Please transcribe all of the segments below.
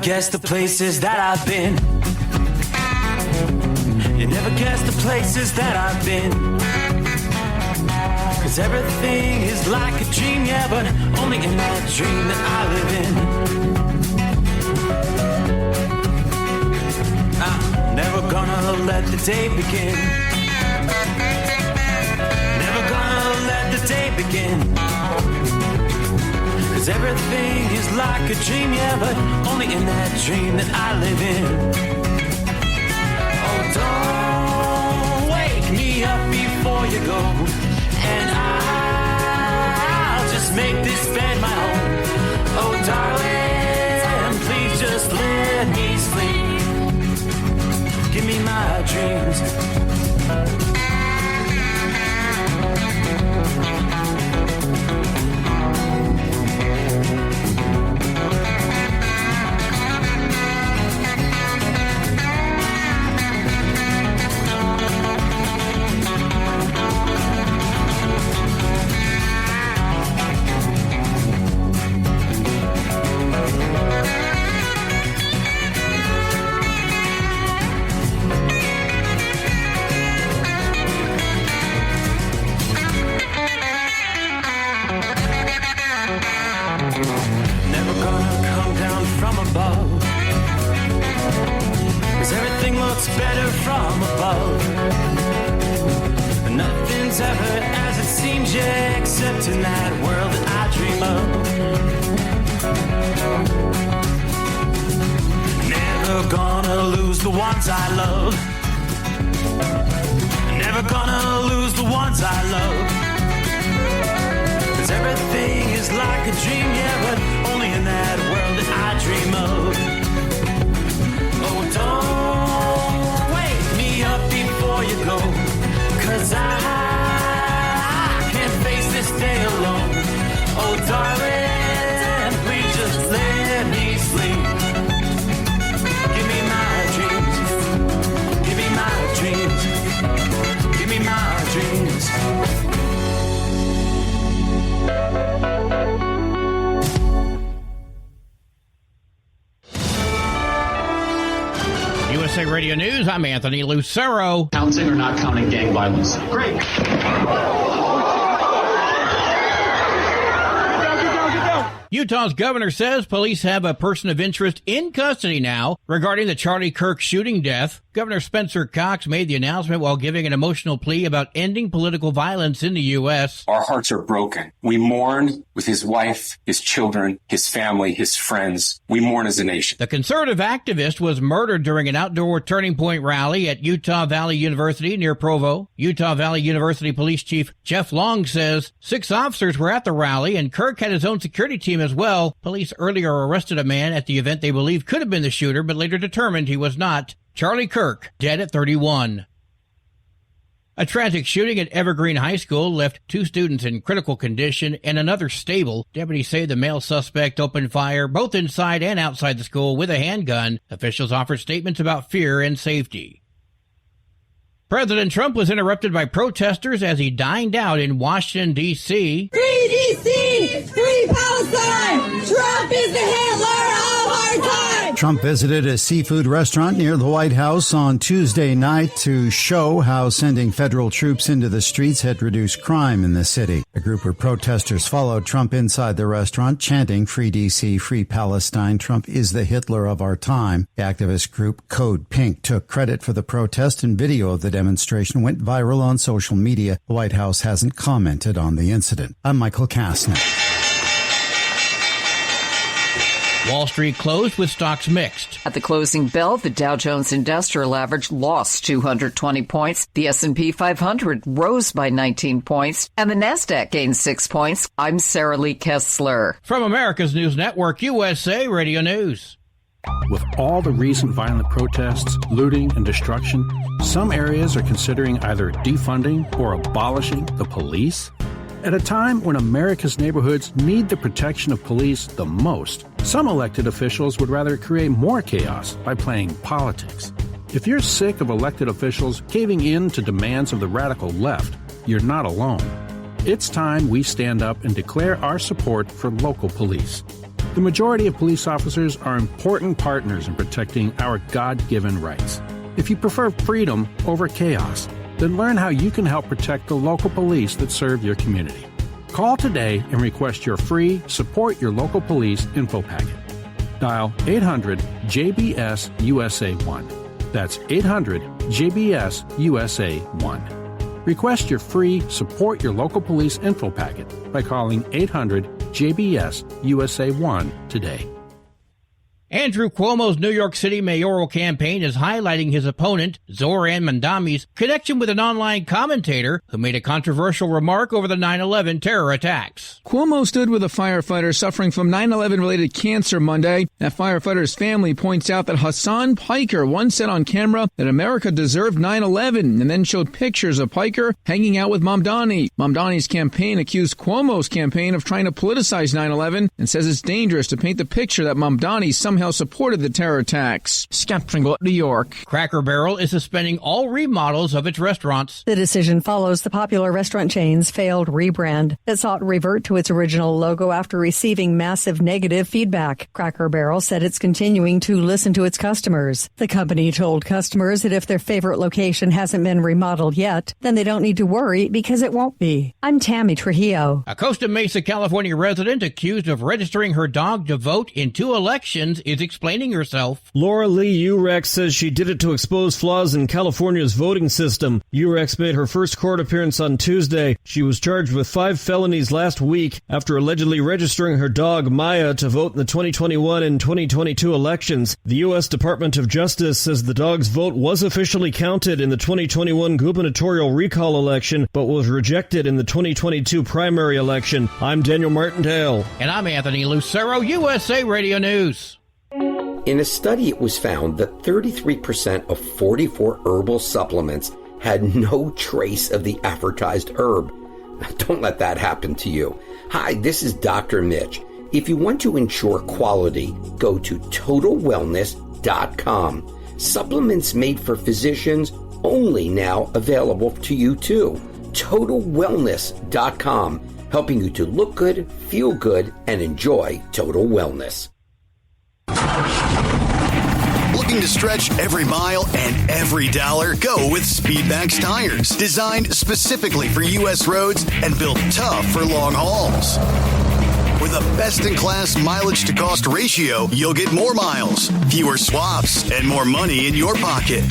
guess the places that I've been. You never guess the places that I've been. 'Cause everything is like a dream, yeah, but only in that dream that I live in. I'm never gonna let the day begin. Never gonna let the day begin. 'Cause everything is like a dream, yeah, but only in that dream that I live in. Oh, don't wake me up before you go, and I'll just make this bed my home. Oh, darling, please just let me sleep. Give me my dreams. Never gonna come down from above, 'cause everything looks better from above. Nothing's ever as it seems, yeah, except in that world that I dream of. Never gonna lose the ones I love. Never gonna lose the ones I love. 'Cause everything is like a dream, yeah, but only in that world that I dream of. Oh, don't wake me up before you go, 'cause I can't face this day alone. Oh, darling, please just let me sleep. Give me my dreams. Give me my dreams. Give me my dreams. USA Radio News, I'm Anthony Lucero. Counting or not counting gang violence? Great. Utah's governor says police have a person of interest in custody now regarding the Charlie Kirk shooting death. Governor Spencer Cox made the announcement while giving an emotional plea about ending political violence in the U.S. Our hearts are broken. We mourn with his wife, his children, his family, his friends. We mourn as a nation. The conservative activist was murdered during an outdoor Turning Point rally at Utah Valley University near Provo. Utah Valley University Police Chief Jeff Long says 6 officers were at the rally and Kirk had his own security team as well. Police earlier arrested a man at the event they believe could have been the shooter, but later determined he was not. Charlie Kirk, dead at 31. A tragic shooting at Evergreen High School left 2 students in critical condition and another stable. Deputies say the male suspect opened fire both inside and outside the school with a handgun. Officials offered statements about fear and safety. President Trump was interrupted by protesters as he dined out in Washington, D.C. Free D.C., free Palestine! Trump is the Hitler of our time! Trump visited a seafood restaurant near the White House on Tuesday night to show how sending federal troops into the streets had reduced crime in the city. A group of protesters followed Trump inside the restaurant, chanting, "Free D.C., free Palestine, Trump is the Hitler of our time." The activist group Code Pink took credit for the protest, and video of the demonstration went viral on social media. The White House hasn't commented on the incident. I'm Michael Kastner. Wall Street closed with stocks mixed. At the closing bell, the Dow Jones Industrial Average lost 220 points. The S&P 500 rose by 19 points, and the Nasdaq gained 6 points. I'm Sarah Lee Kessler. From America's News Network, USA Radio News. With all the recent violent protests, looting, and destruction, some areas are considering either defunding or abolishing the police. At a time when America's neighborhoods need the protection of police the most, some elected officials would rather create more chaos by playing politics. If you're sick of elected officials caving in to demands of the radical left, you're not alone. It's time we stand up and declare our support for local police. The majority of police officers are important partners in protecting our God-given rights. If you prefer freedom over chaos, then learn how you can help protect the local police that serve your community. Call today and request your free Support Your Local Police info packet. Dial 800-JBS-USA-1. That's 800-JBS-USA-1. Request your free Support Your Local Police info packet by calling 800-JBS-USA-1 today. Andrew Cuomo's New York City mayoral campaign is highlighting his opponent, Zohran Mamdani's connection with an online commentator who made a controversial remark over the 9/11 terror attacks. Cuomo stood with a firefighter suffering from 9/11-related cancer Monday. That firefighter's family points out that Hassan Piker once said on camera that America deserved 9/11 and then showed pictures of Piker hanging out with Mamdani. Mamdani's campaign accused Cuomo's campaign of trying to politicize 9/11 and says it's dangerous to paint the picture that Mamdani somehow supported the terror attacks. Scott Pringle, New York. Cracker Barrel is suspending all remodels of its restaurants. The decision follows the popular restaurant chain's failed rebrand that sought to revert to its original logo after receiving massive negative feedback. Cracker Barrel said it's continuing to listen to its customers. The company told customers that if their favorite location hasn't been remodeled yet, then they don't need to worry because it won't be. I'm Tammy Trujillo. A Costa Mesa, California resident accused of registering her dog to vote in 2 elections is explaining herself. Laura Lee Urex says she did it to expose flaws in California's voting system. Urex made her first court appearance on Tuesday. She was charged with 5 felonies last week after allegedly registering her dog, Maya, to vote in the 2021 and 2022 elections. The U.S. Department of Justice says the dog's vote was officially counted in the 2021 gubernatorial recall election, but was rejected in the 2022 primary election. I'm Daniel Martindale. And I'm Anthony Lucero, USA Radio News. In a study, it was found that 33% of 44 herbal supplements had no trace of the advertised herb. Don't let that happen to you. Hi, this is Dr. Mitch. If you want to ensure quality, go to TotalWellness.com. Supplements made for physicians, only now available to you too. TotalWellness.com, helping you to look good, feel good, and enjoy total wellness. Looking to stretch every mile and every dollar? Go with Speedmax tires, designed specifically for U.S. roads and built tough for long hauls. With a best-in-class mileage-to-cost ratio, you'll get more miles, fewer swaps, and more money in your pocket.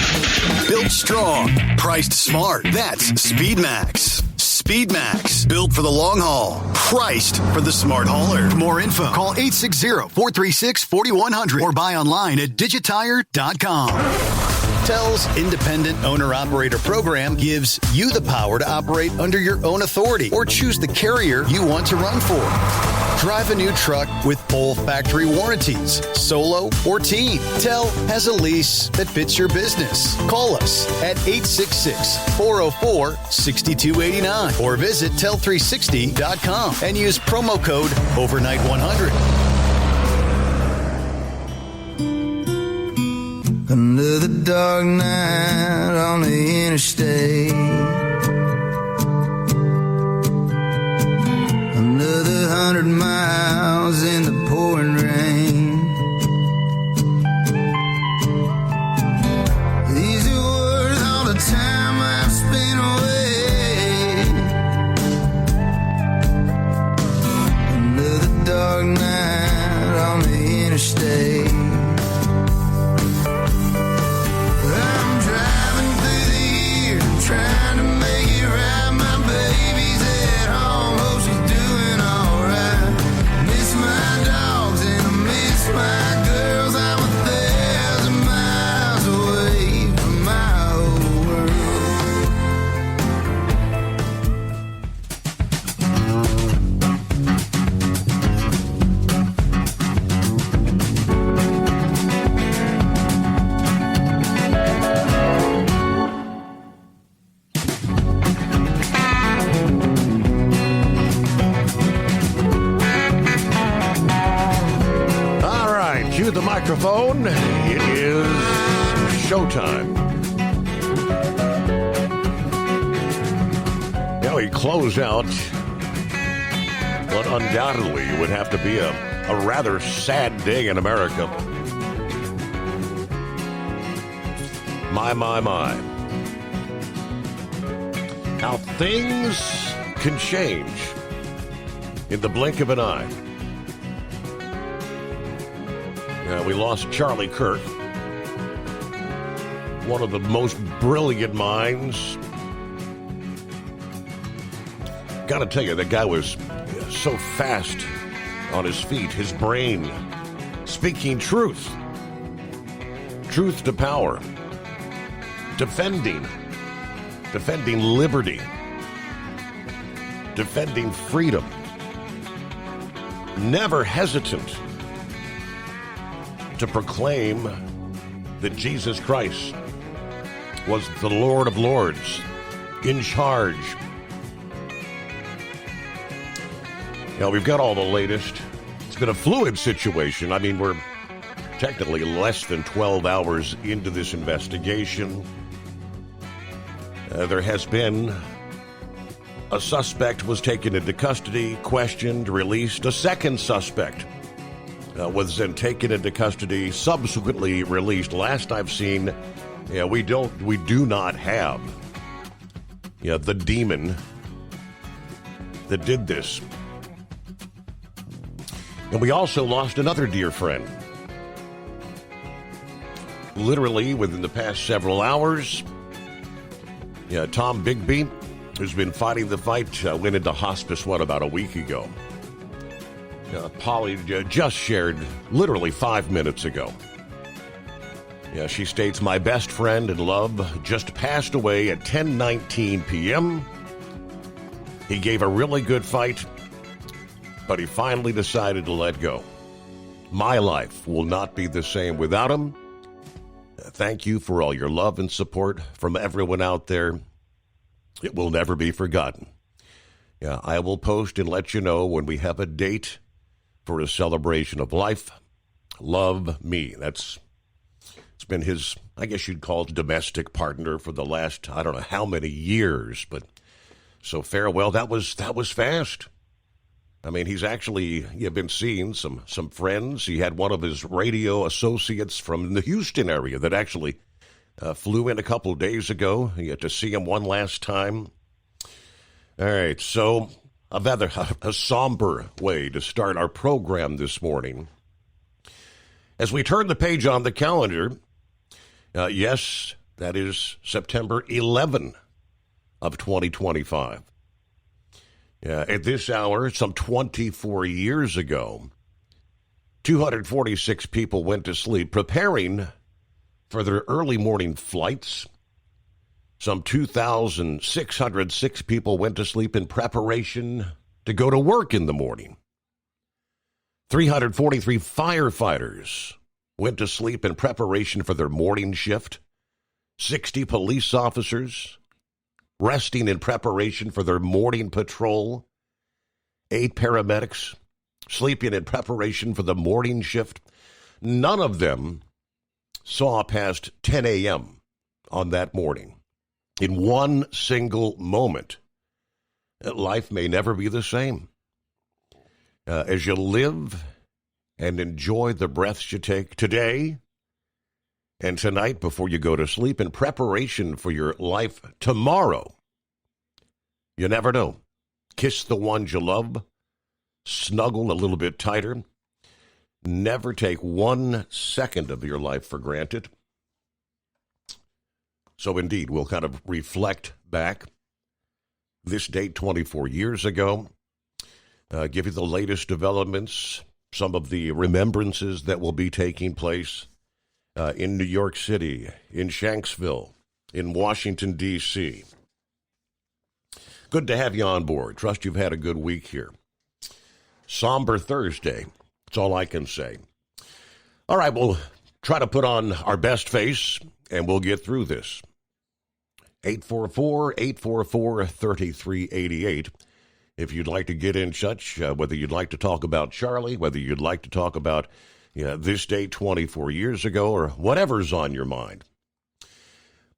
Built strong, priced smart. That's Speedmax. Speedmax, built for the long haul, priced for the smart hauler. For more info, call 860-436-4100 or buy online at digitire.com. Tel's independent owner-operator program gives you the power to operate under your own authority or choose the carrier you want to run for. Drive a new truck with full factory warranties, solo or team. Tel has a lease that fits your business. Call us at 866-404-6289 or visit tel360.com and use promo code overnight100. Another dark night on the interstate. Another 100 miles in the pouring rain. These are worth all the time I've spent away. Another dark night on the interstate. Trying to make it right, my baby's at home, hope she's doing alright. Miss my dogs and I miss my girls. I'm 1,000 miles away from my old world. To the microphone, it is showtime. Now we close out what undoubtedly would have to be a A rather sad day in America. My. How things can change in the blink of an eye. We lost Charlie Kirk, one of the most brilliant minds. Gotta tell you, that guy was so fast on his feet, his brain speaking truth to power, defending liberty, defending freedom, never hesitant to proclaim that Jesus Christ was the Lord of Lords, in charge. Now, we've got all the latest. It's been a fluid situation. I mean, we're technically less than 12 hours into this investigation. There has been a suspect was taken into custody, questioned, released. A second suspect was then taken into custody, subsequently released. Last I've seen, we do not have the demon that did this. And we also lost another dear friend. Literally within the past several hours, Tom Bigby, who's been fighting the fight, went into hospice, about a week ago. Polly just shared literally 5 minutes ago. She states, my best friend in love just passed away at 10:19 p.m. He gave a really good fight, but he finally decided to let go. My life will not be the same without him. Thank you for all your love and support from everyone out there. It will never be forgotten. I will post and let you know when we have a date for a celebration of life. Love, me. It's been his, I guess you'd call it, domestic partner for the last, I don't know how many years, but so farewell. That was fast. I mean, he's actually been seeing some friends. He had one of his radio associates from the Houston area that actually flew in a couple of days ago. He had to see him one last time. All right, so a somber way to start our program this morning. As we turn the page on the calendar, yes, that is September 11 of 2025. At this hour, some 24 years ago, 246 people went to sleep preparing for their early morning flights. Some 2,606 people went to sleep in preparation to go to work in the morning. 343 firefighters went to sleep in preparation for their morning shift. 60 police officers resting in preparation for their morning patrol. 8 paramedics sleeping in preparation for the morning shift. None of them saw past 10 a.m. on that morning. In one single moment, life may never be the same. As you live and enjoy the breaths you take today and tonight before you go to sleep in preparation for your life tomorrow, you never know. Kiss the ones you love. Snuggle a little bit tighter. Never take 1 second of your life for granted. So indeed, we'll kind of reflect back this date 24 years ago, give you the latest developments, some of the remembrances that will be taking place in New York City, in Shanksville, in Washington, D.C. Good to have you on board. Trust you've had a good week here. Somber Thursday. That's all I can say. All right, we'll try to put on our best face, and we'll get through this. 844-844-3388. If you'd like to get in touch, whether you'd like to talk about Charlie, whether you'd like to talk about this date 24 years ago, or whatever's on your mind.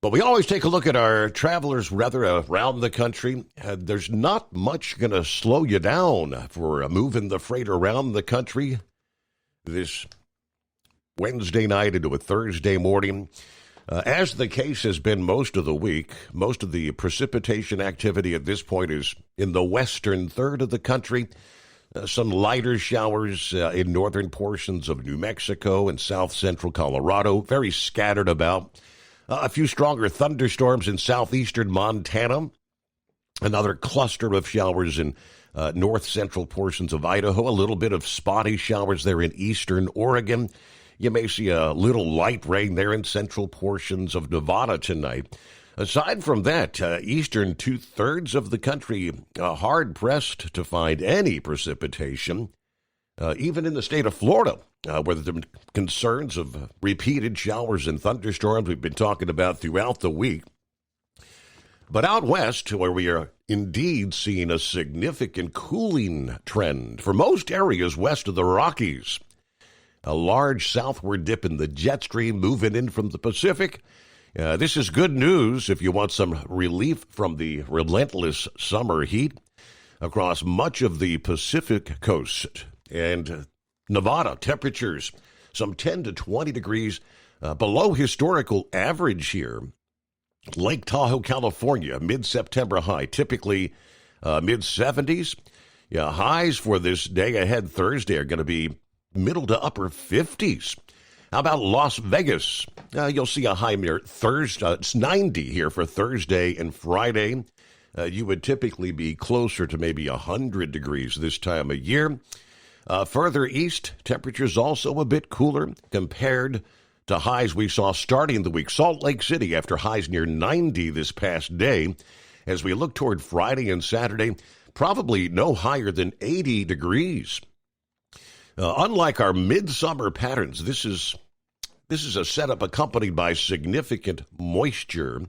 But we always take a look at our travelers around the country. There's not much going to slow you down for moving the freight around the country this Wednesday night into a Thursday morning. As the case has been most of the week, most of the precipitation activity at this point is in the western third of the country. Some lighter showers in northern portions of New Mexico and south central Colorado, very scattered about. A few stronger thunderstorms in southeastern Montana. Another cluster of showers in north central portions of Idaho. A little bit of spotty showers there in eastern Oregon. You may see a little light rain there in central portions of Nevada tonight. Aside from that, eastern two-thirds of the country hard-pressed to find any precipitation, even in the state of Florida, where there have been concerns of repeated showers and thunderstorms we've been talking about throughout the week. But out west, where we are indeed seeing a significant cooling trend for most areas west of the Rockies, a large southward dip in the jet stream moving in from the Pacific. This is good news if you want some relief from the relentless summer heat across much of the Pacific coast and Nevada. Temperatures some 10 to 20 degrees below historical average here. Lake Tahoe, California, mid-September high, typically mid-70s. Highs for this day ahead Thursday are going to be middle to upper 50s. How about Las Vegas? You'll see a high near Thursday. It's 90 here for Thursday and Friday. You would typically be closer to maybe 100 degrees this time of year. Further east, temperatures also a bit cooler compared to highs we saw starting the week. Salt Lake City after highs near 90 this past day. As we look toward Friday and Saturday, probably no higher than 80 degrees. Unlike our midsummer patterns, this is a setup accompanied by significant moisture.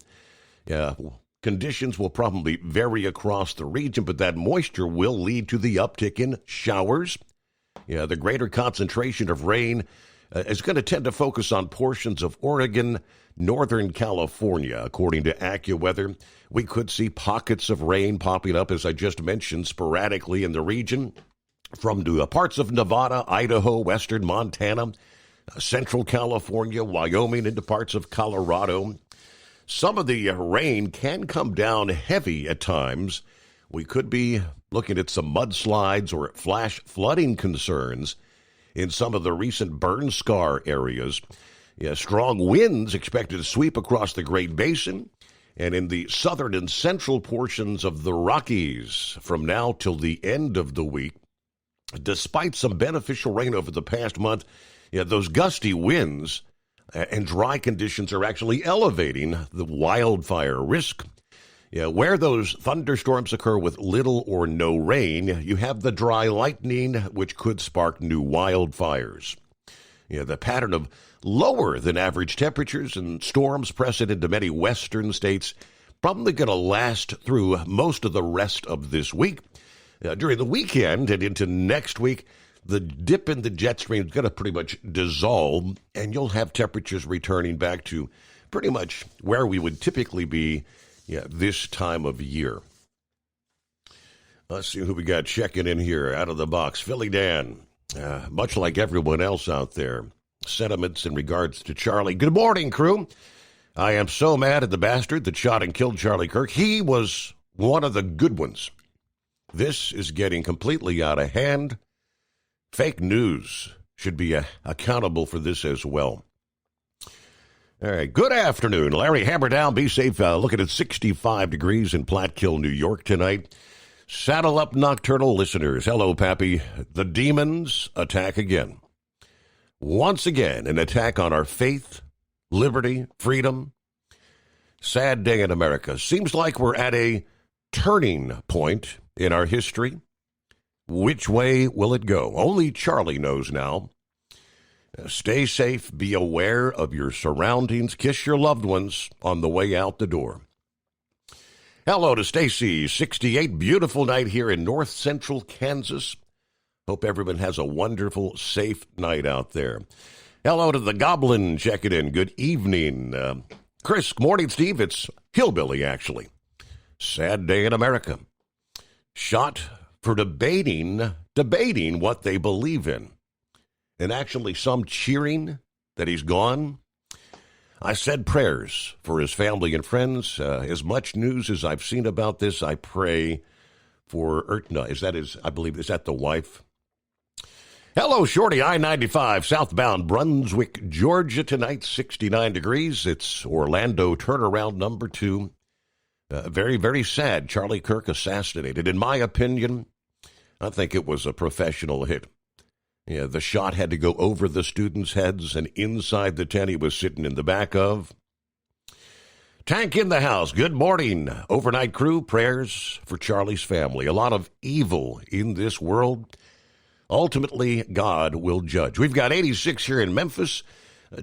Conditions will probably vary across the region, but that moisture will lead to the uptick in showers. The greater concentration of rain is going to tend to focus on portions of Oregon, Northern California. According to AccuWeather, we could see pockets of rain popping up, as I just mentioned, sporadically in the region. From parts of Nevada, Idaho, western Montana, central California, Wyoming, into parts of Colorado. Some of the rain can come down heavy at times. We could be looking at some mudslides or flash flooding concerns in some of the recent burn scar areas. Strong winds expected to sweep across the Great Basin and in the southern and central portions of the Rockies from now till the end of the week. Despite some beneficial rain over the past month, those gusty winds and dry conditions are actually elevating the wildfire risk. Where those thunderstorms occur with little or no rain, you have the dry lightning, which could spark new wildfires. The pattern of lower than average temperatures and storms pressing into many western states probably going to last through most of the rest of this week. During the weekend and into next week, the dip in the jet stream is going to pretty much dissolve, and you'll have temperatures returning back to pretty much where we would typically be this time of year. Let's see who we got checking in here out of the box. Philly Dan, much like everyone else out there, sentiments in regards to Charlie. Good morning, crew. I am so mad at the bastard that shot and killed Charlie Kirk. He was one of the good ones. This is getting completely out of hand. Fake news should be accountable for this as well. All right, good afternoon. Larry Hammerdown, be safe. Looking at 65 degrees in Platkill, New York tonight. Saddle up, nocturnal listeners. Hello, Pappy. The demons attack again. Once again, an attack on our faith, liberty, freedom. Sad day in America. Seems like we're at a turning point in our history. Which way will it go? Only Charlie knows now. Stay safe. Be aware of your surroundings. Kiss your loved ones on the way out the door. Hello to Stacy, 68. Beautiful night here in north central Kansas. Hope everyone has a wonderful, safe night out there. Hello to the Goblin checking in. Good evening. Chris, morning, Steve. It's Hillbilly, actually. Sad day in America. Shot for debating what they believe in. and actually some cheering that he's gone. I said prayers for his family and friends. As much news as I've seen about this, I pray for Ertna. Is that the wife? Hello, Shorty, I-95, southbound Brunswick, Georgia tonight, 69 degrees. It's Orlando turnaround number 2. Very, very sad. Charlie Kirk assassinated. In my opinion, I think it was a professional hit. Yeah, the shot had to go over the students' heads and inside the tent he was sitting in the back of. Tank in the house. Good morning. Overnight crew, prayers for Charlie's family. A lot of evil in this world. Ultimately, God will judge. We've got 86 here in Memphis.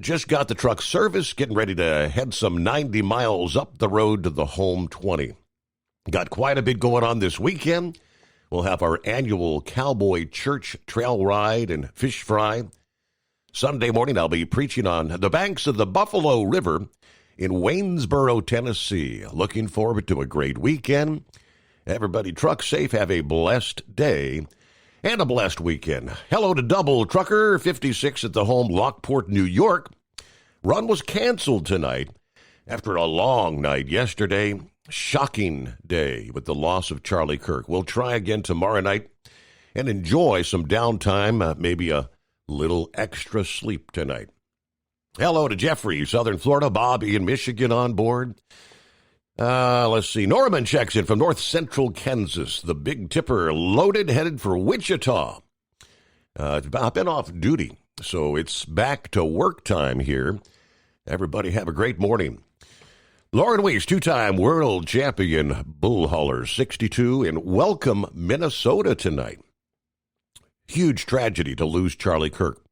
Just got the truck service, getting ready to head some 90 miles up the road to the home 20. Got quite a bit going on this weekend. We'll have our annual Cowboy Church trail ride and fish fry. Sunday morning, I'll be preaching on the banks of the Buffalo River in Waynesboro, Tennessee. Looking forward to a great weekend. Everybody truck safe. Have a blessed day and a blessed weekend. Hello to Double Trucker 56 at the home, Lockport, New York. Run was canceled tonight after a long night yesterday. Shocking day with the loss of Charlie Kirk. We'll try again tomorrow night and enjoy some downtime, maybe a little extra sleep tonight. Hello to Jeffrey, Southern Florida, Bobby in Michigan on board. Let's see. Norman checks in from north central Kansas. The Big Tipper loaded, headed for Wichita. I've been off duty, so it's back to work time here. Everybody have a great morning. Lauren Weiss, 2-time world champion bull hauler, 62, in Welcome, Minnesota tonight. Huge tragedy to lose Charlie Kirk.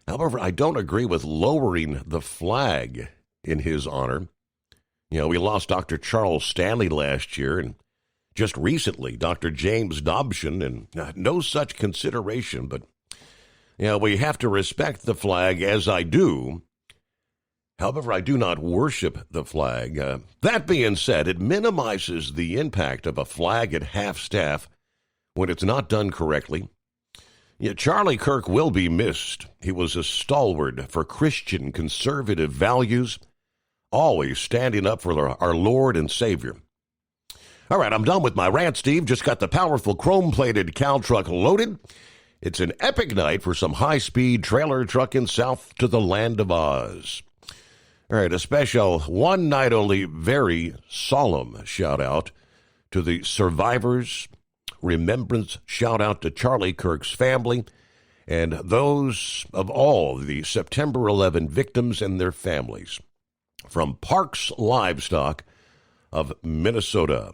However, I don't agree with lowering the flag in his honor. You know, we lost Dr. Charles Stanley last year, and just recently, Dr. James Dobson, and no such consideration. But, you know, we have to respect the flag, as I do. However, I do not worship the flag. That being said, it minimizes the impact of a flag at half-staff when it's not done correctly. Yeah, Charlie Kirk will be missed. He was a stalwart for Christian conservative values, always standing up for our Lord and Savior. All right, I'm done with my rant, Steve. Just got the powerful chrome-plated cow truck loaded. It's an epic night for some high-speed trailer trucking south to the land of Oz. All right, a special one-night-only, very solemn shout-out to the survivors, remembrance shout-out to Charlie Kirk's family, and those of all the September 11 victims and their families. From Parks Livestock of Minnesota.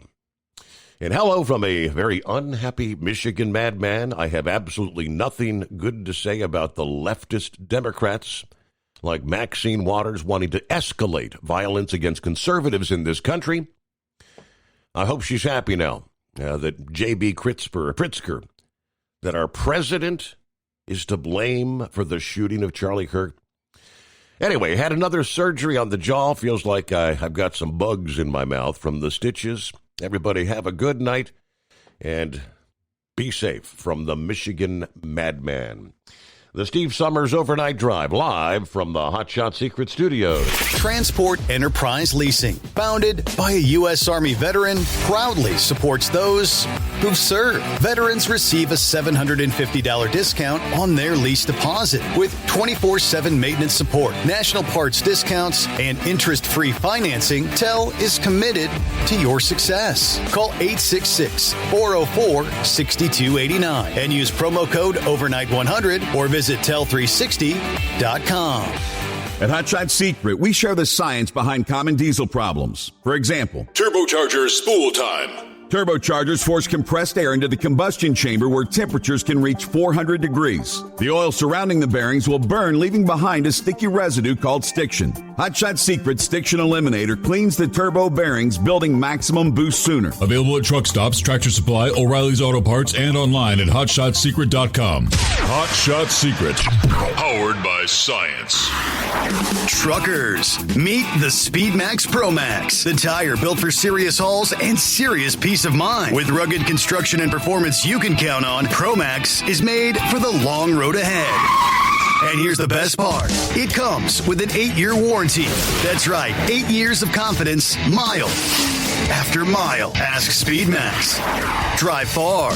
And hello from a very unhappy Michigan madman. I have absolutely nothing good to say about the leftist Democrats like Maxine Waters wanting to escalate violence against conservatives in this country. I hope she's happy now that J.B. Pritzker, that our president is to blame for the shooting of Charlie Kirk. Anyway, had another surgery on the jaw. Feels like I've got some bugs in my mouth from the stitches. Everybody have a good night and be safe from the Michigan madman. The Steve Summers Overnight Drive, live from the Hotshot Secret Studios. Transport Enterprise Leasing, founded by a U.S. Army veteran, proudly supports those who've served. Veterans receive a $750 discount on their lease deposit with 24/7 maintenance support, national parts discounts, and interest-free financing. TEL is committed to your success. Call 866-404-6289 and use promo code OVERNIGHT100 or visit tel360.com. At Hotshot Secret, we share the science behind common diesel problems. For example, turbocharger spool time. Turbochargers force compressed air into the combustion chamber where temperatures can reach 400 degrees. The oil surrounding the bearings will burn, leaving behind a sticky residue called stiction. Hot Shot Secret's Stiction Eliminator cleans the turbo bearings, building maximum boost sooner. Available at truck stops, Tractor Supply, O'Reilly's Auto Parts, and online at HotShotSecret.com. Hot Shot Secret. Powered by science. Truckers, meet the Speedmax Pro Max, the tire built for serious hauls and serious peace of mind. With rugged construction and performance you can count on, Pro Max is made for the long road ahead. And here's the best part. It comes with an 8-year warranty. That's right, 8 years of confidence, mile after mile. Ask Speedmax. Drive far.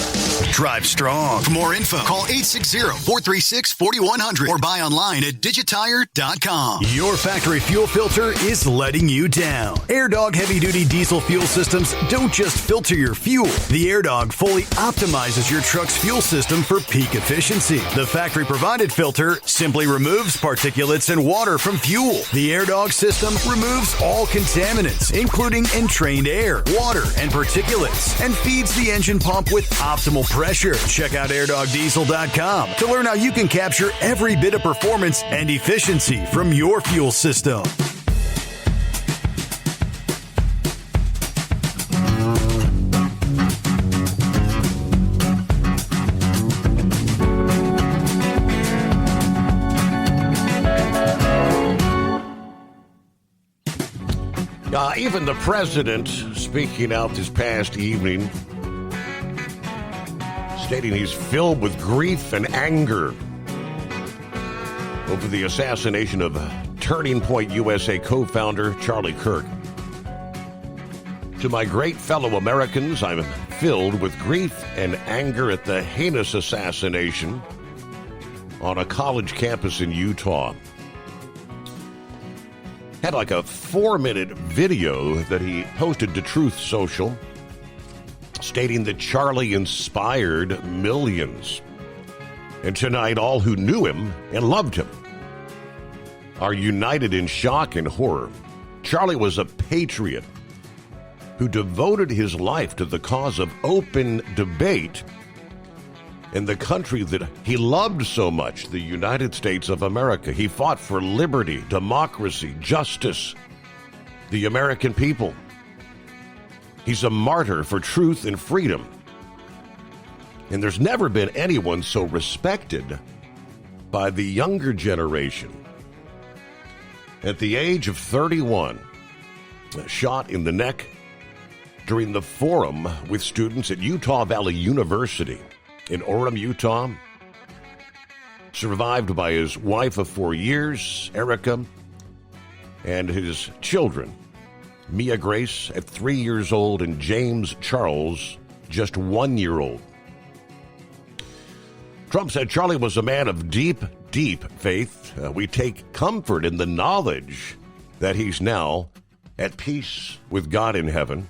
Drive strong. For more info, call 860-436-4100 or buy online at digitire.com. Your factory fuel filter is letting you down. AirDog heavy-duty diesel fuel systems don't just filter your fuel. The AirDog fully optimizes your truck's fuel system for peak efficiency. The factory-provided filter simply removes particulates and water from fuel. The AirDog system removes all contaminants, including entrained air, water, and particulates, and feeds the engine pump with optimal pressure. Check out airdogdiesel.com to learn how you can capture every bit of performance and efficiency from your fuel system. Even the president speaking out this past evening, stating he's filled with grief and anger over the assassination of Turning Point USA co-founder Charlie Kirk. To my great fellow Americans, I'm filled with grief and anger at the heinous assassination on a college campus in Utah. Had like a 4-minute video that he posted to Truth Social stating that Charlie inspired millions. And tonight, all who knew him and loved him are united in shock and horror. Charlie was a patriot who devoted his life to the cause of open debate in the country that he loved so much, the United States of America. He fought for liberty, democracy, justice, the American people. He's a martyr for truth and freedom. And there's never been anyone so respected by the younger generation. At the age of 31, shot in the neck during the forum with students at Utah Valley University in Orem, Utah, survived by his wife of 4 years, Erica, and his children, Mia Grace at 3 years old and James Charles, just 1 year old. Trump said Charlie was a man of deep, deep faith. We take comfort in the knowledge that he's now at peace with God in heaven.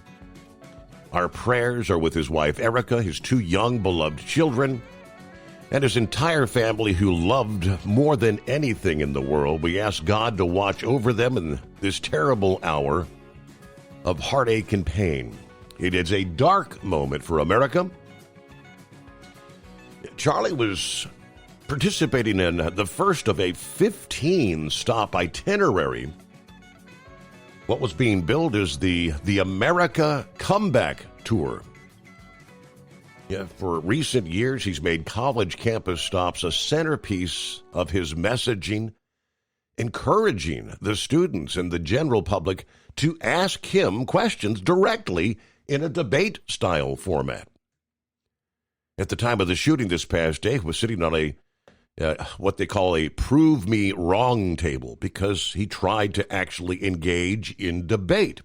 Our prayers are with his wife, Erica, his 2 young, beloved children, and his entire family who loved more than anything in the world. We ask God to watch over them in this terrible hour of heartache and pain. It is a dark moment for America. Charlie was participating in the first of a 15-stop itinerary. What was being billed as the America Comeback Tour. Yeah, for recent years, he's made college campus stops a centerpiece of his messaging, encouraging the students and the general public to ask him questions directly in a debate-style format. At the time of the shooting this past day, he was sitting on a what they call a prove me wrong table because he tried to actually engage in debate,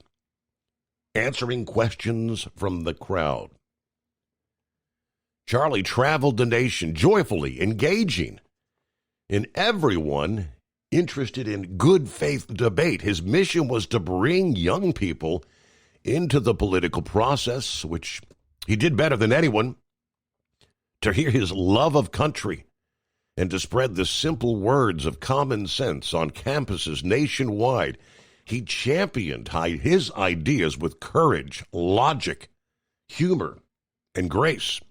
answering questions from the crowd. Charlie traveled the nation joyfully engaging in everyone interested in good faith debate. His mission was to bring young people into the political process, which he did better than anyone, to hear his love of country and to spread the simple words of common sense on campuses nationwide. He championed his ideas with courage, logic, humor, and grace.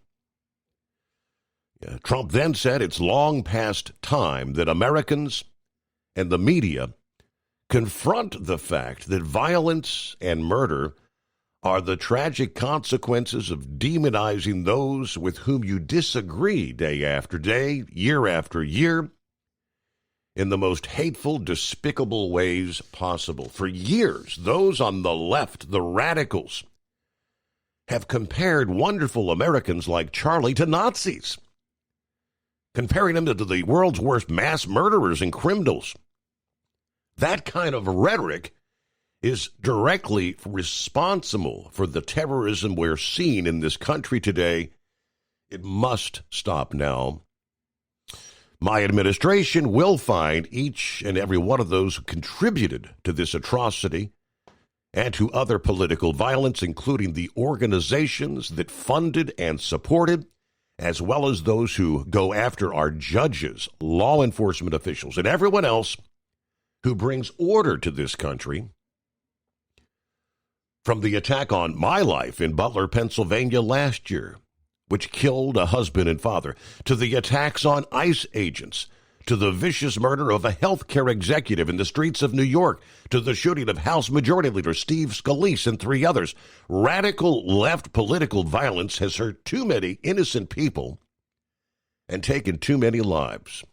Trump then said it's long past time that Americans and the media confront the fact that violence and murder are the tragic consequences of demonizing those with whom you disagree day after day, year after year, in the most hateful, despicable ways possible. For years, those on the left, the radicals, have compared wonderful Americans like Charlie to Nazis, comparing them to the world's worst mass murderers and criminals. That kind of rhetoric is directly responsible for the terrorism we're seeing in this country today. It must stop now. My administration will find each and every one of those who contributed to this atrocity and to other political violence, including the organizations that funded and supported, as well as those who go after our judges, law enforcement officials, and everyone else who brings order to this country. From the attack on my life in Butler, Pennsylvania last year, which killed a husband and father, to the attacks on ICE agents, to the vicious murder of a healthcare executive in the streets of New York, to the shooting of House Majority Leader Steve Scalise and 3 others, radical left political violence has hurt too many innocent people and taken too many lives.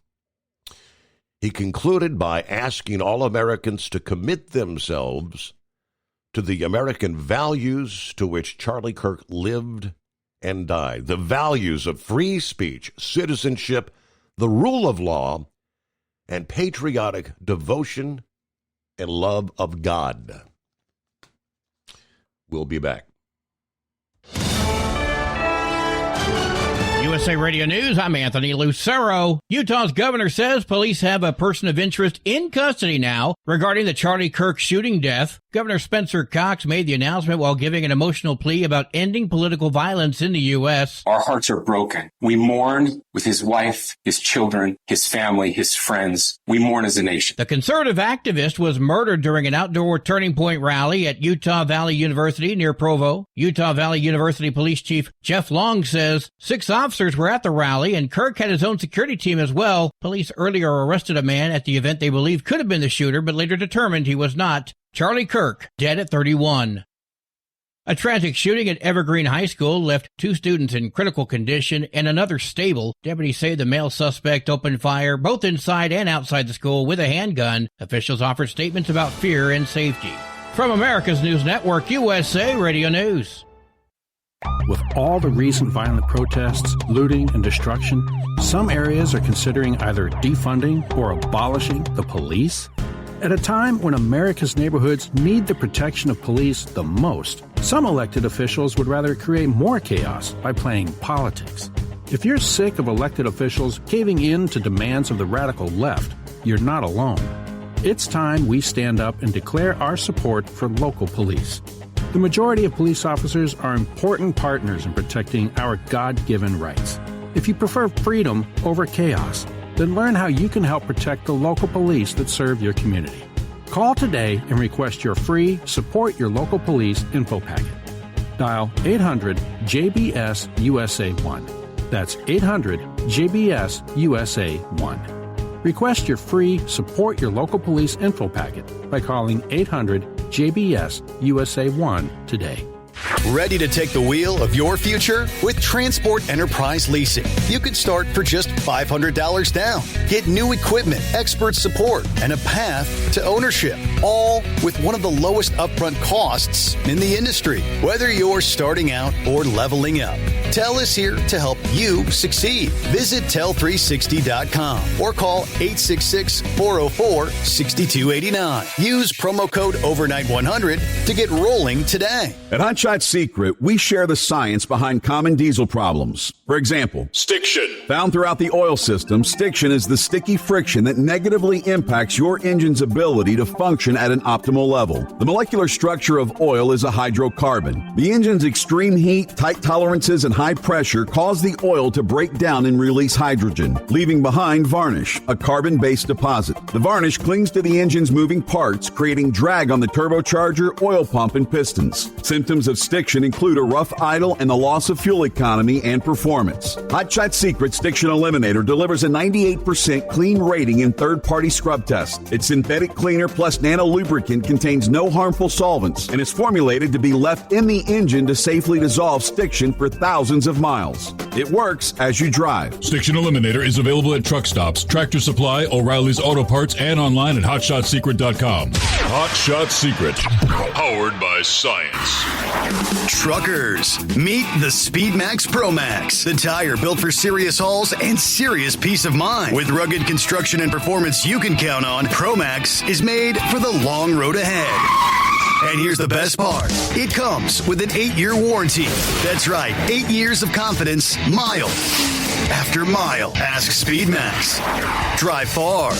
He concluded by asking all Americans to commit themselves to the American values to which Charlie Kirk lived and died, the values of free speech, citizenship, the rule of law, and patriotic devotion and love of God. We'll be back. USA Radio News, I'm Anthony Lucero. Utah's governor says police have a person of interest in custody now regarding the Charlie Kirk shooting death. Governor Spencer Cox made the announcement while giving an emotional plea about ending political violence in the U.S. Our hearts are broken. We mourn with his wife, his children, his family, his friends. We mourn as a nation. The conservative activist was murdered during an outdoor Turning Point rally at Utah Valley University near Provo. Utah Valley University Police Chief Jeff Long says 6 officers were at the rally and Kirk had his own security team as well. Police earlier arrested a man at the event they believe could have been the shooter, but later determined he was not. Charlie Kirk, dead at 31. A tragic shooting at Evergreen High School left 2 students in critical condition and another stable. Deputies say the male suspect opened fire both inside and outside the school with a handgun. Officials offered statements about fear and safety. From America's News Network, USA Radio News. With all the recent violent protests, looting, and destruction, some areas are considering either defunding or abolishing the police. At a time when America's neighborhoods need the protection of police the most, some elected officials would rather create more chaos by playing politics. If you're sick of elected officials caving in to demands of the radical left, you're not alone. It's time we stand up and declare our support for local police. The majority of police officers are important partners in protecting our God-given rights. If you prefer freedom over chaos, then learn how you can help protect the local police that serve your community. Call today and request your free Support Your Local Police info packet. Dial 800-JBS-USA-1. That's 800-JBS-USA-1. Request your free Support Your Local Police info packet by calling 800-JBS-USA-1 today. Ready to take the wheel of your future? With Transport Enterprise Leasing, you could start for just $500 down. Get new equipment, expert support, and a path to ownership, all with one of the lowest upfront costs in the industry. Whether you're starting out or leveling up, TEL is here to help you succeed. Visit tel360.com or call 866-404-6289. Use promo code OVERNIGHT100 to get rolling today. At Hot Shot Secret, we share the science behind common diesel problems. For example, Stiction. Found throughout the oil system, stiction is the sticky friction that negatively impacts your engine's ability to function at an optimal level. The molecular structure of oil is a hydrocarbon. The engine's extreme heat, tight tolerances, and high pressure cause the oil to break down and release hydrogen, leaving behind varnish, a carbon-based deposit. The varnish clings to the engine's moving parts, creating drag on the turbocharger, oil pump, and pistons. Symptoms of of stiction include a rough idle and the loss of fuel economy and performance. Hot Shot Secret Stiction Eliminator delivers a 98% clean rating in third-party scrub tests. Its synthetic cleaner plus nano lubricant contains no harmful solvents and is formulated to be left in the engine to safely dissolve stiction for thousands of miles. It works as you drive. Stiction Eliminator is available at truck stops, Tractor Supply, O'Reilly's Auto Parts, and online at HotShotSecret.com. Hot Shot Secret, powered by science. Truckers, meet the Speedmax Pro Max, the tire built for serious hauls and serious peace of mind. With rugged construction and performance you can count on, Pro Max is made for the long road ahead. And here's the best part. It comes with an 8-year warranty. That's right, 8 years of confidence, mile after mile. Ask Speedmax. Drive far.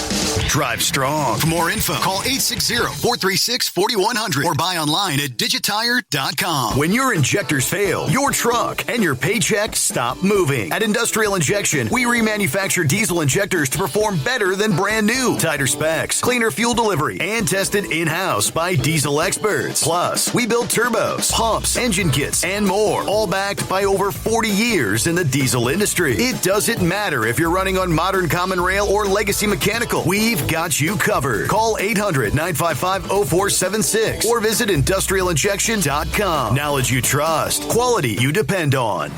Drive strong. For more info, call 860-436-4100 or buy online at digitire.com. When your injectors fail, your truck and your paycheck stop moving. At Industrial Injection, we remanufacture diesel injectors to perform better than brand new. Tighter specs, cleaner fuel delivery, and tested in-house by diesel experts. Plus, we build turbos, pumps, engine kits, and more, all backed by over 40 years in the diesel industry. It doesn't matter if you're running on modern common rail or legacy mechanical. We've got you covered. Call 800-955-0476 or visit industrialinjection.com. Knowledge you trust. Quality you depend on.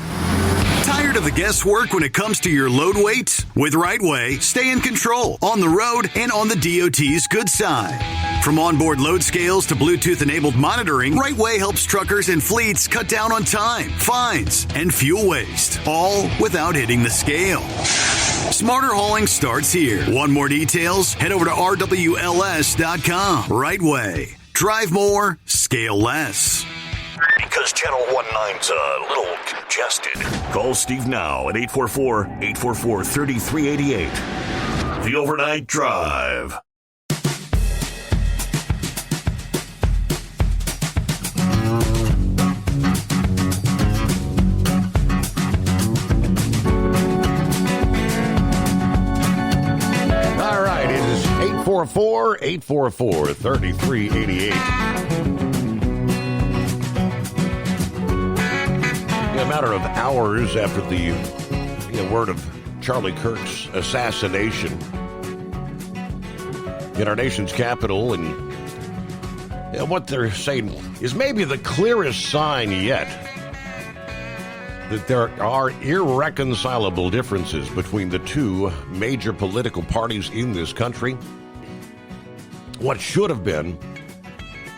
Tired of the guesswork when it comes to your load weight? With RightWay, stay in control on the road and on the DOT's good side. From onboard load scales to Bluetooth-enabled monitoring, RightWay helps truckers and fleets cut down on time, fines, and fuel waste, all without hitting the scale. Smarter hauling starts here. Want more details? Head over to RWLS.com. RightWay. Drive more, scale less. Because Channel 19's a little congested. Call Steve now at 844-844-3388. The Overnight Drive. All right, it is 844-844-3388. A matter of hours after the word of Charlie Kirk's assassination in our nation's capital, and what they're saying is maybe the clearest sign yet that there are irreconcilable differences between the two major political parties in this country. What should have been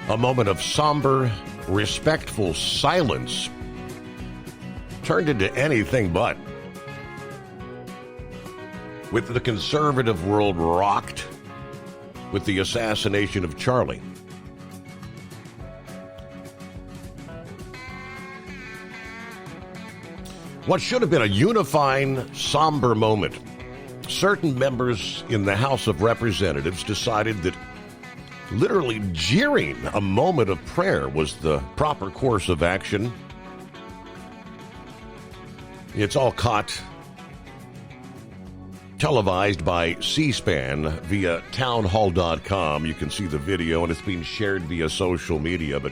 a moment of somber, respectful silence turned into anything but. With the conservative world rocked with the assassination of Charlie. What should have been a unifying, somber moment. Certain members in the House of Representatives decided that literally jeering a moment of prayer was the proper course of action. It's all caught, televised by C-SPAN via townhall.com. You can see the video, and it's being shared via social media. But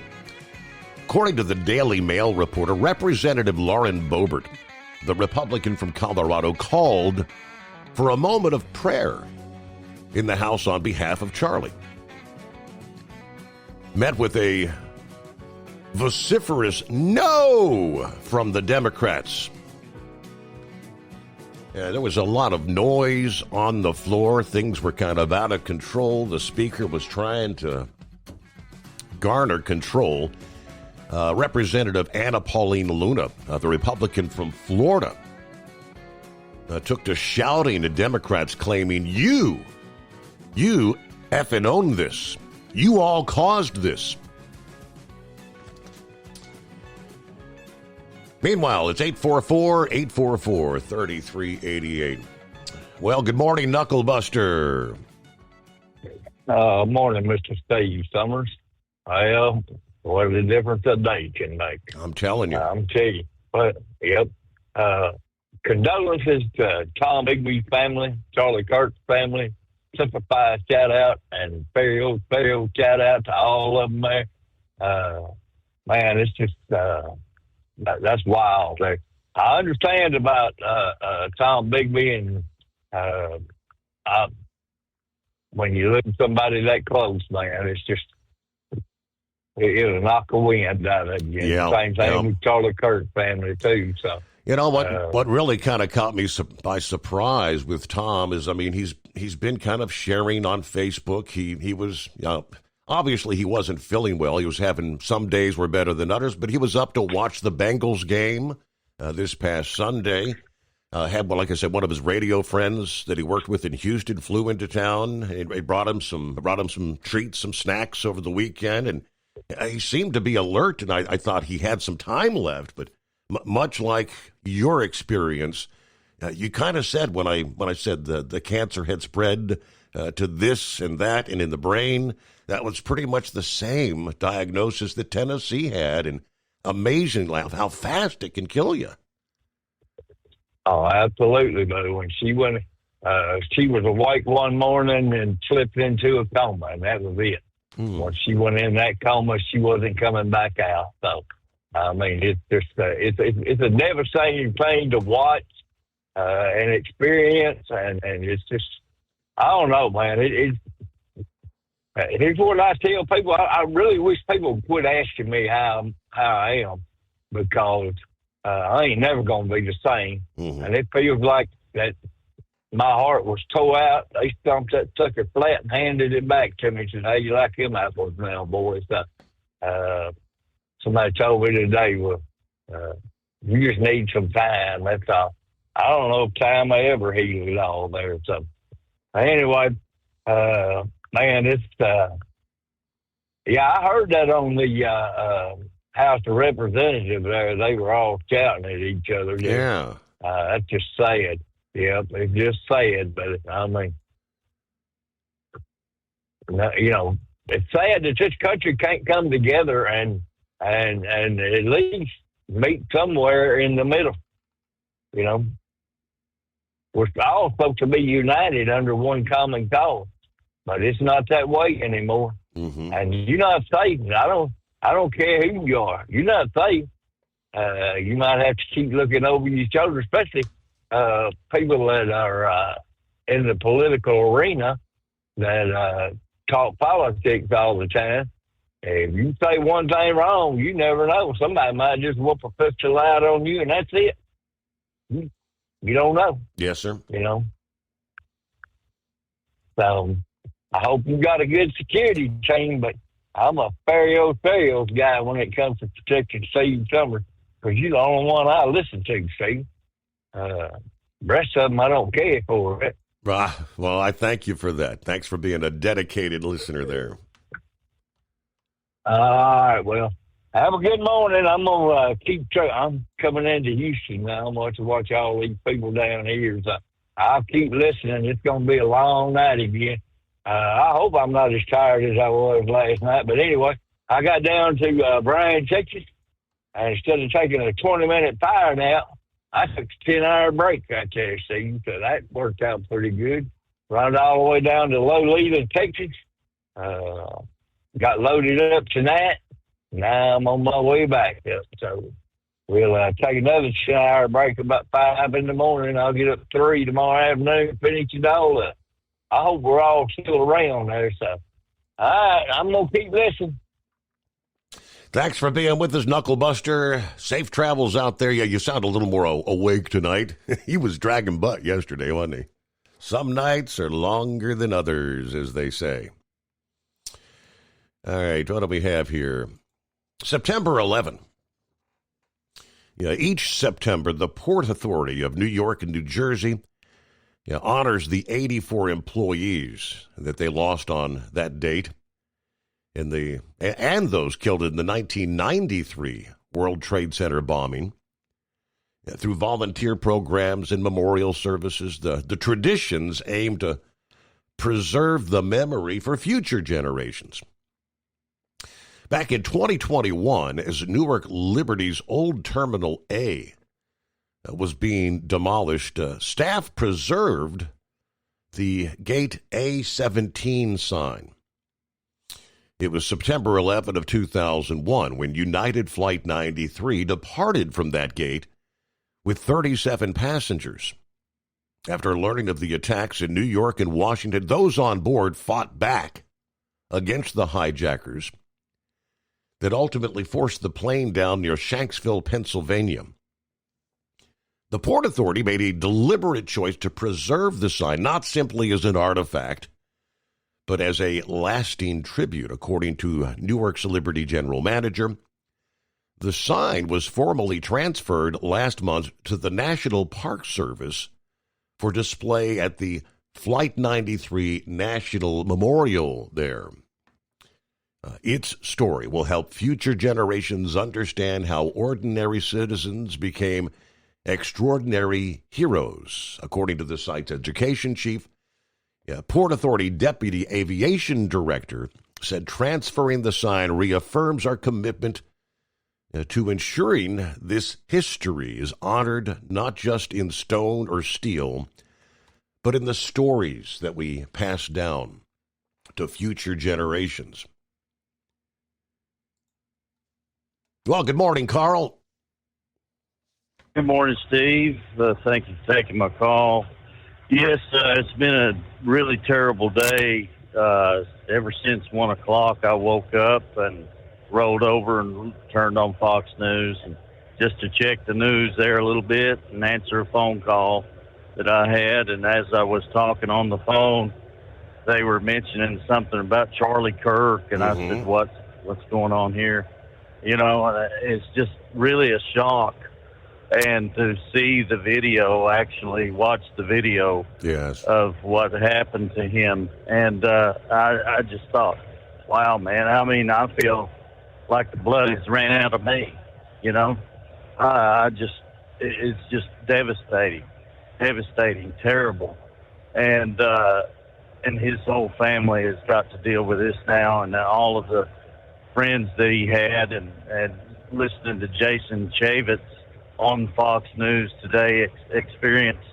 according to the Daily Mail reporter, Representative Lauren Boebert, the Republican from Colorado, called for a moment of prayer in the House on behalf of Charlie. Met with a vociferous no from the Democrats. There was a lot of noise on the floor. Things were kind of out of control. The speaker was trying to garner control. Representative Anna Pauline Luna, the Republican from Florida, took to shouting at Democrats, claiming, you effing own this. You all caused this. Meanwhile, it's 844-844-3388. Well, good morning, Knucklebuster. Morning, Mr. Steve Summers. Well, what a difference a day can make. I'm telling you. I'm telling you. But, yep. Condolences to Tom Higby's family, Charlie Kirk's family. Simplify shout out and Ferry shout out to all of them there. man, it's just that's wild. I understand about Tom Bigby, and when you look at somebody that close, man, it's just it'll knock the wind out of you. Yeah, Same thing with Charlie Kirk family too. So you know what really kind of caught me by surprise with Tom is, I mean, he's been kind of sharing on Facebook. He was obviously he wasn't feeling well. He was having some days were better than others, but he was up to watch the Bengals game this past Sunday. Had, well, like I said, one of his radio friends that he worked with in Houston flew into town. He brought him some treats, some snacks over the weekend, and he seemed to be alert. And I thought he had some time left, but much like your experience, you kind of said when I said the cancer had spread to this and that and in the brain, that was pretty much the same diagnosis that Tennessee had, and amazing how fast it can kill you. Oh, absolutely, buddy. When she went, she was awake one morning and slipped into a coma, and that was it. When she went in that coma, she wasn't coming back out. So, I mean, it's just it's a devastating thing to watch and experience, and it's just, I don't know, man. Here's what I tell people: I really wish people would quit asking me how I am, because I ain't never going to be the same. And it feels like that my heart was tore out. They stumped that sucker flat and handed it back to me and said, "Hey, you like them apples now, boys?" Somebody told me today, well, you just need some time. That's all. I don't know if time will ever heal it all there. So anyway, man, it's, I heard that on the House of Representatives there. They were all shouting at each other. Yeah. That's just sad. Yeah, it's just sad, but I mean, you know, it's sad that this country can't come together and at least meet somewhere in the middle. You know, we're all supposed to be united under one common cause, but it's not that way anymore. And you're not safe. I don't care who you are. You're not safe. You might have to keep looking over your shoulder, especially people that are in the political arena that talk politics all the time. If you say one thing wrong, you never know. Somebody might just whoop a pistol out on you, and that's it. You don't know. Yes, sir. You know. So I hope you got a good security chain, but I'm a Farios guy when it comes to protecting Steve Summers, because you're the only one I listen to, Steve. The rest of them I don't care for. It. Well, I thank you for that. Thanks for being a dedicated listener there. All right, well, have a good morning. I'm going to I'm coming into Houston now. I'm going to watch all these people down here. So I'll keep listening. It's going to be a long night again. I hope I'm not as tired as I was last night. But anyway, I got down to Bryan, Texas, and instead of taking a 20-minute fire nap, I took a 10-hour break right there, see? So that worked out pretty good. Run all the way down to Lolita, Texas. Got loaded up tonight. Now I'm on my way back up. So we'll take another 10-hour break about 5 in the morning. I'll get up 3 tomorrow afternoon, finish it all up. I hope we're all still around there. So, all right, I'm going to keep listening. Thanks for being with us, Knucklebuster. Safe travels out there. Yeah, you sound a little more awake tonight. He was dragging butt yesterday, wasn't he? Some nights are longer than others, as they say. All right, what do we have here? September 11. Each September, the Port Authority of New York and New Jersey honors the 84 employees that they lost on that date and those killed in the 1993 World Trade Center bombing. Through volunteer programs and memorial services, the traditions aim to preserve the memory for future generations. Back in 2021, as Newark Liberty's old Terminal A was being demolished, staff preserved the Gate A17 sign. It was September 11 of 2001 when United Flight 93 departed from that gate with 37 passengers. After learning of the attacks in New York and Washington, those on board fought back against the hijackers that ultimately forced the plane down near Shanksville, Pennsylvania. The Port Authority made a deliberate choice to preserve the sign, not simply as an artifact, but as a lasting tribute, according to Newark's Liberty General Manager. The sign was formally transferred last month to the National Park Service for display at the Flight 93 National Memorial there. Its story will help future generations understand how ordinary citizens became extraordinary heroes, according to the site's education chief. Port Authority Deputy Aviation Director said transferring the sign reaffirms our commitment to ensuring this history is honored not just in stone or steel, but in the stories that we pass down to future generations. Well, good morning, Carl. Good morning, Steve. Thank you for taking my call. Yes, it's been a really terrible day. Ever since 1 o'clock, I woke up and rolled over and turned on Fox News and just to check the news there a little bit and answer a phone call that I had. And as I was talking on the phone, they were mentioning something about Charlie Kirk, and I said, "What's going on here?" You know, it's just really a shock. And to see the video, actually watch the video of what happened to him. And I just thought, wow, man, I mean, I feel like the blood has ran out of me, you know. It's just devastating, terrible. And his whole family has got to deal with this now, and all of the friends that he had, and listening to Jason Chaffetz on Fox News today experienced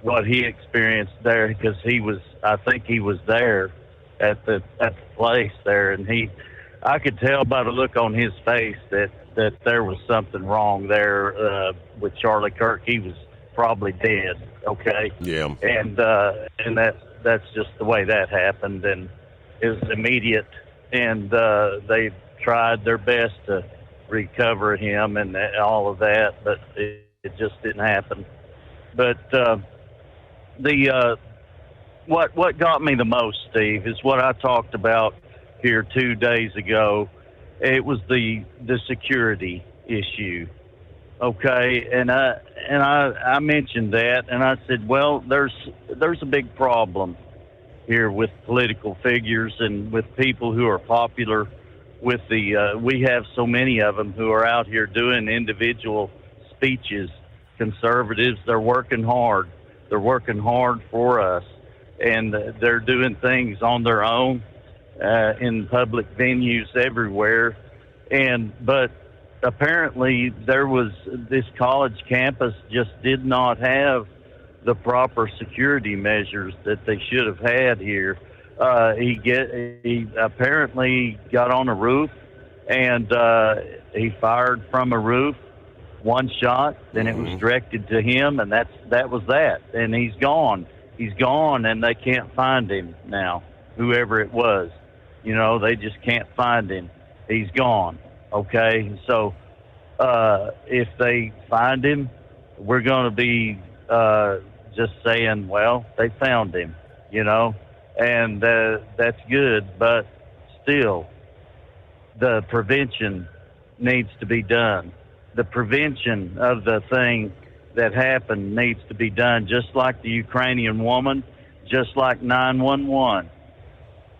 what he experienced there, because I think he was there at the place there, and I could tell by the look on his face that there was something wrong there with Charlie Kirk. He was probably dead. Okay. Yeah. And that's just the way that happened, and it was immediate, and they tried their best to recover him and all of that, but it just didn't happen. But what got me the most, Steve, is what I talked about here 2 days ago. It was the security issue. Okay, and I mentioned that, and I said, well, there's a big problem here with political figures and with people who are popular. With we have so many of them who are out here doing individual speeches. Conservatives, they're working hard. They're working hard for us, and they're doing things on their own in public venues everywhere. But apparently, this college campus just did not have the proper security measures that they should have had here. He apparently got on a roof, and he fired from a roof one shot, then it was directed to him, and that was that. And he's gone, and they can't find him now, whoever it was. You know, they just can't find him. He's gone. Okay, so if they find him, we're going to be just saying, well, they found him, you know. And that's good, but still, the prevention needs to be done. The prevention of the thing that happened needs to be done, just like the Ukrainian woman, just like 911.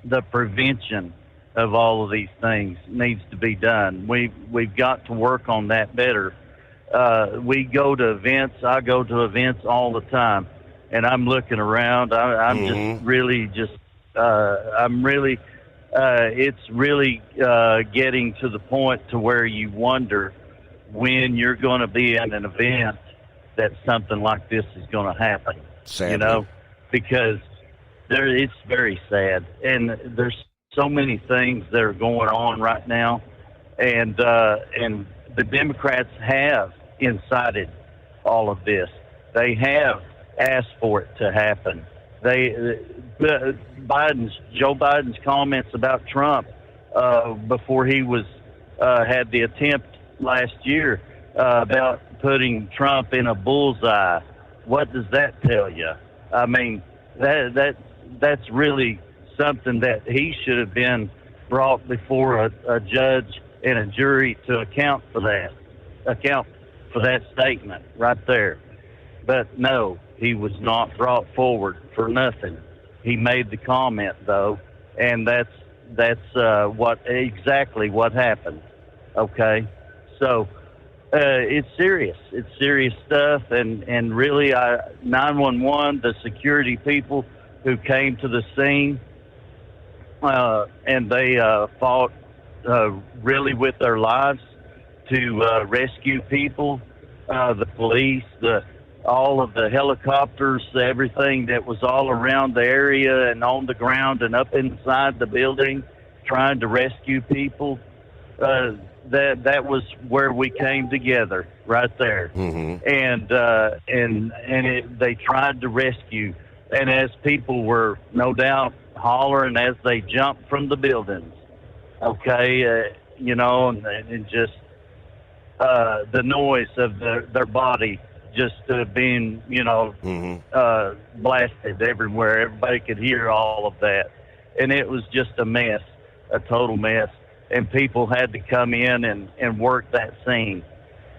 The prevention of all of these things needs to be done. We've got to work on that better. We go to events. I go to events all the time. And I'm looking around. I'm it's really getting to the point to where you wonder when you're going to be at an event that something like this is going to happen. Sadly. You know, because it's very sad, and there's so many things that are going on right now, and the Democrats have incited all of this. They have asked for it to happen. Joe Biden's comments about Trump before he was had the attempt last year about putting Trump in a bullseye. What does that tell you? I mean, that's really something that he should have been brought before a judge and a jury to account for that statement right there. But no, he was not brought forward for nothing. He made the comment though, and that's exactly what happened. Okay, so it's serious. It's serious stuff, and really, 911, the security people who came to the scene, and they fought really with their lives to rescue people. The police, all of the helicopters, everything that was all around the area and on the ground and up inside the building, trying to rescue people. That was where we came together, right there. Mm-hmm. And they tried to rescue, and as people were no doubt hollering as they jumped from the buildings, okay, and just the noise of their body just being, blasted everywhere. Everybody could hear all of that, and it was just a mess, a total mess. And people had to come in and work that scene.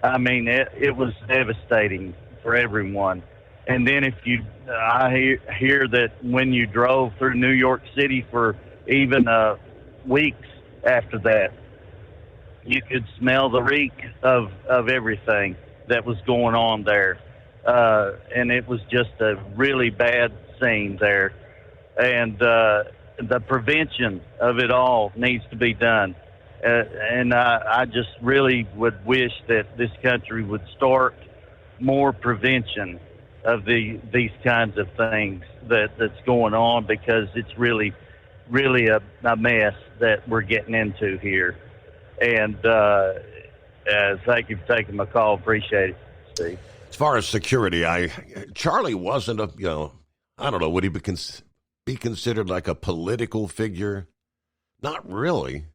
I mean, it was devastating for everyone. And then I hear that when you drove through New York City for even weeks after that, you could smell the reek of everything that was going on there. And it was just a really bad scene there. And the prevention of it all needs to be done. And I just really would wish that this country would start more prevention of these kinds of things that's going on, because it's really, really a mess that we're getting into here. And thank you for taking my call. Appreciate it, Steve. As far as security, Charlie wasn't I don't know, would he be considered like a political figure? Not really.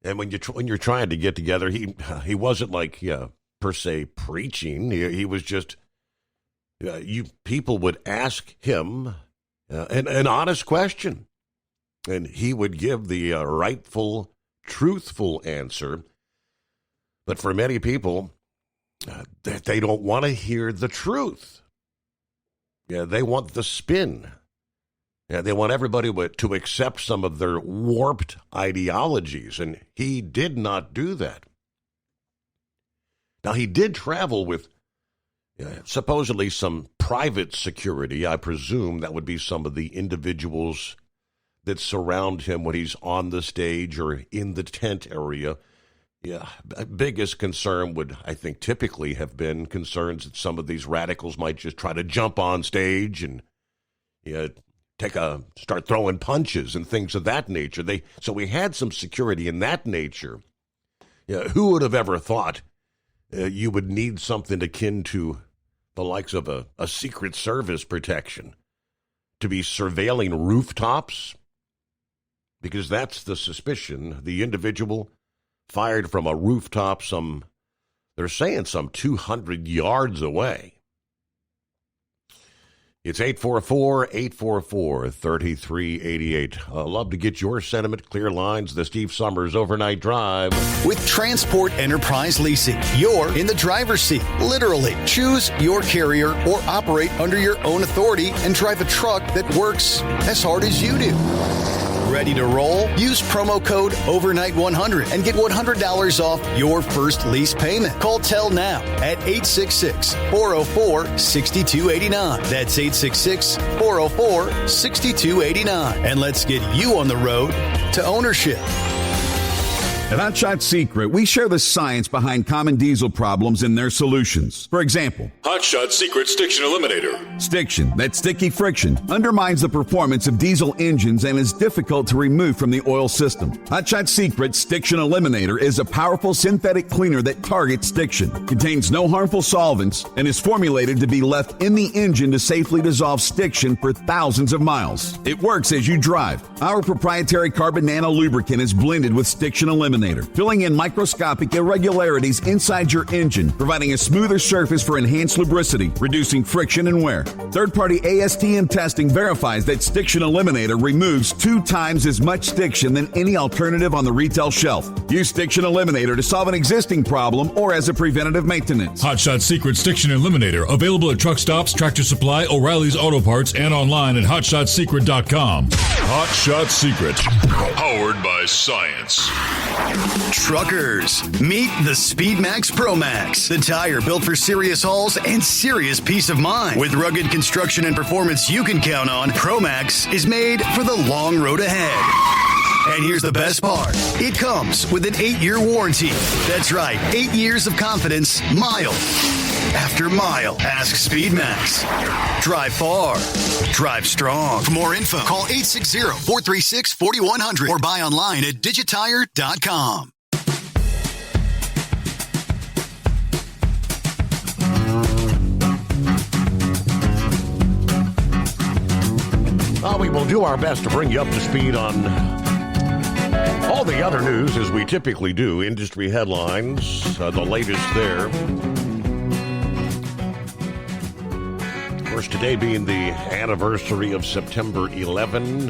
And when you're trying to get together, he wasn't like per se preaching. He was just people would ask him an honest question, and he would give the rightful, truthful answer. But for many people, they don't want to hear the truth. Yeah, they want the spin. Yeah, they want everybody to accept some of their warped ideologies, and he did not do that. Now, he did travel with supposedly some private security. I presume that would be some of the individuals that surround him when he's on the stage or in the tent area. Yeah, biggest concern would, I think, typically have been concerns that some of these radicals might just try to jump on stage and start throwing punches and things of that nature. So we had some security in that nature. Yeah, who would have ever thought you would need something akin to the likes of a Secret Service protection to be surveilling rooftops? Because that's the suspicion. The individual fired from a rooftop they're saying some 200 yards away. It's 844-844-3388. Love to get your sentiment. Clear lines, the Steve Summers Overnight Drive. With Transport Enterprise Leasing, you're in the driver's seat, literally. Choose your carrier or operate under your own authority and drive a truck that works as hard as you do. Ready to roll? Use promo code OVERNIGHT100 and get $100 off your first lease payment. Call Tell now at 866-404-6289. That's 866-404-6289. And let's get you on the road to ownership. At Hot Shot Secret, we share the science behind common diesel problems and their solutions. For example, Hot Shot Secret Stiction Eliminator. Stiction, that sticky friction, undermines the performance of diesel engines and is difficult to remove from the oil system. Hot Shot Secret Stiction Eliminator is a powerful synthetic cleaner that targets stiction, contains no harmful solvents, and is formulated to be left in the engine to safely dissolve stiction for thousands of miles. It works as you drive. Our proprietary carbon nano lubricant is blended with Stiction Eliminator, filling in microscopic irregularities inside your engine, providing a smoother surface for enhanced lubricity, reducing friction and wear. Third-party ASTM testing verifies that Stiction Eliminator removes 2 times as much stiction than any alternative on the retail shelf. Use Stiction Eliminator to solve an existing problem or as a preventative maintenance. Hot Shot Secret Stiction Eliminator. Available at truck stops, Tractor Supply, O'Reilly's Auto Parts, and online at HotShotSecret.com. Hot Shot Secret. Powered by science. Truckers, meet the Speedmax Pro Max, the tire built for serious hauls and serious peace of mind. With rugged construction and performance you can count on, Pro Max is made for the long road ahead. And here's the best part. It comes with an 8-year warranty. That's right, 8 years of confidence, mile after mile. Ask Speedmax. Drive far. Drive strong. For more info, call 860-436-4100 or buy online at digitire.com. We will do our best to bring you up to speed on all the other news as we typically do. Industry headlines, the latest there. Of course, today being the anniversary of September 11.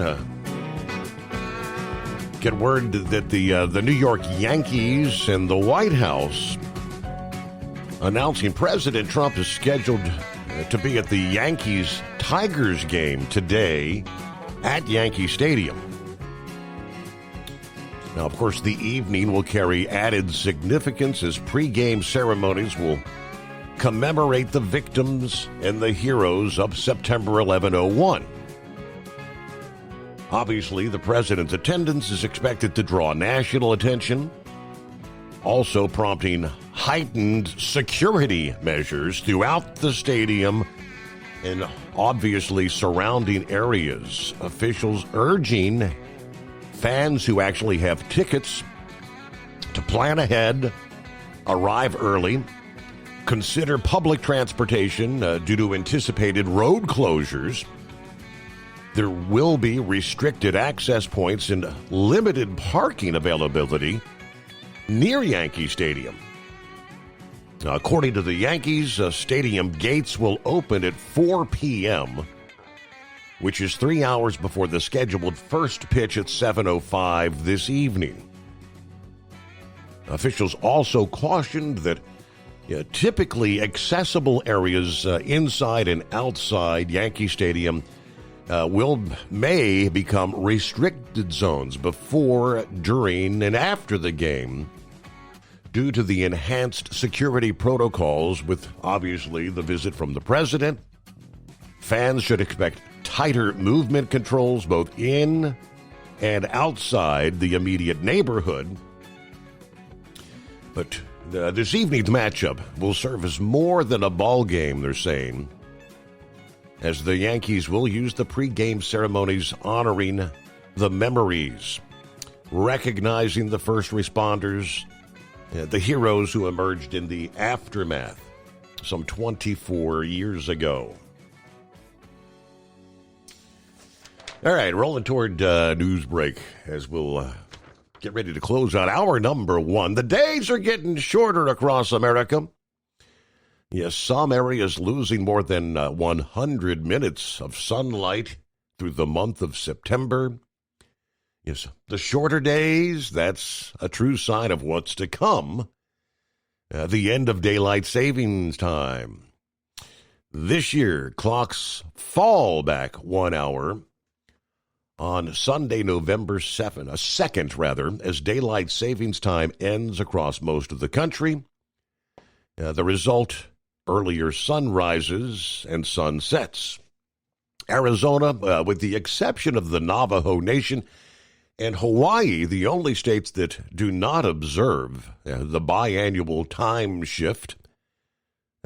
Get word that the New York Yankees and the White House announcing President Trump is scheduled to be at the Yankees-Tigers game today at Yankee Stadium. Now, of course, the evening will carry added significance as pregame ceremonies will commemorate the victims and the heroes of September 11/01. Obviously, the president's attendance is expected to draw national attention, also prompting heightened security measures throughout the stadium and obviously surrounding areas. Officials urging fans who actually have tickets to plan ahead, arrive early, consider public transportation due to anticipated road closures. There will be restricted access points and limited parking availability near Yankee Stadium. Now, according to the Yankees, stadium gates will open at 4 p.m., which is 3 hours before the scheduled first pitch at 7:05 this evening. Officials also cautioned that typically accessible areas inside and outside Yankee Stadium may become restricted zones before, during, and after the game due to the enhanced security protocols with, obviously, the visit from the president. Fans should expect tighter movement controls both in and outside the immediate neighborhood. But this evening's matchup will serve as more than a ball game, they're saying, as the Yankees will use the pregame ceremonies honoring the memories, recognizing the first responders, the heroes who emerged in the aftermath some 24 years ago. All right, rolling toward news break as we'll get ready to close out hour number 1. The days are getting shorter across America. Yes, some areas losing more than 100 minutes of sunlight through the month of September. Yes, the shorter days, that's a true sign of what's to come. The end of daylight savings time. This year, clocks fall back 1 hour on Sunday, November 2nd, as daylight savings time ends across most of the country. The result, earlier sunrises and sunsets. Arizona, with the exception of the Navajo Nation And Hawaii, the only states that do not observe the biannual time shift,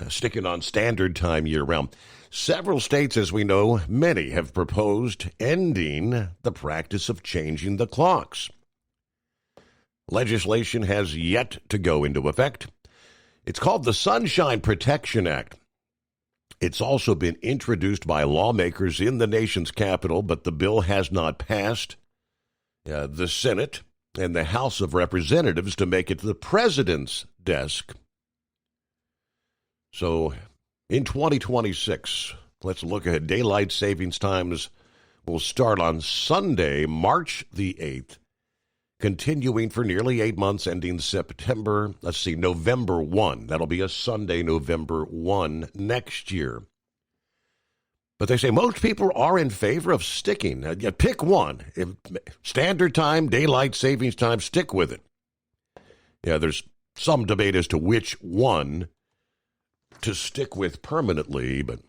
sticking on standard time year-round. Several states, as we know, many have proposed ending the practice of changing the clocks. Legislation has yet to go into effect. It's called the Sunshine Protection Act. It's also been introduced by lawmakers in the nation's capital, but the bill has not passed the Senate and the House of Representatives to make it to the president's desk. So in 2026, let's look ahead. Daylight savings times will start on Sunday, March the 8th, continuing for nearly 8 months, ending November 1. That'll be a Sunday, November 1 next year. But they say most people are in favor of sticking. Pick one. Standard time, daylight savings time, stick with it. Yeah, there's some debate as to which one to stick with permanently, but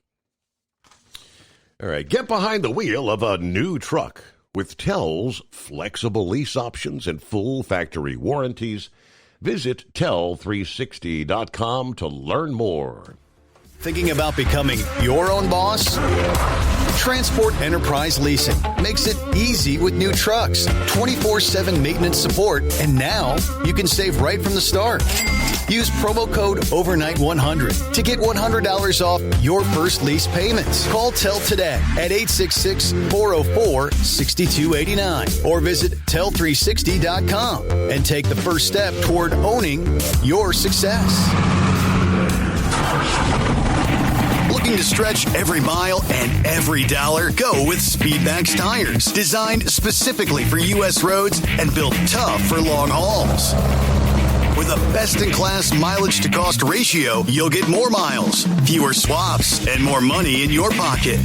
all right, get behind the wheel of a new truck with TEL's flexible lease options and full factory warranties. Visit tel360.com to learn more. Thinking about becoming your own boss? Transport Enterprise Leasing makes it easy with new trucks, 24/7 maintenance support, and now you can save right from the start. Use promo code OVERNIGHT100 to get $100 off your first lease payments. Call TEL today at 866-404-6289 or visit tel360.com and take the first step toward owning your success. Looking to stretch every mile and every dollar? Go with Speedmax tires, designed specifically for U.S. roads and built tough for long hauls. With a best-in-class mileage-to-cost ratio, you'll get more miles, fewer swaps, and more money in your pocket.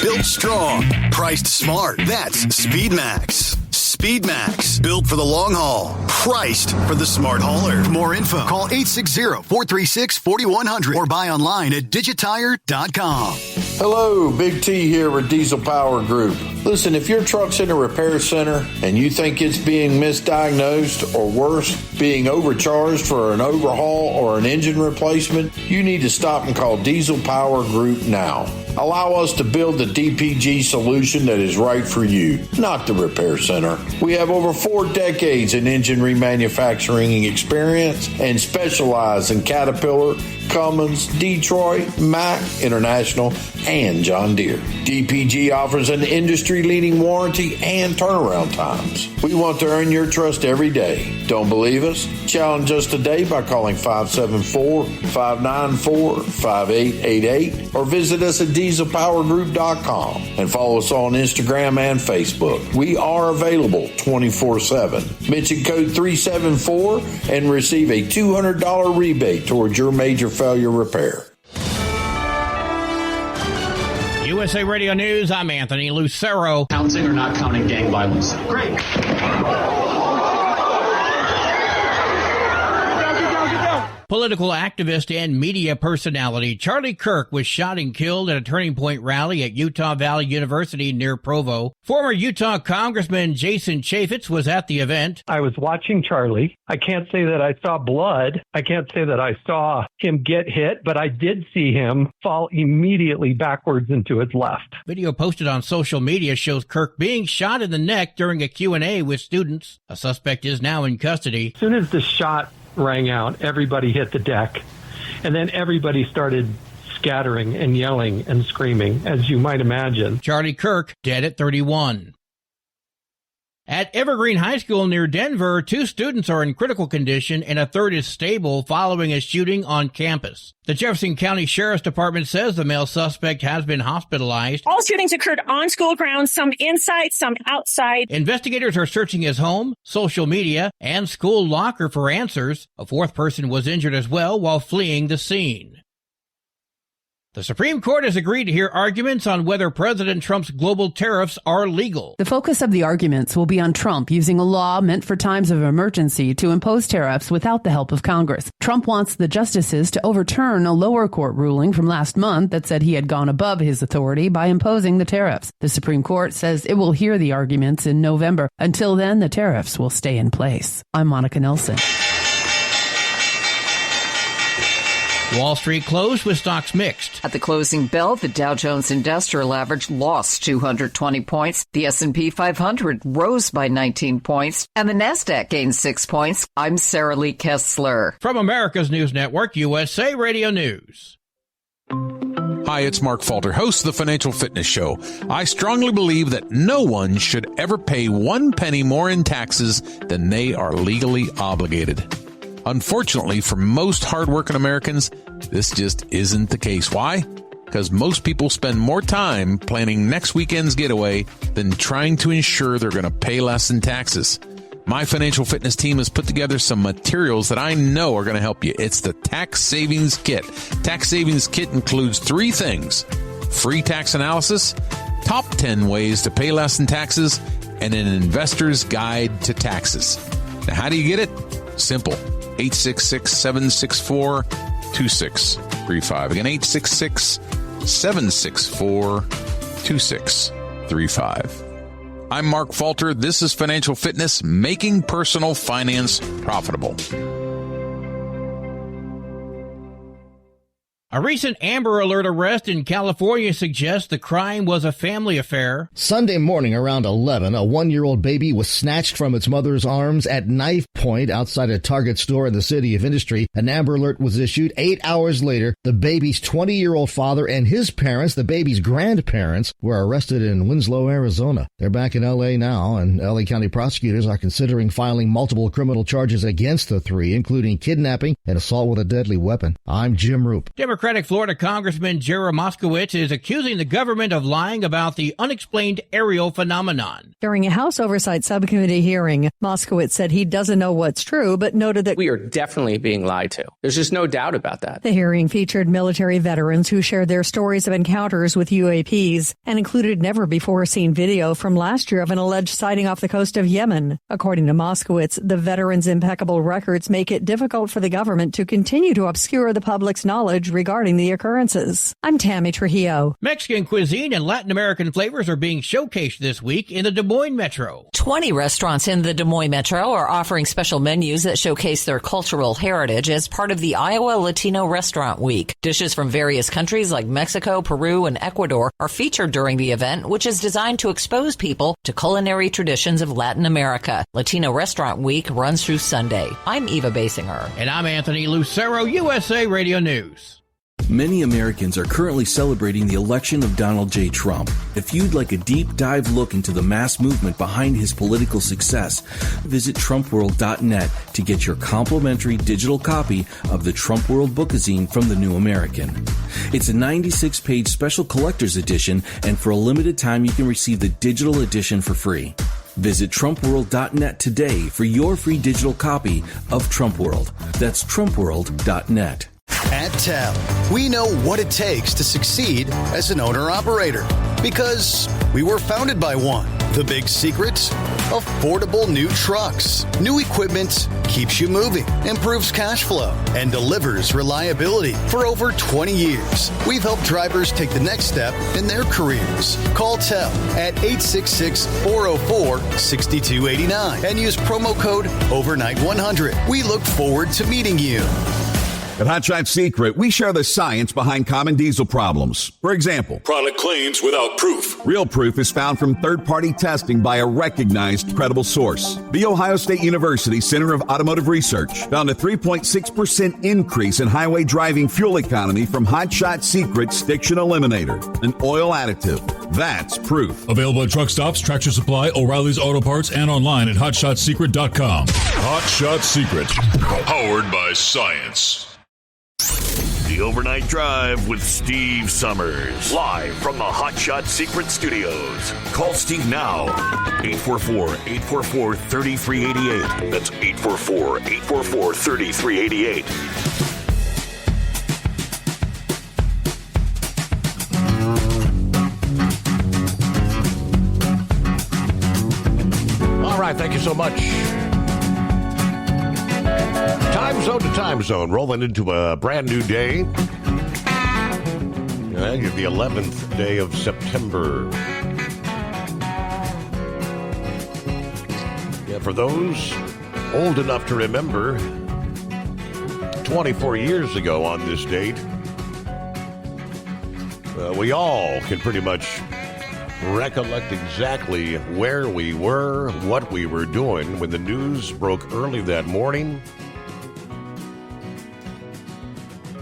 Built strong, priced smart. That's Speedmax. Speedmax, built for the long haul, priced for the smart hauler. For more info, call 860-436-4100 or buy online at digitire.com. Hello, Big T here with Diesel Power Group. Listen, if your truck's in a repair center and you think it's being misdiagnosed or worse, being overcharged for an overhaul or an engine replacement, you need to stop and call Diesel Power Group now. Allow us to build the DPG solution that is right for you, not the repair center. We have over 4 decades in engine remanufacturing experience and specialize in Caterpillar, Cummins, Detroit, Mack, International, and John Deere. DPG offers an industry-leading warranty and turnaround times. We want to earn your trust every day. Don't believe us? Challenge us today by calling 574-594-5888 or visit us at dieselpowergroup.com and follow us on Instagram and Facebook. We are available 24/7. Mention code 374 and receive a $200 rebate towards your major failure repair. USA Radio News, I'm Anthony Lucero. Counting or not counting gang violence? Great. Political activist and media personality Charlie Kirk was shot and killed at a Turning Point rally at Utah Valley University near Provo. Former Utah Congressman Jason Chaffetz was at the event. I was watching Charlie. I can't say that I saw blood. I can't say that I saw him get hit, but I did see him fall immediately backwards into his left. Video posted on social media shows Kirk being shot in the neck during a Q&A with students. A suspect is now in custody. As soon as the shot rang out, everybody hit the deck, and then everybody started scattering and yelling and screaming, as you might imagine. Charlie Kirk dead at 31. At Evergreen High School near Denver, 2 students are in critical condition and a third is stable following a shooting on campus. The Jefferson County Sheriff's Department says the male suspect has been hospitalized. All shootings occurred on school grounds, some inside, some outside. Investigators are searching his home, social media, and school locker for answers. A 4th person was injured as well while fleeing the scene. The Supreme Court has agreed to hear arguments on whether President Trump's global tariffs are legal. The focus of the arguments will be on Trump using a law meant for times of emergency to impose tariffs without the help of Congress. Trump wants the justices to overturn a lower court ruling from last month that said he had gone above his authority by imposing the tariffs. The Supreme Court says it will hear the arguments in November. Until then, the tariffs will stay in place. I'm Monica Nelson. Wall Street closed with stocks mixed. At the closing bell, the Dow Jones Industrial Average lost 220 points. The S&P 500 rose by 19 points, and the Nasdaq gained 6 points. I'm Sarah Lee Kessler. From America's News Network, USA Radio News. Hi, it's Mark Falter, host of the Financial Fitness Show. I strongly believe that no one should ever pay 1 penny more in taxes than they are legally obligated. Unfortunately, for most hardworking Americans, this just isn't the case. Why? Because most people spend more time planning next weekend's getaway than trying to ensure they're going to pay less in taxes. My financial fitness team has put together some materials that I know are going to help you. It's the Tax Savings Kit. Tax Savings Kit includes 3 things: free tax analysis, top 10 ways to pay less in taxes, and an investor's guide to taxes. Now, how do you get it? Simple. 866-764-2635. Again, 866-764-2635. I'm Mark Falter. This is Financial Fitness, making personal finance profitable. A recent Amber Alert arrest in California suggests the crime was a family affair. Sunday morning around 11, a 1-year-old baby was snatched from its mother's arms at knife point outside a Target store in the city of Industry. An Amber Alert was issued. 8 hours later, the baby's 20-year-old father and his parents, the baby's grandparents, were arrested in Winslow, Arizona. They're back in L.A. now, and L.A. County prosecutors are considering filing multiple criminal charges against the 3, including kidnapping and assault with a deadly weapon. I'm Jim Roop. Democratic Florida Congressman Jerry Moskowitz is accusing the government of lying about the unexplained aerial phenomenon. During a House Oversight Subcommittee hearing, Moskowitz said he doesn't know what's true, but noted that we are definitely being lied to. There's just no doubt about that. The hearing featured military veterans who shared their stories of encounters with UAPs and included never-before-seen video from last year of an alleged sighting off the coast of Yemen. According to Moskowitz, the veterans' impeccable records make it difficult for the government to continue to obscure the public's knowledge regarding the occurrences. I'm Tammy Trujillo. Mexican cuisine and Latin American flavors are being showcased this week in the Des Moines Metro. 20 restaurants in the Des Moines Metro are offering special menus that showcase their cultural heritage as part of the Iowa Latino Restaurant Week. Dishes from various countries like Mexico, Peru, and Ecuador are featured during the event, which is designed to expose people to culinary traditions of Latin America. Latino Restaurant Week runs through Sunday. I'm Eva Basinger. And I'm Anthony Lucero, USA Radio News. Many Americans are currently celebrating the election of Donald J. Trump. If you'd like a deep dive look into the mass movement behind his political success, visit TrumpWorld.net to get your complimentary digital copy of the Trump World Bookazine from The New American. It's a 96-page special collector's edition, and for a limited time you can receive the digital edition for free. Visit TrumpWorld.net today for your free digital copy of Trump World. That's TrumpWorld.net. At TEL, we know what it takes to succeed as an owner-operator because we were founded by one. The big secret? Affordable new trucks. New equipment keeps you moving, improves cash flow, and delivers reliability. For over 20 years, we've helped drivers take the next step in their careers. Call TEL at 866-404-6289 and use promo code OVERNIGHT100. We look forward to meeting you. At Hot Shot Secret, we share the science behind common diesel problems. For example, product claims without proof. Real proof is found from third-party testing by a recognized, credible source. The Ohio State University Center of Automotive Research found a 3.6% increase in highway driving fuel economy from Hot Shot Secret's Stiction Eliminator, an oil additive. That's proof. Available at truck stops, Tractor Supply, O'Reilly's Auto Parts, and online at HotShotSecret.com. Hot Shot Secret, powered by science. The Overnight Drive with Steve Summers. Live from the Hot Shot Secret Studios. Call Steve now. 844-844-3388. That's 844-844-3388. right, thank you so much. Time zone to time zone, rolling into a brand new day. The 11th day of September. Yeah, for those old enough to remember, 24 years ago on this date, we all can pretty much recollect exactly where we were, what we were doing when the news broke early that morning.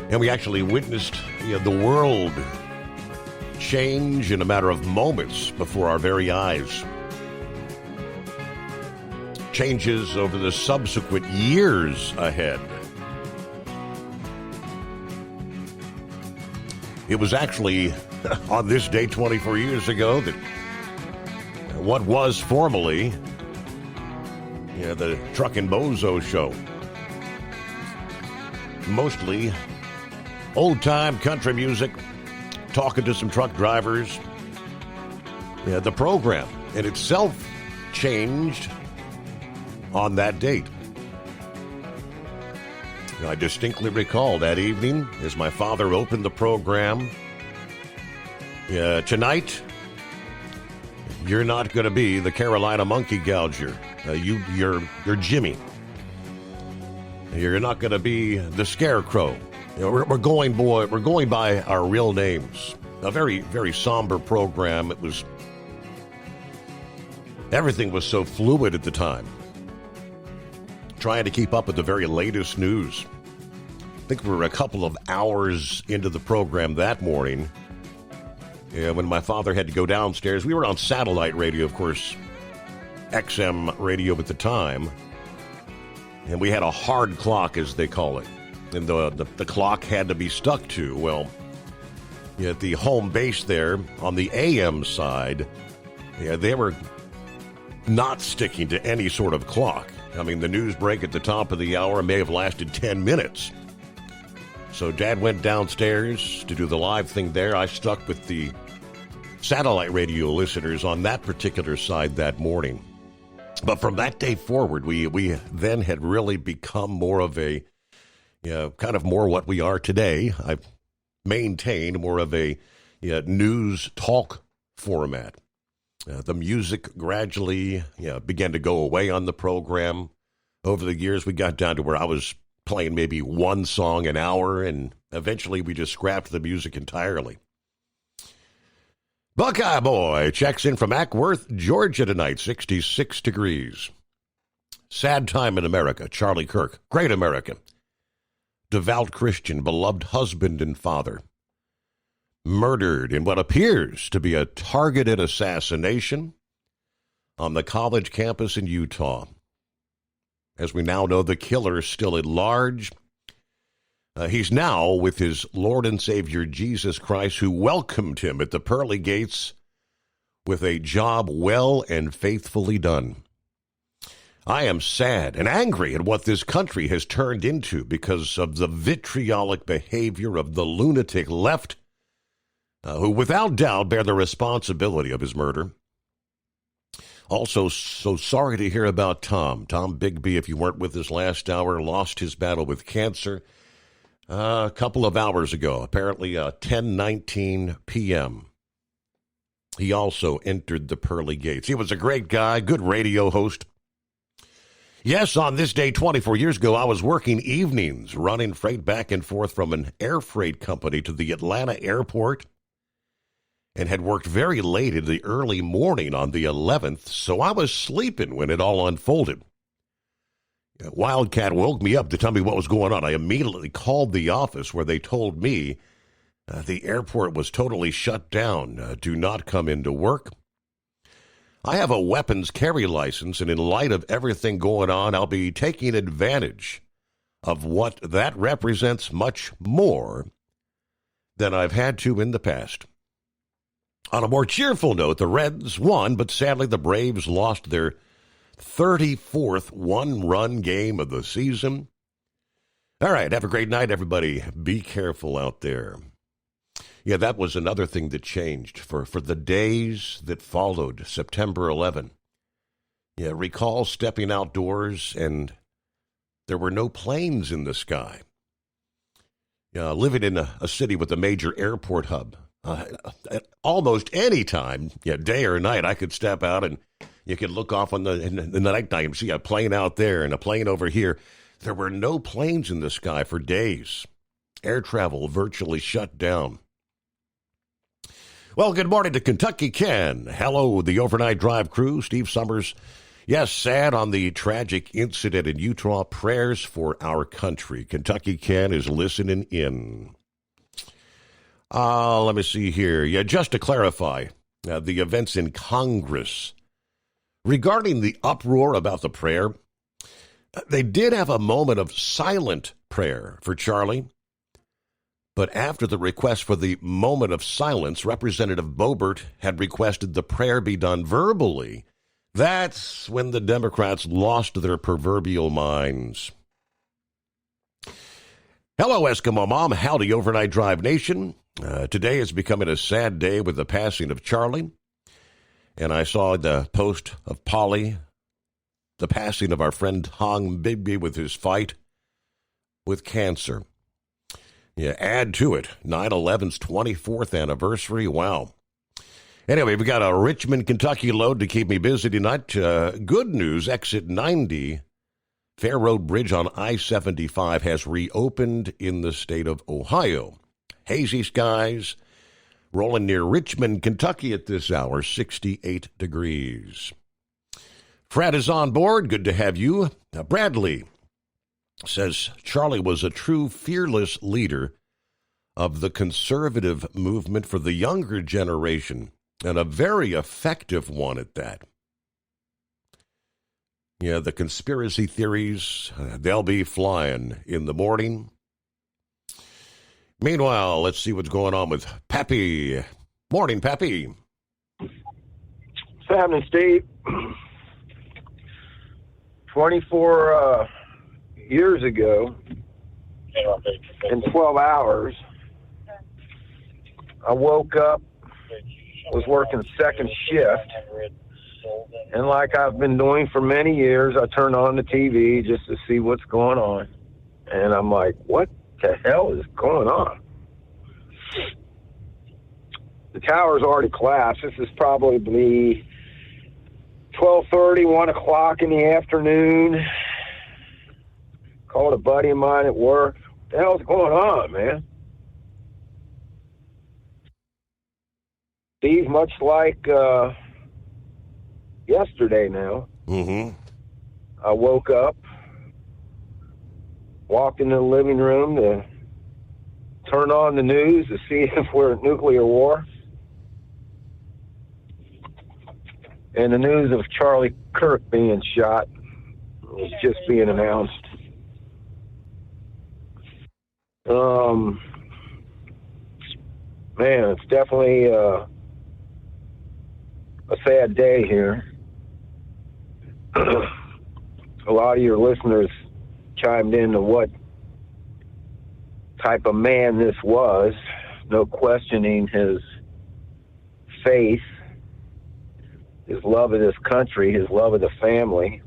And we actually witnessed the world change in a matter of moments before our very eyes. Changes over the subsequent years ahead. It was actually on this day 24 years ago that what was formerly the Truck and Bozo show. Mostly old-time country music, talking to some truck drivers. The program in itself changed on that date. I distinctly recall that evening as my father opened the program. Tonight, you're not going to be the Carolina Monkey Gouger. You're Jimmy. You're not going to be the Scarecrow. We're going by our real names. A very, very somber program. Everything was so fluid at the time. Trying to keep up with the very latest news. I think we were a couple of hours into the program that morning. When my father had to go downstairs, we were on satellite radio, of course, XM radio at the time. And we had a hard clock, as they call it. And the clock had to be stuck to. Well, at the home base there, on the AM side, they were not sticking to any sort of clock. I mean, the news break at the top of the hour may have lasted 10 minutes. So Dad went downstairs to do the live thing there. I stuck with the satellite radio listeners on that particular side that morning. But from that day forward, we then had really become more of a, kind of more what we are today. I've maintained more of a news talk format. The music gradually began to go away on the program. Over the years, we got down to where I was playing maybe one song an hour, and eventually we just scrapped the music entirely. Buckeye Boy checks in from Ackworth, Georgia tonight, 66 degrees. Sad time in America, Charlie Kirk, great American. Devout Christian, beloved husband and father. Murdered in what appears to be a targeted assassination on the college campus in Utah. As we now know, the killer is still at large. He's now with his Lord and Savior Jesus Christ, who welcomed him at the pearly gates with a job well and faithfully done. I am sad and angry at what this country has turned into because of the vitriolic behavior of the lunatic left, who without doubt bear the responsibility of his murder. Also, so sorry to hear about Tom. Tom Bigby, if you weren't with us last hour, lost his battle with cancer a couple of hours ago, apparently 10:19 p.m. He also entered the pearly gates. He was a great guy, good radio host. Yes, on this day 24 years ago, I was working evenings, running freight back and forth from an air freight company to the Atlanta airport, and had worked very late in the early morning on the 11th, so I was sleeping when it all unfolded. Wildcat woke me up to tell me what was going on. I immediately called the office where they told me the airport was totally shut down. Do not come into work. I have a weapons carry license, and in light of everything going on, I'll be taking advantage of what that represents much more than I've had to in the past. On a more cheerful note, the Reds won, but sadly the Braves lost their 34th one-run game of the season. All right, have a great night, everybody. Be careful out there. Yeah, that was another thing that changed for the days that followed September 11. Yeah, recall stepping outdoors and there were no planes in the sky. Living in a city with a major airport hub, at almost any time, day or night, I could step out and you could look off in the nighttime and see a plane out there and a plane over here. There were no planes in the sky for days. Air travel virtually shut down. Well, good morning to Kentucky Ken. Hello, the Overnight Drive crew. Steve Summers. Yes, sad on the tragic incident in Utah. Prayers for our country. Kentucky Ken is listening in. Let me see here. Yeah, just to clarify, the events in Congress. Regarding the uproar about the prayer, they did have a moment of silent prayer for Charlie. But after the request for the moment of silence, Representative Boebert had requested the prayer be done verbally. That's when the Democrats lost their proverbial minds. Hello, Eskimo Mom. Howdy, Overnight Drive Nation. Today is becoming a sad day with the passing of Charlie. And I saw the post of Polly, the passing of our friend Hong Bigby with his fight with cancer. Yeah, add to it, 9/11's 24th anniversary. Wow. Anyway, we got a Richmond, Kentucky load to keep me busy tonight. Good news, exit 90, Fair Road Bridge on I-75 has reopened in the state of Ohio. Hazy skies, rolling near Richmond, Kentucky at this hour, 68 degrees. Fred is on board. Good to have you. Bradley says Charlie was a true fearless leader of the conservative movement for the younger generation, and a very effective one at that. Yeah, the conspiracy theories, they'll be flying in the morning. Meanwhile, let's see what's going on with Pappy. Morning, Pappy. What's happening, Steve? 24 years ago, in 12 hours, I woke up, was working second shift, and like I've been doing for many years, I turned on the TV just to see what's going on. And I'm like, what the hell is going on? The tower's already collapsed. This is probably 12:30, 1 o'clock in the afternoon. Called a buddy of mine at work. What the hell's going on, man? Steve, much like yesterday now, I woke up, walked into the living room to turn on the news to see if we're at nuclear war. And the news of Charlie Kirk being shot was just being announced. Man, it's definitely a sad day here. A lot of your listeners chimed in to what type of man this was. No questioning his faith, his love of this country, his love of the family.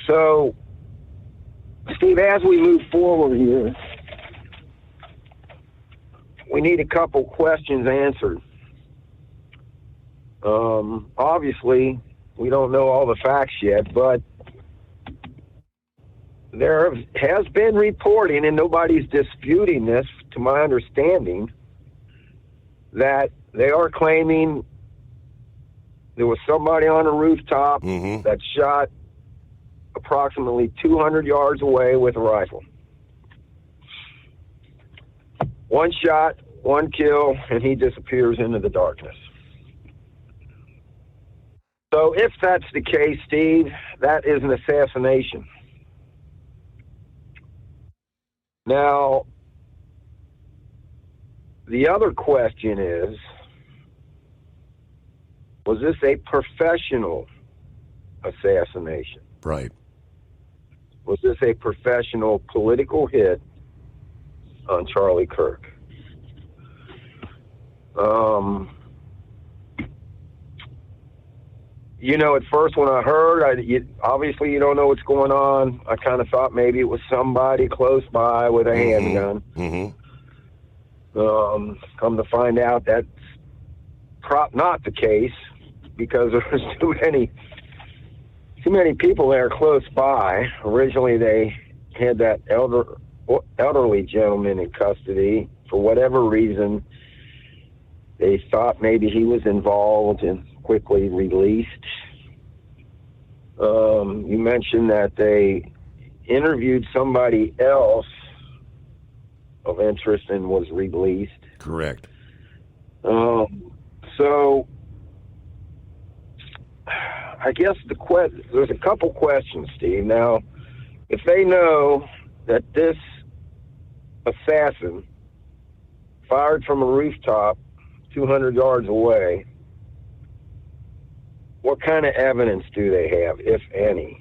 So, Steve, as we move forward here, we need a couple questions answered. Obviously, we don't know all the facts yet, but there has been reporting, and nobody's disputing this, to my understanding, that they are claiming there was somebody on a rooftop that shot approximately 200 yards away with a rifle. One shot, one kill, and he disappears into the darkness. So if that's the case, Steve, that is an assassination. Now, the other question is, was this a professional assassination? Right. Was this a professional political hit on Charlie At first when I heard, obviously you don't know what's going on. I kind of thought maybe it was somebody close by with a handgun. Come to find out that's not the case, because there's too many people there close by. Originally, they had that elderly gentleman in custody. For whatever reason, they thought maybe he was involved and quickly released. You mentioned that they interviewed somebody else of interest and was released. Correct. So I guess there's a couple questions, Steve. Now, if they know that this assassin fired from a rooftop 200 yards away, what kind of evidence do they have, if any?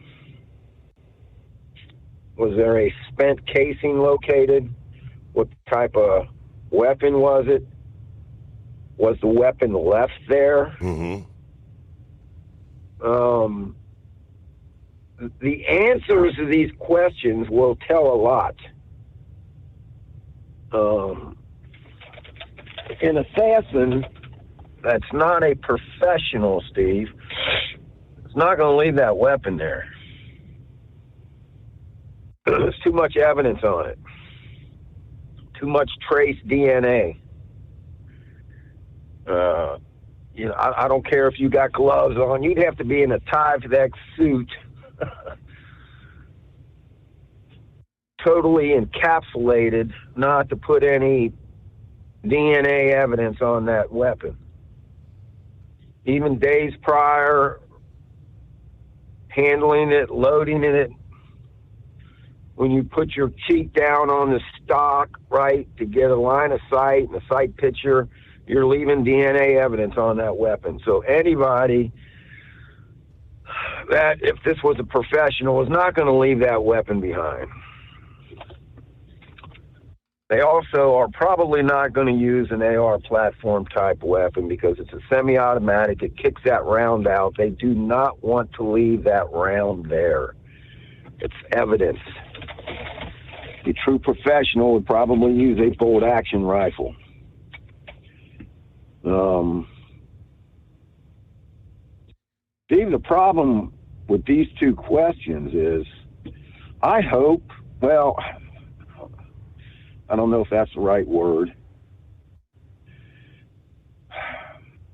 Was there a spent casing located? What type of weapon was it? Was the weapon left there? The answers to these questions will tell a lot. An assassin that's not a professional, Steve, is not going to leave that weapon there. There's too much evidence on it. Too much trace DNA. I don't care if you got gloves on. You'd have to be in a Tyvek suit, totally encapsulated, not to put any DNA evidence on that weapon. Even days prior, handling it, loading it, when you put your cheek down on the stock, right, to get a line of sight and a sight picture, you're leaving DNA evidence on that weapon. So anybody that, if this was a professional, is not going to leave that weapon behind. They also are probably not going to use an AR platform type weapon because it's a semi-automatic. It kicks that round out. They do not want to leave that round there. It's evidence. A true professional would probably use a bolt action rifle. Steve, the problem with these two questions is, I hope, well, I don't know if that's the right word.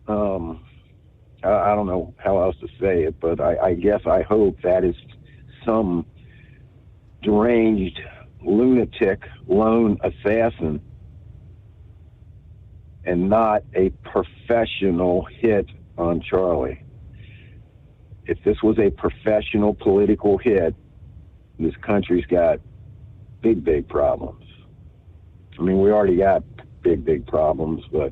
I don't know how else to say it, but I guess I hope that is some deranged lunatic lone assassin and not a professional hit on Charlie. If this was a professional political hit, this country's got big, big problems. I mean, we already got big, big problems, but...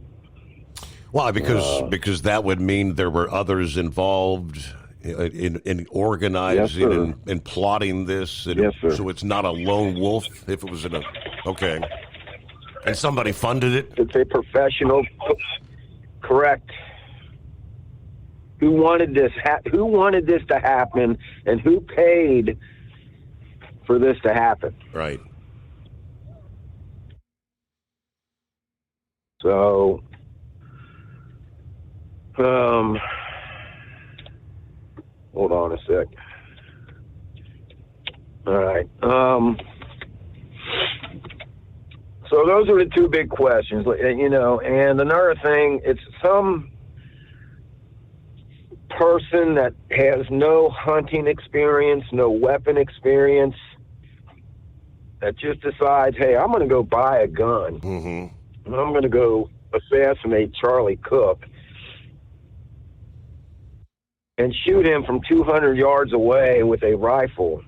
Why? Because that would mean there were others involved in organizing and plotting this. And yes, sir. So it's not a lone wolf if it was okay. And somebody funded it? It's a professional... Correct. Who wanted this? Who wanted this to happen, and who paid for this to happen? Right. So, hold on a sec. All right. So those are the two big questions, and another thing, it's some person that has no hunting experience, no weapon experience, that just decides, hey, I'm going to go buy a gun. Mm-hmm. And I'm going to go assassinate Charlie Cook and shoot him from 200 yards away with a rifle.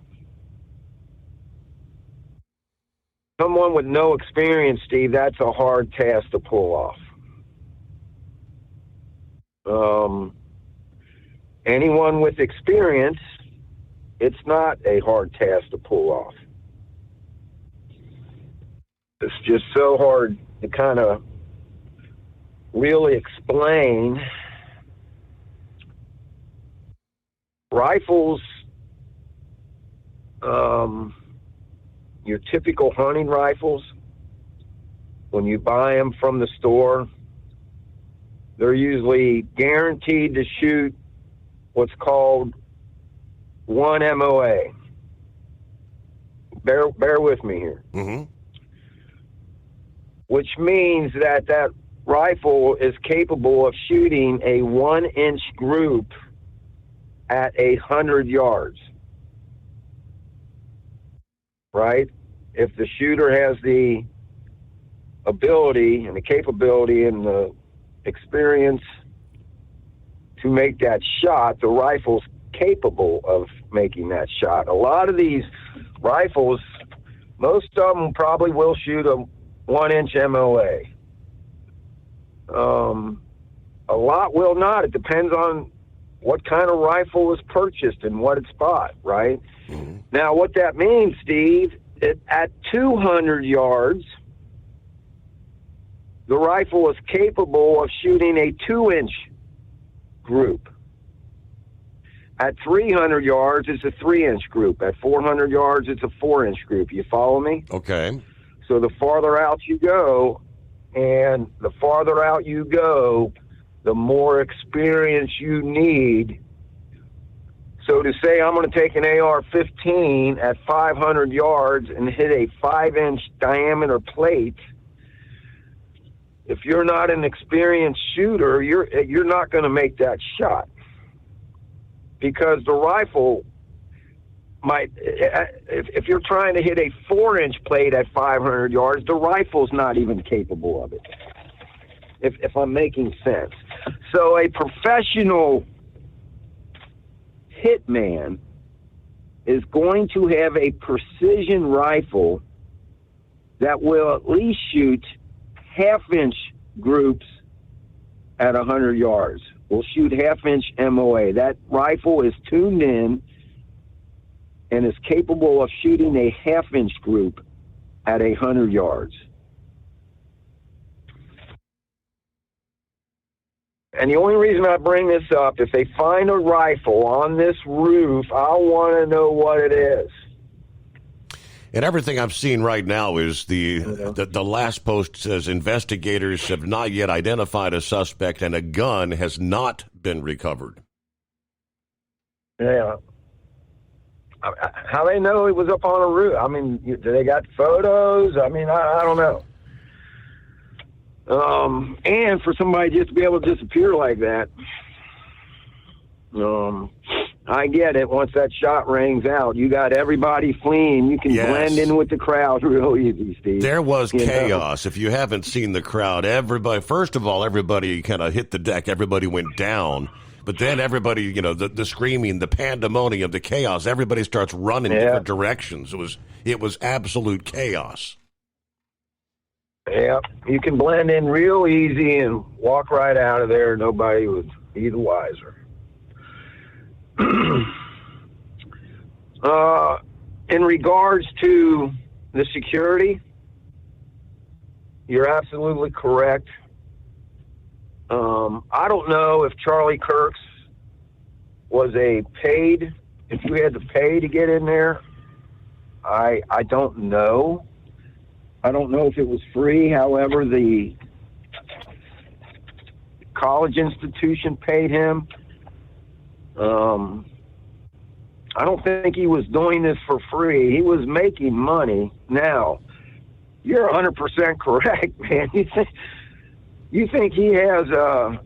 Someone with no experience, Steve, that's a hard task to pull off. Anyone with experience, it's not a hard task to pull off. It's just so hard to kind of really explain rifles, your typical hunting rifles, when you buy them from the store, they're usually guaranteed to shoot what's called 1 MOA. Bear with me here. Mm-hmm. Which means that rifle is capable of shooting a 1-inch group at 100 yards. Right? If the shooter has the ability and the capability and the experience to make that shot, the rifle's capable of making that shot. A lot of these rifles, most of them probably will shoot a 1-inch MOA. A lot will not. It depends on what kind of rifle was purchased and what it's bought, right? Mm-hmm. Now, what that means, Steve, at 200 yards, the rifle is capable of shooting a 2-inch group. At 300 yards, it's a 3-inch group. At 400 yards, it's a 4-inch group. You follow me? Okay. So the farther out you go, the more experience you need. So to say I'm going to take an AR-15 at 500 yards and hit a 5-inch diameter plate, if you're not an experienced shooter, you're not going to make that shot, because the rifle might, if you're trying to hit a 4-inch plate at 500 yards, the rifle's not even capable of it, if I'm making sense. So a professional hitman is going to have a precision rifle that will at least shoot half-inch groups at 100 yards. We'll shoot half-inch MOA. That rifle is tuned in and is capable of shooting a half-inch group at 100 yards. And the only reason I bring this up, if they find a rifle on this roof, I want to know what it is. And everything I'm seeing right now is the last post says investigators have not yet identified a suspect and a gun has not been recovered. Yeah. How they know it was up on a roof? I mean, do they got photos? I mean, I don't know. And for somebody just to be able to disappear like that, I get it. Once that shot rings out, you got everybody fleeing. You can blend in with the crowd real easy, Steve. There was chaos. If you haven't seen the crowd, first of all, everybody kind of hit the deck. Everybody went down. But then everybody, the screaming, the pandemonium, the chaos, everybody starts running different directions. It was absolute chaos. Yeah, you can blend in real easy and walk right out of there. Nobody would be the wiser. In regards to the security, you're absolutely correct. I don't know if Charlie Kirk's was if you had to pay to get in there. I don't know. I don't know if it was free. However, the college institution paid him. I don't think he was doing this for free. He was making money. Now, you're 100% correct, man. You think he has a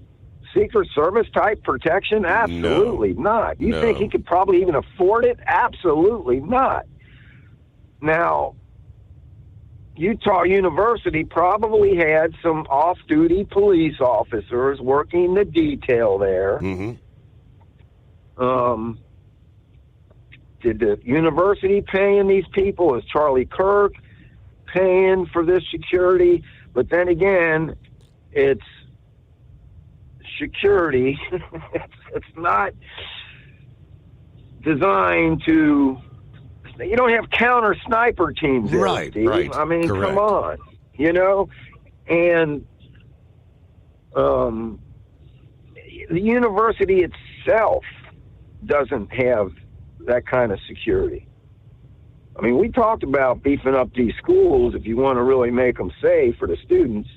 Secret Service type protection? Absolutely not. You think he could probably even afford it? Absolutely not. Now, Utah University probably had some off-duty police officers working the detail there. Mm-hmm. Did the university paying these people? Is Charlie Kirk paying for this security? But then again, it's security. It's not designed to... You don't have counter sniper teams there, right, Steve. Right. I mean, correct. Come on, And the university itself doesn't have that kind of security. I mean, we talked about beefing up these schools if you want to really make them safe for the students.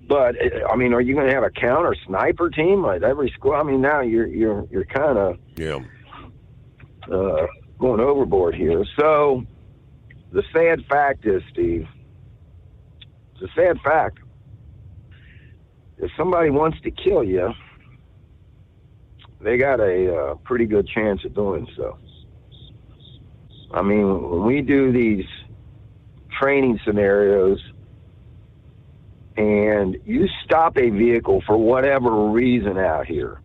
But I mean, are you going to have a counter sniper team at every school? I mean, now you're kind of going overboard here. So the sad fact is, Steve, it's a sad fact. If somebody wants to kill you, they got a pretty good chance of doing so. I mean, when we do these training scenarios and you stop a vehicle for whatever reason out here,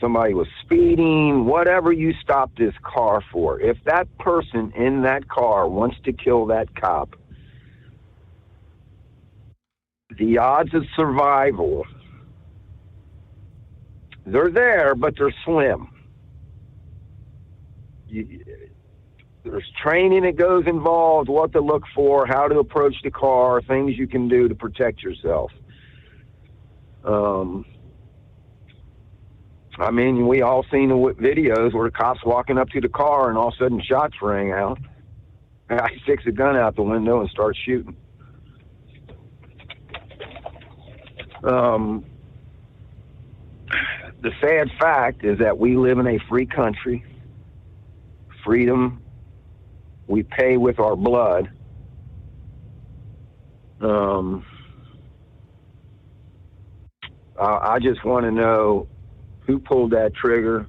somebody was speeding, whatever you stop this car for, if that person in that car wants to kill that cop, the odds of survival, they're there, but they're slim. There's training that goes involved, what to look for, how to approach the car, things you can do to protect yourself. I mean, we all seen the videos where the cops walking up to the car and all of a sudden shots rang out. The guy sticks a gun out the window and starts shooting. The sad fact is that we live in a free country. Freedom we pay with our blood. I just want to know who pulled that trigger.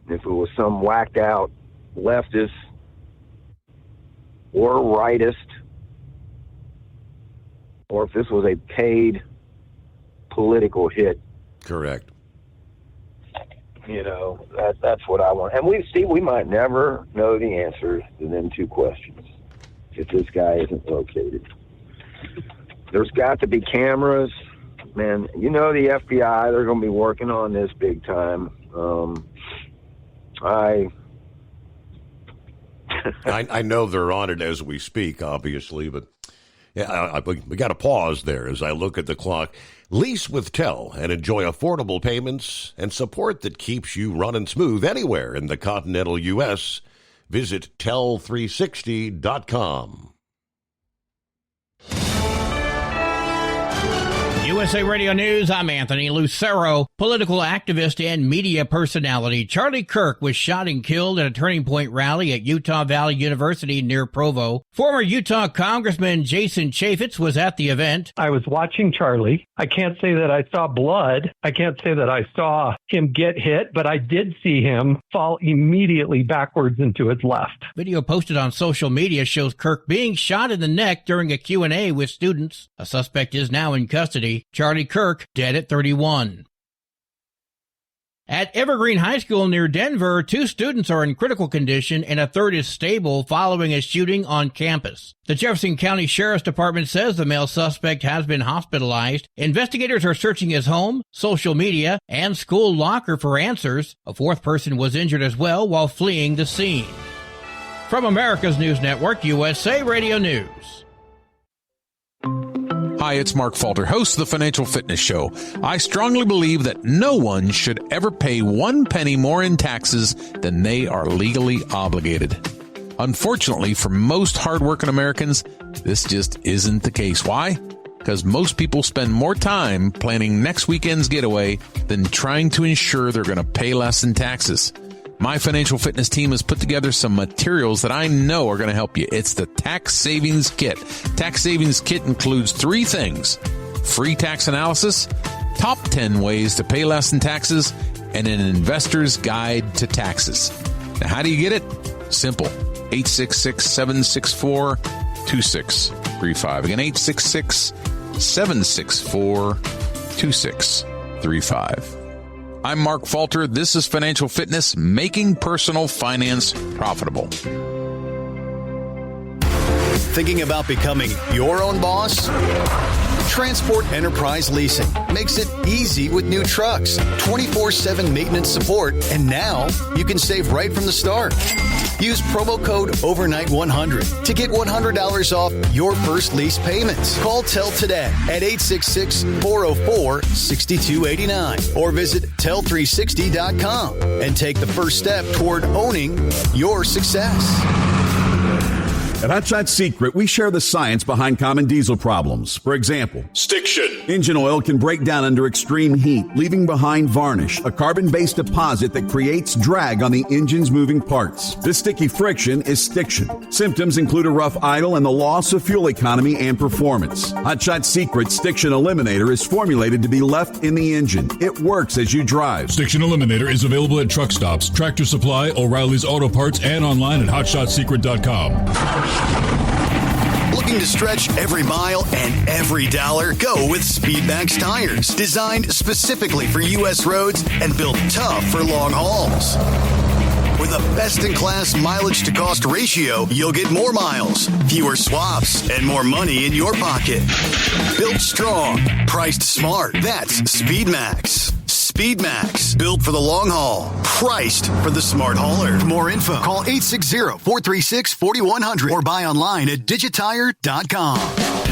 If it was some whacked out leftist or rightist, or if this was a paid political hit. Correct. You know, that's what I want. And we might never know the answers to them two questions if this guy isn't located. There's got to be cameras. Man, you know the FBI, they're going to be working on this big time. I know they're on it as we speak, obviously, but yeah, we got to pause there as I look at the clock. Lease with Tel and enjoy affordable payments and support that keeps you running smooth anywhere in the continental U.S. Visit tel360.com. USA Radio News, I'm Anthony Lucero. Political activist and media personality Charlie Kirk was shot and killed at a Turning Point rally at Utah Valley University near Provo. Former Utah Congressman Jason Chaffetz was at the event. I was watching Charlie. I can't say that I saw blood. I can't say that I saw him get hit, but I did see him fall immediately backwards into his left. Video posted on social media shows Kirk being shot in the neck during a Q&A with students. A suspect is now in custody. Charlie Kirk, dead at 31. At Evergreen High School near Denver, 2 students are in critical condition and a third is stable following a shooting on campus. The Jefferson County Sheriff's Department says the male suspect has been hospitalized. Investigators are searching his home, social media, and school locker for answers. A 4th person was injured as well while fleeing the scene. From America's News Network, USA Radio News. Hi, it's Mark Falter, host of the Financial Fitness Show. I strongly believe that no one should ever pay 1 penny more in taxes than they are legally obligated. Unfortunately, for most hardworking Americans, this just isn't the case. Why? Because most people spend more time planning next weekend's getaway than trying to ensure they're going to pay less in taxes. My financial fitness team has put together some materials that I know are going to help you. It's the Tax Savings Kit. Tax Savings Kit includes 3 things: free tax analysis, top 10 ways to pay less in taxes, and an investor's guide to taxes. Now, how do you get it? Simple. 866-764-2635. Again, 866-764-2635. I'm Mark Falter. This is Financial Fitness, making personal finance profitable. Thinking about becoming your own boss? Transport Enterprise Leasing makes it easy with new trucks, 24/7 maintenance support, and now you can save right from the start. Use promo code OVERNIGHT100 to get $100 off your first lease payments. Call TEL today at 866-404-6289 or visit tel360.com and take the first step toward owning your success. At Hot Shot Secret, we share the science behind common diesel problems. For example, Stiction. Engine oil can break down under extreme heat, leaving behind varnish, a carbon-based deposit that creates drag on the engine's moving parts. This sticky friction is stiction. Symptoms include a rough idle and the loss of fuel economy and performance. Hot Shot Secret Stiction Eliminator is formulated to be left in the engine. It works as you drive. Stiction Eliminator is available at truck stops, Tractor Supply, O'Reilly's Auto Parts, and online at hotshotsecret.com. Looking to stretch every mile and every dollar? Go with Speedmax tires. Designed specifically for U.S. roads and built tough for long hauls. With a best-in-class mileage-to-cost ratio, you'll get more miles, fewer swaps, and more money in your pocket. Built strong, priced smart. That's Speedmax. Speedmax, built for the long haul, priced for the smart hauler. For more info, call 860-436-4100 or buy online at digitire.com.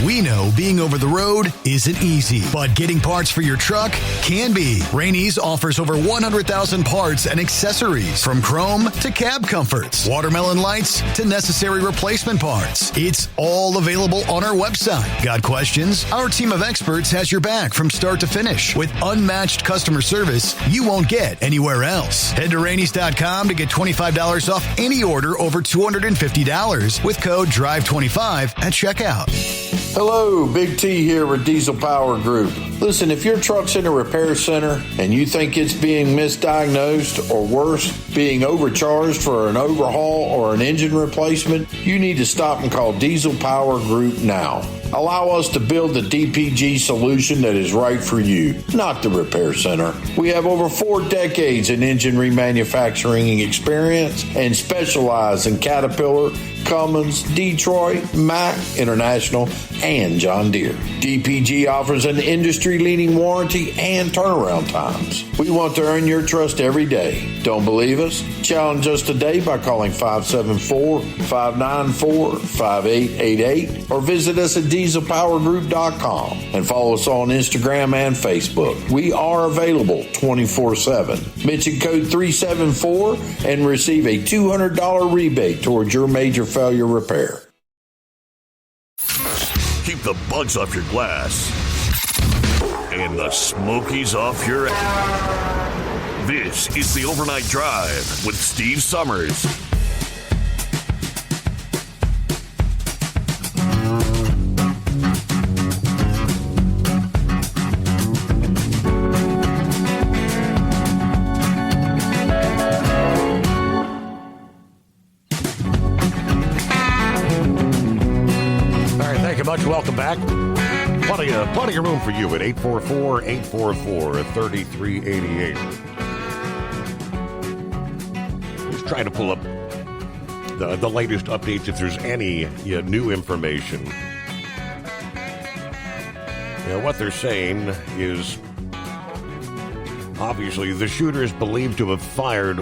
We know being over the road isn't easy, but getting parts for your truck can be. Rainey's offers over 100,000 parts and accessories, from chrome to cab comforts, watermelon lights to necessary replacement parts. It's all available on our website. Got questions? Our team of experts has your back from start to finish with unmatched customer service you won't get anywhere else. Head to Rainey's.com to get $25 off any order over $250 with code DRIVE25 at checkout. Hello, Big T here with Diesel Power Group. Listen, if your truck's in a repair center and you think it's being misdiagnosed or worse, being overcharged for an overhaul or an engine replacement, you need to stop and call Diesel Power Group now. Allow us to build the DPG solution that is right for you, not the repair center. We have over 4 decades in engine remanufacturing experience and specialize in Caterpillar, Cummins, Detroit, Mack, International, and John Deere. DPG offers an industry-leading warranty and turnaround times. We want to earn your trust every day. Don't believe us? Challenge us today by calling 574-594-5888 or visit us at dieselpowergroup.com and follow us on Instagram and Facebook. We are available 24/7. Mention code 374 and receive a $200 rebate towards your major failure repair. Keep the bugs off your glass and the smokies off your ass. This is the Overnight Drive with Steve Summers. Welcome back. Plenty of room for you at 844-844-3388. Just trying to pull up the latest updates if there's any new information. What they're saying is obviously the shooter is believed to have fired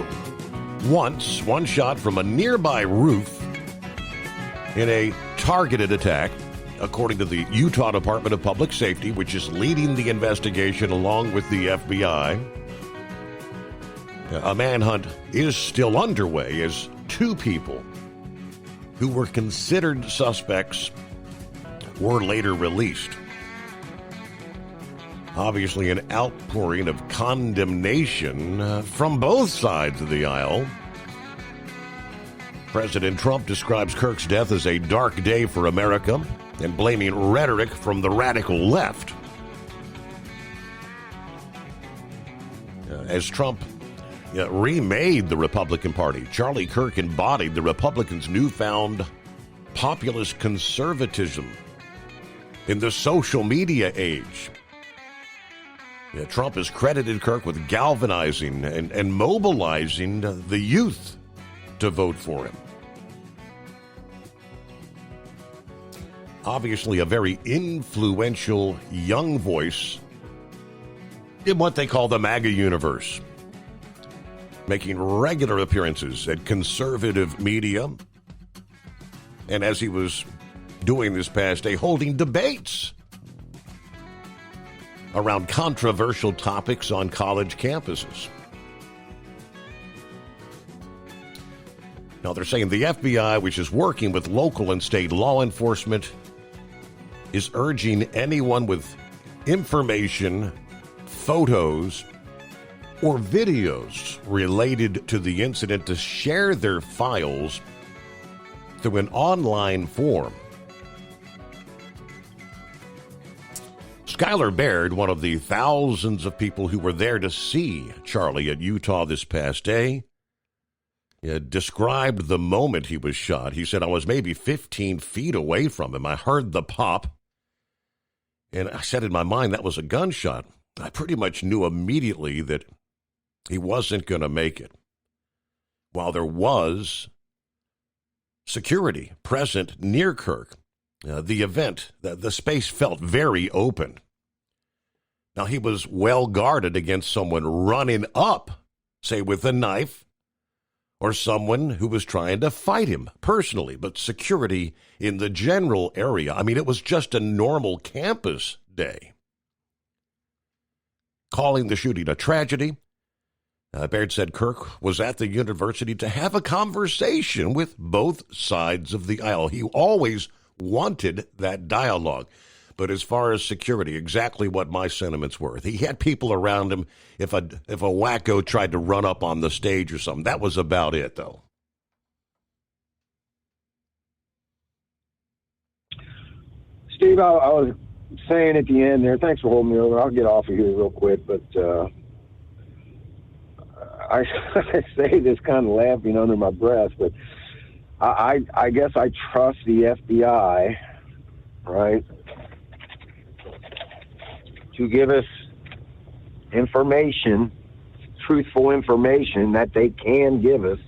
one shot from a nearby roof in a targeted attack, according to the Utah Department of Public Safety, which is leading the investigation along with the FBI. A manhunt is still underway as 2 people who were considered suspects were later released. Obviously, an outpouring of condemnation from both sides of the aisle. President Trump describes Kirk's death as a dark day for America and blaming rhetoric from the radical left. As Trump remade the Republican Party, Charlie Kirk embodied the Republicans' newfound populist conservatism in the social media age. Trump has credited Kirk with galvanizing and mobilizing the youth to vote for him. obviously a very influential young voice in what they call the MAGA universe, making regular appearances at conservative media. And as he was doing this past day, holding debates around controversial topics on college campuses. Now, they're saying the FBI, which is working with local and state law enforcement, is urging anyone with information, photos, or videos related to the incident to share their files through an online form. Skylar Baird, one of the thousands of people who were there to see Charlie at Utah this past day, described the moment he was shot. He said, I was maybe 15 feet away from him. I heard the pop, and I said in my mind that was a gunshot. I pretty much knew immediately that he wasn't going to make it. While there was security present near Kirk, the event, the space felt very open. Now, he was well guarded against someone running up, say with a knife, or someone who was trying to fight him personally, but security in the general area. I mean, it was just a normal campus day. Calling the shooting a tragedy, Baird said Kirk was at the university to have a conversation with both sides of the aisle. He always wanted that dialogue. But as far as security, exactly what my sentiments were. He had people around him. If a wacko tried to run up on the stage or something, that was about it, though. Steve, I was saying at the end there, thanks for holding me over. I'll get off of here real quick, but I say this kind of laughing under my breath, but I guess I trust the FBI, right, to give us information, truthful information that they can give us,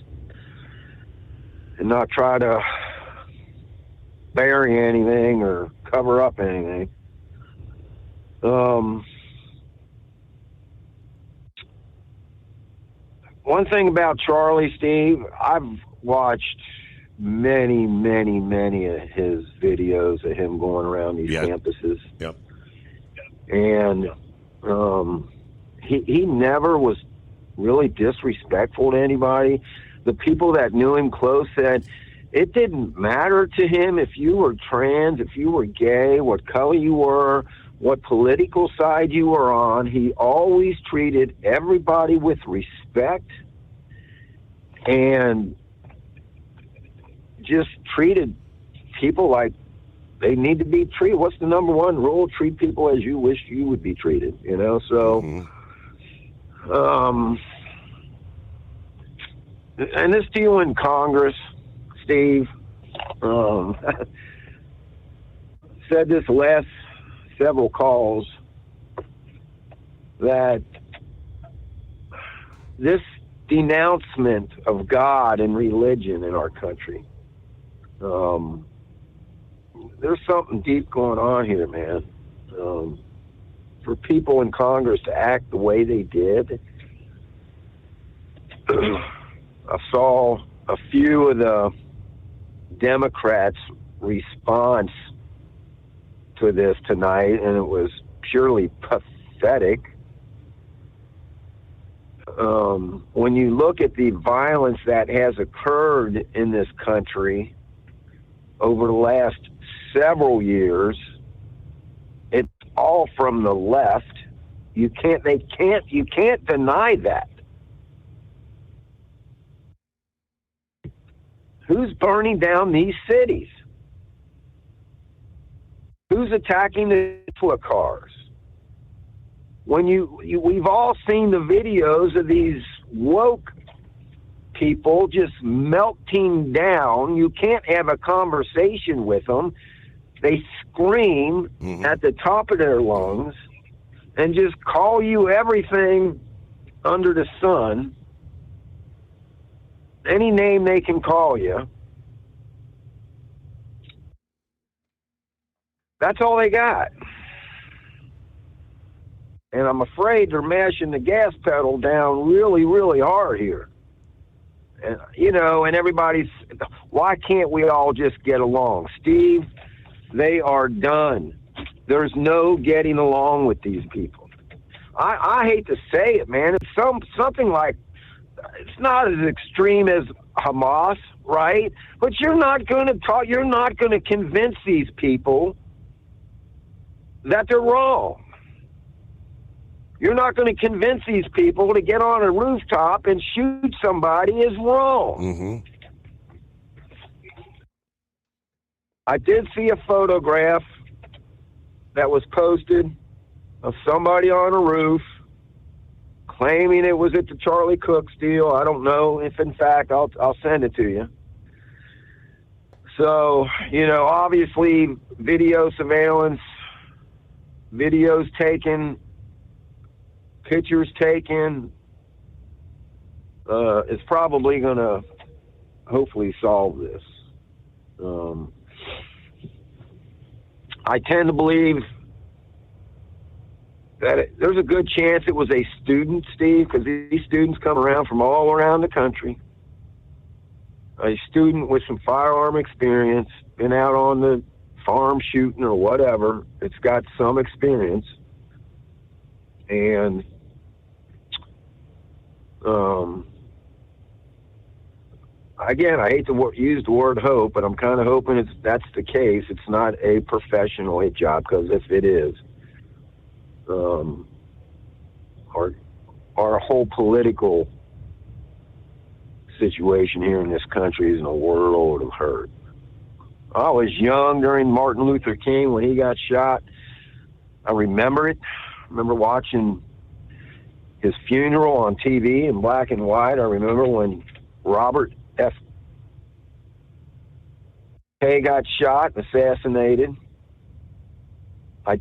and not try to bury anything or cover up anything. One thing about Charlie, Steve, I've watched many of his videos of him going around these campuses. Yep. And he never was really disrespectful to anybody. The people that knew him close said it didn't matter to him if you were trans, if you were gay, what color you were, what political side you were on. He always treated everybody with respect and just treated people like they need to be treated. What's the number one rule? Treat people as you wish you would be treated, you know? So, and this to you in Congress, Steve, said this last several calls that this denouncement of God and religion in our country, there's something deep going on here, man. For people in Congress to act the way they did, I saw a few of the Democrats' response to this tonight, and it was purely pathetic. When you look at the violence that has occurred in this country over the last several years, it's all from the left. You can't deny that. Who's burning down these cities? Who's attacking the Tesla cars? When we've all seen the videos of these woke people just melting down. You can't have a conversation with them. They scream at the top of their lungs and just call you everything under the sun, any name they can call you. That's all they got. And I'm afraid they're mashing the gas pedal down really, really hard here. And, and everybody's, why can't we all just get along? Steve, they are done. There's no getting along with these people. I hate to say it, man. It's something like, it's not as extreme as Hamas, right? But you're not going to convince these people that they're wrong. You're not going to convince these people to get on a rooftop and shoot somebody is wrong. Mm-hmm. I did see a photograph that was posted of somebody on a roof claiming it was at the Charlie Cook deal. I don't know if, in fact, I'll send it to you. So, obviously, video surveillance, videos taken, pictures taken, is probably going to hopefully solve this. I tend to believe that there's a good chance it was a student, Steve, because these students come around from all around the country. A student with some firearm experience, been out on the farm shooting or whatever. It's got some experience. And again, I hate to use the word hope, but I'm kind of hoping that's the case. It's not a professional hit job, because if it is, our whole political situation here in this country is in a world of hurt. I was young during Martin Luther King when he got shot. I remember it. I remember watching his funeral on TV in black and white. I remember when Robert F. Kennedy got shot and assassinated. I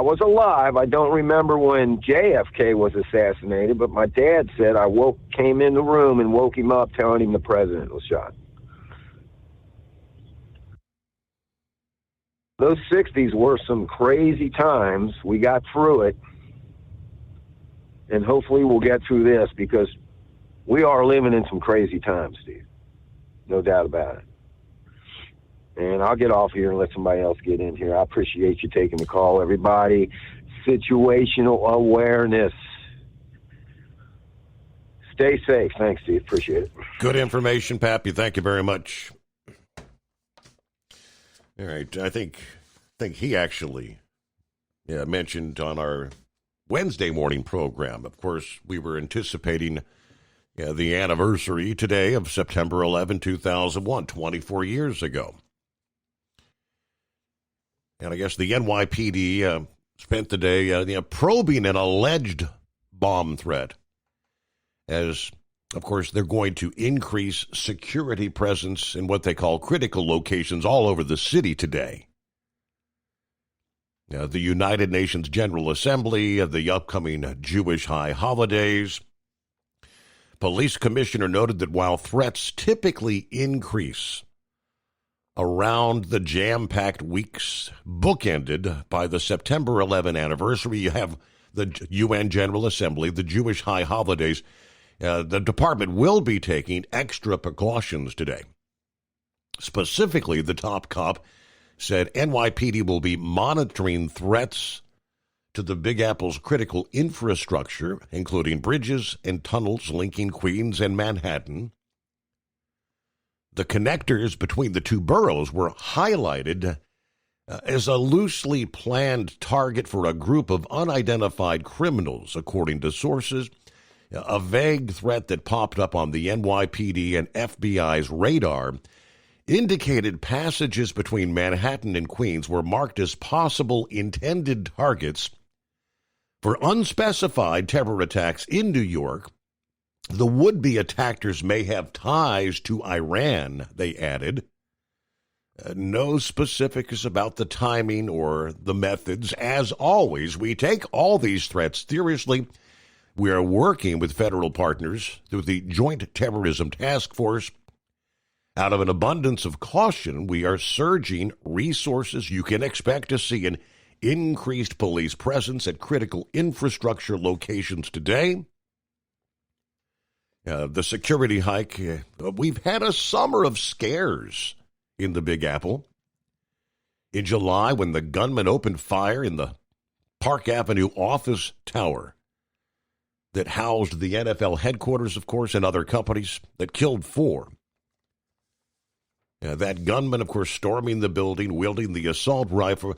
was alive. I don't remember when JFK was assassinated, but my dad said I came in the room and woke him up telling him the president was shot. Those 60s were some crazy times. We got through it. And hopefully we'll get through this, because we are living in some crazy times, Steve. No doubt about it. And I'll get off here and let somebody else get in here. I appreciate you taking the call, everybody. Situational awareness. Stay safe. Thanks, Steve. Appreciate it. Good information, Pappy. Thank you very much. All right. I think he actually mentioned on our Wednesday morning program. Of course, we were anticipating the anniversary today of September 11, 2001, 24 years ago. And I guess the NYPD spent the day probing an alleged bomb threat, as, of course, they're going to increase security presence in what they call critical locations all over the city today. The United Nations General Assembly, the upcoming Jewish high holidays. Police commissioner noted that while threats typically increase around the jam-packed weeks bookended by the September 11 anniversary, you have the UN General Assembly, the Jewish high holidays. The department will be taking extra precautions today. Specifically, the top cop said NYPD will be monitoring threats to the Big Apple's critical infrastructure, including bridges and tunnels linking Queens and Manhattan. The connectors between the two boroughs were highlighted as a loosely planned target for a group of unidentified criminals, according to sources. A vague threat that popped up on the NYPD and FBI's radar indicated passages between Manhattan and Queens were marked as possible intended targets for unspecified terror attacks in New York. The would-be attackers may have ties to Iran, they added. No specifics about the timing or the methods. As always, we take all these threats seriously. We are working with federal partners through the Joint Terrorism Task Force Out of an abundance of caution, we are surging resources. You can expect to see an increased police presence at critical infrastructure locations today. The security hike, we've had a summer of scares in the Big Apple. In July, when the gunman opened fire in the Park Avenue office tower that housed the NFL headquarters, of course, and other companies, that killed 4. That gunman, of course, storming the building, wielding the assault rifle,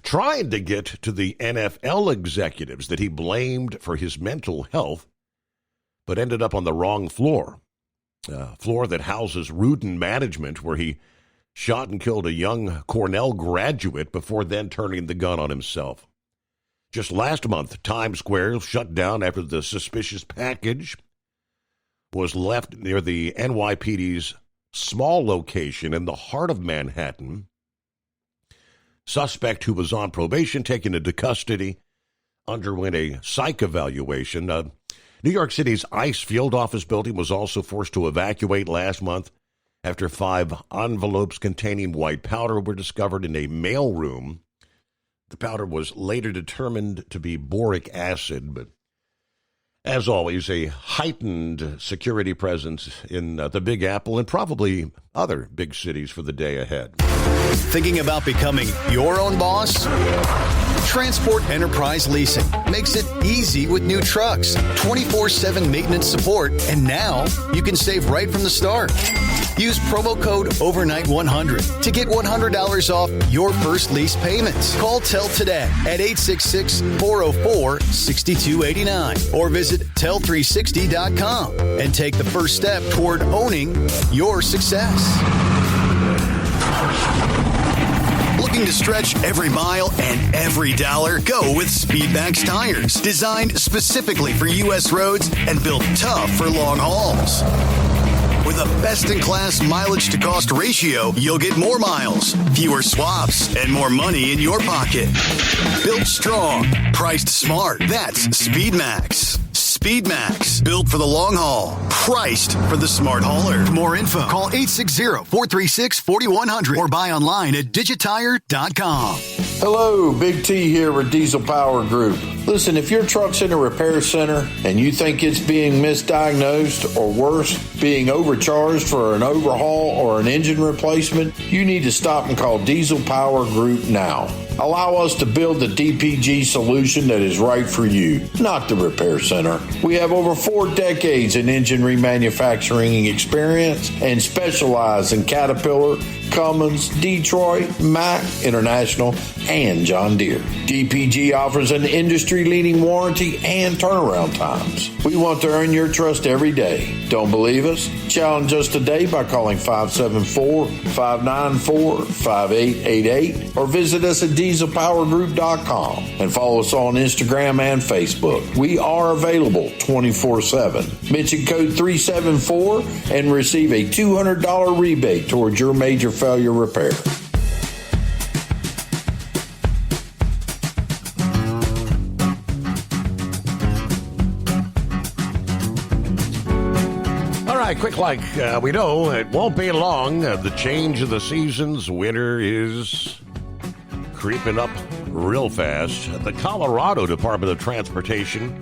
trying to get to the NFL executives that he blamed for his mental health, but ended up on the wrong floor. Floor that houses Rudin Management, where he shot and killed a young Cornell graduate before then turning the gun on himself. Just last month, Times Square shut down after the suspicious package was left near the NYPD's small location in the heart of Manhattan. Suspect who was on probation, taken into custody, underwent a psych evaluation. New York City's ICE field office building was also forced to evacuate last month after 5 envelopes containing white powder were discovered in a mailroom. The powder was later determined to be boric acid, but as always, a heightened security presence in the Big Apple and probably other big cities for the day ahead. Thinking about becoming your own boss? Transport Enterprise Leasing makes it easy with new trucks, 24/7 maintenance support, and now you can save right from the start. Use promo code OVERNIGHT100 to get $100 off your first lease payments. Call TEL today at 866-404-6289 or visit tel360.com and take the first step toward owning your success. Looking to stretch every mile and every dollar? Go with Speedmax tires, designed specifically for U.S. roads and built tough for long hauls. With a best-in-class mileage-to-cost ratio, you'll get more miles, fewer swaps, and more money in your pocket. Built strong, priced smart. That's Speedmax. Speedmax, built for the long haul, priced for the smart hauler. For more info, call 860-436-4100 or buy online at digitire.com. Hello, Big T here with Diesel Power Group. Listen, if your truck's in a repair center and you think it's being misdiagnosed or worse, being overcharged for an overhaul or an engine replacement, you need to stop and call Diesel Power Group now. Allow us to build the DPG solution that is right for you, not the repair center. We have over 4 decades in engine remanufacturing experience and specialize in Caterpillar, Cummins, Detroit, Mack, International, and John Deere. DPG offers an industry-leading warranty and turnaround times. We want to earn your trust every day. Don't believe us? Challenge us today by calling 574-594-5888 or visit us at dieselpowergroup.com and follow us on Instagram and Facebook. We are available 24/7. Mention code 374 and receive a $200 rebate towards your major failure repair. All right, quick like we know, it won't be long. The change of the seasons, winter is creeping up real fast. The Colorado Department of Transportation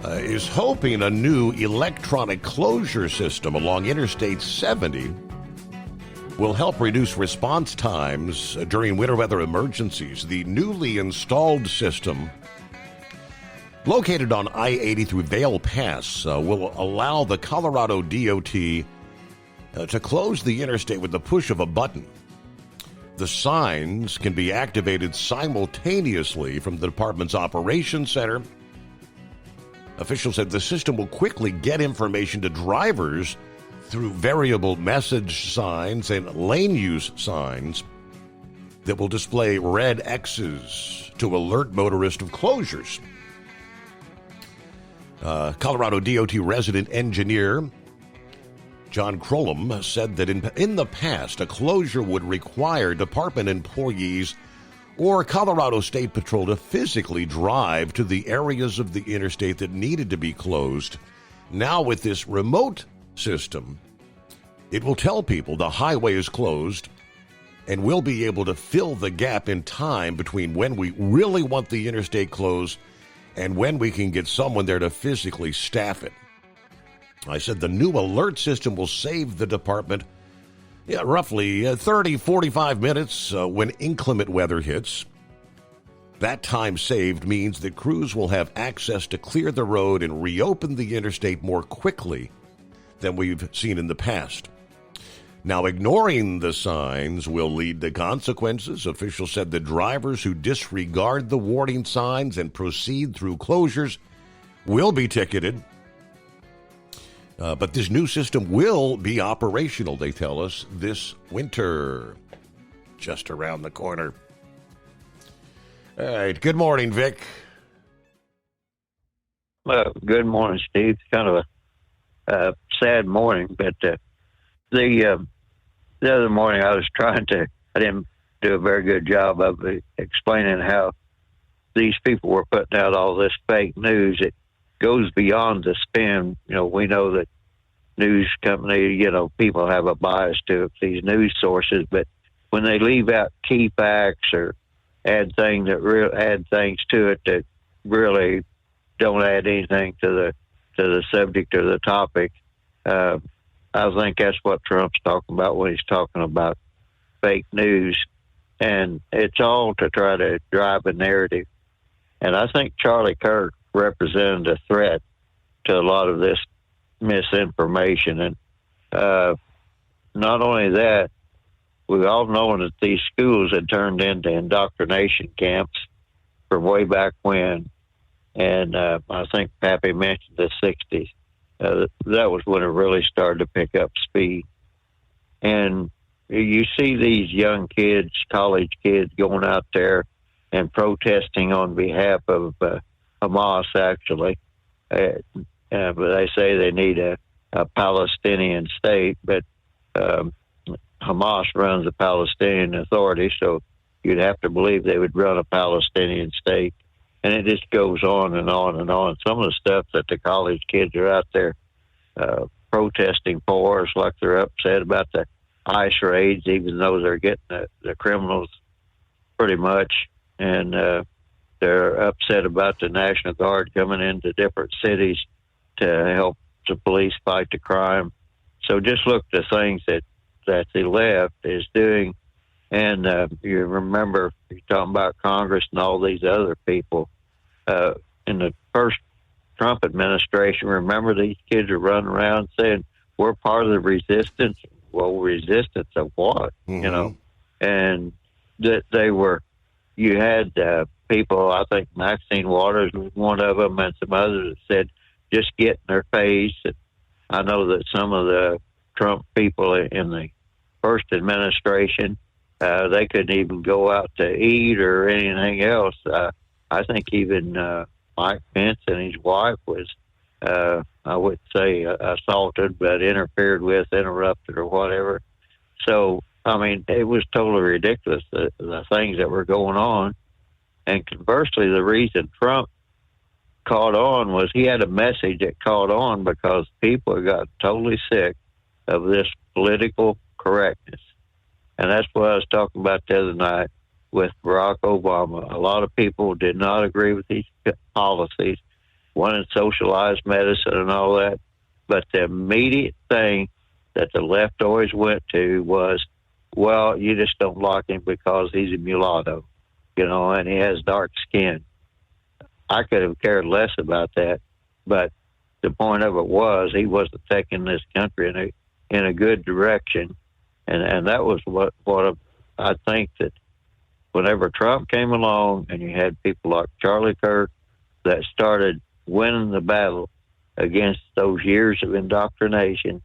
is hoping a new electronic closure system along Interstate 70 will help reduce response times during winter weather emergencies. The newly installed system, located on I-80 through Vail Pass, will allow the Colorado DOT to close the interstate with the push of a button. The signs can be activated simultaneously from the department's operations center. Officials said the system will quickly get information to drivers through variable message signs and lane use signs that will display red X's to alert motorists of closures. Colorado DOT resident engineer John Crolum said that in the past, a closure would require department employees or Colorado State Patrol to physically drive to the areas of the interstate that needed to be closed. Now with this remote system, It will tell people the highway is closed, and we'll be able to fill the gap in time between when we really want the interstate closed and when we can get someone there to physically staff it. I said the new alert system will save the department roughly 30, 45 minutes when inclement weather hits. That time saved means that crews will have access to clear the road and reopen the interstate more quickly than we've seen in the past. Now, ignoring the signs will lead to consequences. Officials said the drivers who disregard the warning signs and proceed through closures will be ticketed. But this new system will be operational, they tell us, this winter. Just around the corner. All right. Good morning, Vic. Well, good morning, Steve. It's kind of a sad morning, but the other morning I didn't do a very good job of explaining how these people were putting out all this fake news. It goes beyond the spin. We know that news company, people have a bias to these news sources, but when they leave out key facts or add things to it that really don't add anything to the subject or the topic, I think that's what Trump's talking about when he's talking about fake news. And it's all to try to drive a narrative. And I think Charlie Kirk represented a threat to a lot of this misinformation. And not only that, we all know that these schools had turned into indoctrination camps from way back when. And I think Pappy mentioned the 60s. That was when it really started to pick up speed. And you see these young kids, college kids, going out there and protesting on behalf of Hamas, actually. But they say they need a Palestinian state, but Hamas runs the Palestinian Authority, so you'd have to believe they would run a Palestinian state. And it just goes on and on and on. Some of the stuff that the college kids are out there protesting for is like they're upset about the ICE raids, even though they're getting the criminals pretty much. And they're upset about the National Guard coming into different cities to help the police fight the crime. So just look at the things that the left is doing. And you remember, you're talking about Congress and all these other people. In the first Trump administration, remember these kids are running around saying, we're part of the resistance. Well, resistance of what? Mm-hmm. And that you had people, I think Maxine Waters was one of them, and some others that said, just get in their face. And I know that some of the Trump people in the first administration, they couldn't even go out to eat or anything else. I think even Mike Pence and his wife was, I wouldn't say assaulted, but interfered with, interrupted, or whatever. So, I mean, it was totally ridiculous, the things that were going on. And conversely, the reason Trump caught on was he had a message that caught on because people got totally sick of this political correctness. And that's what I was talking about the other night with Barack Obama. A lot of people did not agree with these policies, wanted socialized medicine and all that. But the immediate thing that the left always went to was, well, you just don't like him because he's a mulatto, and he has dark skin. I could have cared less about that, but the point of it was he wasn't taking this country in a good direction. And that was what I think that whenever Trump came along and you had people like Charlie Kirk that started winning the battle against those years of indoctrination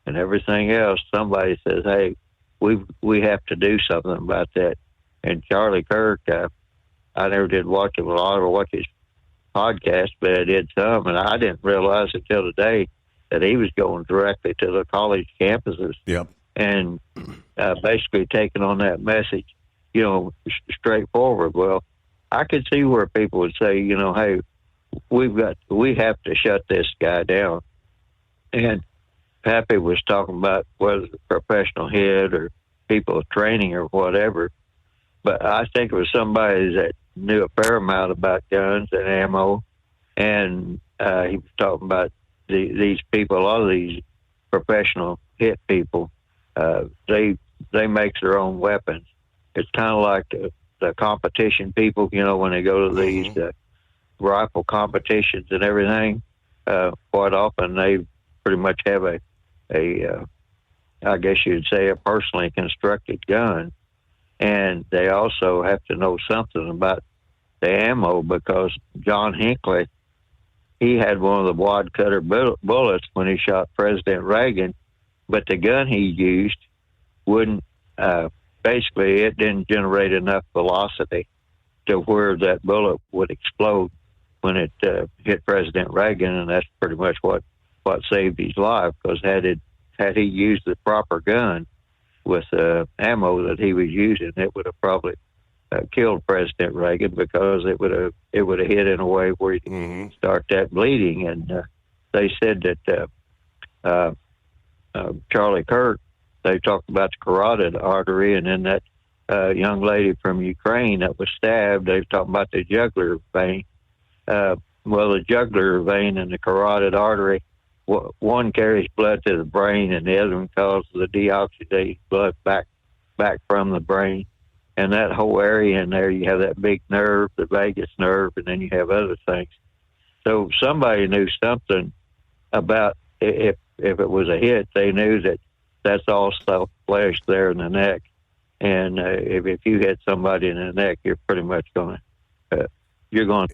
and everything else, somebody says, hey, we have to do something about that. And Charlie Kirk, I never did watch him a lot or watch his podcast, but I did some, and I didn't realize until today that he was going directly to the college campuses. Yep. And basically taking on that message, straightforward. Well, I could see where people would say, hey, we have to shut this guy down. And Pappy was talking about whether it's a professional hit or people training or whatever. But I think it was somebody that knew a fair amount about guns and ammo. And he was talking about these people, a lot of these professional hit people, they make their own weapons. It's kind of like the competition people, when they go to these rifle competitions and everything. Quite often they pretty much have a I guess you'd say, a personally constructed gun. And they also have to know something about the ammo, because John Hinckley, he had one of the wad cutter bullets when he shot President Reagan, but the gun he used wouldn't, basically it didn't generate enough velocity to where that bullet would explode when it hit President Reagan, and that's pretty much what saved his life, because had he used the proper gun with ammo that he was using, it would have probably killed President Reagan, because it would have hit in a way where he'd start that bleeding. And they said that Charlie Kirk, they talked about the carotid artery, and then that young lady from Ukraine that was stabbed, they talked about the jugular vein. Well, the jugular vein and the carotid artery, one carries blood to the brain, and the other one causes the deoxygenated blood back from the brain. And that whole area in there, you have that big nerve, the vagus nerve, and then you have other things. So somebody knew something about if it was a hit, they knew that that's all soft flesh there in the neck. And if you hit somebody in the neck, you're pretty much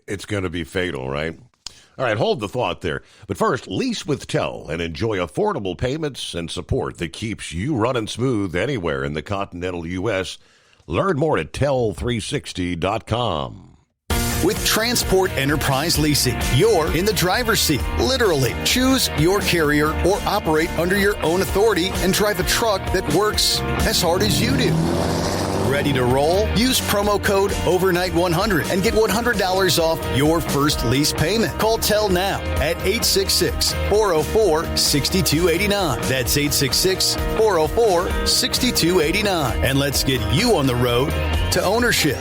it's going to be fatal, right? All right, hold the thought there. But first, lease with Tell and enjoy affordable payments and support that keeps you running smooth anywhere in the continental U.S. Learn more at tell360.com. With Transport Enterprise Leasing, you're in the driver's seat, literally. Choose your carrier or operate under your own authority and drive a truck that works as hard as you do. Ready to roll? Use promo code OVERNIGHT100 and get $100 off your first lease payment. Call Tell now at 866-404-6289. That's 866-404-6289. And let's get you on the road to ownership.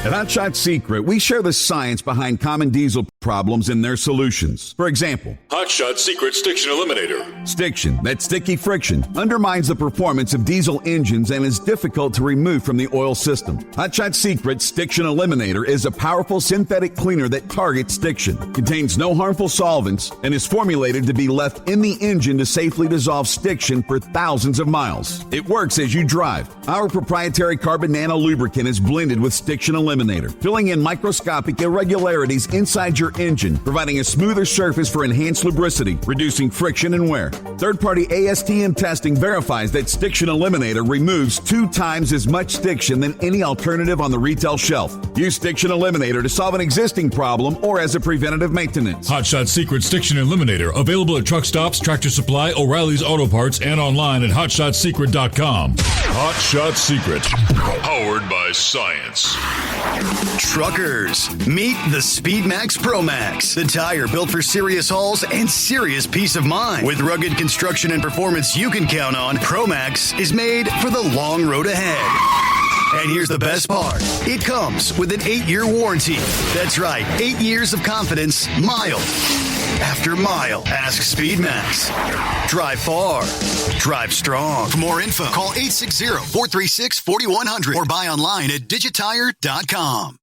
At Hot Shot Secret, we share the science behind common diesel problems and their solutions. For example, Hot Shot Secret Stiction Eliminator. Stiction, that sticky friction, undermines the performance of diesel engines and is difficult to remove from the oil system. Hot Shot Secret Stiction Eliminator is a powerful synthetic cleaner that targets stiction, contains no harmful solvents, and is formulated to be left in the engine to safely dissolve stiction for thousands of miles. It works as you drive. Our proprietary carbon nano lubricant is blended with Stiction Eliminator, filling in microscopic irregularities inside your engine, providing a smoother surface for enhanced lubricity, reducing friction and wear. Third-party ASTM testing verifies that Stiction Eliminator removes 2 times as much stiction than any alternative on the retail shelf. Use Stiction Eliminator to solve an existing problem or as a preventative maintenance. Hot Shot Secret Stiction Eliminator, available at truck stops, Tractor Supply, O'Reilly's Auto Parts, and online at hotshotsecret.com. Hot Shot Secret, powered by science. Truckers, meet the Speedmax Pro Max, the tire built for serious hauls and serious peace of mind. With rugged construction and performance you can count on, Pro Max is made for the long road ahead. And here's the best part. It comes with an 8-year warranty. That's right, 8 years of confidence, mile after mile. Ask Speedmax. Drive far. Drive strong. For more info, call 860-436-4100 or buy online at digitire.com.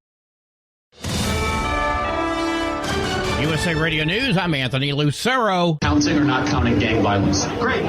USA Radio News, I'm Anthony Lucero. Counting or not counting gang violence? Great.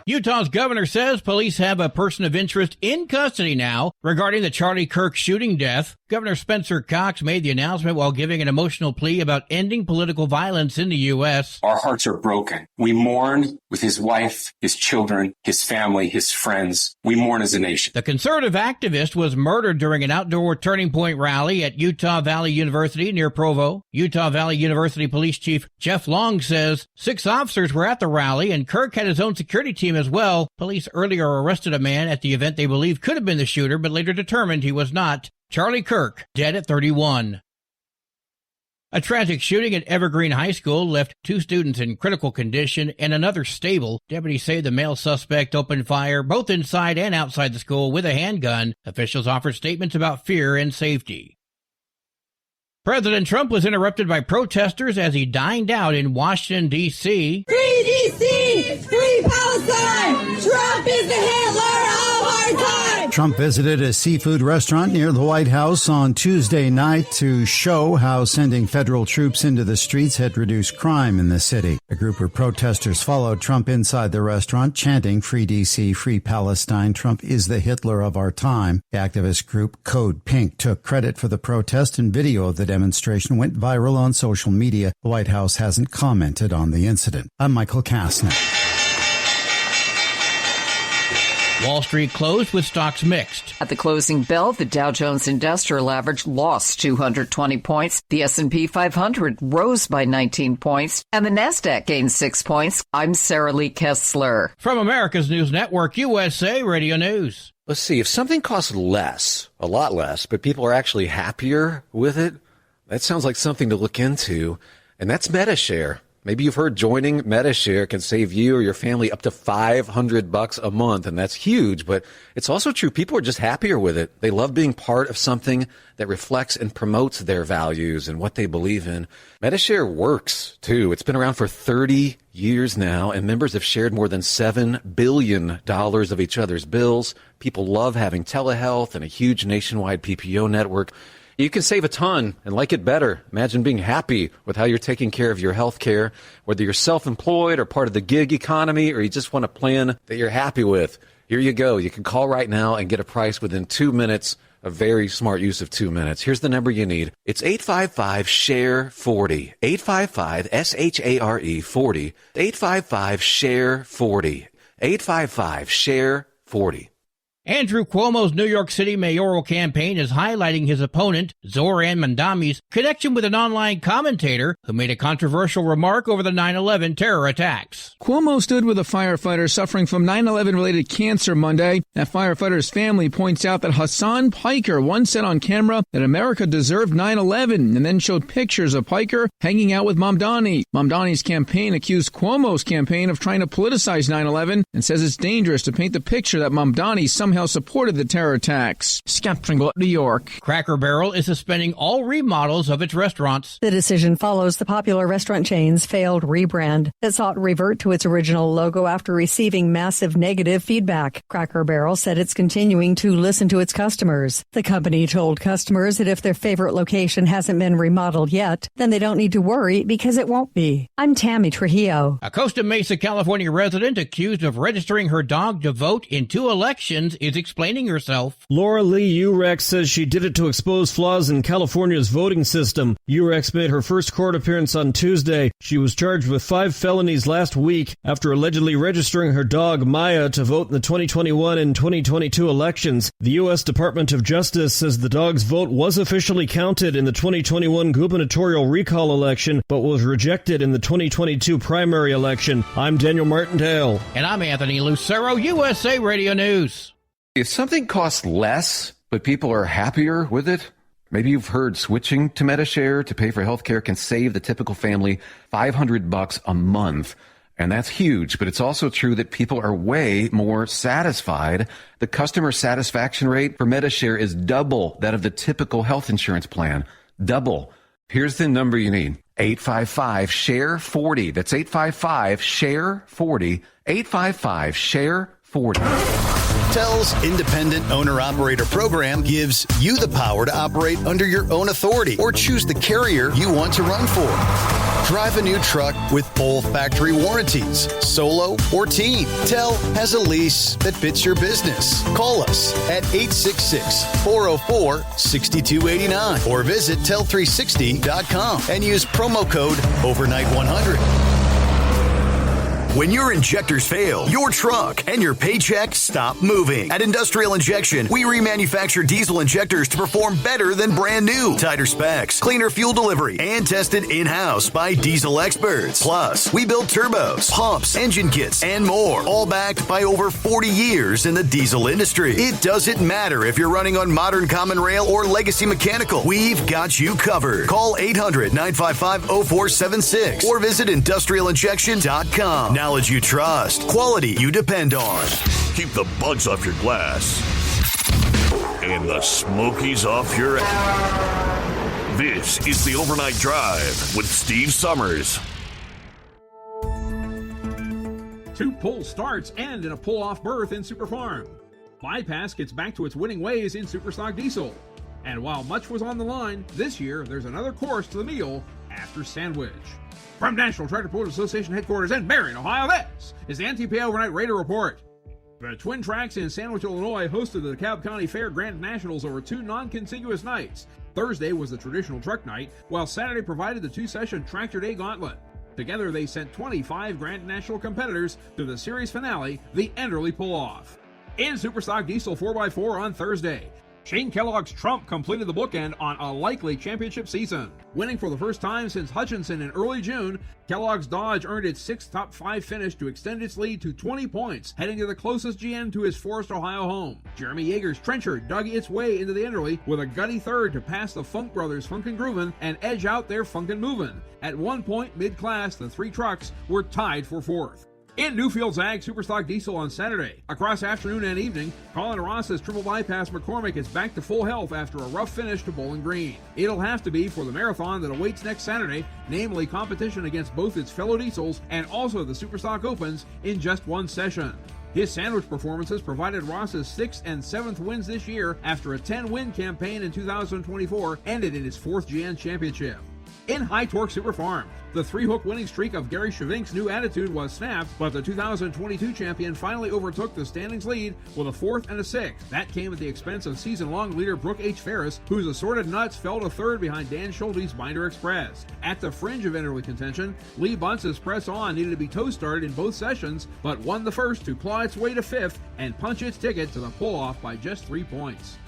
Utah's governor says police have a person of interest in custody now regarding the Charlie Kirk shooting death. Governor Spencer Cox made the announcement while giving an emotional plea about ending political violence in the U.S. Our hearts are broken. We mourn with his wife, his children, his family, his friends. We mourn as a nation. The conservative activist was murdered during an outdoor Turning Point rally at Utah Valley University near Provo. Utah Valley University Police Chief Jeff Long says 6 officers were at the rally and Kirk had his own security team as well. Police earlier arrested a man at the event they believe could have been the shooter, but later determined he was not. Charlie Kirk, dead at 31. A tragic shooting at Evergreen High School left 2 students in critical condition and another stable. Deputies say the male suspect opened fire both inside and outside the school with a handgun. Officials offered statements about fear and safety. President Trump was interrupted by protesters as he dined out in Washington, D.C. Free D.C.! Free Palestine! Trump is the Hitler of our time! Trump visited a seafood restaurant near the White House on Tuesday night to show how sending federal troops into the streets had reduced crime in the city. A group of protesters followed Trump inside the restaurant, chanting, "Free D.C., Free Palestine, Trump is the Hitler of our time." The activist group Code Pink took credit for the protest, and video of the demonstration went viral on social media. The White House hasn't commented on the incident. I'm Michael Kastner. Wall Street closed with stocks mixed. At the closing bell, the Dow Jones Industrial Average lost 220 points. The S&P 500 rose by 19 points, and the Nasdaq gained 6 points. I'm Sarah Lee Kessler. From America's News Network, USA Radio News. Let's see, if something costs less, a lot less, but people are actually happier with it, that sounds like something to look into, and that's MediShare. Maybe you've heard joining MediShare can save you or your family up to $500 a month, and that's huge, but it's also true. People are just happier with it. They love being part of something that reflects and promotes their values and what they believe in. MediShare works, too. It's been around for 30 years now, and members have shared more than $7 billion of each other's bills. People love having telehealth and a huge nationwide PPO network. You can save a ton and like it better. Imagine being happy with how you're taking care of your health care, whether you're self-employed or part of the gig economy, or you just want a plan that you're happy with. Here you go. You can call right now and get a price within 2 minutes. A very smart use of 2 minutes. Here's the number you need. It's 855-SHARE-40. 855-SHARE-40. 855-SHARE-40. 855-SHARE-40. Andrew Cuomo's New York City mayoral campaign is highlighting his opponent, Zohran Mamdani's connection with an online commentator who made a controversial remark over the 9/11 terror attacks. Cuomo stood with a firefighter suffering from 9/11-related cancer Monday. That firefighter's family points out that Hassan Piker once said on camera that America deserved 9/11 and then showed pictures of Piker hanging out with Mamdani. Mamdani's campaign accused Cuomo's campaign of trying to politicize 9/11 and says it's dangerous to paint the picture that Mamdani somehow supported the terror attacks. Scott Pringle, New York. Cracker Barrel is suspending all remodels of its restaurants. The decision follows the popular restaurant chain's failed rebrand that sought to revert to its original logo after receiving massive negative feedback. Cracker Barrel said it's continuing to listen to its customers. The company told customers that if their favorite location hasn't been remodeled yet, then they don't need to worry because it won't be. I'm Tammy Trujillo. A Costa Mesa, California resident accused of registering her dog to vote in 2 elections is explaining herself. Laura Lee Urex says she did it to expose flaws in California's voting system. Urex made her first court appearance on Tuesday. She was charged with 5 felonies last week after allegedly registering her dog, Maya, to vote in the 2021 and 2022 elections. The U.S. Department of Justice says the dog's vote was officially counted in the 2021 gubernatorial recall election, but was rejected in the 2022 primary election. I'm Daniel Martindale. And I'm Anthony Lucero, USA Radio News. If something costs less, but people are happier with it, maybe you've heard switching to MediShare to pay for healthcare can save the typical family $500 a month. And that's huge, but it's also true that people are way more satisfied. The customer satisfaction rate for MediShare is double that of the typical health insurance plan. Double. Here's the number you need. 855-SHARE-40. That's 855-SHARE-40. 855-SHARE-40. TEL's independent owner-operator program gives you the power to operate under your own authority or choose the carrier you want to run for. Drive a new truck with full factory warranties, solo or team. TEL has a lease that fits your business. Call us at 866-404-6289 or visit tel360.com and use promo code overnight100. When your injectors fail, your truck and your paycheck stop moving. At Industrial Injection, we remanufacture diesel injectors to perform better than brand new. Tighter specs, cleaner fuel delivery, and tested in-house by diesel experts. Plus, we build turbos, pumps, engine kits, and more, all backed by over 40 years in the diesel industry. It doesn't matter if you're running on modern common rail or legacy mechanical. We've got you covered. Call 800-955-0476 or visit industrialinjection.com. Knowledge you trust. Quality you depend on. Keep the bugs off your glass and the smokies off your ass. This is the Overnight Drive with Steve Summers. 2 pull starts end in a pull-off berth in Superfarm. Bypass gets back to its winning ways in Superstock Diesel. And while much was on the line, this year there's another course to the meal after Sandwich. From National Tractor Pullers Association headquarters in Marion, Ohio, this is the NTPA Overnight Raider Report. The Twin Tracks in Sandwich, Illinois hosted the DeKalb County Fair Grand Nationals over 2 non-contiguous nights. Thursday was the traditional truck night, while Saturday provided the 2-session Tractor Day Gauntlet. Together they sent 25 Grand National competitors to the series finale, the Enderley Pull-Off. In Superstock Diesel 4x4 on Thursday, Shane Kellogg's Trump completed the bookend on a likely championship season. Winning for the first time since Hutchinson in early June, Kellogg's Dodge earned its 6th top 5 finish to extend its lead to 20 points, heading to the closest GM to his Forest, Ohio home. Jeremy Yeager's Trencher dug its way into the Enderley with a gutty third to pass the Funk brothers Funkin' Groovin' and edge out their Funkin' Movin'. At one point mid-class, the 3 trucks were tied for 4th. In Newfields Ag Superstock Diesel on Saturday, across afternoon and evening, Colin Ross's Triple Bypass McCormick is back to full health after a rough finish to Bowling Green. It'll have to be for the marathon that awaits next Saturday, namely competition against both its fellow diesels and also the Superstock Opens in just one session. His sandwich performances provided Ross's 6th and 7th wins this year after a 10-win campaign in 2024 ended in his 4th GN championship. In High Torque Superfarm, the 3-hook winning streak of Gary Chevink's new attitude was snapped, but the 2022 champion finally overtook the standings lead with a 4th and a 6th. That came at the expense of season-long leader Brooke H. Ferris, whose assorted nuts fell to 3rd behind Dan Schulte's Binder Express. At the fringe of Enderley contention, Lee Bunce's Press On needed to be toe-started in both sessions, but won the first to claw its way to 5th and punch its ticket to the pull-off by just 3 points.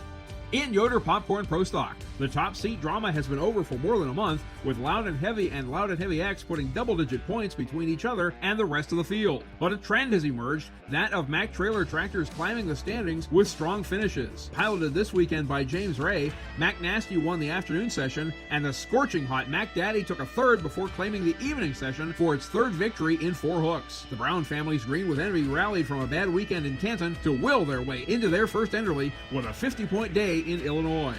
In Yoder Popcorn Pro Stock, the top seat drama has been over for more than a month, with Loud and Heavy and Loud and Heavy X putting double-digit points between each other and the rest of the field. But a trend has emerged, that of Mack trailer tractors climbing the standings with strong finishes. Piloted this weekend by James Ray, Mack Nasty won the afternoon session, and the scorching hot Mack Daddy took a 3rd before claiming the evening session for its 3rd victory in 4 hooks. The Brown family's Green with Envy rallied from a bad weekend in Canton to will their way into their first Enderley with a 50-point day in Illinois.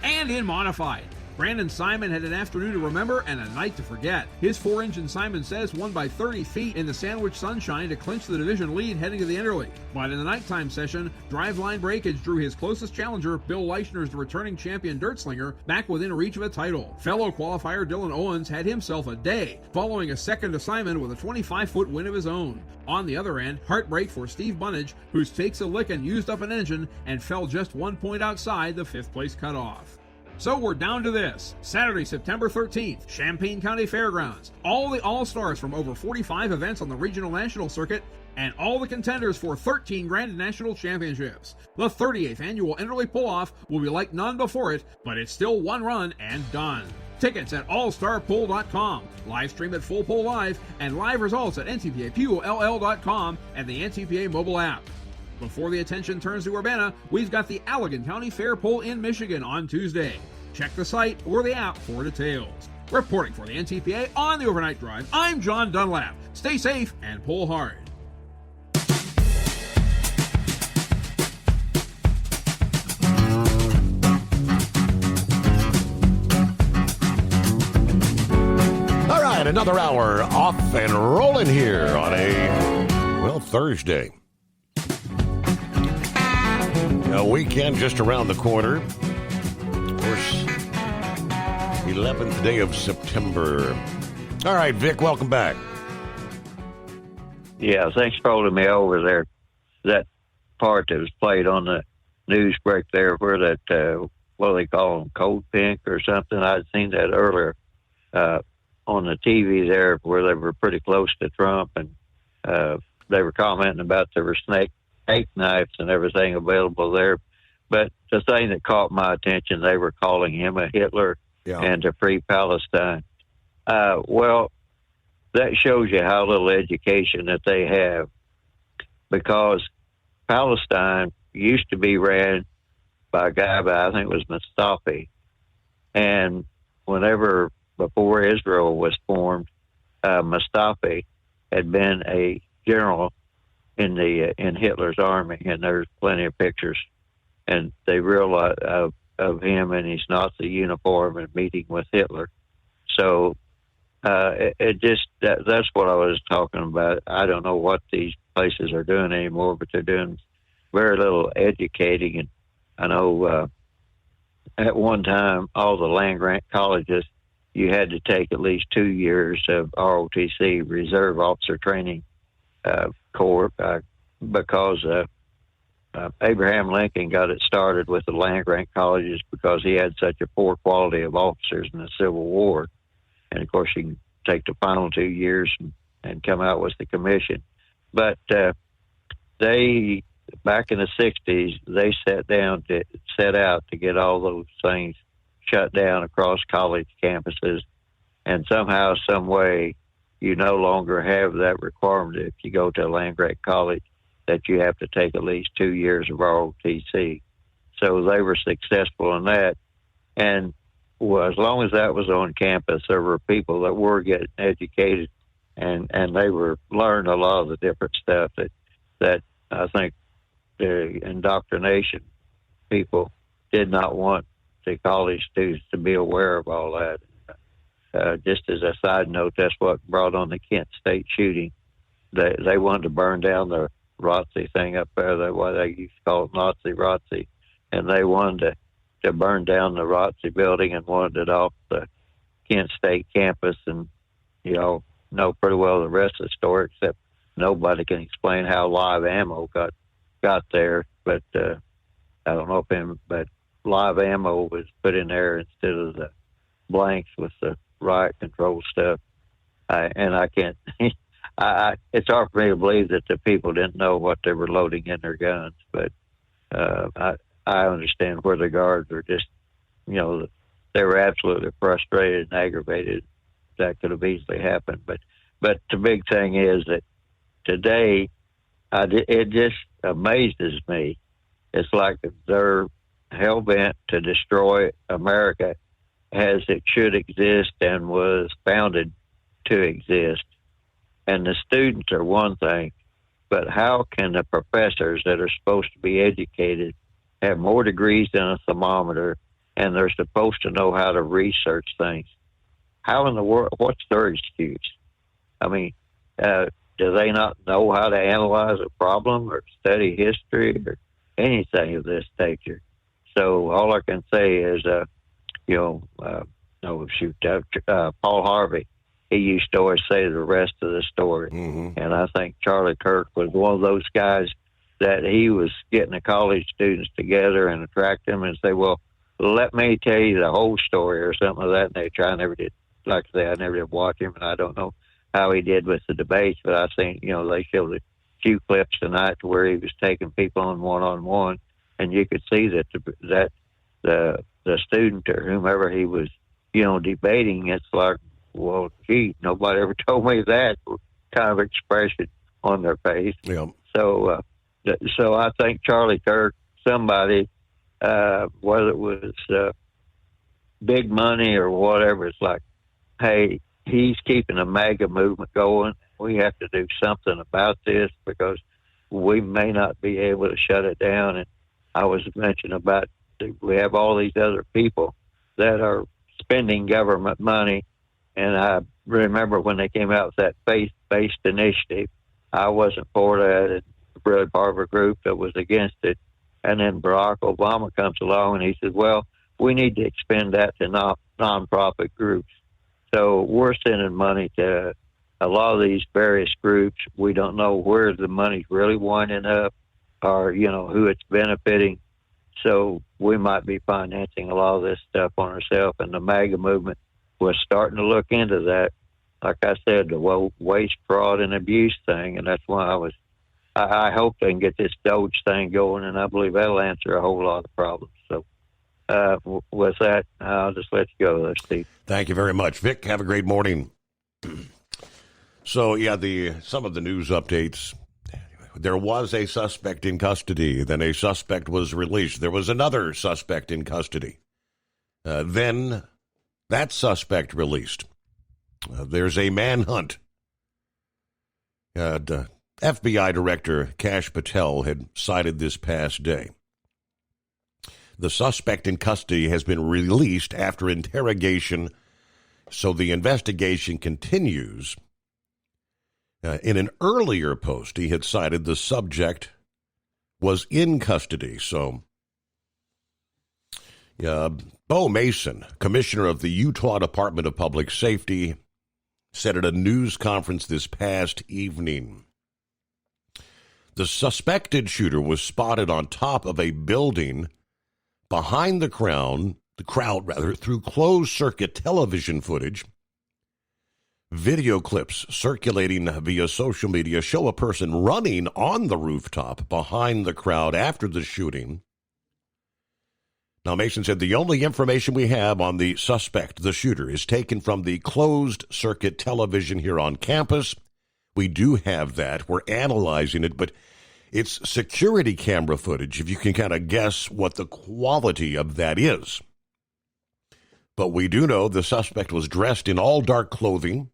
And in Modified, Brandon Simon had an afternoon to remember and a night to forget. His 4-engine Simon Says won by 30 feet in the Sandwich Sunshine to clinch the division lead heading to the Enderley. But in the nighttime session, driveline breakage drew his closest challenger, Bill Leichner's returning champion Dirt Slinger, back within reach of a title. Fellow qualifier Dylan Owens had himself a day, following a second to Simon with a 25-foot win of his own. On the other end, heartbreak for Steve Bunnage, whose takes a lickin' used up an engine and fell just 1 point outside the 5th place cutoff. So we're down to this. Saturday, September 13th, Champaign County Fairgrounds. All the All-Stars from over 45 events on the regional national circuit, and all the contenders for 13 Grand National Championships. The 38th annual Enderley Pull-Off will be like none before it, but it's still one run and done. Tickets at allstarpull.com, live stream at Full Pull Live, and live results at ntpapull.com and the NTPA mobile app. Before the attention turns to Urbana, we've got the Allegan County Fair Pull in Michigan on Tuesday. Check the site or the app for details. Reporting for the NTPA on the Overnight Drive, I'm John Dunlap. Stay safe and pull hard. All right, another hour off and rolling here on a, Thursday. A weekend just around the corner. Of course, 11th day of September. All right, Vic, welcome back. Yeah, thanks for holding me over there. That part that was played on the news break there where that, what do they call them, cold pink or something? I'd seen that earlier on the TV there where they were pretty close to Trump. And they were commenting about there were snake knives and everything available there. But the thing that caught my attention, they were calling him a Hitler and to free Palestine. Well, that shows you how little education that they have, because Palestine used to be ran by a guy by, I think it was Mustafa. And before Israel was formed, Mustafa had been a general in Hitler's army, and there's plenty of pictures. And they realized of him in his Nazi uniform and meeting with Hitler. So that's what I was talking about. I don't know what these places are doing anymore, but they're doing very little educating. And I know at one time, all the land-grant colleges, you had to take at least 2 years of ROTC, Reserve Officer Training Corps, because Abraham Lincoln got it started with the land-grant colleges because he had such a poor quality of officers in the Civil War. And, of course, you can take the final 2 years and come out with the commission. But they, back in the 60s, they set out to get all those things shut down across college campuses. And somehow, some way, you no longer have that requirement if you go to a land-grant college that you have to take at least 2 years of ROTC. So they were successful in that. And as long as that was on campus, there were people that were getting educated, and they were learning a lot of the different stuff that I think the indoctrination people did not want the college students to be aware of all that. Just as a side note, that's what brought on the Kent State shooting. They wanted to burn down the ROTC thing up there, that what they used to call it Nazi ROTC, and they wanted to burn down the ROTC building and wanted it off the Kent State campus. And you all know pretty well the rest of the story, except nobody can explain how live ammo got there. But I don't know but live ammo was put in there instead of the blanks with the riot control stuff. And I can't. It's hard for me to believe that the people didn't know what they were loading in their guns, but I understand where the guards are just, they were absolutely frustrated and aggravated. That could have easily happened. But the big thing is that today, it just amazes me. It's like they're hell-bent to destroy America as it should exist and was founded to exist. And the students are one thing, but how can the professors that are supposed to be educated have more degrees than a thermometer, and they're supposed to know how to research things? How in the world, what's their excuse? I mean, do they not know how to analyze a problem or study history or anything of this nature? So all I can say is, Paul Harvey, he used to always say the rest of the story. Mm-hmm. And I think Charlie Kirk was one of those guys that he was getting the college students together and attract them and say, well, let me tell you the whole story or something of that nature. I never did, like I say, I never did watch him, and I don't know how he did with the debates, but I think, they showed a few clips tonight to where he was taking people on one-on-one, and you could see that the student or whomever he was, debating, it's like, well, gee, nobody ever told me that kind of expression on their face. Yeah. So I think Charlie Kirk, somebody, whether it was big money or whatever, it's like, hey, he's keeping the MAGA movement going. We have to do something about this because we may not be able to shut it down. And I was mentioning about we have all these other people that are spending government money. And I remember when they came out with that faith-based initiative, I wasn't for that, and really part of a group that was against it. And then Barack Obama comes along and he says, well, we need to expend that to nonprofit groups. So we're sending money to a lot of these various groups. We don't know where the money's really winding up or, who it's benefiting. So we might be financing a lot of this stuff on ourselves, and the MAGA movement was starting to look into that. like I said, the waste, fraud, and abuse thing, and that's why I hope they can get this Doge thing going, and I believe that'll answer a whole lot of problems. So with that, I'll just let you go there, Steve. Thank you very much. Vic, have a great morning. So, yeah, some of the news updates. There was a suspect in custody. Then a suspect was released. There was another suspect in custody. Then that suspect released. There's a manhunt. FBI Director Kash Patel had cited this past day. The suspect in custody has been released after interrogation, so the investigation continues. In an earlier post, he had cited the subject was in custody. So, Bo Mason, commissioner of the Utah Department of Public Safety, said at a news conference this past evening, the suspected shooter was spotted on top of a building behind the crowd through closed-circuit television footage. Video clips circulating via social media show a person running on the rooftop behind the crowd after the shooting. Now, Mason said the only information we have on the suspect, the shooter, is taken from the closed-circuit television here on campus. We do have that. We're analyzing it, but it's security camera footage, if you can kind of guess what the quality of that is. But we do know the suspect was dressed in all dark clothing.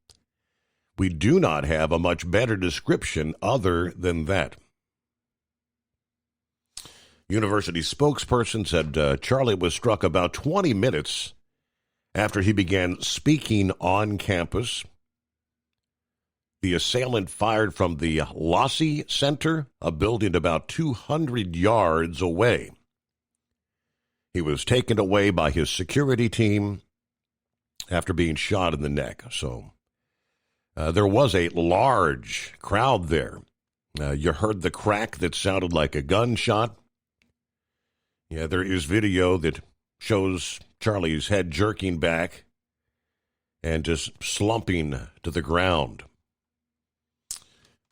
We do not have a much better description other than that. University spokesperson said Charlie was struck about 20 minutes after he began speaking on campus. The assailant fired from the Lossie Center, a building about 200 yards away. He was taken away by his security team after being shot in the neck. So there was a large crowd there. You heard the crack that sounded like a gunshot. Yeah, there is video that shows Charlie's head jerking back and just slumping to the ground.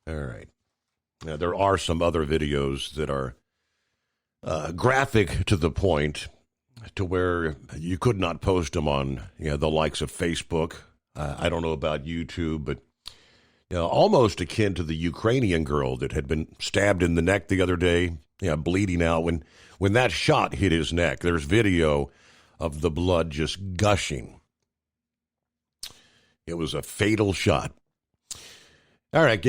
All right. Now, there are some other videos that are graphic to the point to where you could not post them on the likes of Facebook. I don't know about YouTube, but almost akin to the Ukrainian girl that had been stabbed in the neck the other day, bleeding out. When that shot hit his neck, there's video of the blood just gushing. It was a fatal shot. All right,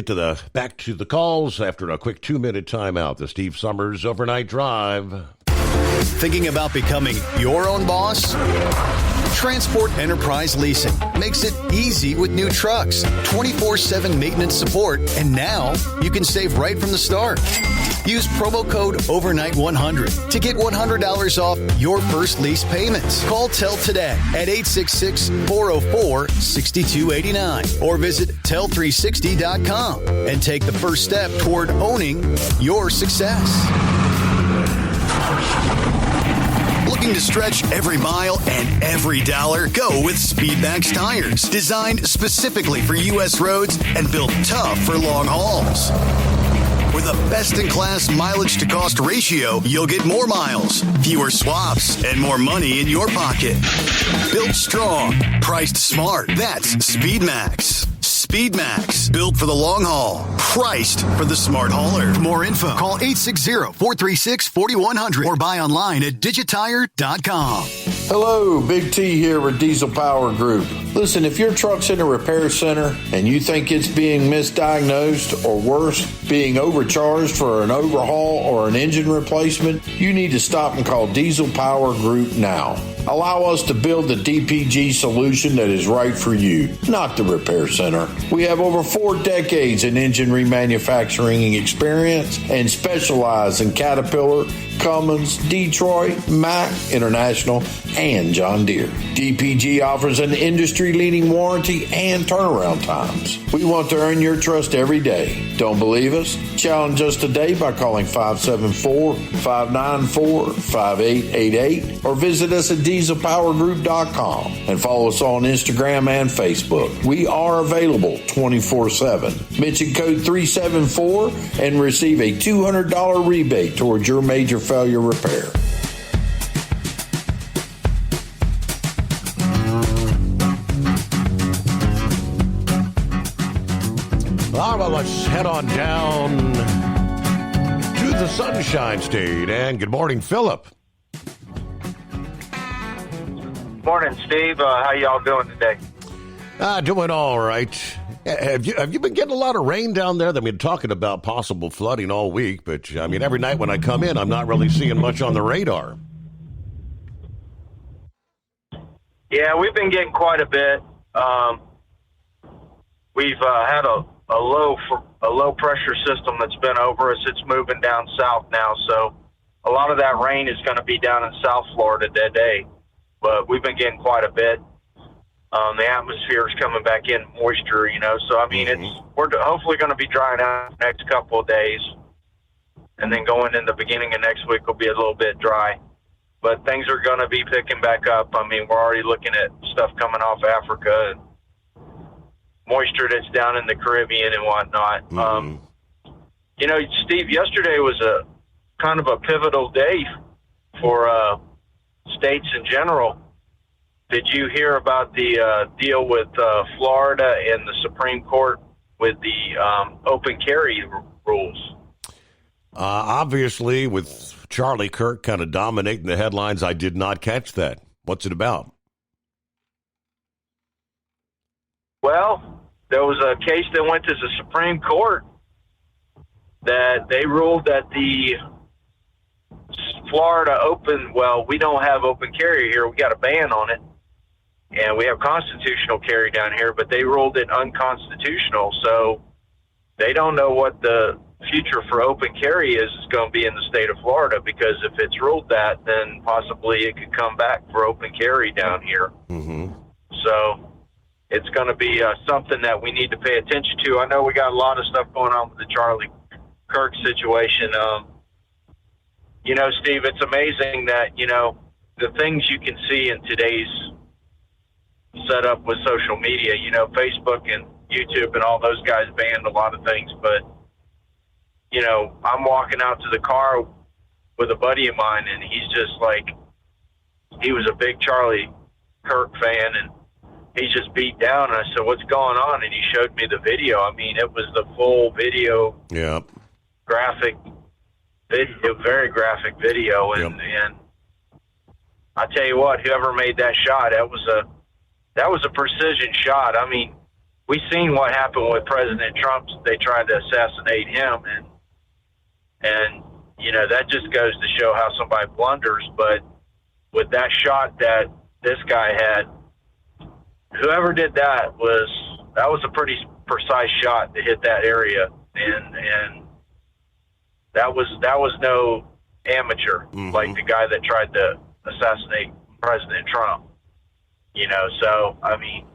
back to the calls after a quick 2-minute timeout. The Steve Summers Overnight Drive. Thinking about becoming your own boss? Transport Enterprise Leasing makes it easy with new trucks, 24/7 maintenance support, and now you can save right from the start. Use promo code OVERNIGHT100 to get $100 off your first lease payments. Call TEL today at 866-404-6289 or visit tel360.com and take the first step toward owning your success. Looking to stretch every mile and every dollar? Go with Speedmax tires, designed specifically for U.S. roads and built tough for long hauls. With a best-in-class mileage-to-cost ratio, you'll get more miles, fewer swaps, and more money in your pocket. Built strong, priced smart. That's Speedmax. Speedmax, built for the long haul, priced for the smart hauler. For more info, call 860-436-4100 or buy online at digitire.com. Hello, Big T here with Diesel Power Group. Listen, if your truck's in a repair center and you think it's being misdiagnosed or worse, being overcharged for an overhaul or an engine replacement, you need to stop and call Diesel Power Group now. Allow us to build the DPG solution that is right for you, not the repair center. We have over 4 decades in engine remanufacturing experience and specialize in Caterpillar, Cummins, Detroit, Mack, International, and John Deere. DPG offers an industry-leading warranty and turnaround times. We want to earn your trust every day. Don't believe us? Challenge us today by calling 574-594-5888 or visit us at dieselpowergroup.com and follow us on Instagram and Facebook. We are available 24/7. Mention code 374 and receive a $200 rebate towards your major failure repair. All right, well, let's head on down to the Sunshine State. And good morning, Philip. Morning, Steve. How y'all doing today? Doing all right. Have you been getting a lot of rain down there? They've been talking about possible flooding all week, but I mean, every night when I come in, I'm not really seeing much on the radar. Yeah, we've been getting quite a bit. We've had a low pressure system that's been over us. It's moving down south now, so a lot of that rain is going to be down in South Florida today. But we've been getting quite a bit. The atmosphere is coming back in moisture, you know. So I mean, we're hopefully going to be drying out the next couple of days, and then going in the beginning of next week will be a little bit dry. But things are going to be picking back up. I mean, we're already looking at stuff coming off Africa and moisture that's down in the Caribbean and whatnot. You know, Steve, yesterday was a kind of a pivotal day for states in general. Did you hear about the deal with Florida and the Supreme Court with the open carry rules? Obviously, with Charlie Kirk kind of dominating the headlines, I did not catch that. What's it about? Well, there was a case that went to the Supreme Court that they ruled that the Florida open, well, we don't have open carry here. We got a ban on it. And we have constitutional carry down here, but they ruled it unconstitutional. So they don't know what the future for open carry is going to be in the state of Florida, because if it's ruled that, then possibly it could come back for open carry down here. So it's going to be something that we need to pay attention to. I know we got a lot of stuff going on with the Charlie Kirk situation. You know, Steve, it's amazing that, you know, the things you can see in today's setup with social media, you know, Facebook and YouTube and all those guys banned a lot of things. But, you know, I'm walking out to the car with a buddy of mine, and he's just like, he was a big Charlie Kirk fan, and he's just beat down. And I said, what's going on? And he showed me the video. I mean, it was the full video, graphic video, very graphic video. And I tell you what, whoever made that shot, that was a precision shot. I mean, we seen what happened with President Trump. They tried to assassinate him, and you know, that just goes to show how somebody blunders. But with that shot that this guy had, whoever did that was a pretty precise shot to hit that area, and that was no amateur like the guy that tried to assassinate President Trump. You know, so I mean,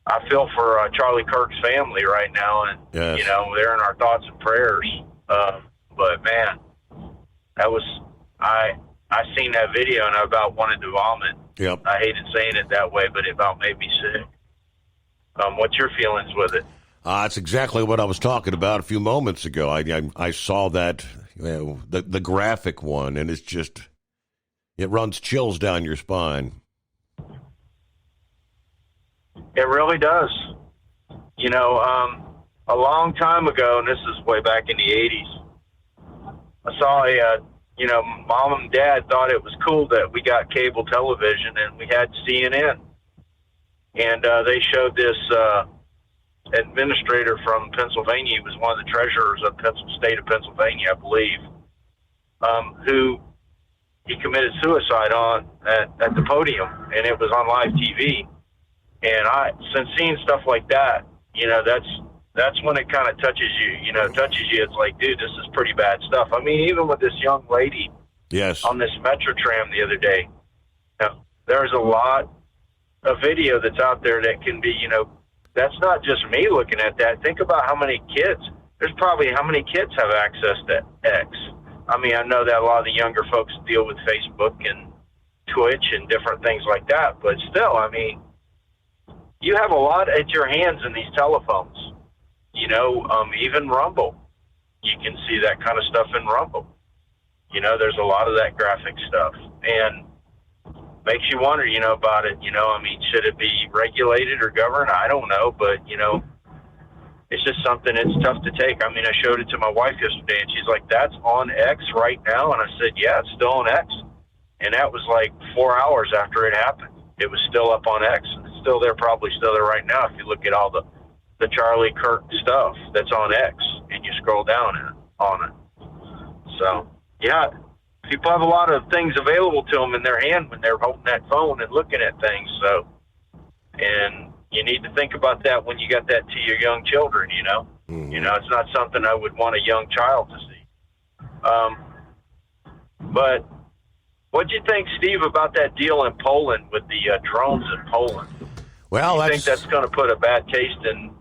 I feel for Charlie Kirk's family right now, and you know, they're in our thoughts and prayers. But man, that was I seen that video and I about wanted to vomit. I hated saying it that way, but it about made me sick. What's your feelings with it? That's exactly what I was talking about a few moments ago. I saw that, you know, the graphic one, and it's just, it runs chills down your spine. It really does. You know, a long time ago, and this is way back in the 80s, I saw you know, mom and dad thought it was cool that we got cable television and we had CNN. And they showed this administrator from Pennsylvania. He was one of the treasurers of the state of Pennsylvania, I believe, who he committed suicide on at the podium, and it was on live TV. And since seeing stuff like that, you know, that's that's when it kind of touches you. It's like, dude, this is pretty bad stuff. I mean, even with this young lady on this Metro tram the other day, there's a lot of video that's out there that can be, that's not just me looking at that. Think about how many kids have access to X. I mean, I know that a lot of the younger folks deal with Facebook and Twitch and different things like that, but still, I mean, you have a lot at your hands in these telephones. Even Rumble, you can see that kind of stuff in Rumble. There's a lot of that graphic stuff, and makes you wonder, about it. I mean, should it be regulated or governed? I don't know, but it's just something it's tough to take. I mean, I showed it to my wife yesterday, and she's like, "That's on X right now," and I said, "Yeah, it's still on X," and that was like 4 hours after it happened. It was still up on X, and it's still there, probably still there right now. If you look at all the Charlie Kirk stuff that's on X, and you scroll down on it. So, yeah, people have a lot of things available to them in their hand when they're holding that phone and looking at things. So, and you need to think about that when you got that to your young children. It's not something I would want a young child to see. But what'd you think, Steve, about that deal in Poland with the drones in Poland? Well, I think that's going to put a bad taste in.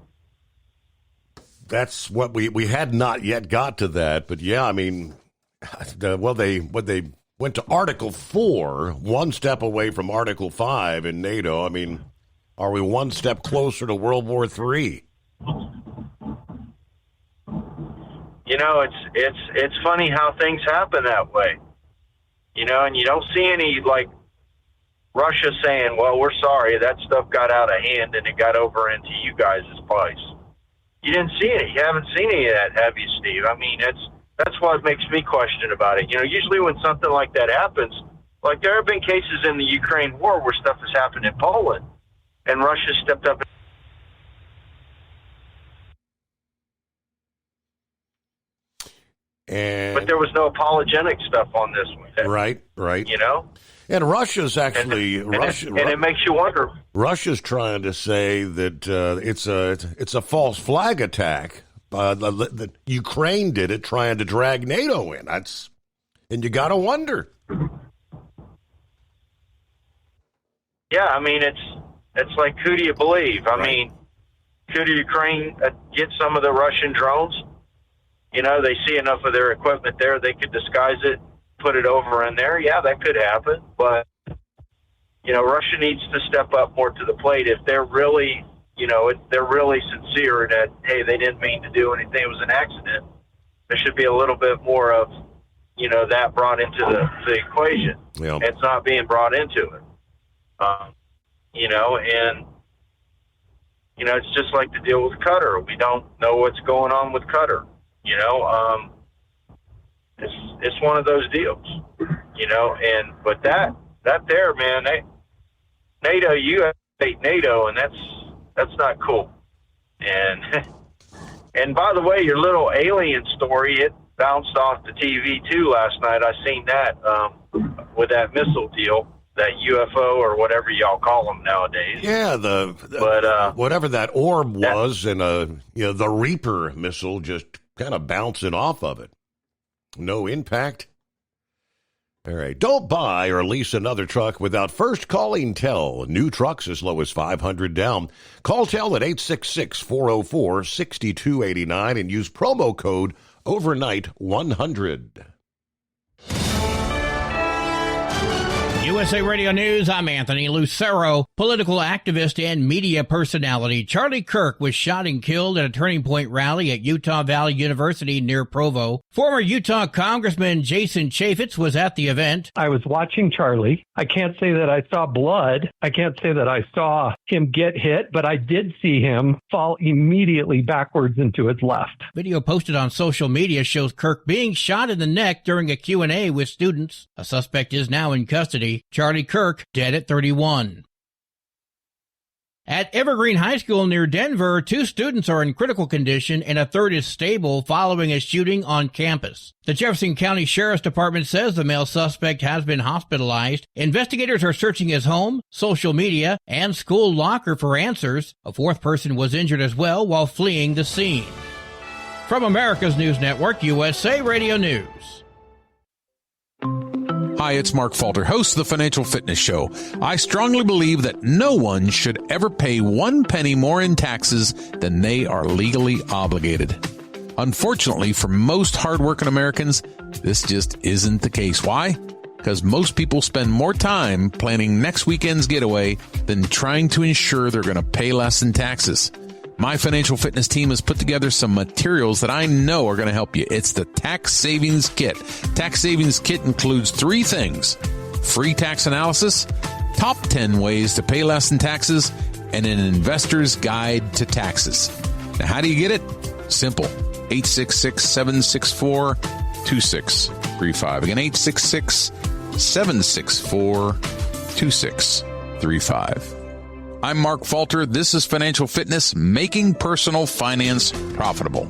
That's what we had not yet got to that, but yeah, I mean, they went to Article 4, one step away from Article 5 in NATO. I mean, are we one step closer to World War III? It's funny how things happen that way. And you don't see any, like, Russia saying, well, we're sorry, that stuff got out of hand and it got over into you guys' place. You didn't see it. You haven't seen any of that, have you, Steve? I mean, that's what makes me question about it. Usually when something like that happens, like there have been cases in the Ukraine war where stuff has happened in Poland, and Russia stepped up. But there was no apologetic stuff on this one. Right. And Russia's actually and it makes you wonder. Russia's trying to say that it's a false flag attack. That Ukraine did it, trying to drag NATO in. And you got to wonder. Yeah, I mean it's like, who do you believe? I mean, could Ukraine get some of the Russian drones? They see enough of their equipment there, they could disguise it, put it over in there. Yeah, that could happen. But, Russia needs to step up more to the plate. If they're really, they're really sincere that, hey, they didn't mean to do anything, it was an accident, there should be a little bit more of, that brought into the equation. Yeah. It's not being brought into it. It's just like the deal with Qatar. We don't know what's going on with Qatar. It's one of those deals, but that there, man, NATO, you hate NATO, and that's not cool. And by the way, your little alien story, it bounced off the TV too last night. I seen that, with that missile deal, that UFO or whatever y'all call them nowadays. Yeah, whatever that orb was, and the Reaper missile just kind of bouncing off of it. No impact. All right. Don't buy or lease another truck without first calling Tell. New trucks as low as $500 down. Call Tell at 866-404-6289 and use promo code overnight100. USA Radio News, I'm Anthony Lucero. Political activist and media personality Charlie Kirk was shot and killed at a Turning Point rally at Utah Valley University near Provo. Former Utah Congressman Jason Chaffetz was at the event. I was watching Charlie. I can't say that I saw blood. I can't say that I saw him get hit, but I did see him fall immediately backwards into his left. Video posted on social media shows Kirk being shot in the neck during a Q&A with students. A suspect is now in custody. Charlie Kirk, dead at 31. At Evergreen High School near Denver, 2 students are in critical condition and a third is stable following a shooting on campus. The Jefferson County Sheriff's Department says the male suspect has been hospitalized. Investigators are searching his home, social media, and school locker for answers. A 4th person was injured as well while fleeing the scene. From America's News Network, USA Radio News. Hi, it's Mark Falter, host of the Financial Fitness Show. I strongly believe that no one should ever pay 1 penny more in taxes than they are legally obligated. Unfortunately, for most hardworking Americans, this just isn't the case. Why? Because most people spend more time planning next weekend's getaway than trying to ensure they're going to pay less in taxes. My financial fitness team has put together some materials that I know are going to help you. It's the Tax Savings Kit. Tax Savings Kit includes 3 things: free tax analysis, top 10 ways to pay less in taxes, and an investor's guide to taxes. Now, how do you get it? Simple. 866-764-2635. Again, 866-764-2635. I'm Mark Falter. This is Financial Fitness, making personal finance profitable.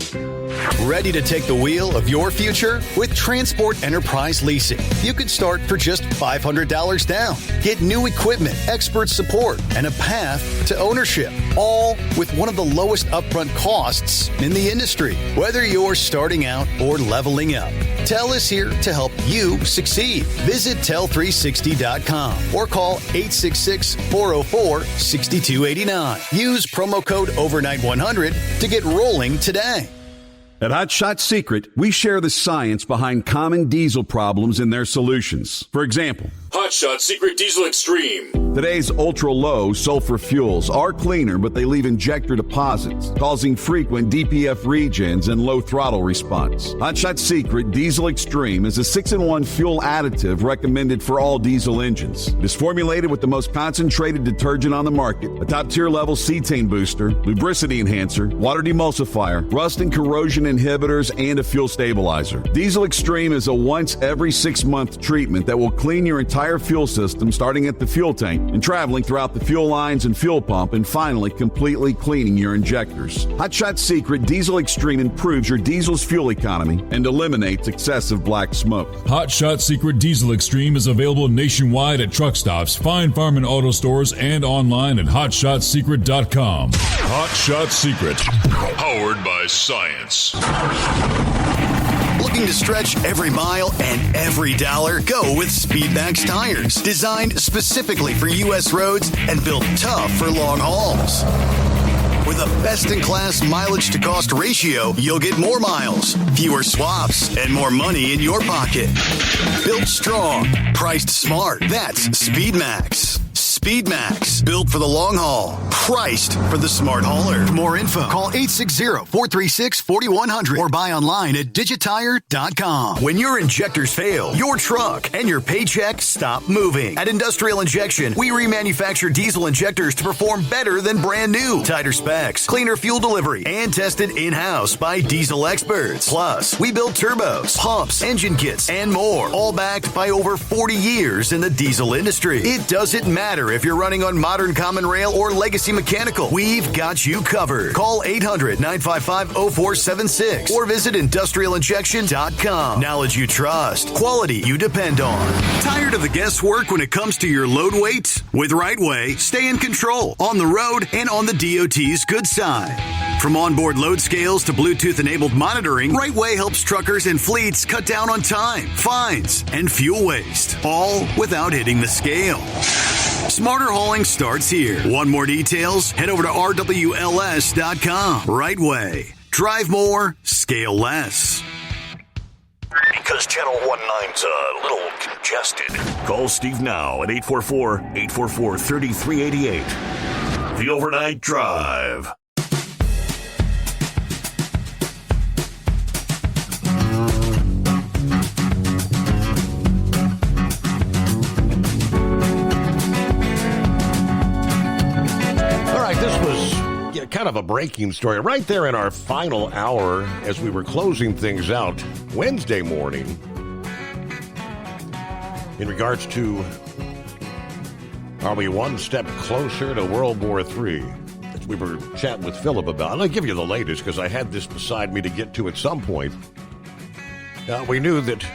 Ready to take the wheel of your future? With Transport Enterprise Leasing, you could start for just $500 down. Get new equipment, expert support, and a path to ownership, all with one of the lowest upfront costs in the industry. Whether you're starting out or leveling up, TEL is here to help you succeed. Visit tel360.com or call 866-404-6289. Use promo code OVERNIGHT100 to get rolling today. At Hot Shot Secret, we share the science behind common diesel problems and their solutions. For example, Hot Shot Secret Diesel Extreme. Today's ultra-low sulfur fuels are cleaner, but they leave injector deposits, causing frequent DPF regens and low throttle response. Hot Shot Secret Diesel Extreme is a 6-in-1 fuel additive recommended for all diesel engines. It is formulated with the most concentrated detergent on the market, a top-tier level cetane booster, lubricity enhancer, water demulsifier, rust and corrosion inhibitors, and a fuel stabilizer. Diesel Extreme is a once every 6-month treatment that will clean your entire fuel system, starting at the fuel tank and traveling throughout the fuel lines and fuel pump, and finally completely cleaning your injectors. Hot Shot Secret Diesel Extreme improves your diesel's fuel economy and eliminates excessive black smoke. Hot Shot Secret Diesel Extreme is available nationwide at truck stops, fine farm and auto stores, and online at hotshotsecret.com. Hot Shot Secret, powered by science. Looking to stretch every mile and every dollar? Go with Speedmax tires. Designed specifically for U.S. roads and built tough for long hauls. With a best-in-class mileage-to-cost ratio, you'll get more miles, fewer swaps, and more money in your pocket. Built strong, priced smart. That's Speedmax. Speedmax, built for the long haul, priced for the smart hauler. For more info, call 860-436-4100 or buy online at digitire.com. When your injectors fail, your truck and your paycheck stop moving. At Industrial Injection, we remanufacture diesel injectors to perform better than brand new. Tighter specs, cleaner fuel delivery, and tested in-house by diesel experts. Plus, we build turbos, pumps, engine kits, and more, all backed by over 40 years in the diesel industry. It doesn't matter if you're running on modern common rail or legacy mechanical, we've got you covered. Call 800-955-0476 or visit industrialinjection.com. Knowledge you trust, quality you depend on. Tired of the guesswork when it comes to your load weight? With RightWay, stay in control on the road and on the DOT's good side. From onboard load scales to Bluetooth-enabled monitoring, RightWay helps truckers and fleets cut down on time, fines, and fuel waste, all without hitting the scale. Smarter hauling starts here. Want more details? Head over to RWLS.com. RightWay. Drive more, scale less. Because Channel 19's a little congested. Call Steve now at 844-844-3388. The Overnight Drive. Kind of a breaking story right there in our final hour as we were closing things out Wednesday morning in regards to Are we one step closer to World War III? As we were chatting with Philip about, and I'll give you the latest because I had this beside me to get to at some point. We knew that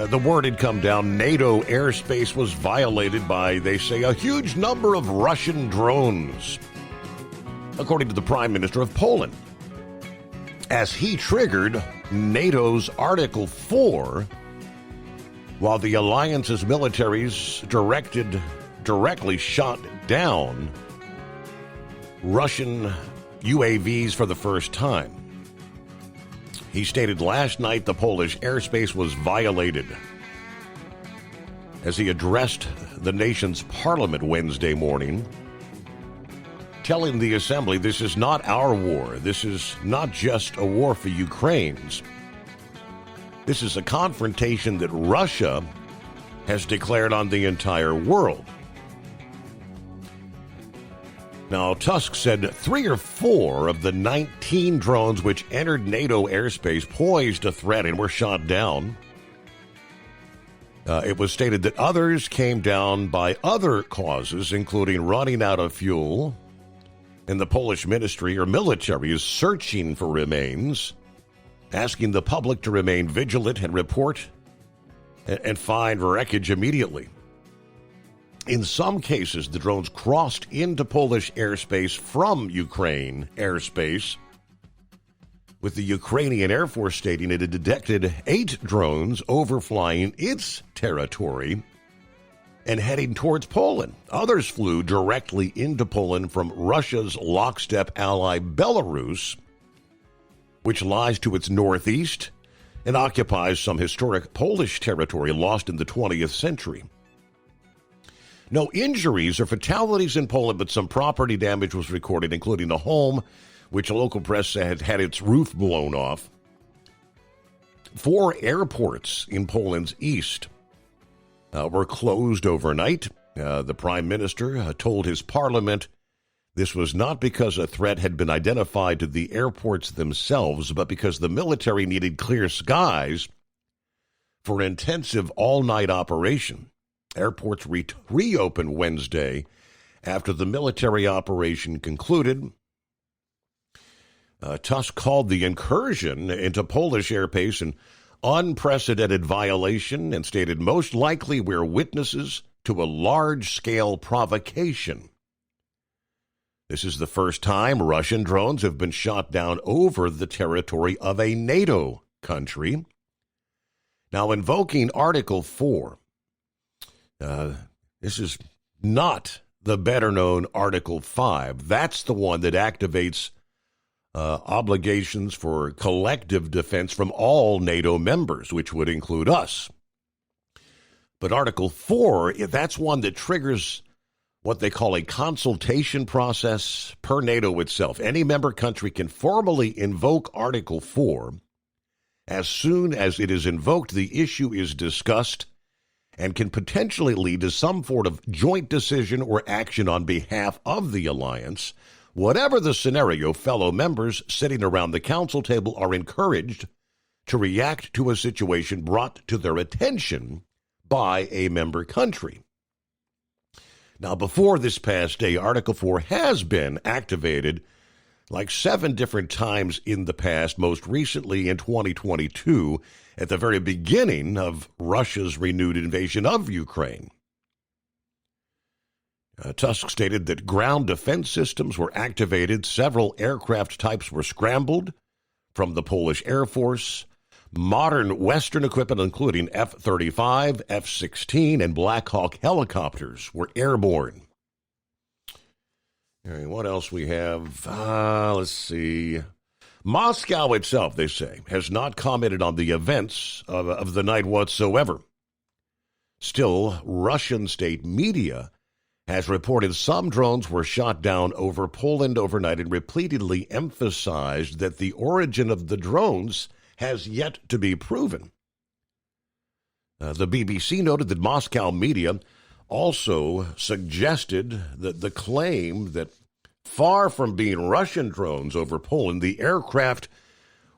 the word had come down. NATO airspace was violated by, they say, a huge number of Russian drones, according to the Prime Minister of Poland, as he triggered NATO's Article 4, while the alliance's militaries directly shot down Russian UAVs for the first time. He stated last night the Polish airspace was violated. As he addressed the nation's parliament Wednesday morning, telling the assembly this is not our war. This is not just a war for Ukraine's. This is a confrontation that Russia has declared on the entire world. Now, Tusk said 3 or 4 of the 19 drones which entered NATO airspace posed a threat and were shot down. It was stated that others came down by other causes, including running out of fuel, and the Polish ministry or military is searching for remains, asking the public to remain vigilant and report and find wreckage immediately. In some cases, the drones crossed into Polish airspace from Ukraine airspace, with the Ukrainian Air Force stating it had detected 8 drones overflying its territory and heading towards Poland. Others flew directly into Poland from Russia's lockstep ally Belarus, which lies to its northeast and occupies some historic Polish territory lost in the 20th century. No injuries or fatalities in Poland, but some property damage was recorded, including a home, which local press said had its roof blown off. 4 airports in Poland's east were closed overnight. The prime minister told his parliament this was not because a threat had been identified to the airports themselves, but because the military needed clear skies for an intensive all-night operation. Airports reopened Wednesday after the military operation concluded. Tusk called the incursion into Polish airspace an unprecedented violation and stated most likely we're witnesses to a large-scale provocation. This is the first time Russian drones have been shot down over the territory of a NATO country. Now, invoking Article 4, this is not the better-known Article 5. That's the one that activates obligations for collective defense from all NATO members, which would include us. But Article 4, that's one that triggers what they call a consultation process per NATO itself. Any member country can formally invoke Article 4. As soon as it is invoked, the issue is discussed and can potentially lead to some sort of joint decision or action on behalf of the alliance. Whatever the scenario, fellow members sitting around the council table are encouraged to react to a situation brought to their attention by a member country. Now, before this past day, Article 4 has been activated like 7 different times in the past, most recently in 2022, at the very beginning of Russia's renewed invasion of Ukraine. Tusk stated that ground defense systems were activated, several aircraft types were scrambled from the Polish Air Force, modern Western equipment, including F-35, F-16, and Black Hawk helicopters, were airborne. All right, what else we have? Let's see. Moscow itself, they say, has not commented on the events of the night whatsoever. Still, Russian state media has reported some drones were shot down over Poland overnight and repeatedly emphasized that the origin of the drones has yet to be proven. The BBC noted that Moscow media also suggested that the claim that far from being Russian drones over Poland, the aircraft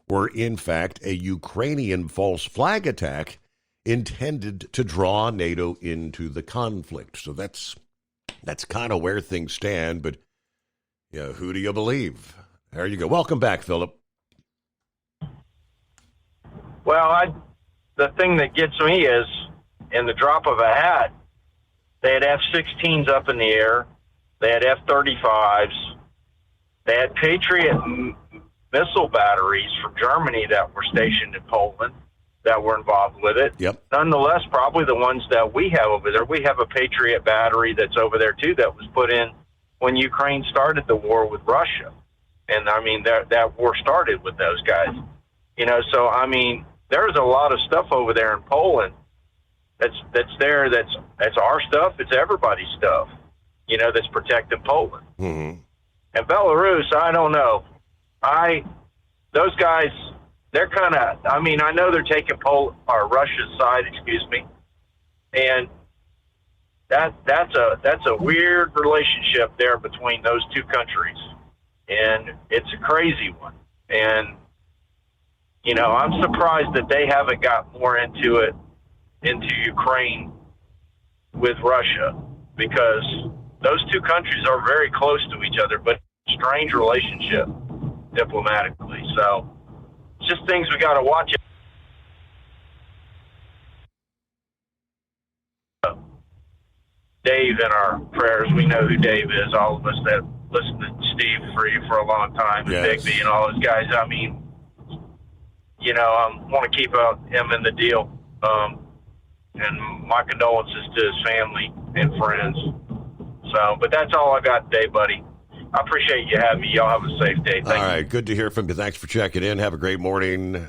were in fact a Ukrainian false flag attack intended to draw NATO into the conflict. So that's That's kind of where things stand, but who do you believe? There you go. Welcome back, Philip. Well, the thing that gets me is, in the drop of a hat, they had F-16s up in the air. They had F-35s. They had Patriot missile batteries from Germany that were stationed in Poland that were involved with it. Yep. Nonetheless, probably the ones that we have over there, we have a Patriot battery that's over there, too, that was put in when Ukraine started the war with Russia. And, I mean, that war started with those guys. So, I mean, there's a lot of stuff over there in Poland that's there, that's our stuff, it's everybody's stuff, that's protecting Poland. Mm-hmm. And Belarus, I don't know. Those guys, they're kind of, I mean, I know they're taking Russia's side, and that's a weird relationship there between those two countries, and it's a crazy one. And I'm surprised that they haven't got more into Ukraine with Russia, because those two countries are very close to each other, but strange relationship diplomatically. So it's just things we got to watch. Dave in our prayers. We know who Dave is. All of us that listened to Steve for a long time, yes. and Bigby and all those guys. I mean, I want to keep him in the deal. And my condolences to his family and friends. So, but that's all I got today, buddy. I appreciate you having me. Y'all have a safe day. All right, good to hear from you. Thanks for checking in. Have a great morning.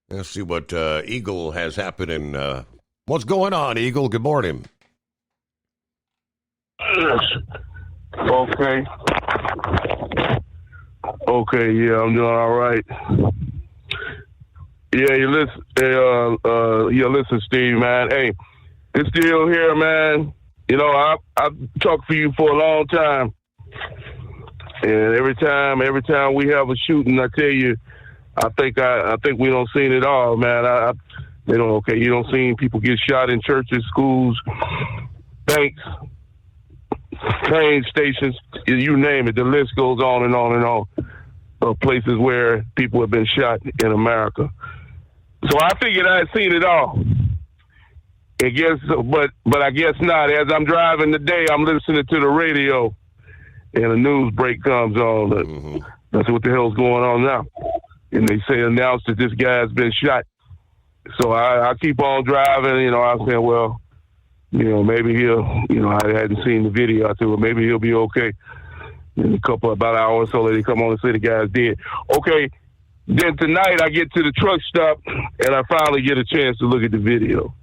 Let's see what Eagle has happening. What's going on, Eagle? Good morning. Okay, yeah, I'm doing all right. Yeah, listen, Steve, man. Hey, this deal here, man, I've talked for you for a long time. And every time we have a shooting, I tell you, I think we don't seen it all, man. You don't see people get shot in churches, schools, banks, train stations, you name it. The list goes on and on and on of places where people have been shot in America. So I figured I had seen it all. I guess, but I guess not. As I'm driving today, I'm listening to the radio, and a news break comes on. Mm-hmm. That's what the hell's going on now. And they announced that this guy's been shot. So I keep on driving. I was saying, well, maybe he'll. I hadn't seen the video. I said, well, maybe he'll be okay. In about an hour or so, they come on and say the guy's dead. Okay. Then tonight I get to the truck stop, and I finally get a chance to look at the video.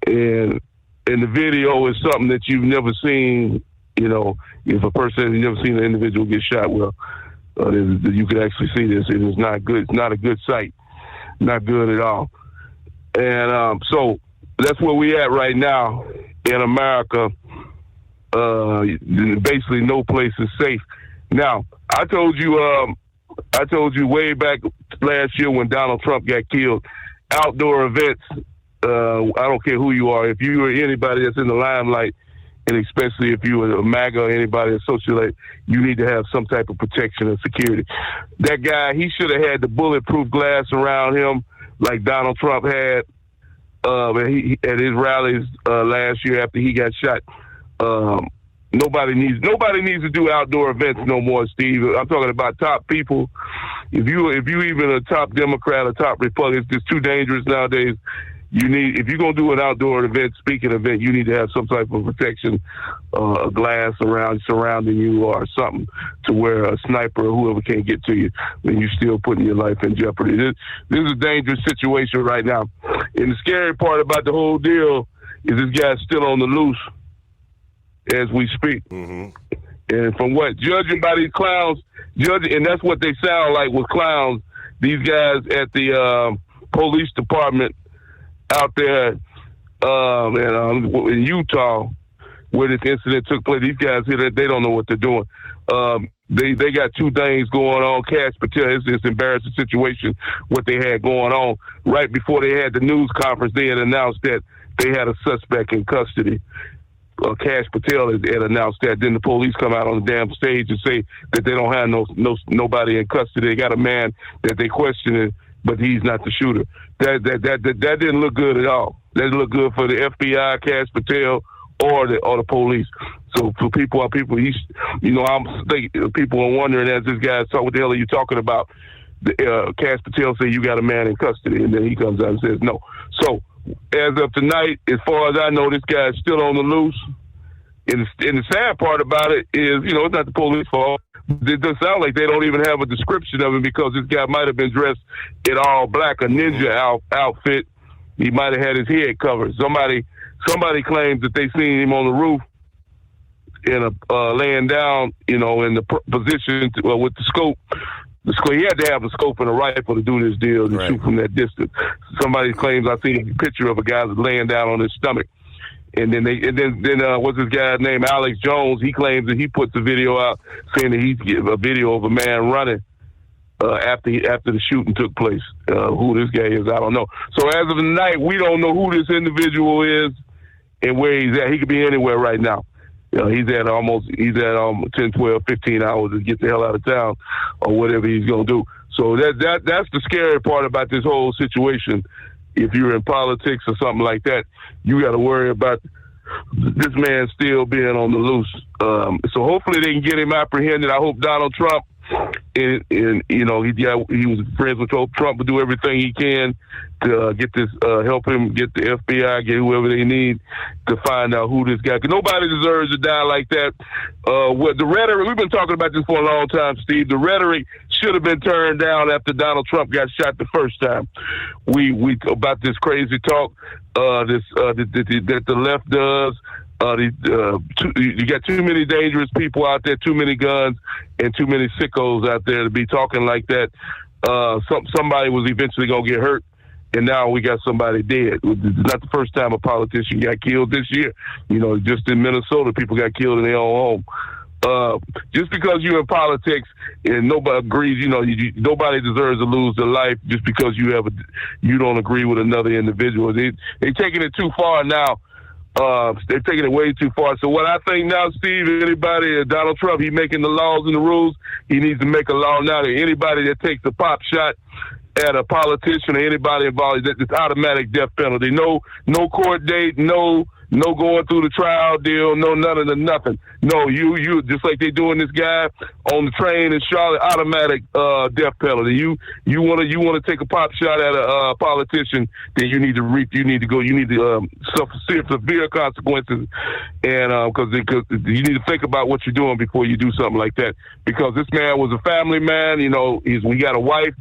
And the video is something that you've never seen. If a person has never seen an individual get shot, well, you can actually see this. It is not good. It's not a good sight. Not good at all. And so that's where we at right now in America. Basically, no place is safe. Now, I told you way back last year when Donald Trump got killed, outdoor events, I don't care who you are, if you are anybody that's in the limelight, and especially if you are a MAGA or anybody that's socialite, you need to have some type of protection and security. That guy, he should have had the bulletproof glass around him like Donald Trump had at his rallies last year after he got shot. Nobody needs to do outdoor events no more, Steve. I'm talking about top people. If you even a top Democrat or top Republican, it's just too dangerous nowadays. If you're gonna do an outdoor event, speaking event, you need to have some type of protection, a glass surrounding you or something to where a sniper or whoever can't get to you when you're still putting your life in jeopardy. This is a dangerous situation right now. And the scary part about the whole deal is this guy's still on the loose as we speak. Mm-hmm. And from what, judging by these clowns, and that's what they sound like with clowns, these guys at the police department out there in Utah where this incident took place. These guys here, they don't know what they're doing. They got two things going on. Cash Patel, it's this embarrassing situation, what they had going on. Right before they had the news conference, they had announced that they had a suspect in custody. Cash Patel had announced that. Then the police come out on the damn stage and say that they don't have nobody in custody. They got a man that they questioning, but he's not the shooter. That didn't look good at all. That didn't look good for the FBI, Cash Patel, or the police. So for people, I'm thinking people are wondering as this guy's talking, what the hell are you talking about? Cash Patel said you got a man in custody, and then he comes out and says no. So as of tonight, as far as I know, this guy's still on the loose. And the sad part about it is, it's not the police fault. It does sound like they don't even have a description of him because this guy might have been dressed in all black, a ninja outfit. He might have had his head covered. Somebody claims that they seen him on the roof laying down, in the position with the scope. He had to have a scope and a rifle to do this deal to shoot from that distance. Somebody claims I seen a picture of a guy laying down on his stomach. And then what's this guy's name? Alex Jones. He claims that he puts a video out saying that he's a video of a man running after the shooting took place. Who this guy is, I don't know. So as of tonight, we don't know who this individual is and where he's at. He could be anywhere right now. He's at 10, 12, 15 hours to get the hell out of town or whatever he's going to do. So that's the scary part about this whole situation. If you're in politics or something like that, you got to worry about this man still being on the loose. So hopefully they can get him apprehended. I hope Donald Trump, he was friends with Trump, would do everything he can to get this, help him get the FBI, get whoever they need to find out who this guy. Because nobody deserves to die like that. What the rhetoric, we've been talking about this for a long time, Steve. The rhetoric should have been turned down after Donald Trump got shot the first time. We about this crazy talk that the left does. You got too many dangerous people out there, too many guns, and too many sickos out there to be talking like that. Somebody was eventually going to get hurt, and now we got somebody dead. It's not the first time a politician got killed this year. Just in Minnesota, people got killed in their own home. Just because you're in politics and nobody agrees, nobody deserves to lose their life just because you don't agree with another individual. They're taking it too far now. They're taking it way too far. So what I think now, Steve, anybody, Donald Trump, he's making the laws and the rules. He needs to make a law now that anybody that takes a pop shot at a politician or anybody involved, it's automatic death penalty. No court date, no going through the trial deal, no none of the nothing. No, you just like they doing this guy on the train in Charlotte, automatic death penalty. You want to take a pop shot at a politician, then you need to suffer severe consequences, and because you need to think about what you're doing before you do something like that. Because this man was a family man. We got a wife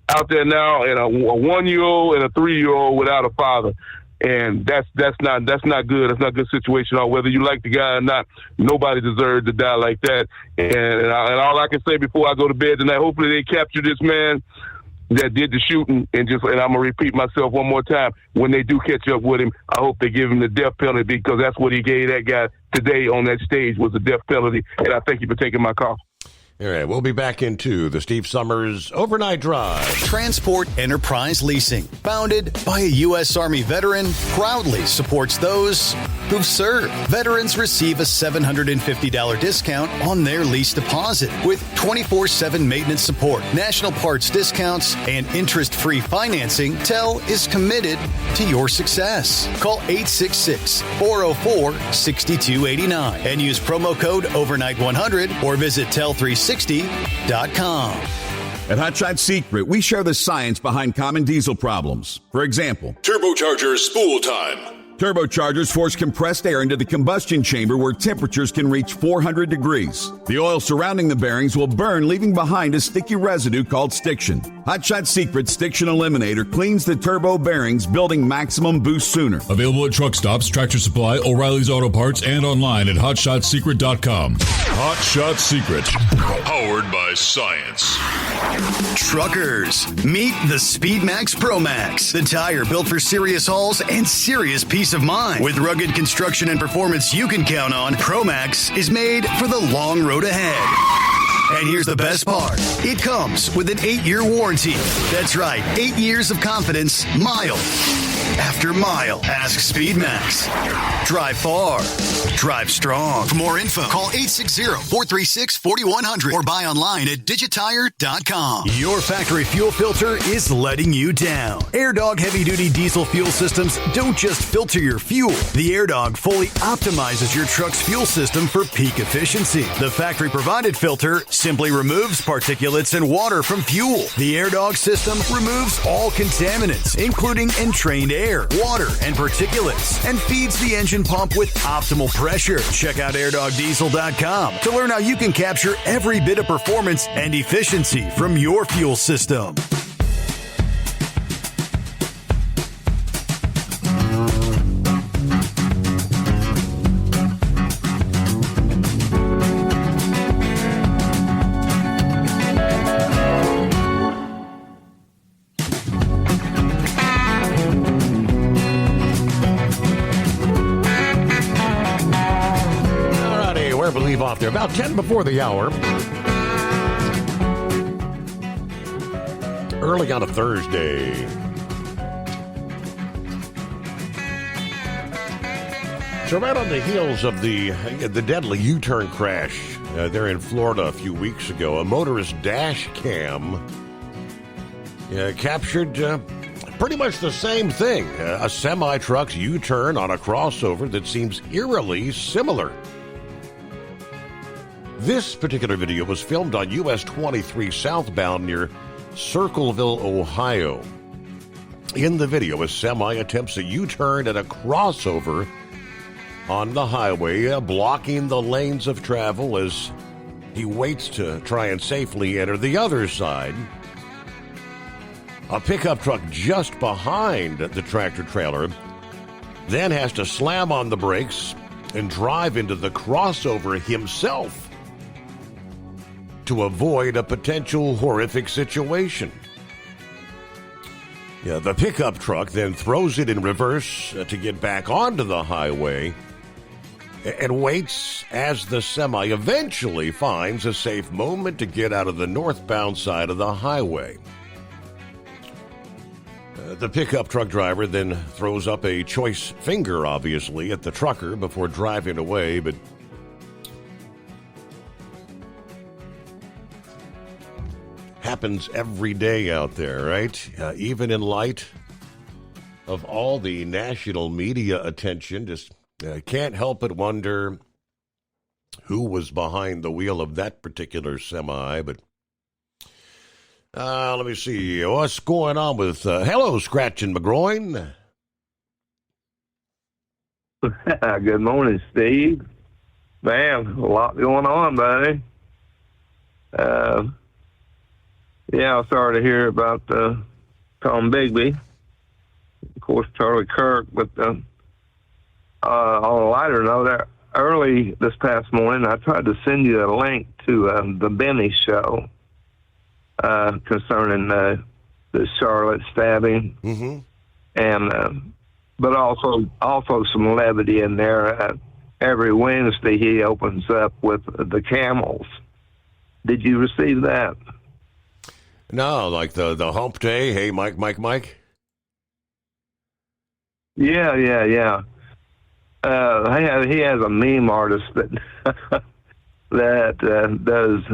out there now, and a 1-year-old and a 3-year-old without a father. And that's not good. That's not a good situation. Or whether you like the guy or not, nobody deserves to die like that. And all I can say before I go to bed tonight, hopefully they capture this man that did the shooting. And I'm gonna repeat myself one more time. When they do catch up with him, I hope they give him the death penalty, because that's what he gave that guy today on that stage, was a death penalty. And I thank you for taking my call. All right, we'll be back into the Steve Summers Overnight Drive. Transport Enterprise Leasing, founded by a U.S. Army veteran, proudly supports those who've served. Veterans receive a $750 discount on their lease deposit with 24/7 maintenance support, national parts discounts, and interest-free financing. TEL is committed to your success. Call 866-404-6289 and use promo code OVERNIGHT100 or visit TEL360.com. At Hot Shot Secret, we share the science behind common diesel problems. For example, turbochargers spool time. Turbochargers force compressed air into the combustion chamber where temperatures can reach 400 degrees. The oil surrounding the bearings will burn, leaving behind a sticky residue called stiction. Hot Shot Secret Stiction Eliminator cleans the turbo bearings, building maximum boost sooner. Available at truck stops, Tractor Supply, O'Reilly's Auto Parts, and online at HotShotSecret.com. Hot Shot Secret, powered by science. Truckers, meet the Speedmax Pro Max, the tire built for serious hauls and serious peace of mind. With rugged construction and performance you can count on, Pro Max is made for the long road ahead. And here's the best part. It comes with an 8-year warranty. That's right, 8 years of confidence, miles. after mile. Ask SpeedMax. Drive far. Drive strong. For more info, call 860-436-4100 or buy online at digitire.com. Your factory fuel filter is letting you down. AirDog heavy-duty diesel fuel systems don't just filter your fuel. The AirDog fully optimizes your truck's fuel system for peak efficiency. The factory-provided filter simply removes particulates and water from fuel. The AirDog system removes all contaminants, including entrained air, water, and particulates, and feeds the engine pump with optimal pressure. Check out airdogdiesel.com to learn how you can capture every bit of performance and efficiency from your fuel system. Off there about 10 before the hour. Early on a Thursday. So right on the heels of the deadly U-turn crash there in Florida a few weeks ago, a motorist dash cam captured pretty much the same thing. A semi-truck's U-turn on a crossover that seems eerily similar. This particular video was filmed on US 23 southbound near Circleville, Ohio. In the video, a semi attempts a U-turn at a crossover on the highway, blocking the lanes of travel as he waits to try and safely enter the other side. A pickup truck just behind the tractor trailer then has to slam on the brakes and drive into the crossover himself to avoid a potential horrific situation. The pickup truck then throws it in reverse to get back onto the highway and waits as the semi eventually finds a safe moment to get out of the northbound side of the highway. The pickup truck driver then throws up a choice finger, obviously, at the trucker before driving away, but happens every day out there, right? Even in light of all the national media attention, just can't help but wonder who was behind the wheel of that particular semi. But let me see. What's going on with... hello, Scratch and McGroin. Good morning, Steve. Man, a lot going on, buddy. Yeah, sorry to hear about Tom Bigby. Of course, Charlie Kirk. But on a lighter note, early this past morning, I tried to send you a link to the Benny show concerning the Charlotte stabbing, and but also some levity in there. Every Wednesday, he opens up with the Camels. Did you receive that? No, like the hump day. Hey, Mike. Yeah. He has a meme artist that does.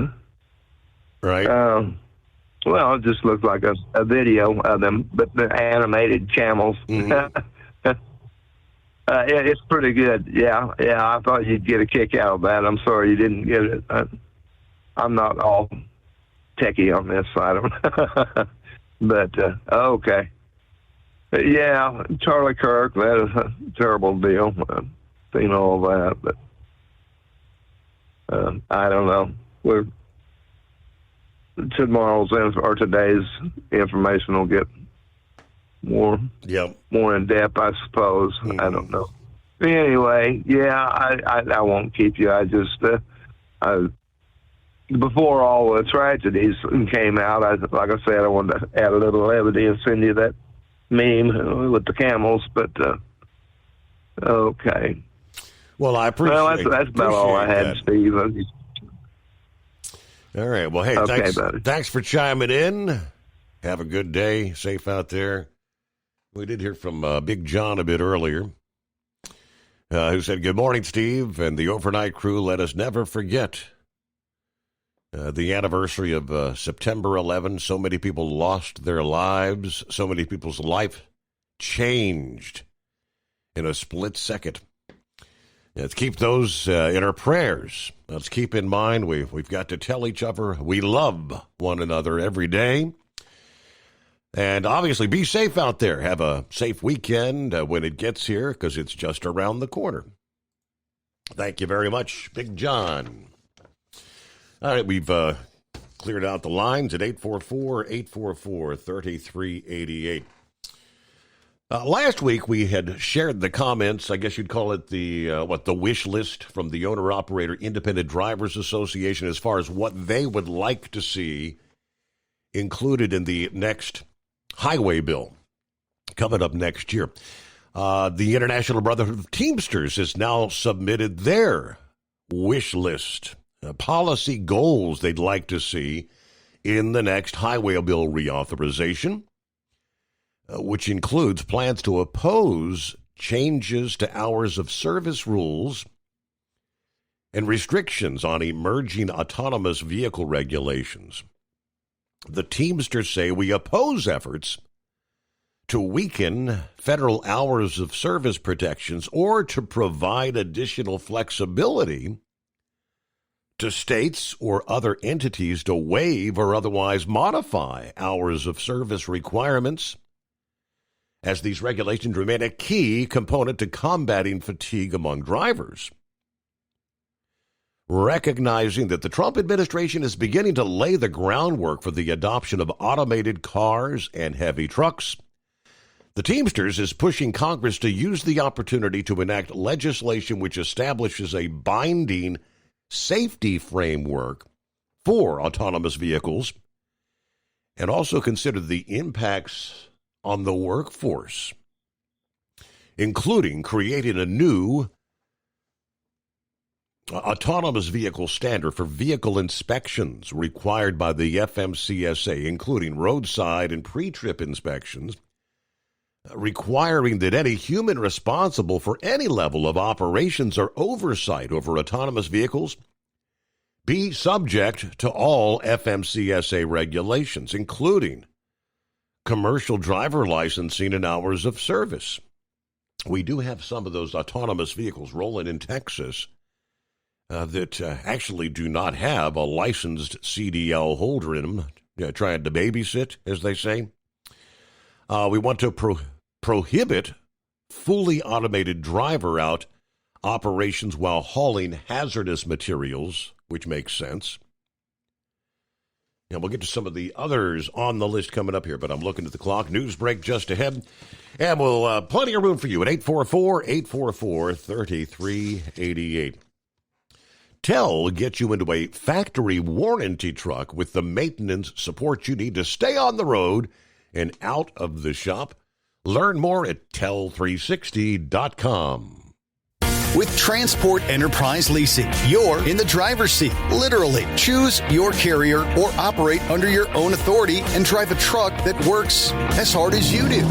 Right. Well, it just looks like a video of them, but the animated camels. It's pretty good. Yeah. I thought you'd get a kick out of that. I'm sorry you didn't get it. I'm not all techie on this side of it. But okay. Yeah, Charlie Kirk, that is a terrible deal. Seen all that, but I don't know. Today's information will get more in depth, I suppose. I don't know. Anyway, yeah, I won't keep you. I just before all the tragedies came out, like I said, I wanted to add a little levity and send you that meme with the camels, but okay. Well, I appreciate. Well, that's about all I had, that. Steve. All right. Well, hey, okay, thanks for chiming in. Have a good day. Safe out there. We did hear from Big John a bit earlier, who said, "Good morning, Steve, and the overnight crew. Let us never forget the anniversary of September 11. So many people lost their lives. So many people's life changed in a split second. Let's keep those in our prayers. Let's keep in mind we've got to tell each other we love one another every day. And obviously be safe out there. Have a safe weekend when it gets here, because it's just around the corner." Thank you very much, Big John. All right, we've cleared out the lines at 844-844-3388. Last week, we had shared the comments, I guess you'd call it the wish list from the Owner-Operator Independent Drivers Association as far as what they would like to see included in the next highway bill coming up next year. The International Brotherhood of Teamsters has now submitted their wish list, policy goals they'd like to see in the next highway bill reauthorization, which includes plans to oppose changes to hours of service rules and restrictions on emerging autonomous vehicle regulations. The Teamsters say we oppose efforts to weaken federal hours of service protections or to provide additional flexibility to states or other entities to waive or otherwise modify hours of service requirements, as these regulations remain a key component to combating fatigue among drivers. Recognizing that the Trump administration is beginning to lay the groundwork for the adoption of automated cars and heavy trucks, the Teamsters is pushing Congress to use the opportunity to enact legislation which establishes a binding safety framework for autonomous vehicles and also consider the impacts on the workforce, including creating a new autonomous vehicle standard for vehicle inspections required by the FMCSA, including roadside and pre-trip inspections, requiring that any human responsible for any level of operations or oversight over autonomous vehicles be subject to all FMCSA regulations, including commercial driver licensing and hours of service. We do have some of those autonomous vehicles rolling in Texas that actually do not have a licensed CDL holder in them, trying to babysit, as they say. We want to prohibit fully automated driver-out operations while hauling hazardous materials, which makes sense. And we'll get to some of the others on the list coming up here, but I'm looking at the clock. News break just ahead. And we'll plenty of room for you at 844-844-3388. Tell gets you into a factory warranty truck with the maintenance support you need to stay on the road and out of the shop. Learn more at tell360.com. With Transport Enterprise Leasing, you're in the driver's seat, literally. Choose your carrier or operate under your own authority and drive a truck that works as hard as you do.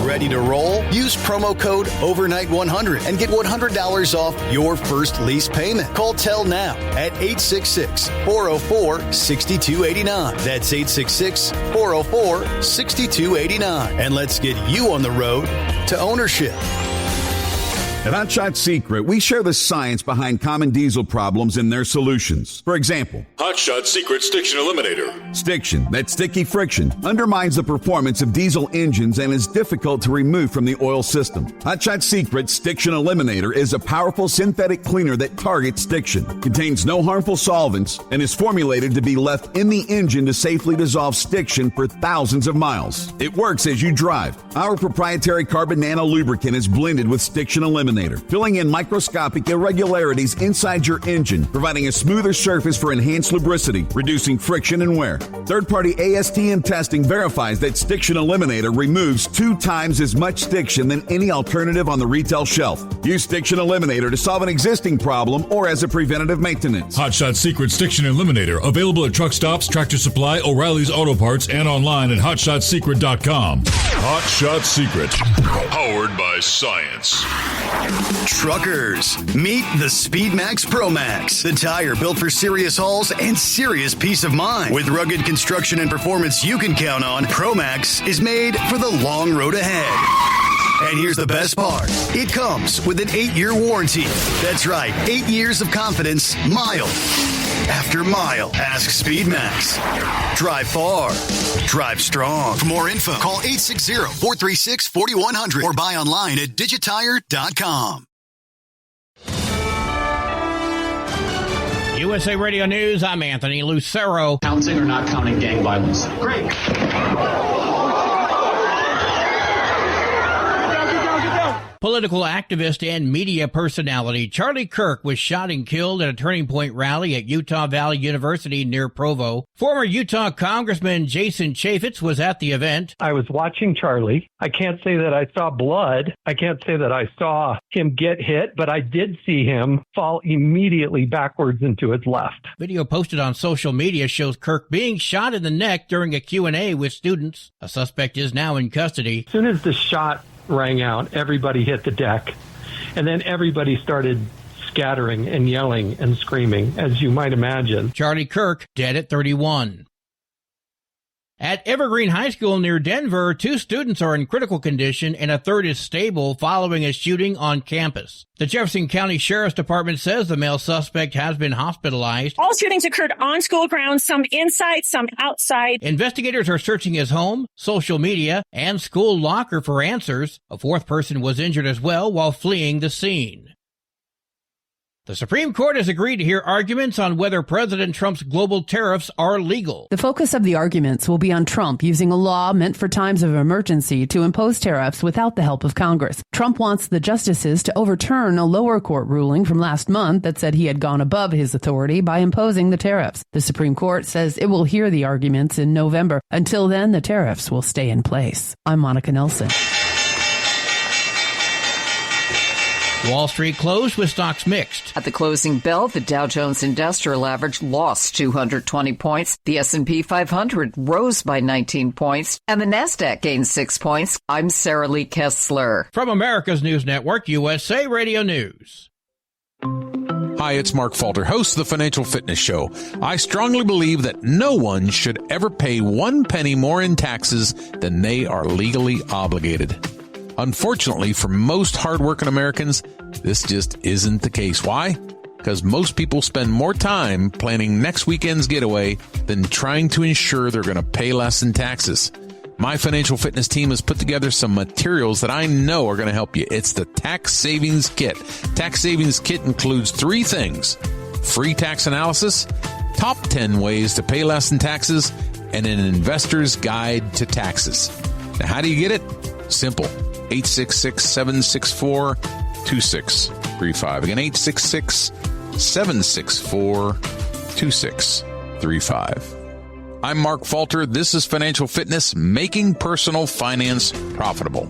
Ready to roll? Use promo code OVERNIGHT100 and get $100 off your first lease payment. Call Tell now at 866-404-6289. That's 866-404-6289. And let's get you on the road to ownership. At Hot Shot Secret, we share the science behind common diesel problems and their solutions. For example, Hot Shot Secret Stiction Eliminator. Stiction, that sticky friction, undermines the performance of diesel engines and is difficult to remove from the oil system. Hot Shot Secret Stiction Eliminator is a powerful synthetic cleaner that targets stiction, contains no harmful solvents, and is formulated to be left in the engine to safely dissolve stiction for thousands of miles. It works as you drive. Our proprietary carbon nano lubricant is blended with Stiction Eliminator Eliminator, filling in microscopic irregularities inside your engine, providing a smoother surface for enhanced lubricity, reducing friction and wear. Third-party ASTM testing verifies that Stiction Eliminator removes 2 times as much stiction than any alternative on the retail shelf. Use Stiction Eliminator to solve an existing problem or as a preventative maintenance. Hot Shot Secret Stiction Eliminator, available at truck stops, Tractor Supply, O'Reilly's Auto Parts, and online at hotshotsecret.com. Hot Shot Secret, powered by science. Truckers, meet the Speedmax Pro Max, the tire built for serious hauls and serious peace of mind. With rugged construction and performance you can count on, Pro Max is made for the long road ahead. And here's the best part. It comes with an 8-year warranty. That's right, 8 years of confidence, mile after mile. Ask Speedmax. Drive far. Drive strong. For more info, call 860-436-4100 or buy online at digitire.com. USA Radio News, I'm Anthony Lucero. Counting or not counting gang violence? Great. Political activist and media personality Charlie Kirk was shot and killed at a Turning Point rally at Utah Valley University near Provo. Former Utah Congressman Jason Chaffetz was at the event. I was watching Charlie. I can't say that I saw blood. I can't say that I saw him get hit, but I did see him fall immediately backwards into his left. Video posted on social media shows Kirk being shot in the neck during a Q&A with students. A suspect is now in custody. As soon as the shot rang out, everybody hit the deck, and then everybody started scattering and yelling and screaming, as you might imagine. Charlie Kirk dead at 31. At Evergreen High School near Denver, 2 students are in critical condition and a third is stable following a shooting on campus. The Jefferson County Sheriff's Department says the male suspect has been hospitalized. All shootings occurred on school grounds, some inside, some outside. Investigators are searching his home, social media, and school locker for answers. A 4th person was injured as well while fleeing the scene. The Supreme Court has agreed to hear arguments on whether President Trump's global tariffs are legal. The focus of the arguments will be on Trump using a law meant for times of emergency to impose tariffs without the help of Congress. Trump wants the justices to overturn a lower court ruling from last month that said he had gone above his authority by imposing the tariffs. The Supreme Court says it will hear the arguments in November. Until then, the tariffs will stay in place. I'm Monica Nelson. Wall Street closed with stocks mixed. At the closing bell, the Dow Jones Industrial Average lost 220 points. The S&P 500 rose by 19 points. And the NASDAQ gained 6 points. I'm Sarah Lee Kessler. From America's News Network, USA Radio News. Hi, it's Mark Falter, host of the Financial Fitness Show. I strongly believe that no one should ever pay 1 penny more in taxes than they are legally obligated. Unfortunately, for most hardworking Americans, this just isn't the case. Why? Because most people spend more time planning next weekend's getaway than trying to ensure they're going to pay less in taxes. My financial fitness team has put together some materials that I know are going to help you. It's the Tax Savings Kit. Tax Savings Kit includes 3 things: free tax analysis, top 10 ways to pay less in taxes, and an investor's guide to taxes. Now, how do you get it? Simple. 866-764-2635. Again, 866-764-2635. I'm Mark Falter. This is Financial Fitness, making personal finance profitable.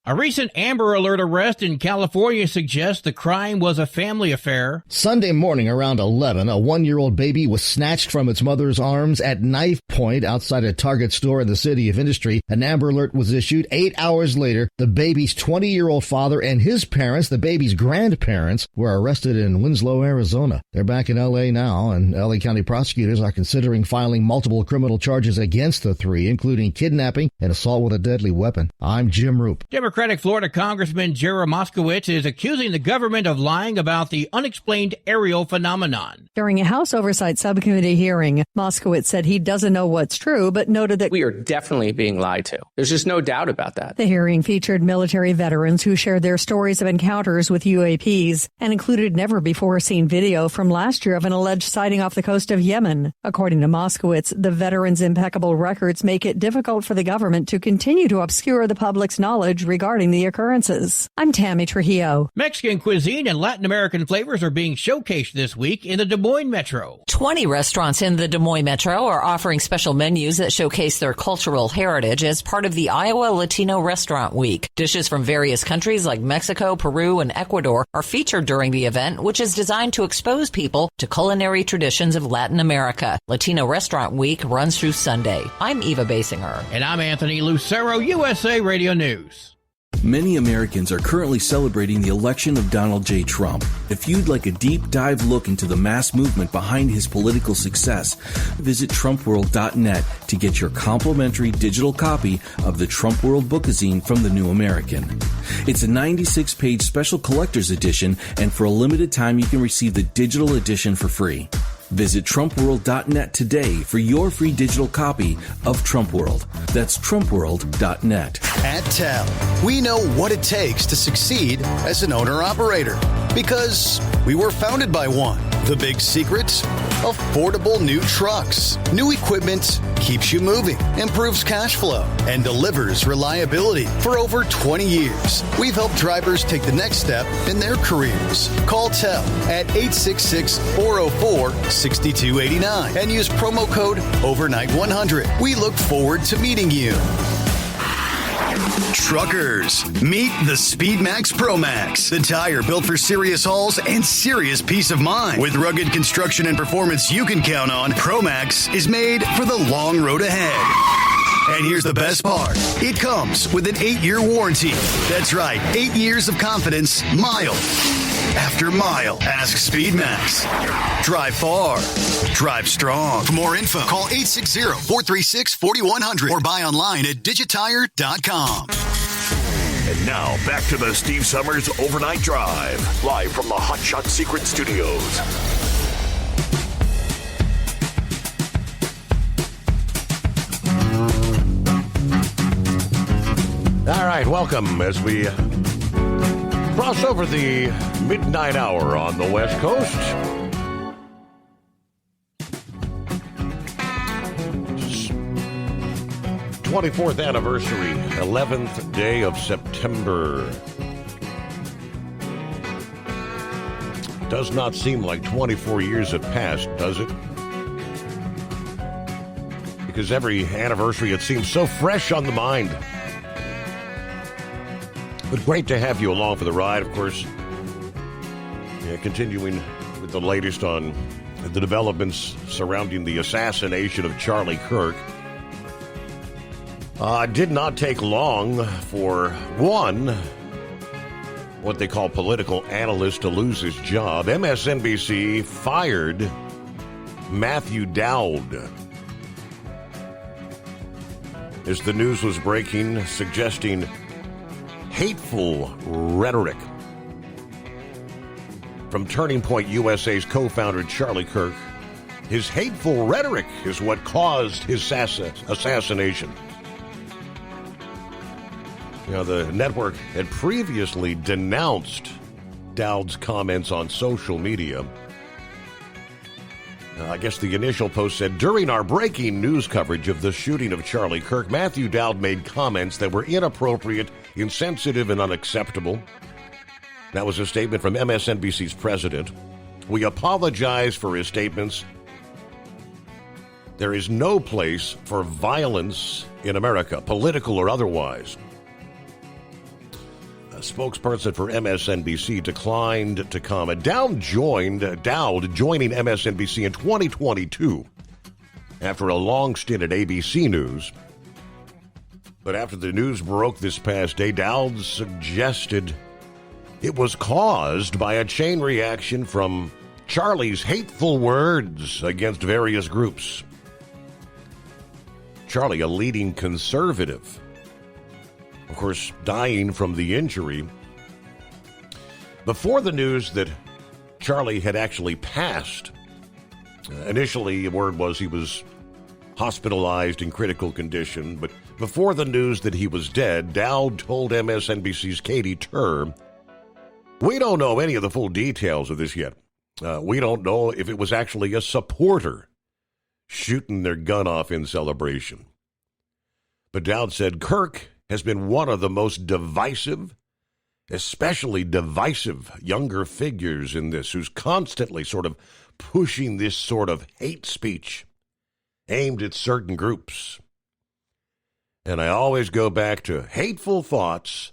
A recent Amber Alert arrest in California suggests the crime was a family affair. Sunday morning around 11, a 1-year-old baby was snatched from its mother's arms at knife point outside a Target store in the City of Industry. An Amber Alert was issued. 8 hours later, the baby's 20-year-old father and his parents, the baby's grandparents, were arrested in Winslow, Arizona. They're back in L.A. now, and L.A. County prosecutors are considering filing multiple criminal charges against the 3, including kidnapping and assault with a deadly weapon. I'm Jim Roop. Democrats Democratic Florida Congressman Jerry Moskowitz is accusing the government of lying about the unexplained aerial phenomenon. During a House Oversight Subcommittee hearing, Moskowitz said he doesn't know what's true, but noted that we are definitely being lied to. There's just no doubt about that. The hearing featured military veterans who shared their stories of encounters with UAPs and included never-before-seen video from last year of an alleged sighting off the coast of Yemen. According to Moskowitz, the veterans' impeccable records make it difficult for the government to continue to obscure the public's knowledge regarding the occurrences. I'm Tammy Trujillo. Mexican cuisine and Latin American flavors are being showcased this week in the Des Moines Metro. 20 restaurants in the Des Moines Metro are offering special menus that showcase their cultural heritage as part of the Iowa Latino Restaurant Week. Dishes from various countries like Mexico, Peru, and Ecuador are featured during the event, which is designed to expose people to culinary traditions of Latin America. Latino Restaurant Week runs through Sunday. I'm Eva Basinger. And I'm Anthony Lucero, USA Radio News. Many Americans are currently celebrating the election of Donald J. Trump. If you'd like a deep dive look into the mass movement behind his political success, visit TrumpWorld.net to get your complimentary digital copy of the Trump World Bookazine from the New American. It's a 96-page special collector's edition, and for a limited time you can receive the digital edition for free. Visit TrumpWorld.net today for your free digital copy of Trump World. That's TrumpWorld.net. At TEL, we know what it takes to succeed as an owner-operator because we were founded by one. The big secret? Affordable new trucks. New equipment keeps you moving, improves cash flow, and delivers reliability. For over 20 years, we've helped drivers take the next step in their careers. Call TEL at 866-404-6289 and use promo code OVERNIGHT100. We look forward to meeting you. Truckers, meet the SpeedMax Pro Max, the tire built for serious hauls and serious peace of mind. With rugged construction and performance you can count on, Pro Max is made for the long road ahead. And here's the best part. It comes with an 8-year warranty. That's right, 8 years of confidence, mile after mile. Ask SpeedMax. Drive far. Drive strong. For more info, call 860-436-4100 or buy online at digitire.com. And now, back to the Steve Summers Overnight Drive, live from the Hot Shot Secret Studios. All right, welcome as we cross over the midnight hour on the West Coast. 24th anniversary, 11th day of September. Does not seem like 24 years have passed, does it? Because every anniversary, it seems so fresh on the mind. But great to have you along for the ride, of course. Yeah, continuing with the latest on the developments surrounding the assassination of Charlie Kirk. Did not take long for one, what they call political analyst, to lose his job. MSNBC fired Matthew Dowd as the news was breaking, suggesting hateful rhetoric from Turning Point USA's co-founder Charlie Kirk. His hateful rhetoric is what caused his assassination. You know, the network had previously denounced Dowd's comments on social media. I guess the initial post said, during our breaking news coverage of the shooting of Charlie Kirk, Matthew Dowd made comments that were inappropriate, insensitive, and unacceptable. That was a statement from MSNBC's president. We apologize for his statements. There is no place for violence in America, political or otherwise. A spokesperson for MSNBC declined to comment. Dowd joining MSNBC in 2022 after a long stint at ABC News. But after the news broke this past day, Dowd suggested it was caused by a chain reaction from Charlie's hateful words against various groups. Charlie, a leading conservative, of course, dying from the injury. Before the news that Charlie had actually passed, initially, the word was he was hospitalized in critical condition, but before the news that he was dead, Dowd told MSNBC's Katie Tur, "We don't know any of the full details of this yet. We don't know if it was actually a supporter shooting their gun off in celebration." But Dowd said Kirk has been one of the most divisive, especially divisive younger figures in this, who's constantly sort of pushing this sort of hate speech aimed at certain groups. And I always go back to hateful thoughts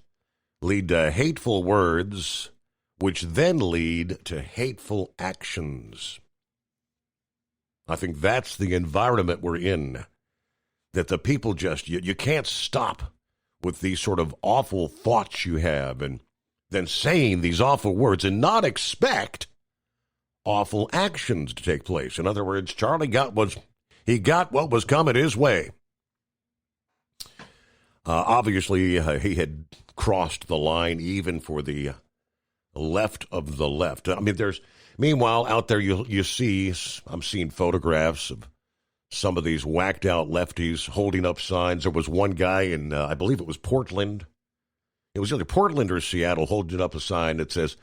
lead to hateful words, which then lead to hateful actions. I think that's the environment we're in, that the people just, you can't stop with these sort of awful thoughts you have and then saying these awful words and not expect awful actions to take place. In other words, Charlie got what was coming his way. Obviously, he had crossed the line even for the left of the left. I mean, meanwhile, out there you see, I'm seeing photographs of some of these whacked out lefties holding up signs. There was one guy in, I believe it was Portland. It was either Portland or Seattle, holding up a sign that says,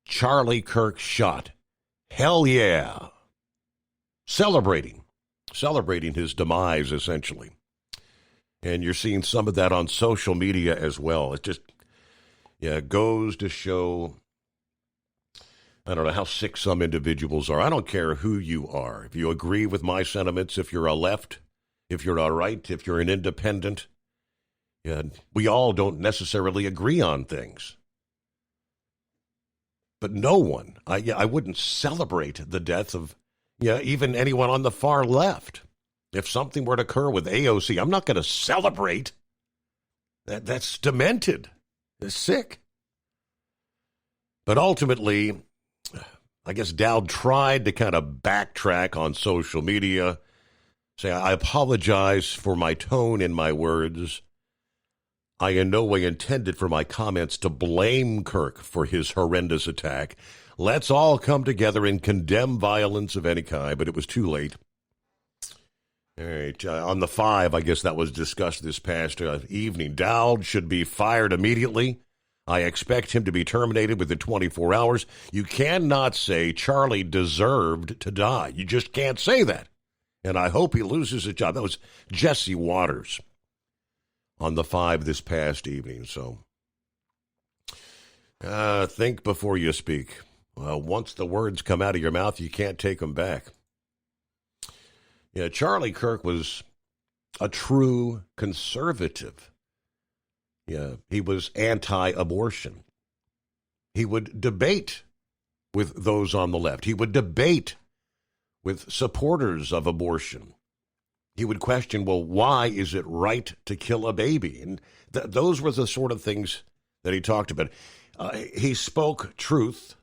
"Charlie Kirk shot. Hell yeah." Celebrating his demise, essentially. And you're seeing some of that on social media as well. It just, goes to show, I don't know how sick some individuals are. I don't care who you are. If you agree with my sentiments, if you're a left, if you're a right, if you're an independent, we all don't necessarily agree on things. But no one, I wouldn't celebrate the death of, even anyone on the far left. If something were to occur with AOC, I'm not going to celebrate. That's demented. It's sick. But ultimately, I guess Dowd tried to kind of backtrack on social media, say, "I apologize for my tone and my words. I in no way intended for my comments to blame Kirk for his horrendous attack. Let's all come together and condemn violence of any kind," but it was too late. All right, on the 5, I guess that was discussed this past evening. Dowd should be fired immediately. I expect him to be terminated within 24 hours. You cannot say Charlie deserved to die. You just can't say that. And I hope he loses his job. That was Jesse Waters on the 5 this past evening. So think before you speak. Once the words come out of your mouth, you can't take them back. Charlie Kirk was a true conservative. He was anti-abortion. He would debate with those on the left. He would debate with supporters of abortion. He would question, well, why is it right to kill a baby? And those were the sort of things that he talked about. He spoke truth.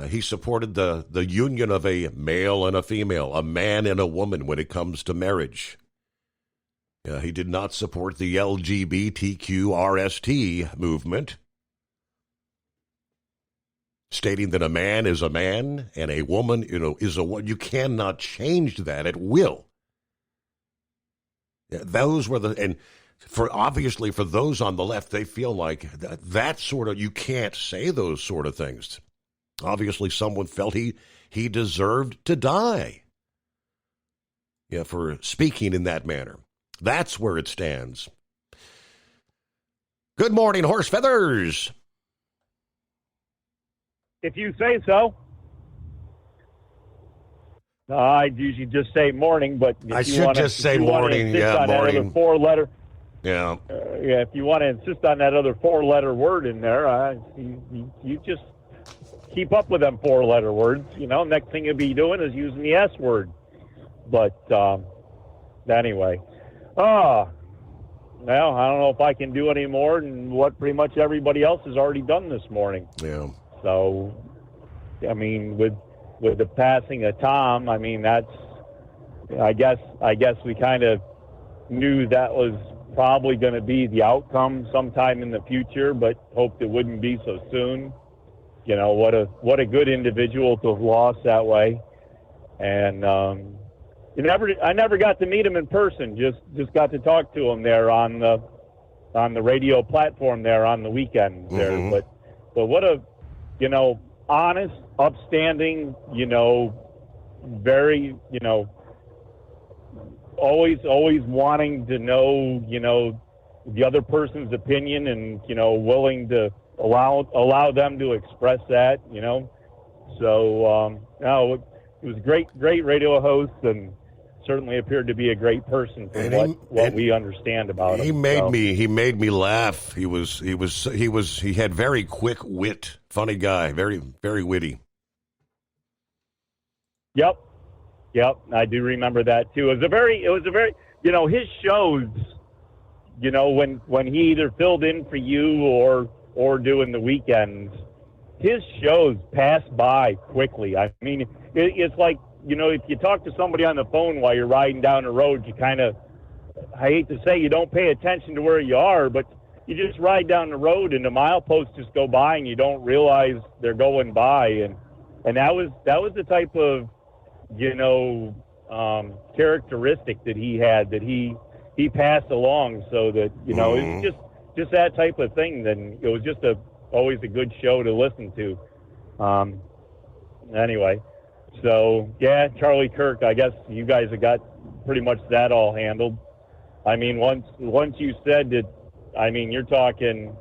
He supported the union of a male and a female, a man and a woman when it comes to marriage. He did not support the LGBTQRST movement, stating that a man is a man and a woman, is a woman. You cannot change that at will. Those were and obviously for those on the left, they feel like that sort of, you can't say those sort of things. Obviously, someone felt he deserved to die. For speaking in that manner. That's where it stands. Good morning, Horse Feathers. If you say so. I usually just say morning, but if I should just say morning. Yeah, morning. Four-letter. Yeah. If you want to insist on that other 4-letter word in there, you just keep up with them 4-letter words. Next thing you'll be doing is using the S word. But anyway. Well, I don't know if I can do any more than what pretty much everybody else has already done this morning. Yeah. So, with the passing of Tom, that's, I guess we kind of knew that was probably going to be the outcome sometime in the future, but hoped it wouldn't be so soon. You know, what a good individual to have lost that way. And I never got to meet him in person. Just got to talk to him there on the radio platform there on the weekends there. Mm-hmm. But what a, you know, honest, upstanding, you know, very, you know, always wanting to know, you know, the other person's opinion, and, you know, willing to allow them to express that, you know. So no, it was a great radio host, and certainly appeared to be a great person from what we understand about him. He made me laugh. He had very quick wit. Funny guy, very, very witty. Yep, I do remember that too. It was a very, you know, his shows, you know, when he either filled in for you or doing the weekends, his shows pass by quickly. I mean, it's like, you know, if you talk to somebody on the phone while you're riding down the road, you kind of, I hate to say, you don't pay attention to where you are, but you just ride down the road and the mileposts just go by and you don't realize they're going by. And that was the type of, you know, characteristic that he had, that he passed along, so that, you know, it's just that type of thing. Then it was just always a good show to listen to. Anyway, so yeah, Charlie Kirk, I guess you guys have got pretty much that all handled. I mean, once you said that, I mean, you're talking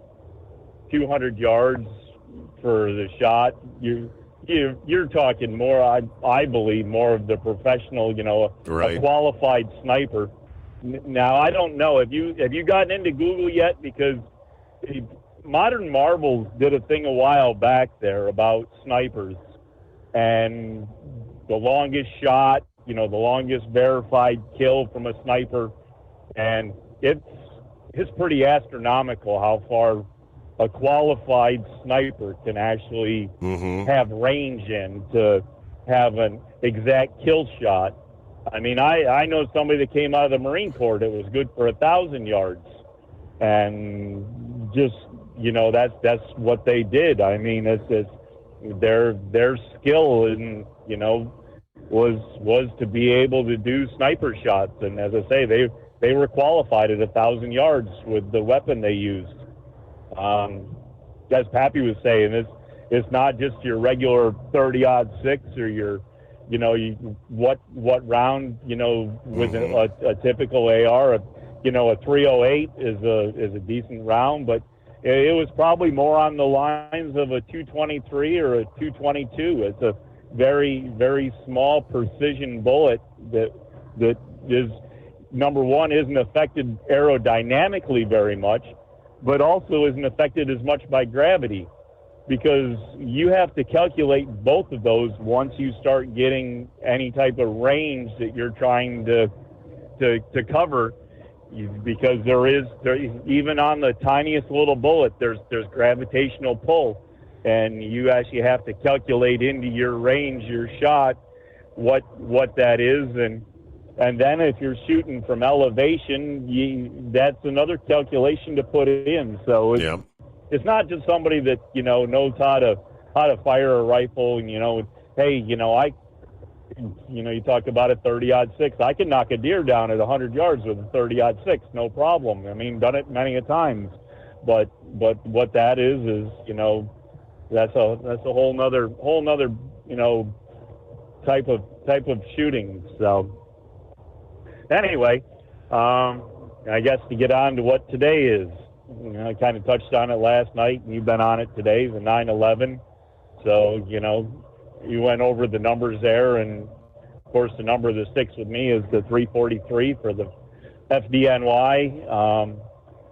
200 yards for the shot. You're talking more, I believe, more of the professional, you know, a qualified sniper. Now, I don't know. Have you gotten into Google yet? Because Modern Marvels did a thing a while back there about snipers, and the longest shot, you know, the longest verified kill from a sniper, and it's pretty astronomical how far a qualified sniper can actually have range in to have an exact kill shot. I mean, I know somebody that came out of the Marine Corps that was good for 1,000 yards, and just, you know, that's what they did. I mean, it's their skill, and, you know, was to be able to do sniper shots. And as I say, they were qualified at 1,000 yards with the weapon they used. As Pappy was saying, it's not just your regular 30-06 or your, you know, what round, you know, with a typical AR, you know, a 308 is a decent round, but it was probably more on the lines of a 223 or a 222. It's a very, very small precision bullet that is, number one, isn't affected aerodynamically very much, but also isn't affected as much by gravity, because you have to calculate both of those once you start getting any type of range that you're trying to cover, because there even on the tiniest little bullet, there's gravitational pull, and you actually have to calculate into your range, your shot, what that is, and then if you're shooting from elevation, that's another calculation to put in. So it's not just somebody that, you know, knows how to fire a rifle, and, you know, hey, you know, you talk about a 30-06. I can knock a deer down at 100 yards with a 30-06, no problem. I mean, done it many a times. But what that is, you know, that's a whole nother, you know, type of shooting. So anyway, I guess to get on to what today is, you know, I kind of touched on it last night, and you've been on it today, the 9/11. So, you know, you went over the numbers there, and of course the number that sticks with me is the 343 for the FDNY.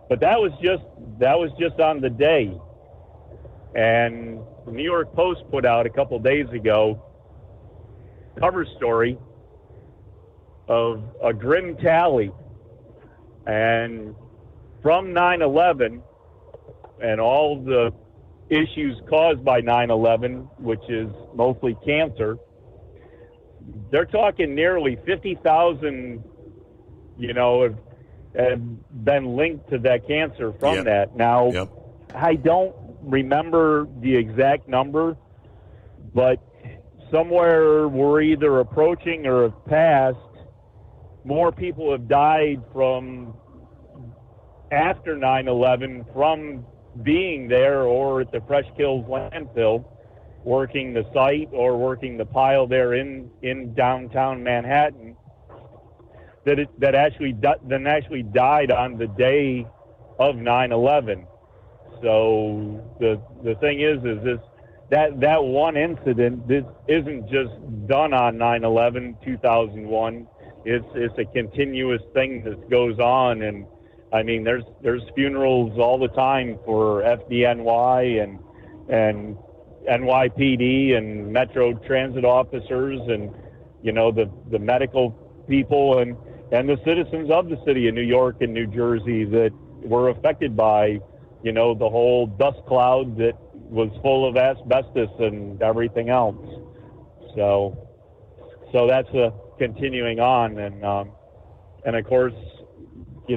But that was just on the day. And the New York Post put out a couple days ago cover story of a grim tally, and from 9/11 and all the issues caused by 9/11, which is mostly cancer, they're talking nearly 50,000, you know, have been linked to that cancer from Yep. that. Now, Yep. I don't remember the exact number, but somewhere we're either approaching or have passed. More people have died from after 9/11 from being there or at the Fresh Kills landfill, working the site or working the pile there in downtown Manhattan, that actually died on the day of 9/11. So the thing is this that one incident, this isn't just done on 9/11 2001. It's a continuous thing that goes on, and I mean there's funerals all the time for FDNY and NYPD and Metro Transit officers, and the medical people and the citizens of the city of New York and New Jersey that were affected by the whole dust cloud that was full of asbestos and everything else. So that's continuing on, and of course, we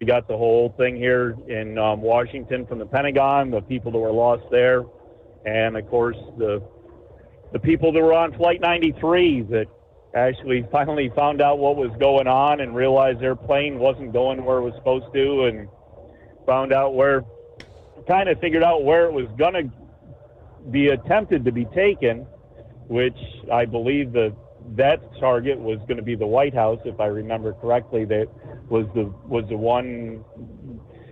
got the whole thing here in Washington from the Pentagon, the people that were lost there, and of course the people that were on Flight 93 that actually finally found out what was going on and realized their plane wasn't going where it was supposed to, and figured out where it was going to be attempted to be taken, which I believe that target was going to be the White House, if I remember correctly. That was the one,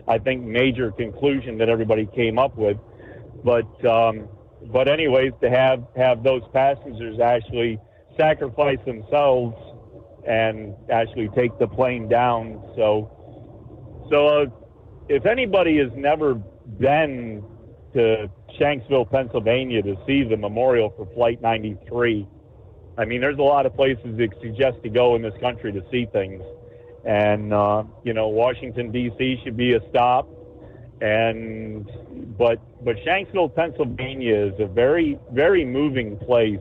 I think, major conclusion that everybody came up with. But anyways, to have those passengers actually sacrifice themselves and actually take the plane down. So if anybody has never been to Shanksville, Pennsylvania to see the memorial for Flight 93, I mean, there's a lot of places that suggest to go in this country to see things. And, Washington, D.C. should be a stop. But Shanksville, Pennsylvania is a very, very moving place.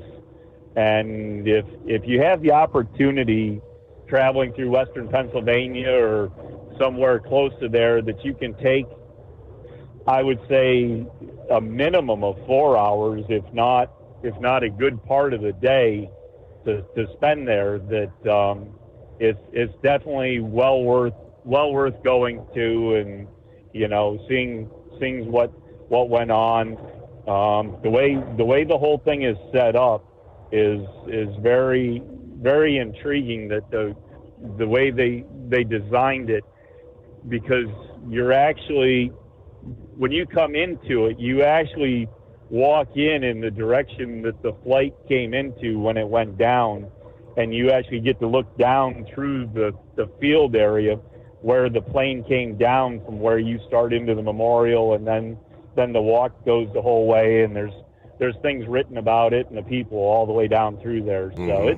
And if you have the opportunity traveling through Western Pennsylvania or somewhere close to there that you can take, I would say, a minimum of 4 hours, if not a good part of the day to spend there, that it's definitely well worth going to, and seeing what went on. The way the whole thing is set up is very, very intriguing, that the way they designed it, because you're actually, when you come into it, you actually walk in the direction that the flight came into when it went down, and you actually get to look down through the field area where the plane came down from, where you start into the memorial, and then the walk goes the whole way, and there's things written about it and the people all the way down through there. So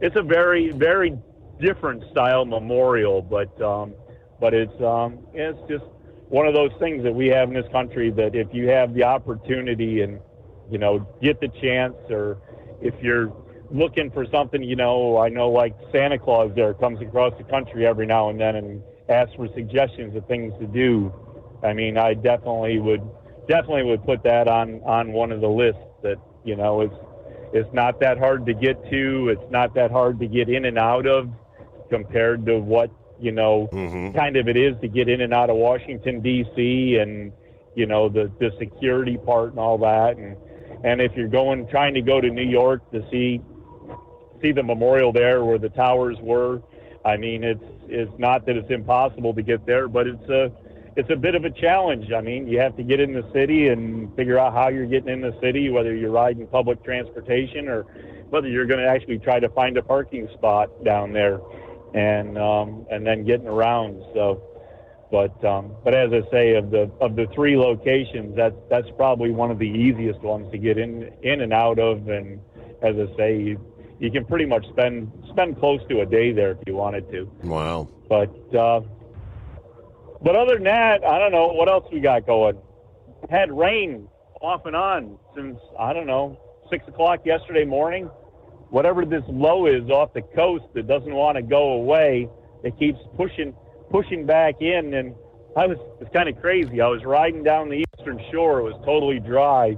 it's a very, very different style memorial, but it's just one of those things that we have in this country, that if you have the opportunity and get the chance, or if you're looking for something, I know like Santa Claus there comes across the country every now and then and asks for suggestions of things to do. I mean, I definitely would put that on one of the lists, that it's not that hard to get to, it's not that hard to get in and out of, compared to what kind of it is to get in and out of Washington D.C. and the security part and all that, and if you're trying to go to New York to see the memorial there where the towers were, I mean, it's not that it's impossible to get there, but it's a bit of a challenge. I mean, you have to get in the city and figure out how you're getting in the city, whether you're riding public transportation or whether you're going to actually try to find a parking spot down there, and then getting around. So, but as I say, of the three locations, that's probably one of the easiest ones to get in and out of. And as I say, you can pretty much spend close to a day there if you wanted to. Wow. But other than that, I don't know what else we got going. Had rain off and on since, 6 o'clock yesterday morning. Whatever this low is off the coast that doesn't want to go away, it keeps pushing pushing back in, and it's kind of crazy. I was riding down the eastern shore. It was totally dry.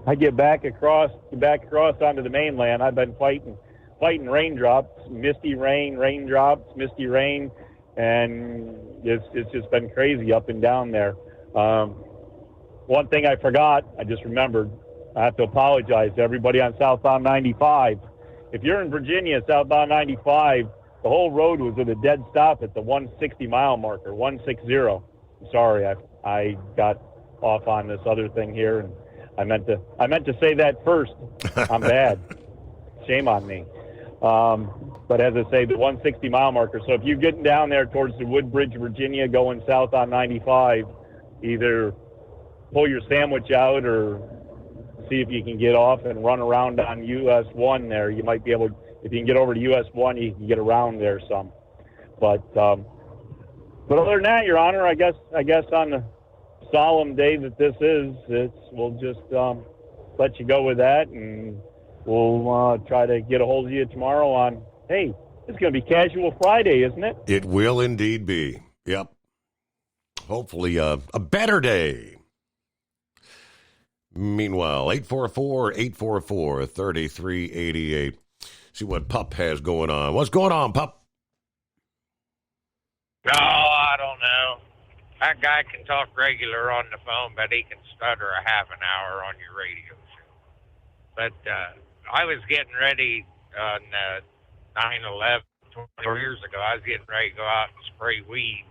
I get back across onto the mainland. I've been fighting raindrops, misty rain, raindrops, misty rain, and it's just been crazy up and down there. One thing I forgot, I just remembered. I have to apologize to everybody on southbound 95. If you're in Virginia, southbound 95, the whole road was at a dead stop at the 160 mile marker, 160. I'm sorry, I got off on this other thing here, and I meant to say that first. I'm bad. Shame on me. But as I say, the 160 mile marker. So if you're getting down there towards the Woodbridge, Virginia, going south on 95, either pull your sandwich out or see if you can get off and run around on US 1 there. You might be able, if you can get over to US 1, you can get around there some. But other than that, Your Honor, I guess on the solemn day that this is, we'll just let you go with that, and we'll try to get a hold of you tomorrow on, hey, it's going to be Casual Friday, isn't it? It will indeed be. Yep. Hopefully a better day. Meanwhile, 844-844-3388. See what Pup has going on. What's going on, Pup? Oh, I don't know. That guy can talk regular on the phone, but he can stutter a half an hour on your radio show. But I was getting ready on 9/11 20 years ago. I was getting ready to go out and spray weeds.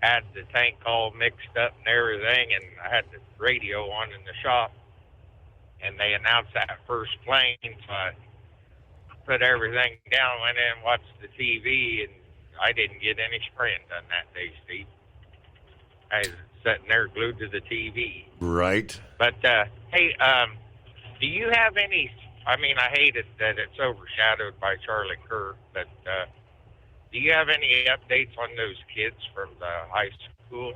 Had the tank all mixed up and everything, and I had the radio on in the shop, and they announced that first plane, so I put everything down, went in and watched the TV, and I didn't get any spraying done that day, Steve. I was sitting there glued to the TV. Right. But, hey, do you have any, I mean, I hate it that it's overshadowed by Charlie Kirk, but do you have any updates on those kids from the high school?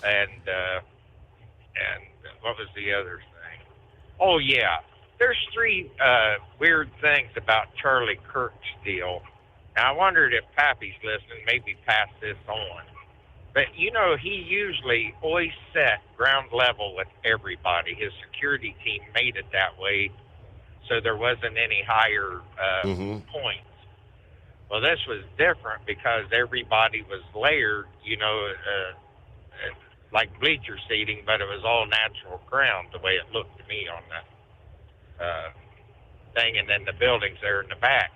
And what was the other thing? Oh, yeah. There's three weird things about Charlie Kirk's deal. Now, I wondered if Pappy's listening, maybe pass this on. But, you know, he usually always set ground level with everybody. His security team made it that way, so there wasn't any higher points. Well, this was different because everybody was layered, you know, like bleacher seating, but it was all natural ground, the way it looked to me on the thing, and then the buildings there in the back.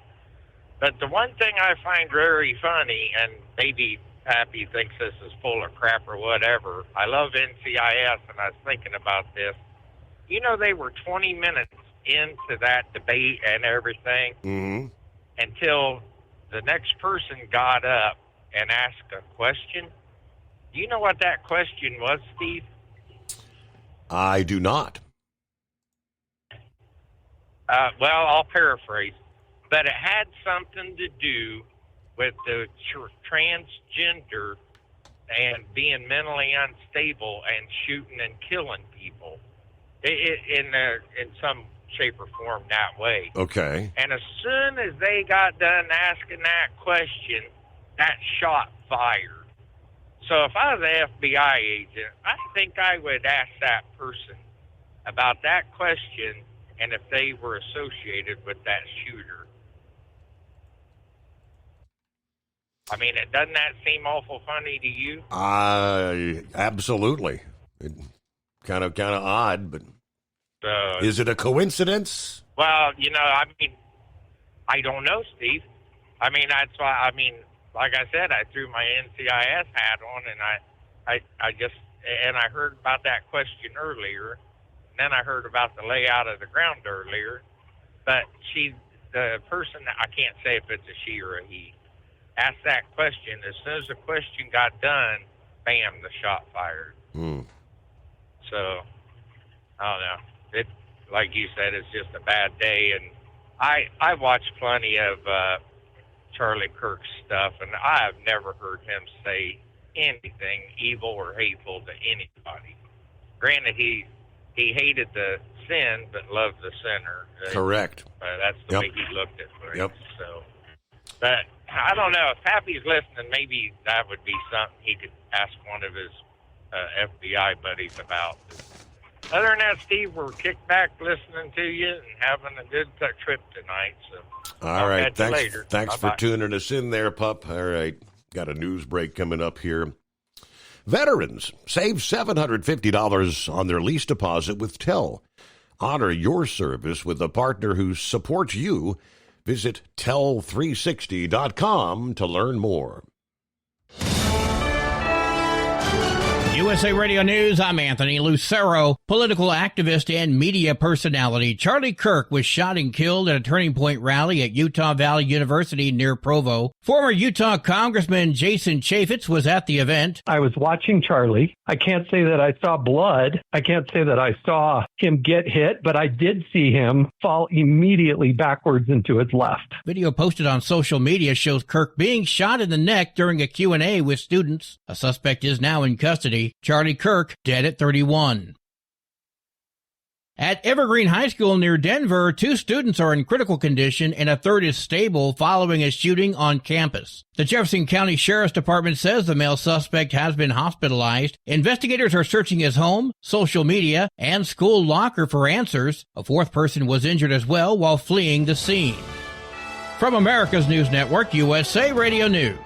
But the one thing I find very funny, and maybe Pappy thinks this is full of crap or whatever, I love NCIS, and I was thinking about this. You know, they were 20 minutes into that debate and everything until the next person got up and asked a question. Do you know what that question was, Steve? I do not. Well, I'll paraphrase. But it had something to do with the transgender and being mentally unstable and shooting and killing people in some shape or form that way. Okay. And as soon as they got done asking that question, that shot fired. So if I was an FBI agent, I think I would ask that person about that question and if they were associated with that shooter. I mean, doesn't that seem awful funny to you? Absolutely. Kind of odd, but is it a coincidence? Well, you know, I mean, I don't know, Steve. I mean, that's why. I mean, like I said, I threw my NCIS hat on, and I heard about that question earlier. And then I heard about the layout of the ground earlier. But the person, I can't say if it's a she or a he, asked that question. As soon as the question got done, bam, the shot fired. So, I don't know. It, like you said, it's just a bad day. And I watched plenty of Charlie Kirk's stuff, and I have never heard him say anything evil or hateful to anybody. Granted, he hated the sin, but loved the sinner. Correct. That's the way he looked at things. Yep. So, but I don't know. If Pappy's listening, maybe that would be something he could ask one of his FBI buddies about. Other than that, Steve, we're kicked back listening to you and having a good trip tonight. So all right. Thanks Bye-bye. for tuning us in there, pup. All right. Got a news break coming up here. Veterans save $750 on their lease deposit with TEL. Honor your service with a partner who supports you. Visit tel360.com to learn more. USA Radio News, I'm Anthony Lucero. Political activist and media personality Charlie Kirk was shot and killed at a Turning Point rally at Utah Valley University near Provo. Former Utah Congressman Jason Chaffetz was at the event. I was watching Charlie. I can't say that I saw blood. I can't say that I saw him get hit, but I did see him fall immediately backwards into his left. Video posted on social media shows Kirk being shot in the neck during a Q&A with students. A suspect is now in custody. Charlie Kirk, dead at 31. At Evergreen High School near Denver, 2 students are in critical condition and a third is stable following a shooting on campus. The Jefferson County Sheriff's Department says the male suspect has been hospitalized. Investigators are searching his home, social media, and school locker for answers. A 4th person was injured as well while fleeing the scene. From America's News Network, USA Radio News.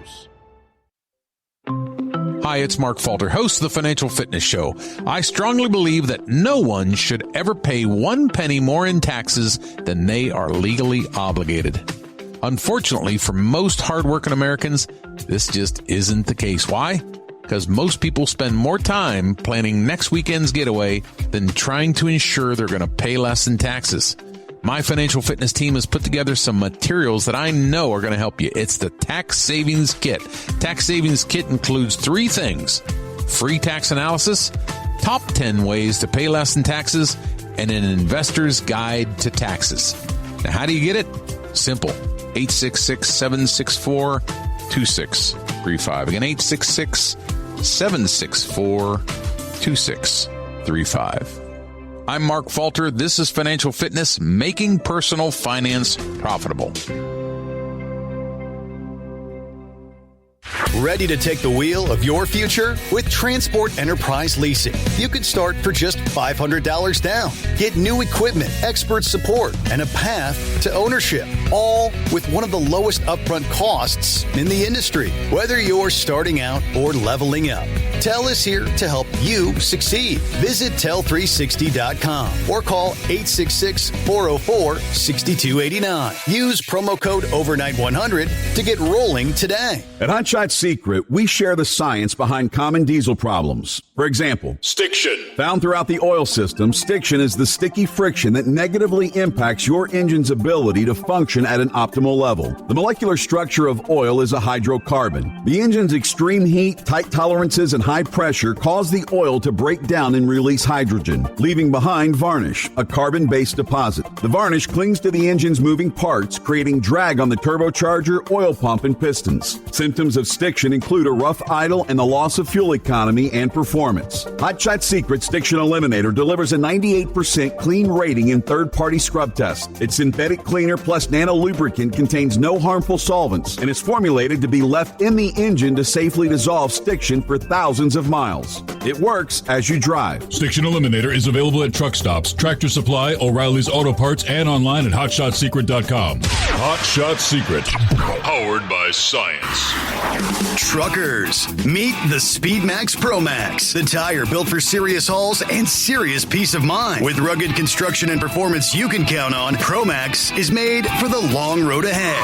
Hi, it's Mark Falter, host of the Financial Fitness Show. I strongly believe that no one should ever pay 1 penny more in taxes than they are legally obligated. Unfortunately, for most hardworking Americans, this just isn't the case. Why? Because most people spend more time planning next weekend's getaway than trying to ensure they're going to pay less in taxes. My financial fitness team has put together some materials that I know are going to help you. It's the Tax Savings Kit. Tax Savings Kit includes 3 things: free tax analysis, top 10 ways to pay less in taxes, and an investor's guide to taxes. Now, how do you get it? Simple. 866-764-2635. Again, 866-764-2635. I'm Mark Falter. This is Financial Fitness, making personal finance profitable. Ready to take the wheel of your future? With Transport Enterprise Leasing, you could start for just $500 down. Get new equipment, expert support, and a path to ownership, all with one of the lowest upfront costs in the industry. Whether you're starting out or leveling up, TEL is here to help you succeed. Visit tel360.com or call 866-404-6289. Use promo code OVERNIGHT100 to get rolling today. At Hot Shot Secret, we share the science behind common diesel problems. For example, Stiction. Found throughout the oil system, stiction is the sticky friction that negatively impacts your engine's ability to function at an optimal level. The molecular structure of oil is a hydrocarbon. The engine's extreme heat, tight tolerances, and high pressure cause the oil to break down and release hydrogen, leaving behind varnish, a carbon-based deposit. The varnish clings to the engine's moving parts, creating drag on the turbocharger, oil pump, and pistons. Symptoms of stiction include a rough idle and the loss of fuel economy and performance. Hot Shot Secret Stiction Eliminator delivers a 98% clean rating in third-party scrub tests. Its synthetic cleaner plus nano lubricant contains no harmful solvents and is formulated to be left in the engine to safely dissolve stiction for thousands of miles. It works as you drive. Stiction Eliminator is available at truck stops, Tractor Supply, O'Reilly's Auto Parts, and online at HotShotSecret.com. Hot Shot Secret, powered by science. Truckers, meet the SpeedMax Pro Max, the tire built for serious hauls and serious peace of mind. With rugged construction and performance you can count on, Pro Max is made for the long road ahead.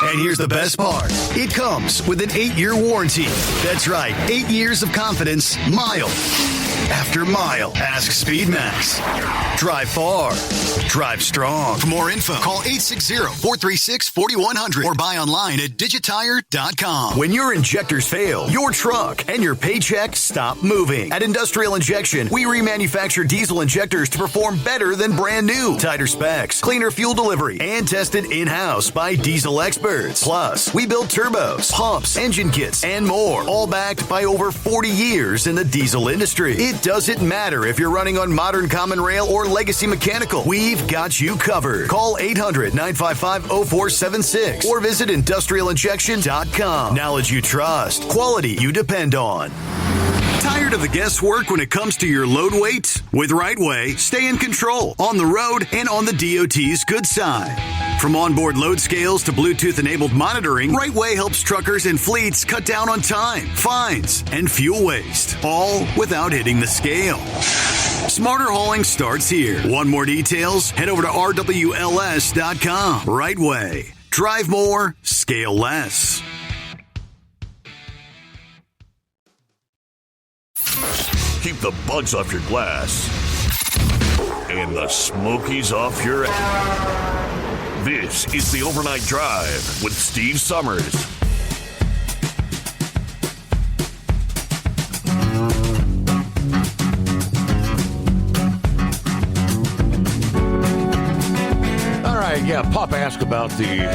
And here's the best part. It comes with an 8-year warranty. That's right, 8 years of confidence, mile after mile. Ask SpeedMax. Drive far. Drive strong. For more info, call 860-436-4100 or buy online at digitire.com. When your injectors fail, your truck and your paycheck stop moving. At Industrial Injection, we remanufacture diesel injectors to perform better than brand new. Tighter specs, cleaner fuel delivery, and tested in-house by diesel experts. Plus, we build turbos, pumps, engine kits, and more, all backed by over 40 years in the diesel industry. It's It doesn't matter if you're running on Modern Common Rail or Legacy Mechanical. We've got you covered. Call 800-955-0476 or visit industrialinjection.com. Knowledge you trust. Quality you depend on. Tired of the guesswork when it comes to your load weight? With RightWay, stay in control on the road and on the DOT's good side. From onboard load scales to Bluetooth-enabled monitoring, RightWay helps truckers and fleets cut down on time, fines, and fuel waste, all without hitting the scale. Smarter hauling starts here. Want more details? Head over to RWLS.com. RightWay. Drive more, scale less. Keep the bugs off your glass and the smokies off your ass. This is the Overnight Drive with Steve Summers. All right, Pop asked about the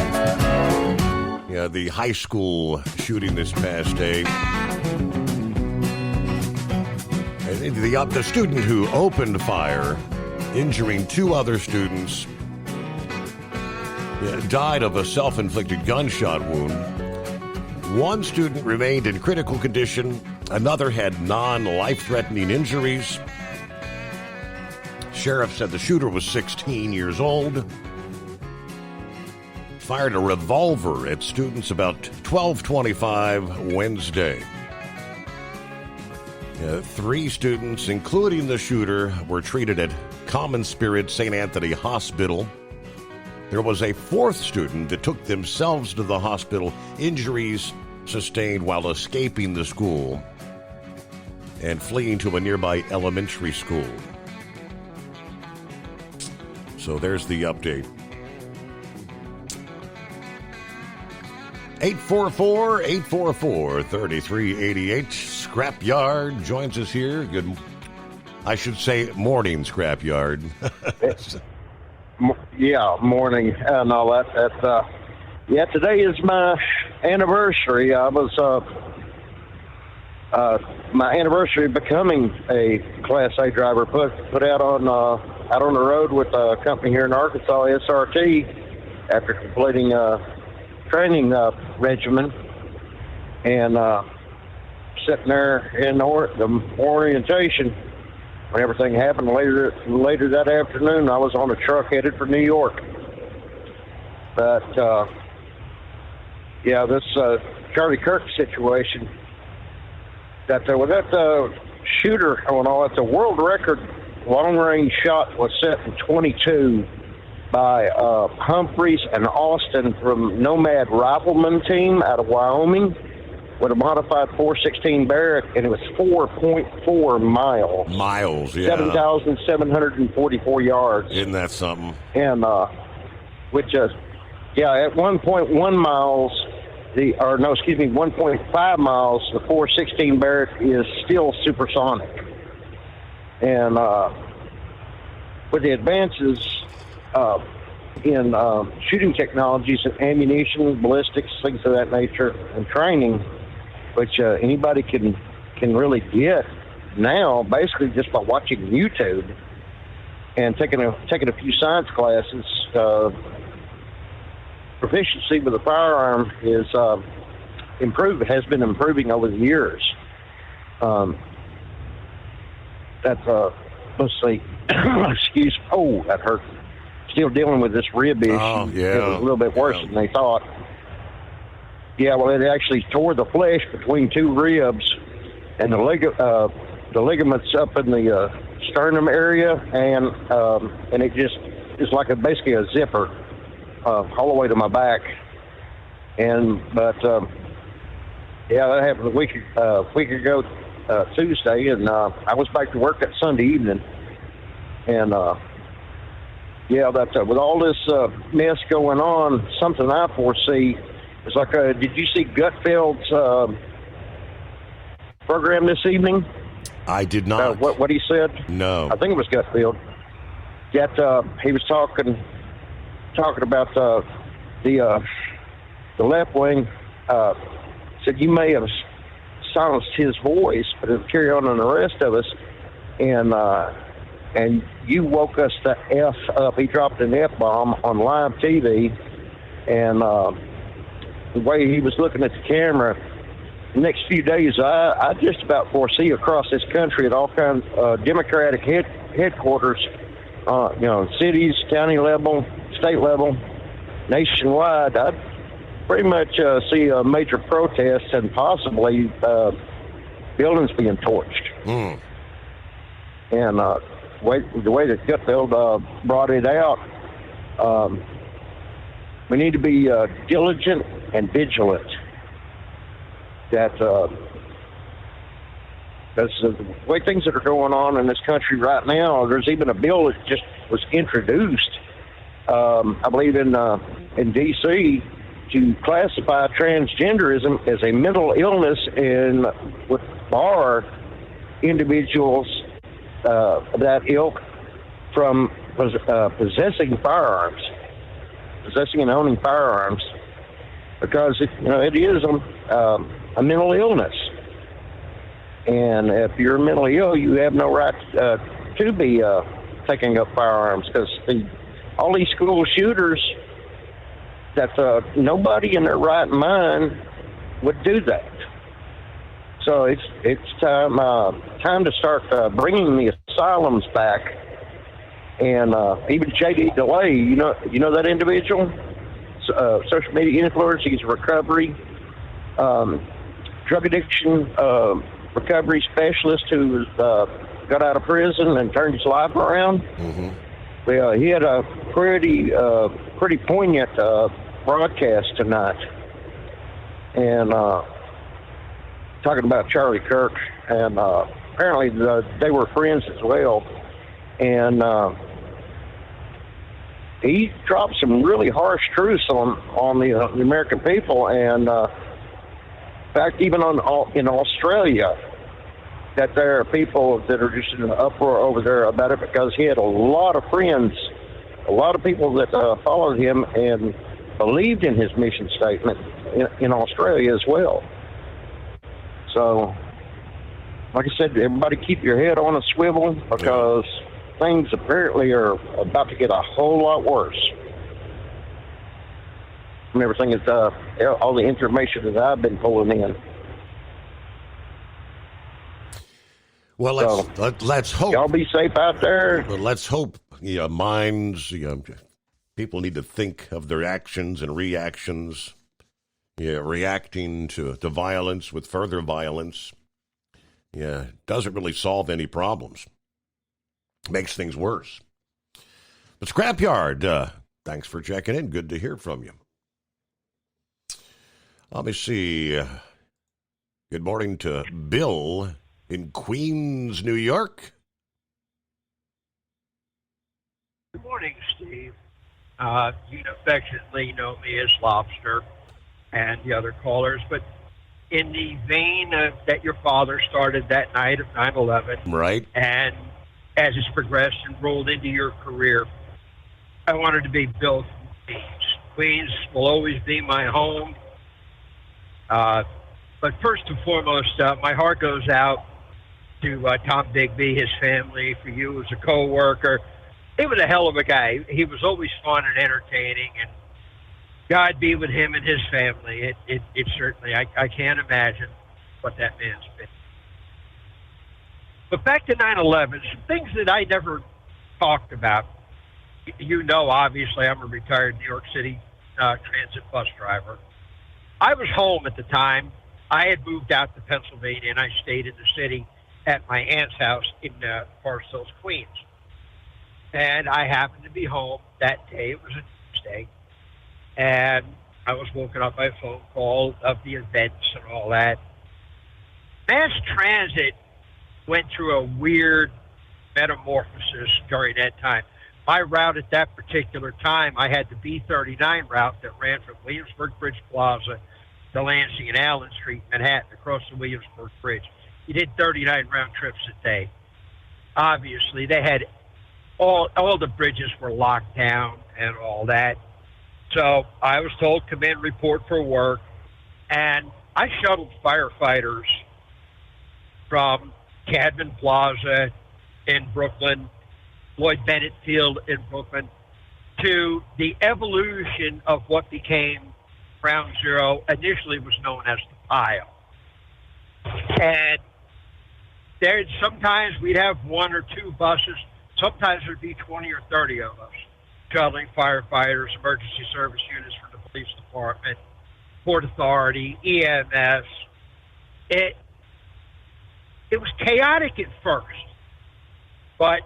high school shooting this past day. The student who opened fire, injuring two other students, died of a self-inflicted gunshot wound. One student remained in critical condition. Another had non-life-threatening injuries. Sheriff said the shooter was 16 years old. Fired a revolver at students about 12:25 Wednesday. 3 students, including the shooter, were treated at Common Spirit St. Anthony Hospital. There was a 4th student that took themselves to the hospital, injuries sustained while escaping the school and fleeing to a nearby elementary school. So there's the update. 844-844-3388. Scrapyard joins us here. I should say morning, Scrapyard. Morning and all that. Today is my anniversary. I was my anniversary of becoming a Class A driver. Put out on the road with a company here in Arkansas, SRT, after completing training regimen, and sitting there in the orientation when everything happened. Later that afternoon, I was on a truck headed for New York. But this Charlie Kirk situation, that shooter on all, it's a world record long-range shot was set in 22 by Humphreys and Austin from Nomad Rifleman Team out of Wyoming with a modified .416 Barrett, and it was 4.4 miles. 7,744 yards. Isn't that something? And at 1.1 miles, 1.5 miles, the .416 Barrett is still supersonic. And with the advances in shooting technologies and ammunition, ballistics, things of that nature, and training, which anybody can really get now, basically just by watching YouTube and taking a few science classes. Proficiency with the firearm is has been improving over the years. That's mostly excuse. Oh, that hurt. Still dealing with this rib issue. Oh, yeah. It was a little bit worse than they thought. Yeah, well, it actually tore the flesh between 2 ribs, and the ligaments up in the sternum area, and it just is like basically a zipper all the way to my back. But that happened a week ago Tuesday, and I was back to work that Sunday evening, and with all this mess going on, something I foresee is like, did you see Gutfeld's program this evening? I did not. What he said? No. I think it was Gutfeld. He was talking about the left wing. Said you may have silenced his voice, but it'll carry on the rest of us. and you woke us the F up. He dropped an F-bomb on live TV, and the way he was looking at the camera, the next few days, I just about foresee across this country at all kinds of Democratic headquarters, cities, county level, state level, nationwide. I pretty much see a major protest and possibly buildings being torched. And the way that Gutfeld brought it out, we need to be diligent and vigilant. That's the way things that are going on in this country right now. There's even a bill that just was introduced, I believe in D.C., to classify transgenderism as a mental illness and would bar individuals that ilk from possessing firearms, possessing and owning firearms, because it is a mental illness. And if you're mentally ill, you have no right to be taking up firearms, because all these school shooters, that nobody in their right mind would do that. So it's time to start bringing the asylums back. And even J.D. DeLay, you know that individual, social media influencer. He's a recovery, drug addiction recovery specialist who got out of prison and turned his life around. Well, he had a pretty poignant broadcast tonight, and talking about Charlie Kirk, and apparently they were friends as well, and he dropped some really harsh truths on the American people, and in fact, even in Australia, that there are people that are just in an uproar over there about it, because he had a lot of friends, a lot of people that followed him and believed in his mission statement in Australia as well. So, like I said, everybody keep your head on a swivel, because things apparently are about to get a whole lot worse. And everything is all the information that I've been pulling in. Well, let's hope. Y'all be safe out there. Well, let's hope minds, people need to think of their actions and reactions, reacting to violence with further violence. Doesn't really solve any problems. Makes things worse. But Scrapyard, thanks for checking in. Good to hear from you. Let me see. Good morning to Bill in Queens, New York. Good morning, Steve. You affectionately know me as Lobster and the other callers, but in the vein of that your father started that night of 9/11, right? And as it's progressed and rolled into your career, I wanted to be Bill from Queens. Queens will always be my home. But first and foremost, my heart goes out to Tom Bigby, his family, for you as a co-worker. He was a hell of a guy. He was always fun and entertaining, and God be with him and his family. It certainly, I can't imagine what that man's been. But back to 9/11, some things that I never talked about. Obviously, I'm a retired New York City transit bus driver. I was home at the time. I had moved out to Pennsylvania, and I stayed in the city at my aunt's house in Forest Hills, Queens. And I happened to be home that day. It was a Tuesday. And I was woken up by a phone call of the events and all that. Mass transit went through a weird metamorphosis during that time. My route at that particular time, I had the B39 route that ran from Williamsburg Bridge Plaza to Lansing and Allen Street, Manhattan, across the Williamsburg Bridge. You did 39 round trips a day. Obviously, they had all the bridges were locked down and all that. So I was told, come in, report for work. And I shuttled firefighters from Cadman Plaza in Brooklyn, Floyd Bennett Field in Brooklyn, to the evolution of what became Ground Zero, initially was known as the Pile. And there, sometimes we'd have one or two buses. Sometimes there'd be 20 or 30 of us, shuttling firefighters, emergency service units from the police department, Port Authority, EMS. It was chaotic at first, but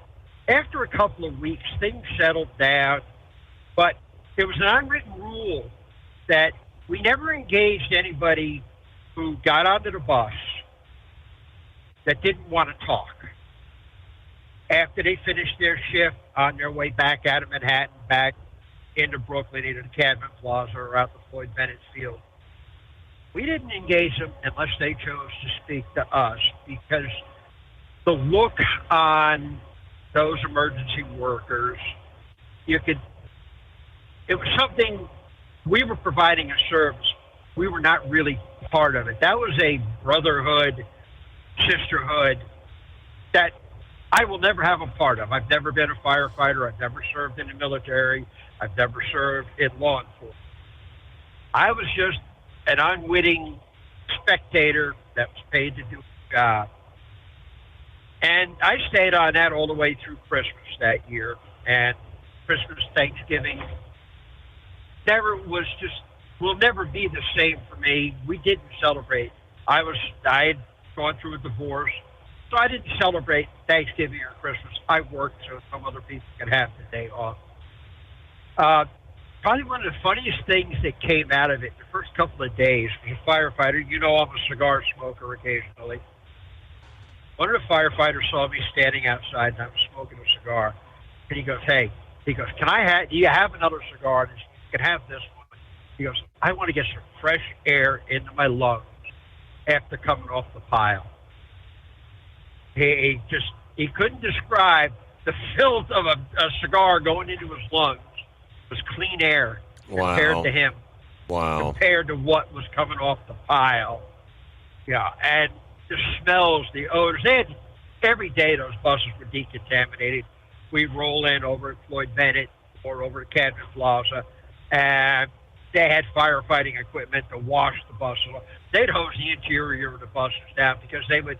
after a couple of weeks, things settled down. But there was an unwritten rule that we never engaged anybody who got onto the bus that didn't want to talk. After they finished their shift on their way back out of Manhattan, back into Brooklyn, either the Cadman Plaza or out the Floyd Bennett Field, we didn't engage them unless they chose to speak to us, because the look on those emergency workers, it was something, we were providing a service. We were not really part of it. That was a brotherhood, sisterhood that I will never have a part of. I've never been a firefighter. I've never served in the military. I've never served in law enforcement. I was just an unwitting spectator that was paid to do a job. And I stayed on that all the way through Christmas that year. And Christmas, Thanksgiving, will never be the same for me. We didn't celebrate. I had gone through a divorce, so I didn't celebrate Thanksgiving or Christmas. I worked so some other people could have the day off. Probably one of the funniest things that came out of it the first couple of days was a firefighter. You know, I'm a cigar smoker occasionally. One of the firefighters saw me standing outside and I was smoking a cigar. And he goes, "Hey," he goes, do you have another cigar? And you can have this one. He goes, "I want to get some fresh air into my lungs after coming off the pile." He couldn't describe the filth of a cigar going into his lungs. It was clean air compared to him. Wow. Compared to what was coming off the pile. Yeah, and the smells, the odors. Every day those buses were decontaminated. We'd roll in over at Floyd Bennett or over at Cadman Plaza, and they had firefighting equipment to wash the buses. They'd hose the interior of the buses down because they would,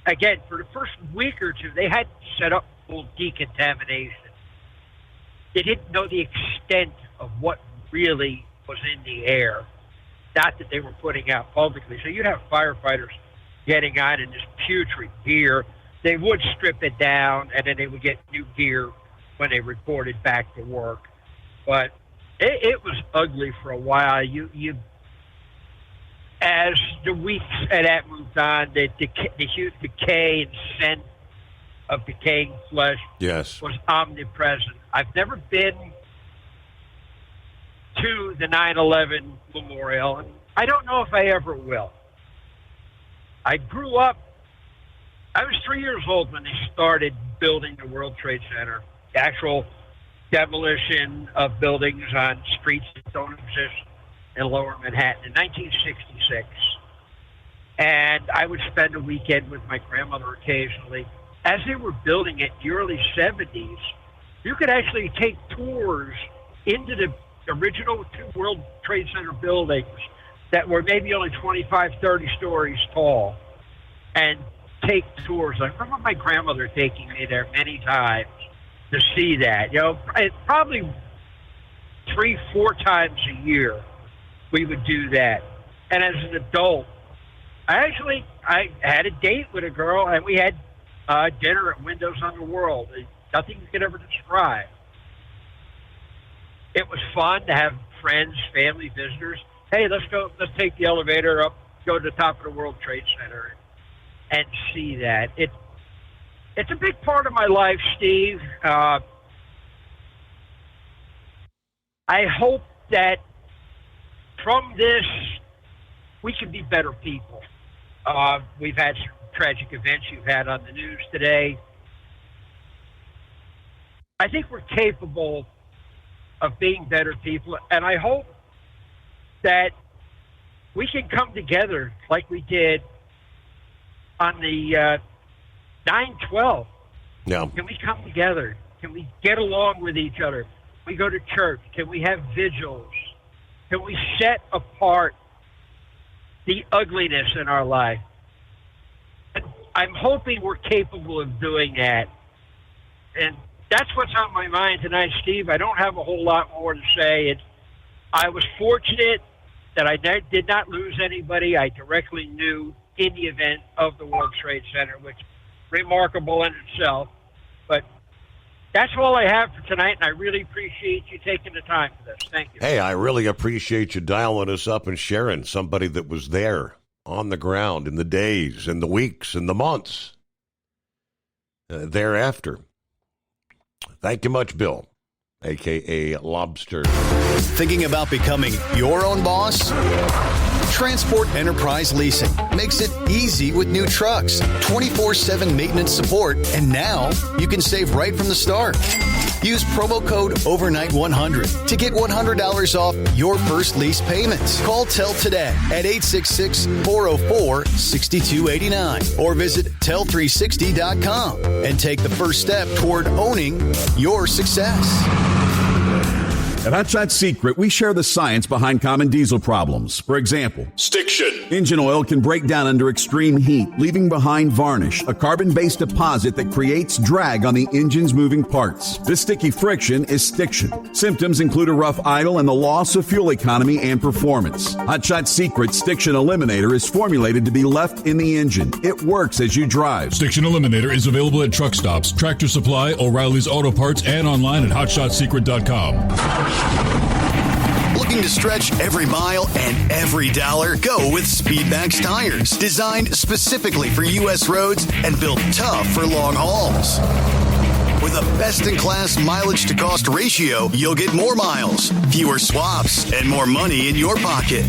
again, for the first week or two, they hadn't set up full decontamination. They didn't know the extent of what really was in the air, not that they were putting out publicly. So you'd have firefighters getting on in this putrid gear. They would strip it down, and then they would get new gear when they reported back to work. But it was ugly for a while. As the weeks of that moved on, the huge decay and scent of decaying flesh was omnipresent. I've never been to the 9/11 memorial, and I don't know if I ever will. I grew up, I was 3 years old when they started building the World Trade Center, the actual demolition of buildings on streets that don't exist in Lower Manhattan in 1966. And I would spend a weekend with my grandmother occasionally. As they were building it in the early 70s, you could actually take tours into the original two World Trade Center buildings that were maybe only 25, 30 stories tall, and take tours. I remember my grandmother taking me there many times to see that. You know, probably 3-4 times a year we would do that. And as an adult, I had a date with a girl, and we had dinner at Windows on the World. Nothing you could ever describe. It was fun to have friends, family, visitors. Hey, let's take the elevator up, go to the top of the World Trade Center and see that. It's a big part of my life, Steve. I hope that from this, we can be better people. We've had some tragic events you've had on the news today. I think we're capable of being better people, and I hope that we can come together like we did on the 9/12 Yeah. Can we come together? Can we get along with each other? Can we go to church? Can we have vigils? Can we set apart the ugliness in our life? And I'm hoping we're capable of doing that. And that's what's on my mind tonight, Steve. I don't have a whole lot more to say. I was fortunate that I did not lose anybody I directly knew in the event of the World Trade Center, which is remarkable in itself. But that's all I have for tonight, and I really appreciate you taking the time for this. Thank you. Hey, I really appreciate you dialing us up and sharing somebody that was there on the ground in the days and the weeks and the months thereafter. Thank you much, Bill, a.k.a. Lobster. Thinking about becoming your own boss? Transport Enterprise Leasing makes it easy with new trucks, 24/7 maintenance support, and now you can save right from the start. Use promo code OVERNIGHT100 to get $100 off your first lease payments. Call TEL today at 866-404-6289 or visit tel360.com and take the first step toward owning your success. At Hot Shot Secret, we share the science behind common diesel problems. For example, Stiction. Engine oil can break down under extreme heat, leaving behind varnish, a carbon-based deposit that creates drag on the engine's moving parts. This sticky friction is stiction. Symptoms include a rough idle and the loss of fuel economy and performance. Hot Shot Secret Stiction Eliminator is formulated to be left in the engine. It works as you drive. Stiction Eliminator is available at truck stops, Tractor Supply, O'Reilly's Auto Parts, and online at HotShotSecret.com. Looking to stretch every mile and every dollar? Go with Speedmax tires, designed specifically for U.S. roads and built tough for long hauls. With a best-in-class mileage-to-cost ratio, you'll get more miles, fewer swaps, and more money in your pocket.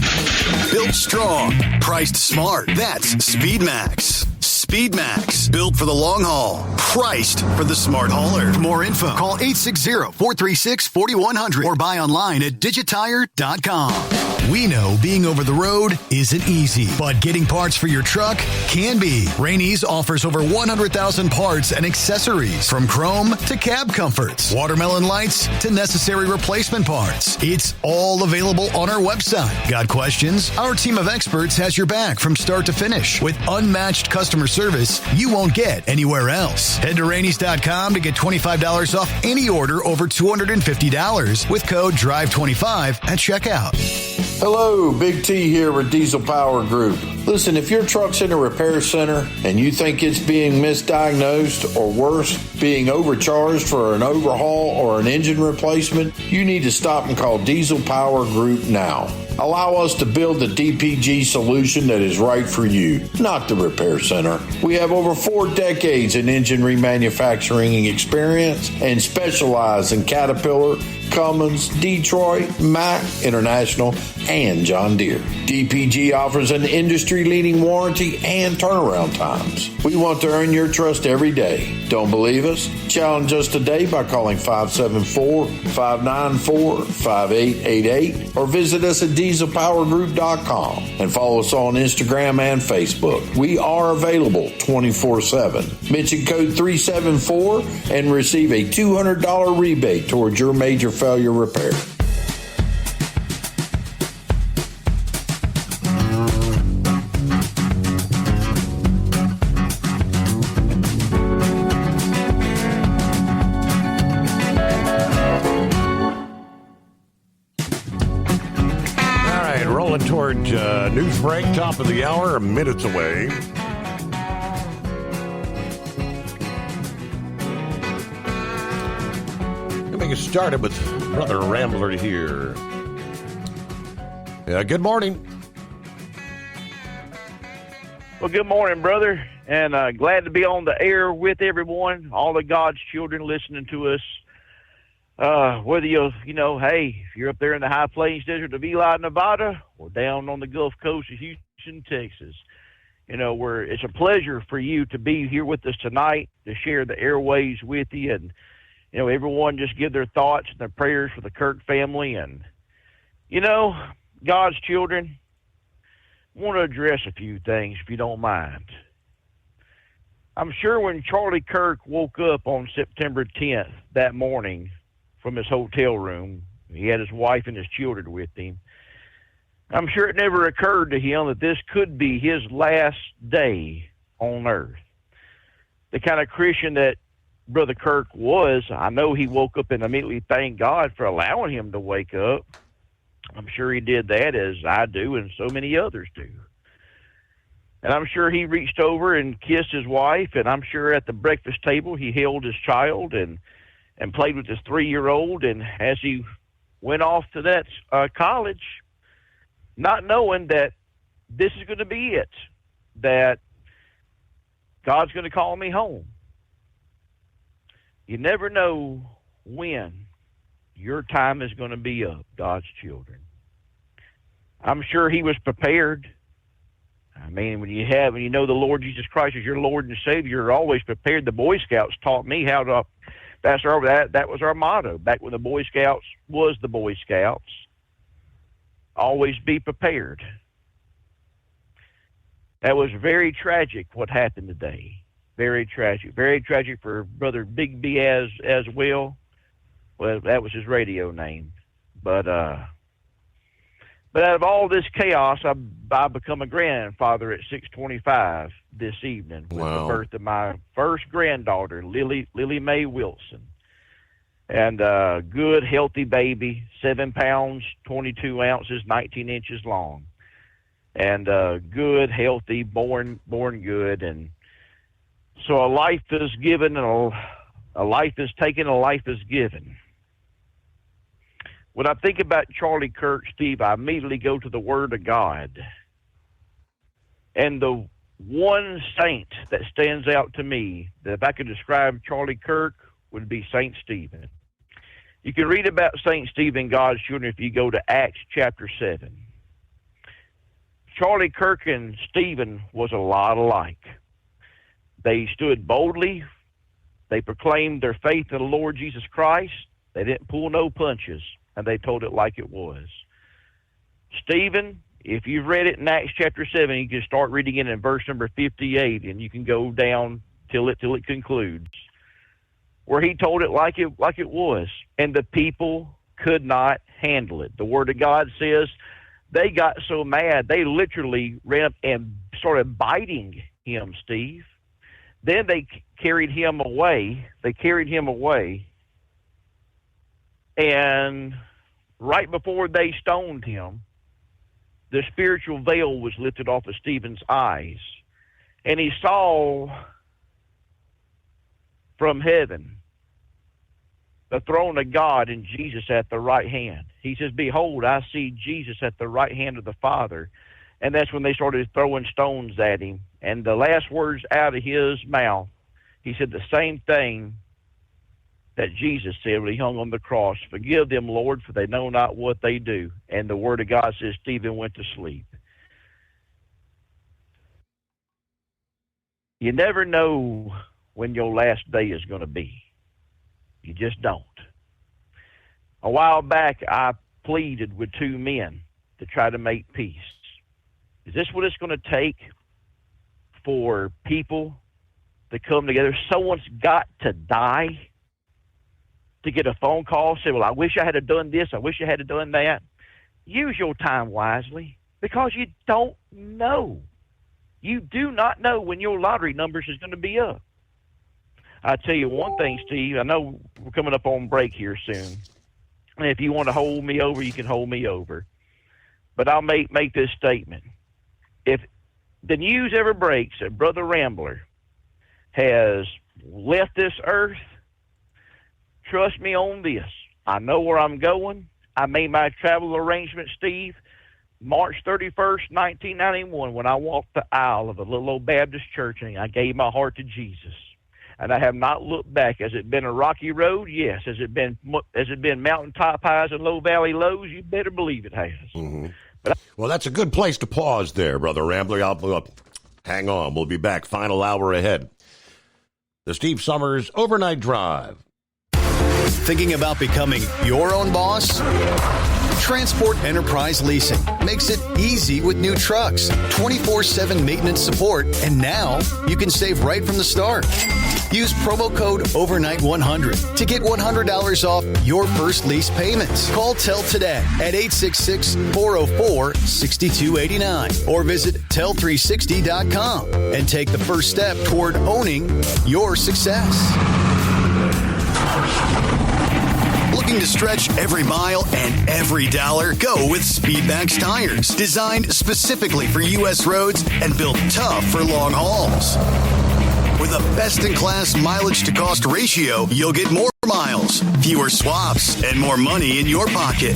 Built strong, priced smart. That's Speedmax. Speedmax, built for the long haul, priced for the smart hauler. For more info, call 860-436-4100 or buy online at digitire.com. We know being over the road isn't easy, but getting parts for your truck can be. Rainey's offers over 100,000 parts and accessories, from chrome to cab comforts, watermelon lights to necessary replacement parts. It's all available on our website. Got questions? Our team of experts has your back from start to finish with unmatched customer service you won't get anywhere else. Head to Rainey's.com to get $25 off any order over $250 with code DRIVE25 at checkout. Hello, Big T here with Diesel Power Group. Listen, if your truck's in a repair center and you think it's being misdiagnosed or worse, being overcharged for an overhaul or an engine replacement, you need to stop and call Diesel Power Group now. Allow us to build the DPG solution that is right for you, not the repair center. We have over 4 decades in engine remanufacturing experience and specialize in Caterpillar, Cummins, Detroit, Mack, International, and John Deere. DPG offers an industry-leading warranty and turnaround times. We want to earn your trust every day. Don't believe us? Challenge us today by calling 574-594-5888 or visit us at dieselpowergroup.com and follow us on Instagram and Facebook. We are available 24/7. Mention code 374 and receive a $200 rebate towards your major failure repair. Toward news break, top of the hour, minutes away. Let me get started with Brother Rambler here. Good morning. Well, good morning, brother, and glad to be on the air with everyone, all of God's children listening to us. Whether hey, if you're up there in the High Plains Desert of Eli, Nevada, or down on the Gulf Coast of Houston, Texas, it's a pleasure for you to be here with us tonight to share the airways with you. And, everyone just give their thoughts and their prayers for the Kirk family. And, God's children, I want to address a few things, if you don't mind. I'm sure when Charlie Kirk woke up on September 10th that morning from his hotel room, he had his wife and his children with him. I'm sure it never occurred to him that this could be his last day on earth. The kind of Christian that Brother Kirk was, I know he woke up and immediately thanked God for allowing him to wake up. I'm sure he did that, as I do and so many others do. And I'm sure he reached over and kissed his wife, and I'm sure at the breakfast table he held his child and played with his 3-year-old. And as he went off to that college, not knowing that this is going to be it, that God's going to call me home. You never know when your time is going to be up, God's children. I'm sure he was prepared. I mean, when you know the Lord Jesus Christ as your Lord and Savior, you're always prepared. The Boy Scouts taught me how to. That was our motto back when the Boy Scouts was the Boy Scouts. Always be prepared. That was very tragic what happened today. Very tragic. Very tragic for Brother Big B as well. Well, that was his radio name. But out of all this chaos, I become a grandfather at 6:25 this evening with the birth of my first granddaughter, Lily Mae Wilson. And good, healthy baby, 7 pounds, 22 ounces, 19 inches long. And good, healthy, born good. And so a life is given, and a life is taken, a life is given. When I think about Charlie Kirk, Steve, I immediately go to the Word of God. And the one saint that stands out to me, that if I could describe Charlie Kirk, would be St. Stephen. You can read about St. Stephen, God's children, if you go to Acts chapter 7. Charlie Kirk and Stephen was a lot alike. They stood boldly. They proclaimed their faith in the Lord Jesus Christ. They didn't pull no punches, and they told it like it was. Stephen, if you've read it in Acts chapter 7, you can start reading it in verse number 58, and you can go down till it concludes, where he told it like it was, and the people could not handle it. The Word of God says they got so mad, they literally ran up and started biting him, Steve. Then they carried him away. And right before they stoned him, the spiritual veil was lifted off of Stephen's eyes. And he saw from heaven the throne of God and Jesus at the right hand. He says, "Behold, I see Jesus at the right hand of the Father." And that's when they started throwing stones at him. And the last words out of his mouth, he said the same thing that Jesus said when he hung on the cross. "Forgive them, Lord, for they know not what they do." And the Word of God says Stephen went to sleep. You never know when your last day is going to be. You just don't. A while back, I pleaded with 2 men to try to make peace. Is this what it's going to take for people to come together? Someone's got to die to get a phone call, say, "Well, I wish I had done this, I wish I had done that." Use your time wisely, because you don't know. You do not know when your lottery numbers is going to be up. I tell you one thing, Steve, I know we're coming up on break here soon. And if you want to hold me over, you can hold me over. But I'll make this statement. If the news ever breaks that Brother Rambler has left this earth, trust me on this. I know where I'm going. I made my travel arrangement, Steve, March 31st, 1991, when I walked the aisle of a little old Baptist church and I gave my heart to Jesus. And I have not looked back. Has it been a rocky road? Yes. Has it been mountaintop highs and low valley lows? You better believe it has. Mm-hmm. Well, that's a good place to pause there, Brother Rambler. Hang on. We'll be back. Final hour ahead. The Steve Summers Overnight Drive. Thinking about becoming your own boss? Transport Enterprise Leasing makes it easy with new trucks, 24/7 maintenance support, and now you can save right from the start. Use promo code OVERNIGHT100 to get $100 off your first lease payments. Call TEL today at 866-404-6289 or visit tel360.com and take the first step toward owning your success. Looking to stretch every mile and every dollar? Go with Speedmax tires, designed specifically for U.S. roads and built tough for long hauls. With a best-in-class mileage-to-cost ratio, you'll get more miles, fewer swaps, and more money in your pocket.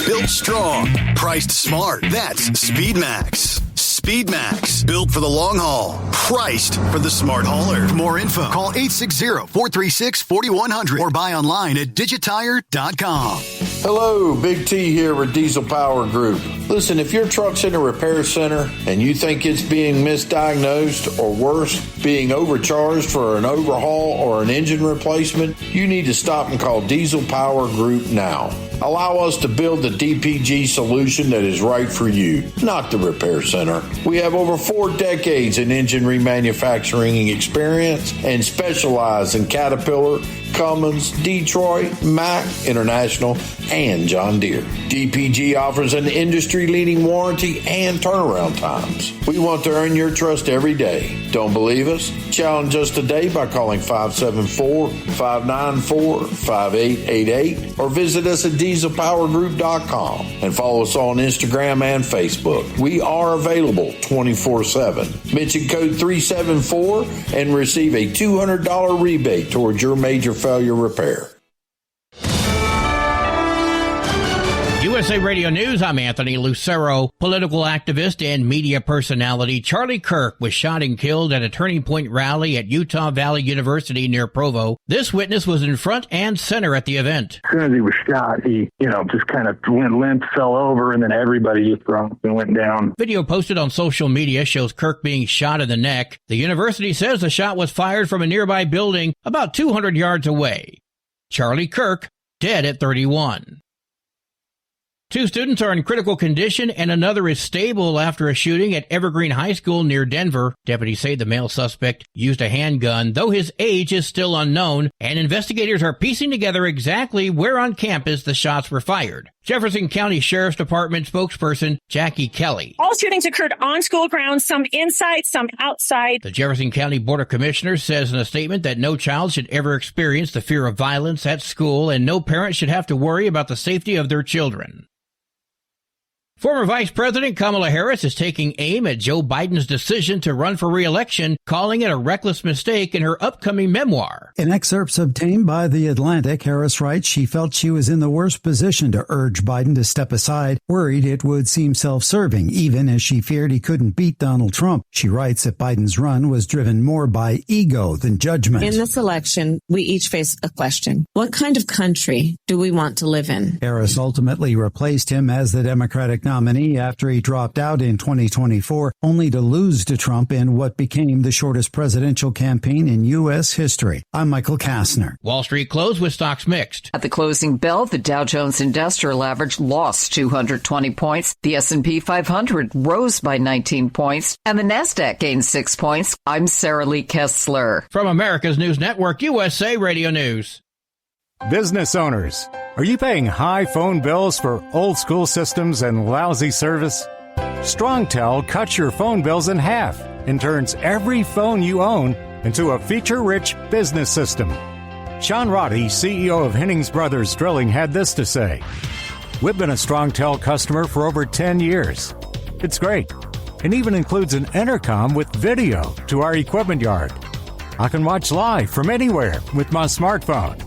Built strong, priced smart. That's Speedmax. Speedmax, built for the long haul, priced for the smart hauler. For more info, call 860-436-4100 or buy online at digitire.com. Hello, Big T here with Diesel Power Group. Listen, if your truck's in a repair center and you think it's being misdiagnosed or worse, being overcharged for an overhaul or an engine replacement, you need to stop and call Diesel Power Group now. Allow us to build the DPG solution that is right for you, not the repair center. We have over 4 decades in engine remanufacturing experience and specialize in Caterpillar, Cummins, Detroit, Mack, International, and John Deere. DPG offers an industry-leading warranty and turnaround times. We want to earn your trust every day. Don't believe us? Challenge us today by calling 574-594-5888 or visit us at dieselpowergroup.com and follow us on Instagram and Facebook. We are available 24/7. Mention code 374 and receive a $200 rebate towards your major failure repair. USA Radio News, I'm Anthony Lucero. Political activist and media personality Charlie Kirk was shot and killed at a Turning Point rally at Utah Valley University near Provo. This witness was in front and center at the event. As soon as he was shot, he, just kind of went limp, fell over, and then everybody just dropped and went down. Video posted on social media shows Kirk being shot in the neck. The university says the shot was fired from a nearby building about 200 yards away. Charlie Kirk, dead at 31. 2 students are in critical condition and another is stable after a shooting at Evergreen High School near Denver. Deputies say the male suspect used a handgun, though his age is still unknown, and investigators are piecing together exactly where on campus the shots were fired. Jefferson County Sheriff's Department spokesperson Jackie Kelly. All shootings occurred on school grounds, some inside, some outside. The Jefferson County Board of Commissioners says in a statement that no child should ever experience the fear of violence at school and no parent should have to worry about the safety of their children. Former Vice President Kamala Harris is taking aim at Joe Biden's decision to run for re-election, calling it a reckless mistake in her upcoming memoir. In excerpts obtained by The Atlantic, Harris writes she felt she was in the worst position to urge Biden to step aside, worried it would seem self-serving, even as she feared he couldn't beat Donald Trump. She writes that Biden's run was driven more by ego than judgment. In this election, we each face a question. What kind of country do we want to live in? Harris ultimately replaced him as the Democratic nominee after he dropped out in 2024, only to lose to Trump in what became the shortest presidential campaign in U.S. history. I'm Michael Kastner. Wall Street closed with stocks mixed. At the closing bell, the Dow Jones Industrial Average lost 220 points. The S&P 500 rose by 19 points, and the Nasdaq gained 6 points. I'm Sarah Lee Kessler. From America's News Network, USA Radio News. Business owners, are you paying high phone bills for old school systems and lousy service? StrongTel cuts your phone bills in half and turns every phone you own into a feature-rich business system. Sean Roddy, CEO of Hennings Brothers Drilling, had this to say. We've been a StrongTel customer for over 10 years. It's great. It even includes an intercom with video to our equipment yard. I can watch live from anywhere with my smartphone.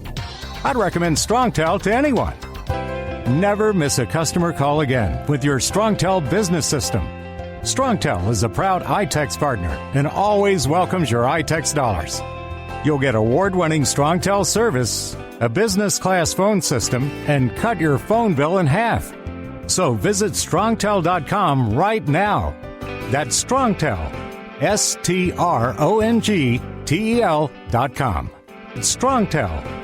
I'd recommend StrongTel to anyone. Never miss a customer call again with your StrongTel business system. StrongTel is a proud iTex partner and always welcomes your iTex dollars. You'll get award-winning StrongTel service, a business-class phone system, and cut your phone bill in half. So visit StrongTel.com right now. That's StrongTel, StrongTel.com. StrongTel.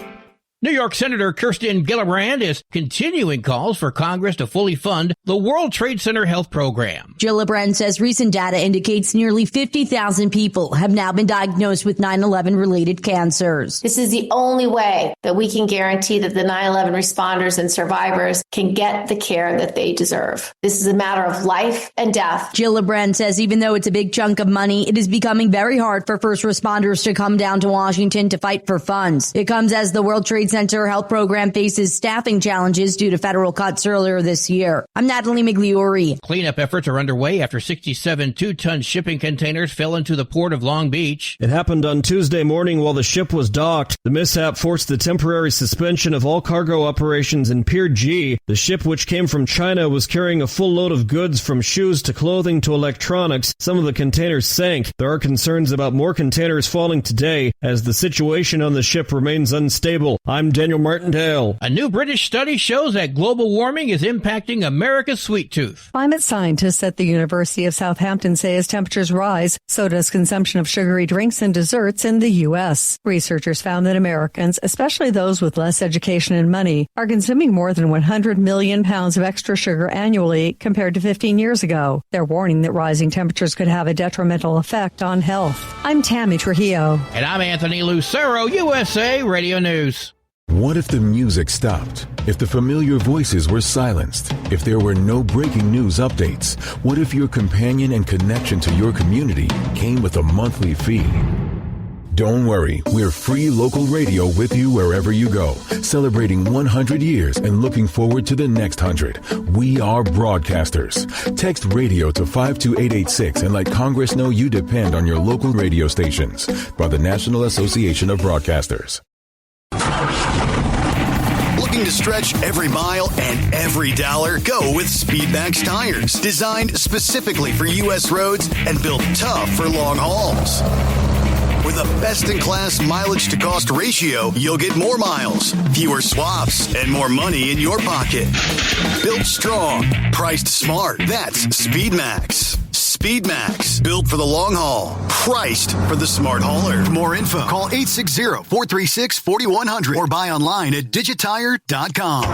New York Senator Kirsten Gillibrand is continuing calls for Congress to fully fund the World Trade Center Health Program. Gillibrand says recent data indicates nearly 50,000 people have now been diagnosed with 9/11 related cancers. This is the only way that we can guarantee that the 9/11 responders and survivors can get the care that they deserve. This is a matter of life and death. Gillibrand says even though it's a big chunk of money, it is becoming very hard for first responders to come down to Washington to fight for funds. It comes as the World Trade Center Health Program faces staffing challenges due to federal cuts earlier this year. I'm Natalie Migliori. Cleanup efforts are underway after 67 two-ton shipping containers fell into the port of Long Beach. It happened on Tuesday morning while the ship was docked. The mishap forced the temporary suspension of all cargo operations in Pier G. The ship, which came from China, was carrying a full load of goods from shoes to clothing to electronics. Some of the containers sank. There are concerns about more containers falling today as the situation on the ship remains unstable. I'm Daniel Martindale. A new British study shows that global warming is impacting America's sweet tooth. Climate scientists at the University of Southampton say as temperatures rise, so does consumption of sugary drinks and desserts in the U.S. Researchers found that Americans, especially those with less education and money, are consuming more than 100 million pounds of extra sugar annually compared to 15 years ago. They're warning that rising temperatures could have a detrimental effect on health. I'm Tammy Trujillo. And I'm Anthony Lucero, USA Radio News. What if the music stopped? If the familiar voices were silenced? If there were no breaking news updates? What if your companion and connection to your community came with a monthly fee? Don't worry, we're free local radio with you wherever you go, celebrating 100 years and looking forward to the next 100. We are broadcasters. Text radio to 52886 and let Congress know you depend on your local radio stations. By the National Association of Broadcasters. Looking to stretch every mile and every dollar? Go with Speedmax tires, designed specifically for U.S. roads and built tough for long hauls. With a best-in-class mileage-to-cost ratio, you'll get more miles, fewer swaps, and more money in your pocket. Built strong, priced smart. That's Speedmax. Speedmax, built for the long haul, priced for the smart hauler. For more info, call 860-436-4100 or buy online at digitire.com.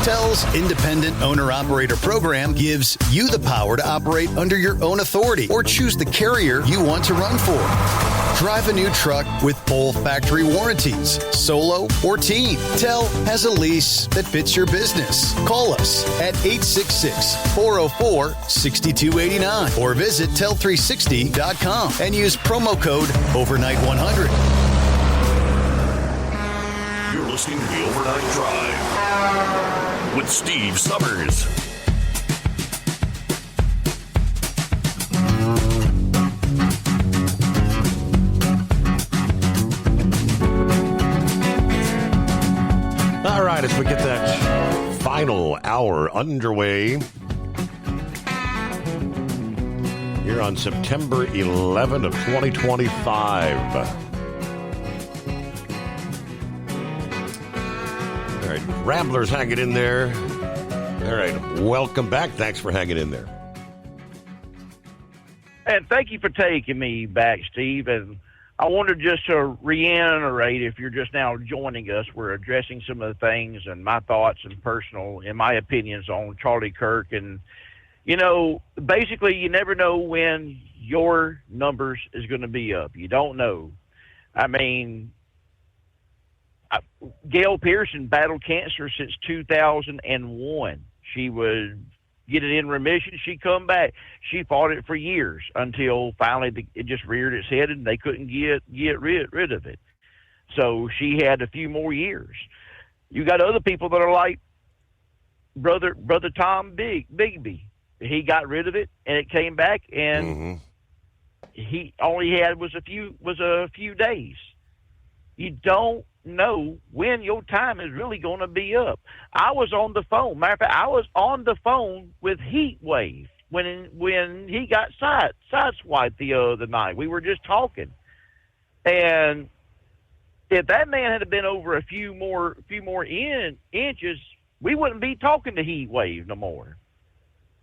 TEL's Independent Owner-Operator Program gives you the power to operate under your own authority or choose the carrier you want to run for. Drive a new truck with full factory warranties, solo or team. TEL has a lease that fits your business. Call us at 866-404-6289 or visit tel360.com and use promo code overnight100. You're listening to the Overnight Drive with Steve Summers. All right, as we get that final hour underway here on September 11 of 2025. All right, Ramblers hanging in there. All right, welcome back. Thanks for hanging in there. And thank you for taking me back, Steve. And I wanted just to reiterate, if you're just now joining us, we're addressing some of the things and my thoughts and my opinions on Charlie Kirk. And, you know, basically you never know when your numbers is going to be up. You don't know. I mean, Gail Pearson battled cancer since 2001. She would get it in remission, she'd come back. She fought it for years until finally it just reared its head and they couldn't get rid of it. So she had a few more years. You got other people that are like Brother Tom Bigby. He got rid of it and it came back, and he only had was a few days. You don't know when your time is really going to be up. I was on the phone. Matter of fact, I was on the phone with Heat Wave when he got sideswiped the other night. We were just talking, and if that man had been over a few more inches, we wouldn't be talking to Heat Wave no more,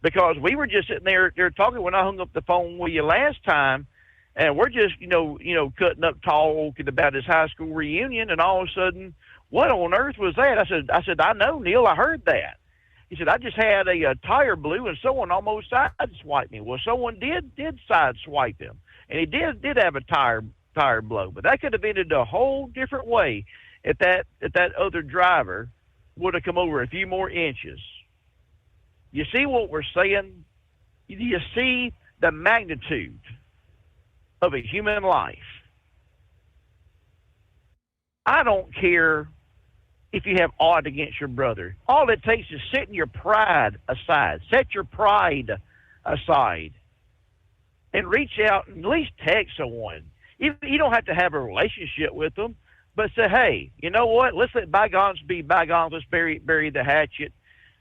because we were just sitting there talking when I hung up the phone with you last time. And we're just, you know, cutting up talking about his high school reunion, and all of a sudden what on earth was that? I said, I know, Neil, I heard that. He said, I just had a tire blew and someone almost sideswiped me. Well, someone did sideswipe him, and he did have a tire blow, but that could have ended a whole different way if that other driver would have come over a few more inches. You see what we're saying? You see the magnitude of a human life. I don't care if you have aught against your brother. All it takes is setting your pride aside. Set your pride aside and reach out and at least text someone. You don't have to have a relationship with them, but say, hey, you know what? Let's let bygones be bygones. Let's bury the hatchet.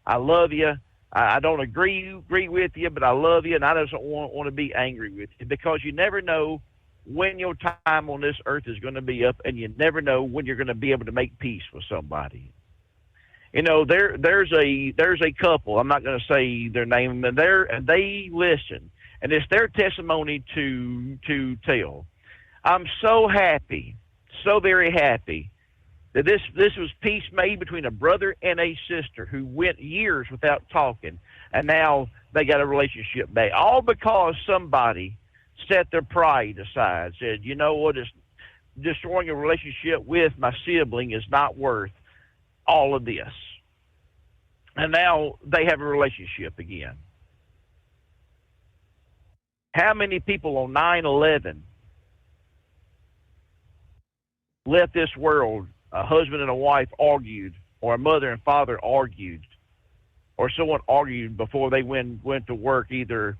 I love you. I don't agree with you, but I love you, and I just don't want to be angry with you, because you never know when your time on this earth is going to be up, and you never know when you're going to be able to make peace with somebody. You know, there's a couple. I'm not going to say their name, and they listen, and it's their testimony to tell. I'm so happy, so very happy, that this was peace made between a brother and a sister who went years without talking, and now they got a relationship back, all because somebody set their pride aside, said, you know what, it's destroying a relationship with my sibling is not worth all of this. And now they have a relationship again. How many people on 9/11 left this world, a husband and a wife argued, or a mother and father argued, or someone argued before they went to work, either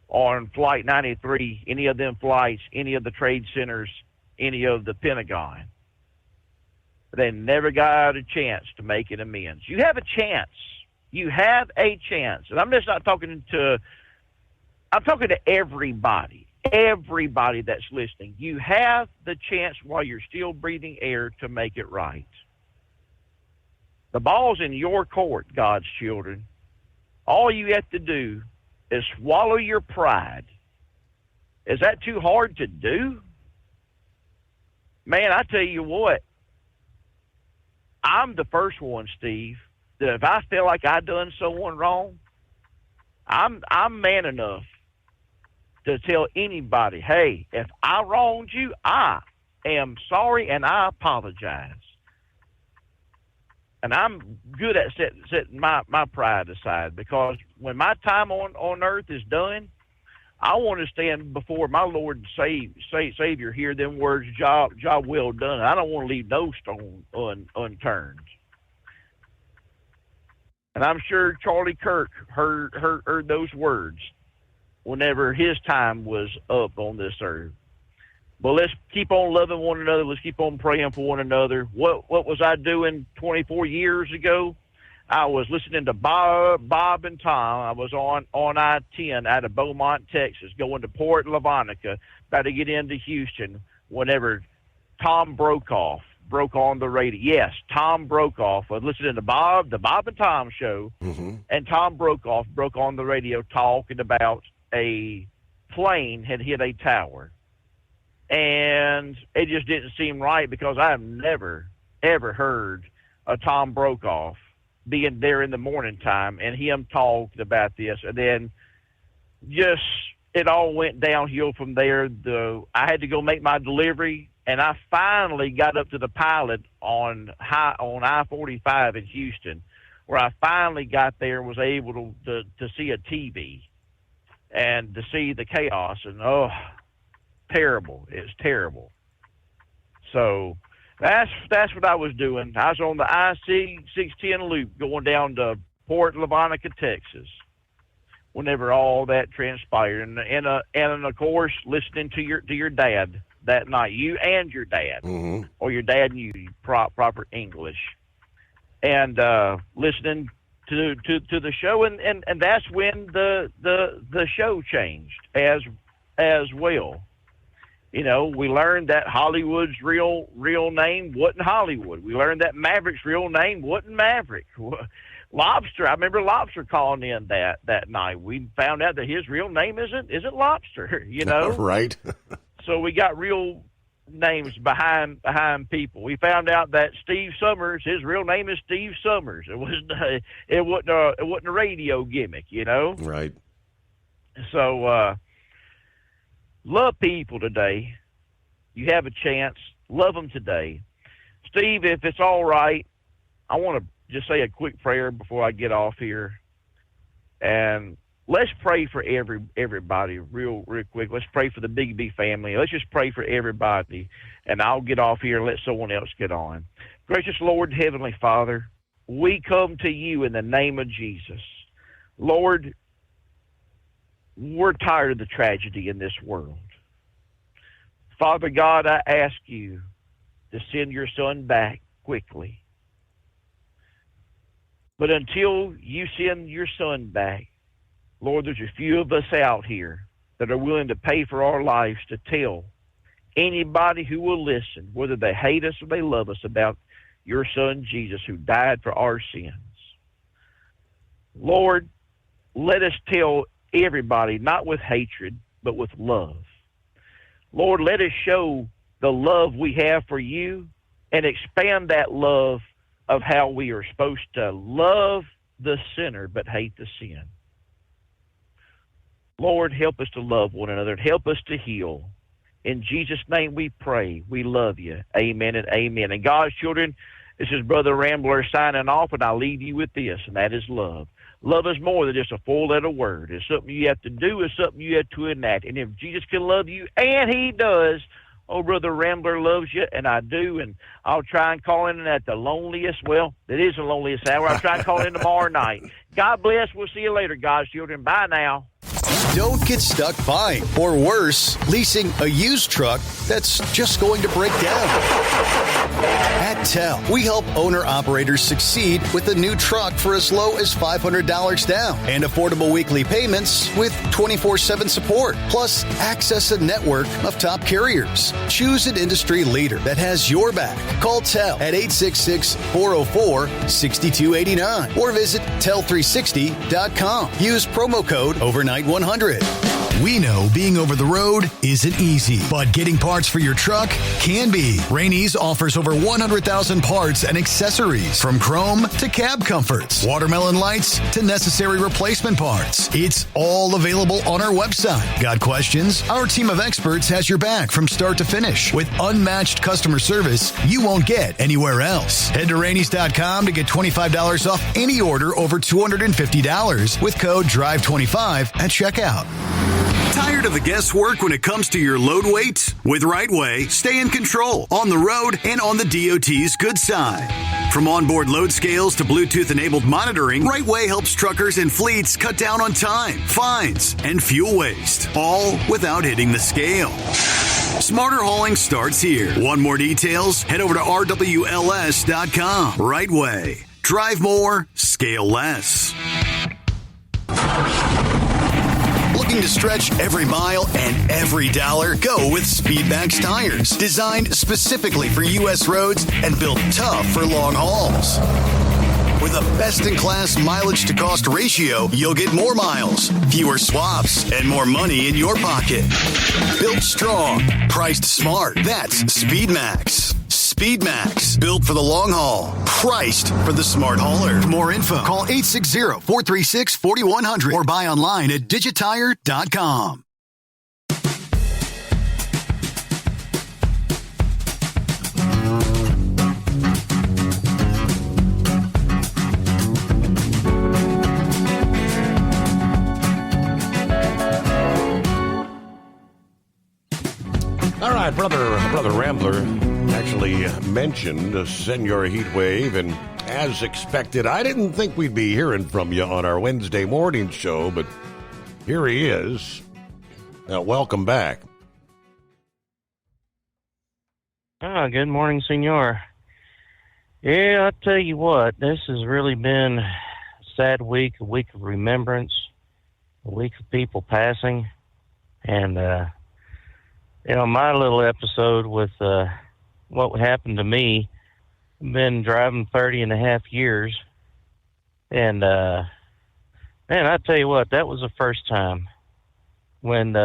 on Flight 93, any of them flights, any of the trade centers, any of the Pentagon. They never got a chance to make an amends. You have a chance. You have a chance. And I'm just not talking to, I'm talking to everybody that's listening. You have the chance while you're still breathing air to make it right. The ball's in your court, God's children. All you have to do is swallow your pride. Is that too hard to do? Man, I tell you what, I'm the first one, Steve, that if I feel like I done someone wrong, I'm man enough to tell anybody, hey, if I wronged you, I am sorry and I apologize. And I'm good at setting my pride aside, because when my time on earth is done, I want to stand before my Lord and Savior, hear them words, job well done. I don't want to leave no stone unturned. And I'm sure Charlie Kirk heard those words whenever his time was up on this earth. But let's keep on loving one another. Let's keep on praying for one another. What was I doing 24 years ago? I was listening to Bob and Tom. I was on I-10 out of Beaumont, Texas, going to Port Lavanica, about to get into Houston, whenever Tom Brokaw broke on the radio. Yes, Tom Brokaw. I was listening to the Bob and Tom show, and Tom Brokaw broke on the radio talking about a plane had hit a tower. And it just didn't seem right, because I have never, ever heard a Tom Brokaw being there in the morning time and him talked about this. And then just it all went downhill from there. I had to go make my delivery, and I finally got up to the pilot on I-45 in Houston, where I finally got there and was able to see a TV and to see the chaos. And terrible. It's terrible. So that's what I was doing. I was on the I-610 loop going down to Port Lavanica, Texas, whenever all that transpired. And of course, listening to your dad that night, you and your dad, or your dad and you, proper English, and listening to the show, and that's when the show changed as well. You know, we learned that Hollywood's real name wasn't Hollywood. We learned that Maverick's real name wasn't Maverick. Lobster, I remember Lobster calling in that night. We found out that his real name isn't Lobster, you know? Right. So we got real names behind people. We found out that Steve Summers, his real name is Steve Summers. It wasn't a radio gimmick, you know. Right. So love people today. You have a chance. Love them today. Steve, if it's all right, I want to just say a quick prayer before I get off here. And let's pray for everybody real quick. Let's pray for the Big B family. Let's just pray for everybody. And I'll get off here and let someone else get on. Gracious Lord, Heavenly Father, we come to you in the name of Jesus. Lord, we're tired of the tragedy in this world. Father God, I ask you to send your son back quickly. But until you send your son back, Lord, there's a few of us out here that are willing to pay for our lives to tell anybody who will listen, whether they hate us or they love us, about your son Jesus who died for our sins. Lord, let us tell everybody, not with hatred, but with love. Lord, let us show the love we have for you and expand that love of how we are supposed to love the sinner but hate the sin. Lord, help us to love one another and help us to heal. In Jesus' name we pray. We love you. Amen and amen. And God's children, this is Brother Rambler signing off, and I'll leave you with this, and that is love. Love is more than just a four-letter word. It's something you have to do. It's something you have to enact. And if Jesus can love you, and he does, oh, Brother Rambler loves you, and I do, and I'll try and call in at the loneliest, well, it is the loneliest hour. I'll try and call in tomorrow night. God bless. We'll see you later, God's children. Bye now. Don't get stuck buying, or worse, leasing a used truck that's just going to break down. At TEL, we help owner-operators succeed with a new truck for as low as $500 down and affordable weekly payments with 24/7 support. Plus, access a network of top carriers. Choose an industry leader that has your back. Call TEL at 866-404-6289 or visit tel360.com. Use promo code OVERNIGHT100. We know being over the road isn't easy, but getting parts for your truck can be. Rainey's offers over 100,000 parts and accessories, from chrome to cab comforts, watermelon lights to necessary replacement parts. It's all available on our website. Got questions? Our team of experts has your back from start to finish with unmatched customer service you won't get anywhere else. Head to Rainey's.com to get $25 off any order over $250 with code DRIVE25 at checkout. Tired of the guesswork when it comes to your load weight? With RightWay, stay in control on the road and on the DOT's good side. From onboard load scales to Bluetooth-enabled monitoring, RightWay helps truckers and fleets cut down on time, fines, and fuel waste, all without hitting the scale. Smarter hauling starts here. Want more details? Head over to RWLS.com. RightWay. Drive more, scale less. Looking to stretch every mile and every dollar? Go with Speedmax tires. Designed specifically for U.S. roads and built tough for long hauls. With a best-in-class mileage-to-cost ratio, you'll get more miles, fewer swaps, and more money in your pocket. Built strong, priced smart. That's Speedmax. Speedmax, built for the long haul, priced for the smart hauler. For more info, call 860-436-4100 or buy online at digitire.com. All right, Brother Rambler actually mentioned Senor Heatwave, and as expected, I didn't think we'd be hearing from you on our Wednesday morning show, but here he is. Welcome back. Good morning, Senor. Yeah, I'll tell you what, this has really been a sad week, a week of remembrance, a week of people passing, and, my little episode with what happened to me. I've been driving 30 and a half years. And, man, I tell you what, that was the first time when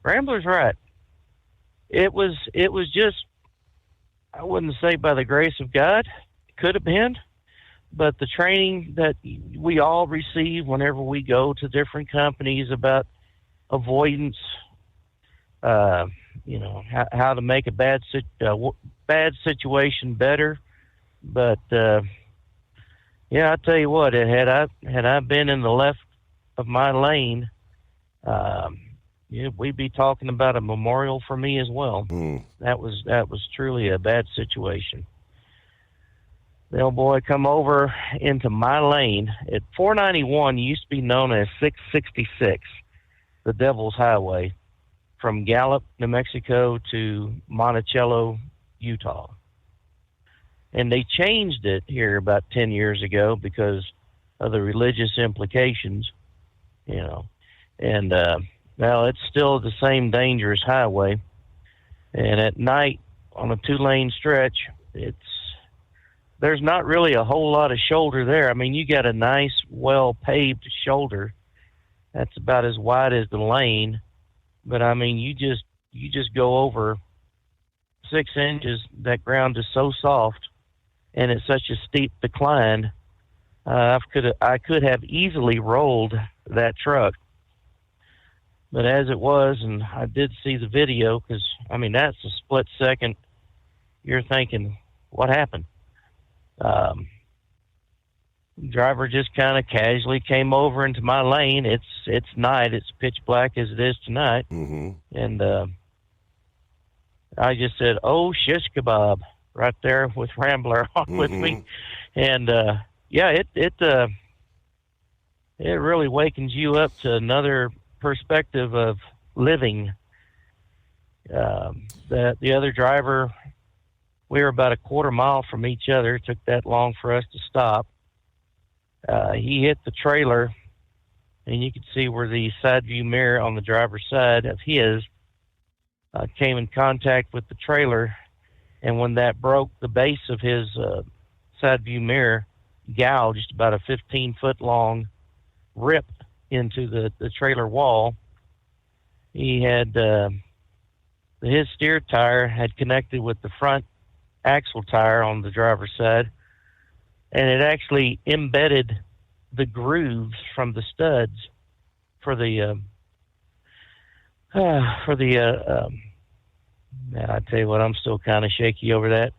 Rambler's right. it was just, I wouldn't say by the grace of God, it could have been, but the training that we all receive whenever we go to different companies about avoidance, how to make a bad situation better. But I tell you what, had I been in the left of my lane, we'd be talking about a memorial for me as well. That was truly a bad situation. The old boy come over into my lane at 491, used to be known as 666, the Devil's Highway, from Gallup, New Mexico to Monticello, Utah. And they changed it here about 10 years ago because of the religious implications, And, it's still the same dangerous highway. And at night, on a 2-lane stretch, there's not really a whole lot of shoulder there. I mean, you got a nice, well-paved shoulder that's about as wide as the lane. But, I mean, you just go over 6 inches. That ground is so soft, and it's such a steep decline. I could have easily rolled that truck. But as it was, and I did see the video, because, I mean, that's a split second. You're thinking, what happened? Driver just kind of casually came over into my lane. It's night. It's pitch black as it is tonight. Mm-hmm. And I just said, "Oh, shish kebab," right there with Rambler on with me. And it really wakens you up to another perspective of living. The other driver, we were about a quarter mile from each other. It took that long for us to stop. He hit the trailer, and you could see where the side view mirror on the driver's side of his came in contact with the trailer. And when that broke, the base of his side view mirror gouged about a 15-foot long rip into the trailer wall. He had his steer tire had connected with the front axle tire on the driver's side, and it actually embedded the grooves from the studs for the I tell you what, I'm still kind of shaky over that.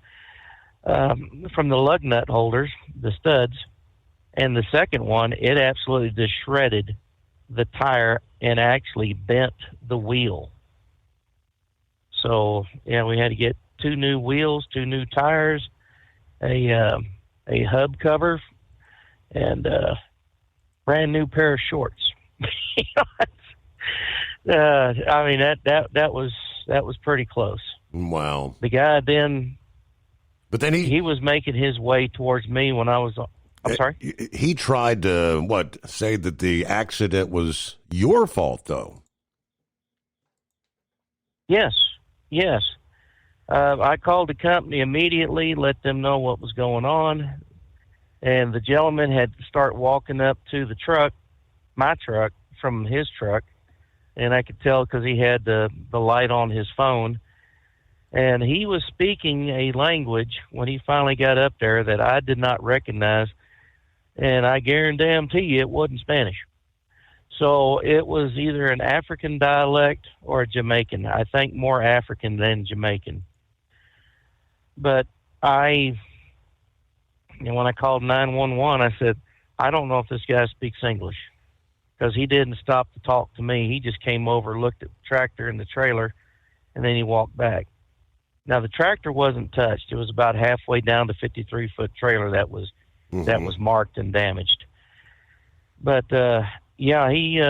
From the lug nut holders, the studs, and the second one, it absolutely just shredded the tire and actually bent the wheel. So, we had to get 2 new wheels, 2 new tires, a hub cover, and a brand new pair of shorts. I mean, that was pretty close. Wow. The guy then, but then he was making his way towards me when I was. I'm sorry. He tried to say that the accident was your fault, though. Yes. I called the company immediately, let them know what was going on, and the gentleman had to start walking up to the truck, my truck, from his truck, and I could tell because he had the light on his phone, and he was speaking a language when he finally got up there that I did not recognize, and I guarantee you it wasn't Spanish. So it was either an African dialect or a Jamaican. I think more African than Jamaican. But when I called 911, I said, I don't know if this guy speaks English, because he didn't stop to talk to me. He just came over, looked at the tractor and the trailer, and then he walked back. Now, the tractor wasn't touched. It was about halfway down the 53-foot trailer that was marked and damaged. But, he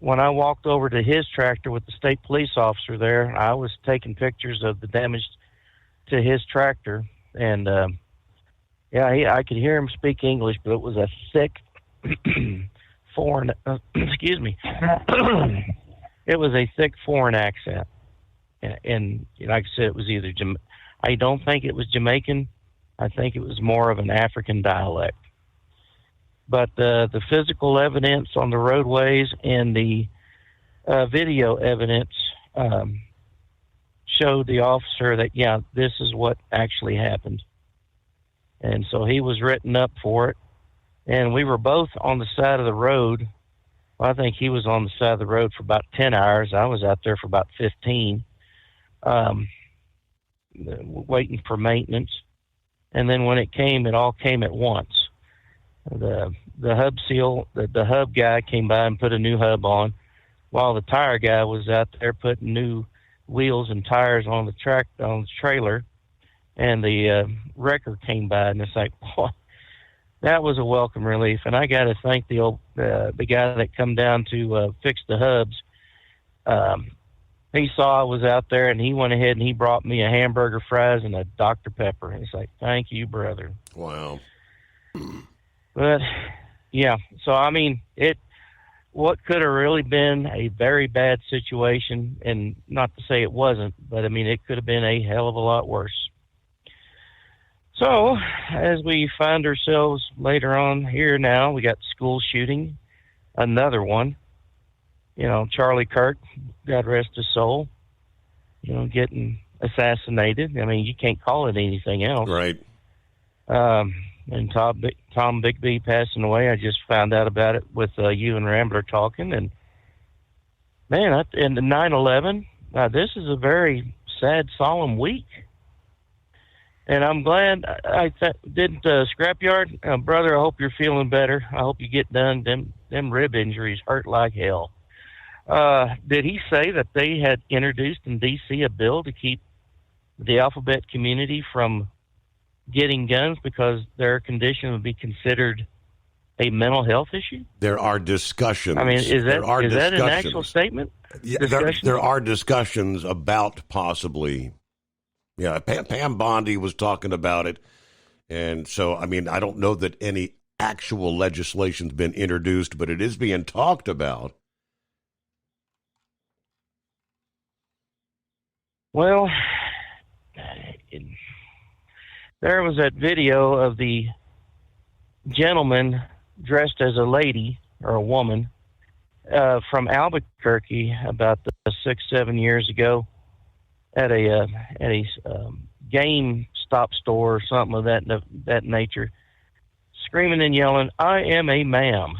when I walked over to his tractor with the state police officer there, I was taking pictures of the damage to his tractor. And, I could hear him speak English, but it was a thick foreign, excuse me. It was a thick foreign accent. And like I said, it was either I don't think it was Jamaican. I think it was more of an African dialect. But the physical evidence on the roadways and the video evidence showed the officer that, yeah, this is what actually happened. And so he was written up for it. And we were both on the side of the road. Well, I think he was on the side of the road for about 10 hours. I was out there for about 15, waiting for maintenance. And then when it came, it all came at once. The hub seal, the hub guy came by and put a new hub on, while the tire guy was out there putting new wheels and tires on the trailer. And the wrecker came by, and it's like, boy, that was a welcome relief. And I got to thank the guy that come down to fix the hubs. He saw I was out there, and he went ahead and he brought me a hamburger, fries, and a Dr. Pepper. And it's like, thank you, brother. Wow. But yeah, so I mean, what could have really been a very bad situation, and not to say it wasn't, but I mean, it could have been a hell of a lot worse. So, as we find ourselves later on here now, we got school shooting, another one. You know, Charlie Kirk, God rest his soul, you know, getting assassinated. I mean, you can't call it anything else. Right. And Tom Bigby passing away. I just found out about it with you and Rambler talking. And, man, and the 9/11, this is a very sad, solemn week. And I'm glad I didn't Scrapyard. Brother, I hope you're feeling better. I hope you get done. Them rib injuries hurt like hell. Did he say that they had introduced in D.C. a bill to keep the alphabet community from getting guns because their condition would be considered a mental health issue? There are discussions. I mean, is that an actual statement? Yeah, there are discussions about possibly. Yeah, Pam Bondi was talking about it. And so, I mean, I don't know that any actual legislation's been introduced, but it is being talked about. Well, there was that video of the gentleman dressed as a lady or a woman from Albuquerque about 6-7 years ago at a GameStop store or something of that nature, screaming and yelling, "I am a ma'am."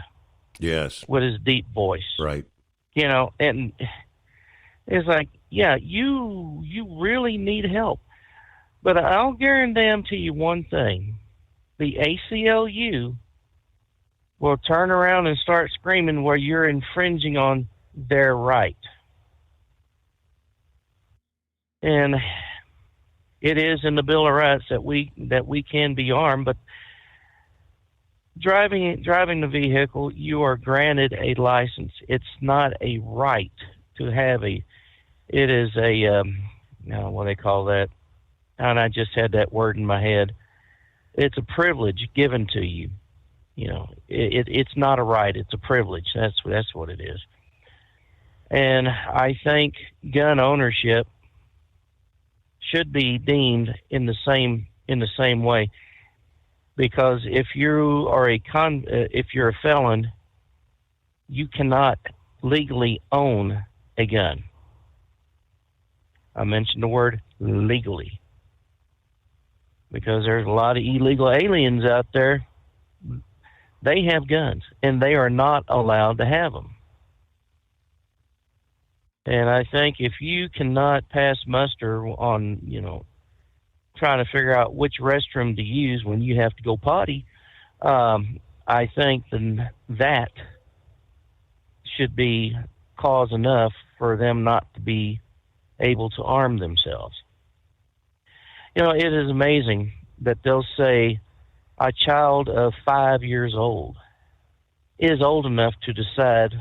Yes. With his deep voice. Right. You know, and it's like, yeah, you really need help. But I'll guarantee you one thing. The ACLU will turn around and start screaming where you're infringing on their right. And it is in the Bill of Rights that we can be armed, but driving the vehicle, you are granted a license. It's not a right to have it is a, what do they call that? And I just had that word in my head. It's a privilege given to you. You know, it's not a right. It's a privilege. That's what it is. And I think gun ownership should be deemed in the same way, because if you are if you're a felon, you cannot legally own a gun. I mentioned the word legally because there's a lot of illegal aliens out there. They have guns, and they are not allowed to have them. And I think if you cannot pass muster on, trying to figure out which restroom to use when you have to go potty, I think then that should be cause enough for them not to be able to arm themselves. It is amazing that they'll say a child of 5 years old is old enough to decide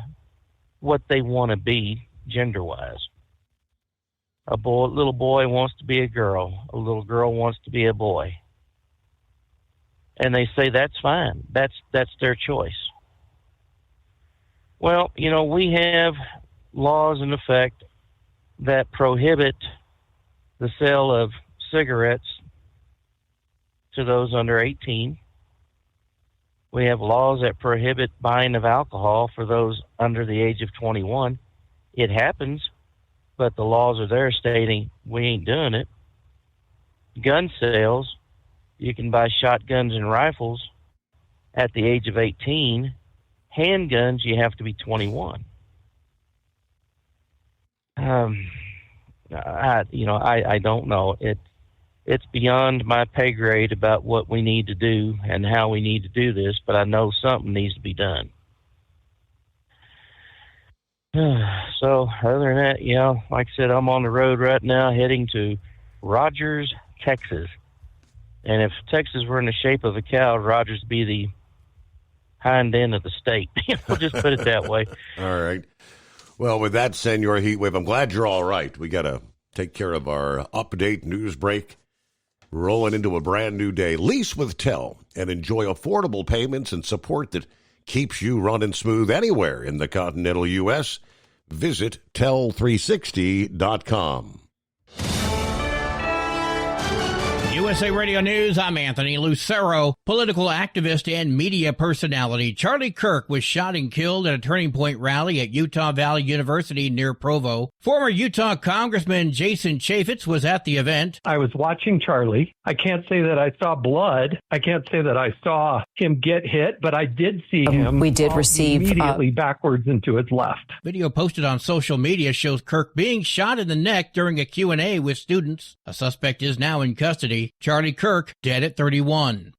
what they want to be gender-wise. A little boy wants to be a girl. A little girl wants to be a boy. And they say that's fine. That's their choice. Well, we have laws in effect that prohibit the sale of cigarettes to those under 18. We have laws that prohibit buying of alcohol for those under the age of 21. It happens. but the laws are there stating we ain't doing it. Gun sales, you can buy shotguns and rifles at the age of 18. Handguns, you have to be 21. I don't know. It's beyond my pay grade about what we need to do and how we need to do this, but I know something needs to be done. So other than that, like I said, I'm on the road right now heading to Rogers, Texas. And if Texas were in the shape of a cow, Rogers would be the hind end of the state. We'll just put it that way. All right. Well, with that, Senor Heatwave, I'm glad you're all right. We got to take care of our update news break. Rolling into a brand new day. Lease with TEL and enjoy affordable payments and support that keeps you running smooth anywhere in the continental U.S. Visit tel360.com. USA Radio News, I'm Anthony Lucero. Political activist and media personality Charlie Kirk was shot and killed at a Turning Point rally at Utah Valley University near Provo. Former Utah Congressman Jason Chaffetz was at the event. I was watching Charlie. I can't say that I saw blood. I can't say that I saw him get hit, but I did see him. We did receive immediately backwards into his left. Video posted on social media shows Kirk being shot in the neck during a Q&A with students. A suspect is now in custody. Charlie Kirk, dead at 31.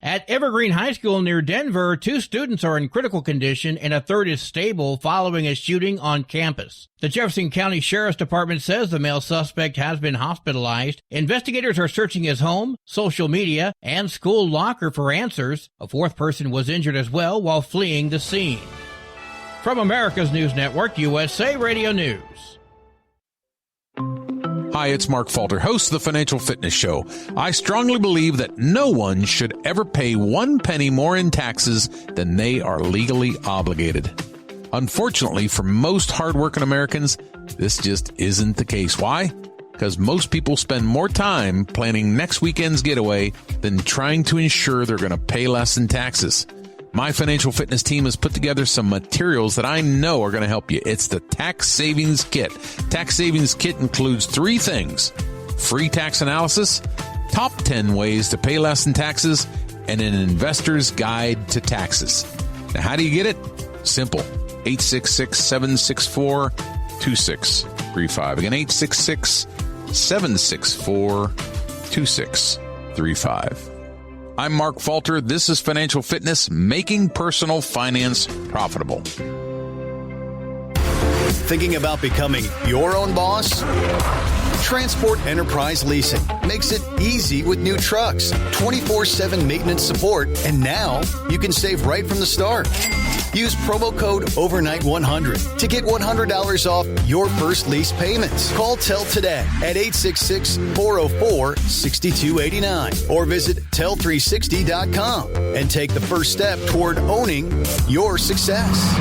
At Evergreen High School near Denver, 2 students are in critical condition and a third is stable following a shooting on campus. The Jefferson County Sheriff's Department says the male suspect has been hospitalized. Investigators are searching his home, social media, and school locker for answers. A 4th person was injured as well while fleeing the scene. From America's News Network, USA Radio News. Hi, it's Mark Falter, host of the Financial Fitness Show. I strongly believe that no one should ever pay 1 penny more in taxes than they are legally obligated. Unfortunately, for most hardworking Americans, this just isn't the case. Why? Because most people spend more time planning next weekend's getaway than trying to ensure they're going to pay less in taxes. My financial fitness team has put together some materials that I know are going to help you. It's the Tax Savings Kit. Tax Savings Kit includes 3 things: free tax analysis, top 10 ways to pay less in taxes, and an investor's guide to taxes. Now, how do you get it? Simple. 866-764-2635. Again, 866-764-2635. I'm Mark Falter. This is Financial Fitness, making personal finance profitable. Thinking about becoming your own boss? Transport Enterprise Leasing makes it easy with new trucks, 24/7 maintenance support, and now you can save right from the start. Use promo code OVERNIGHT100 to get $100 off your first lease payments. Call TEL today at 866-404-6289 or visit tel360.com and take the first step toward owning your success.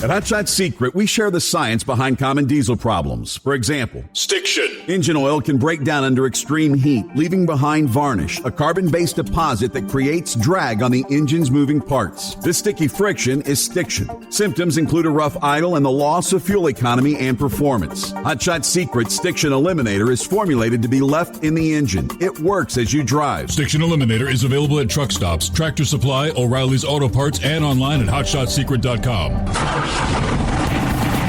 At Hot Shot Secret, we share the science behind common diesel problems. For example, stiction. Engine oil can break down under extreme heat, leaving behind varnish, a carbon-based deposit that creates drag on the engine's moving parts. This sticky friction is stiction. Symptoms include a rough idle and the loss of fuel economy and performance. Hot Shot Secret Stiction Eliminator is formulated to be left in the engine. It works as you drive. Stiction Eliminator is available at truck stops, Tractor Supply, O'Reilly's Auto Parts, and online at HotShotSecret.com.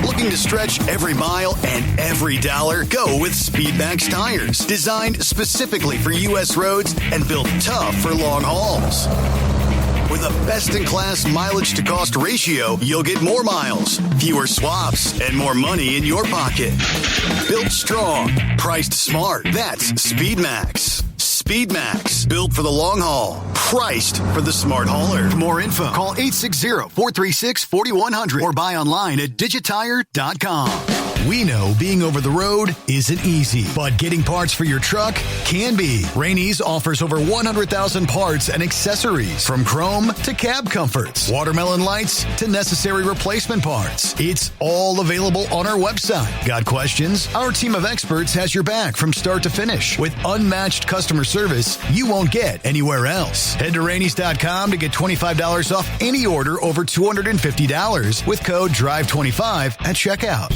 Looking to stretch every mile and every dollar? Go with Speedmax tires, designed specifically for U.S. roads and built tough for long hauls. With a best-in-class mileage-to-cost ratio, you'll get more miles, fewer swaps, and more money in your pocket. Built strong, priced smart. That's Speedmax. Speedmax, built for the long haul, priced for the smart hauler. For more info, call 860-436-4100 or buy online at digitire.com. We know being over the road isn't easy, but getting parts for your truck can be. Rainey's offers over 100,000 parts and accessories, from chrome to cab comforts, watermelon lights to necessary replacement parts. It's all available on our website. Got questions? Our team of experts has your back from start to finish with unmatched customer service you won't get anywhere else. Head to Rainey's.com to get $25 off any order over $250 with code DRIVE25 at checkout.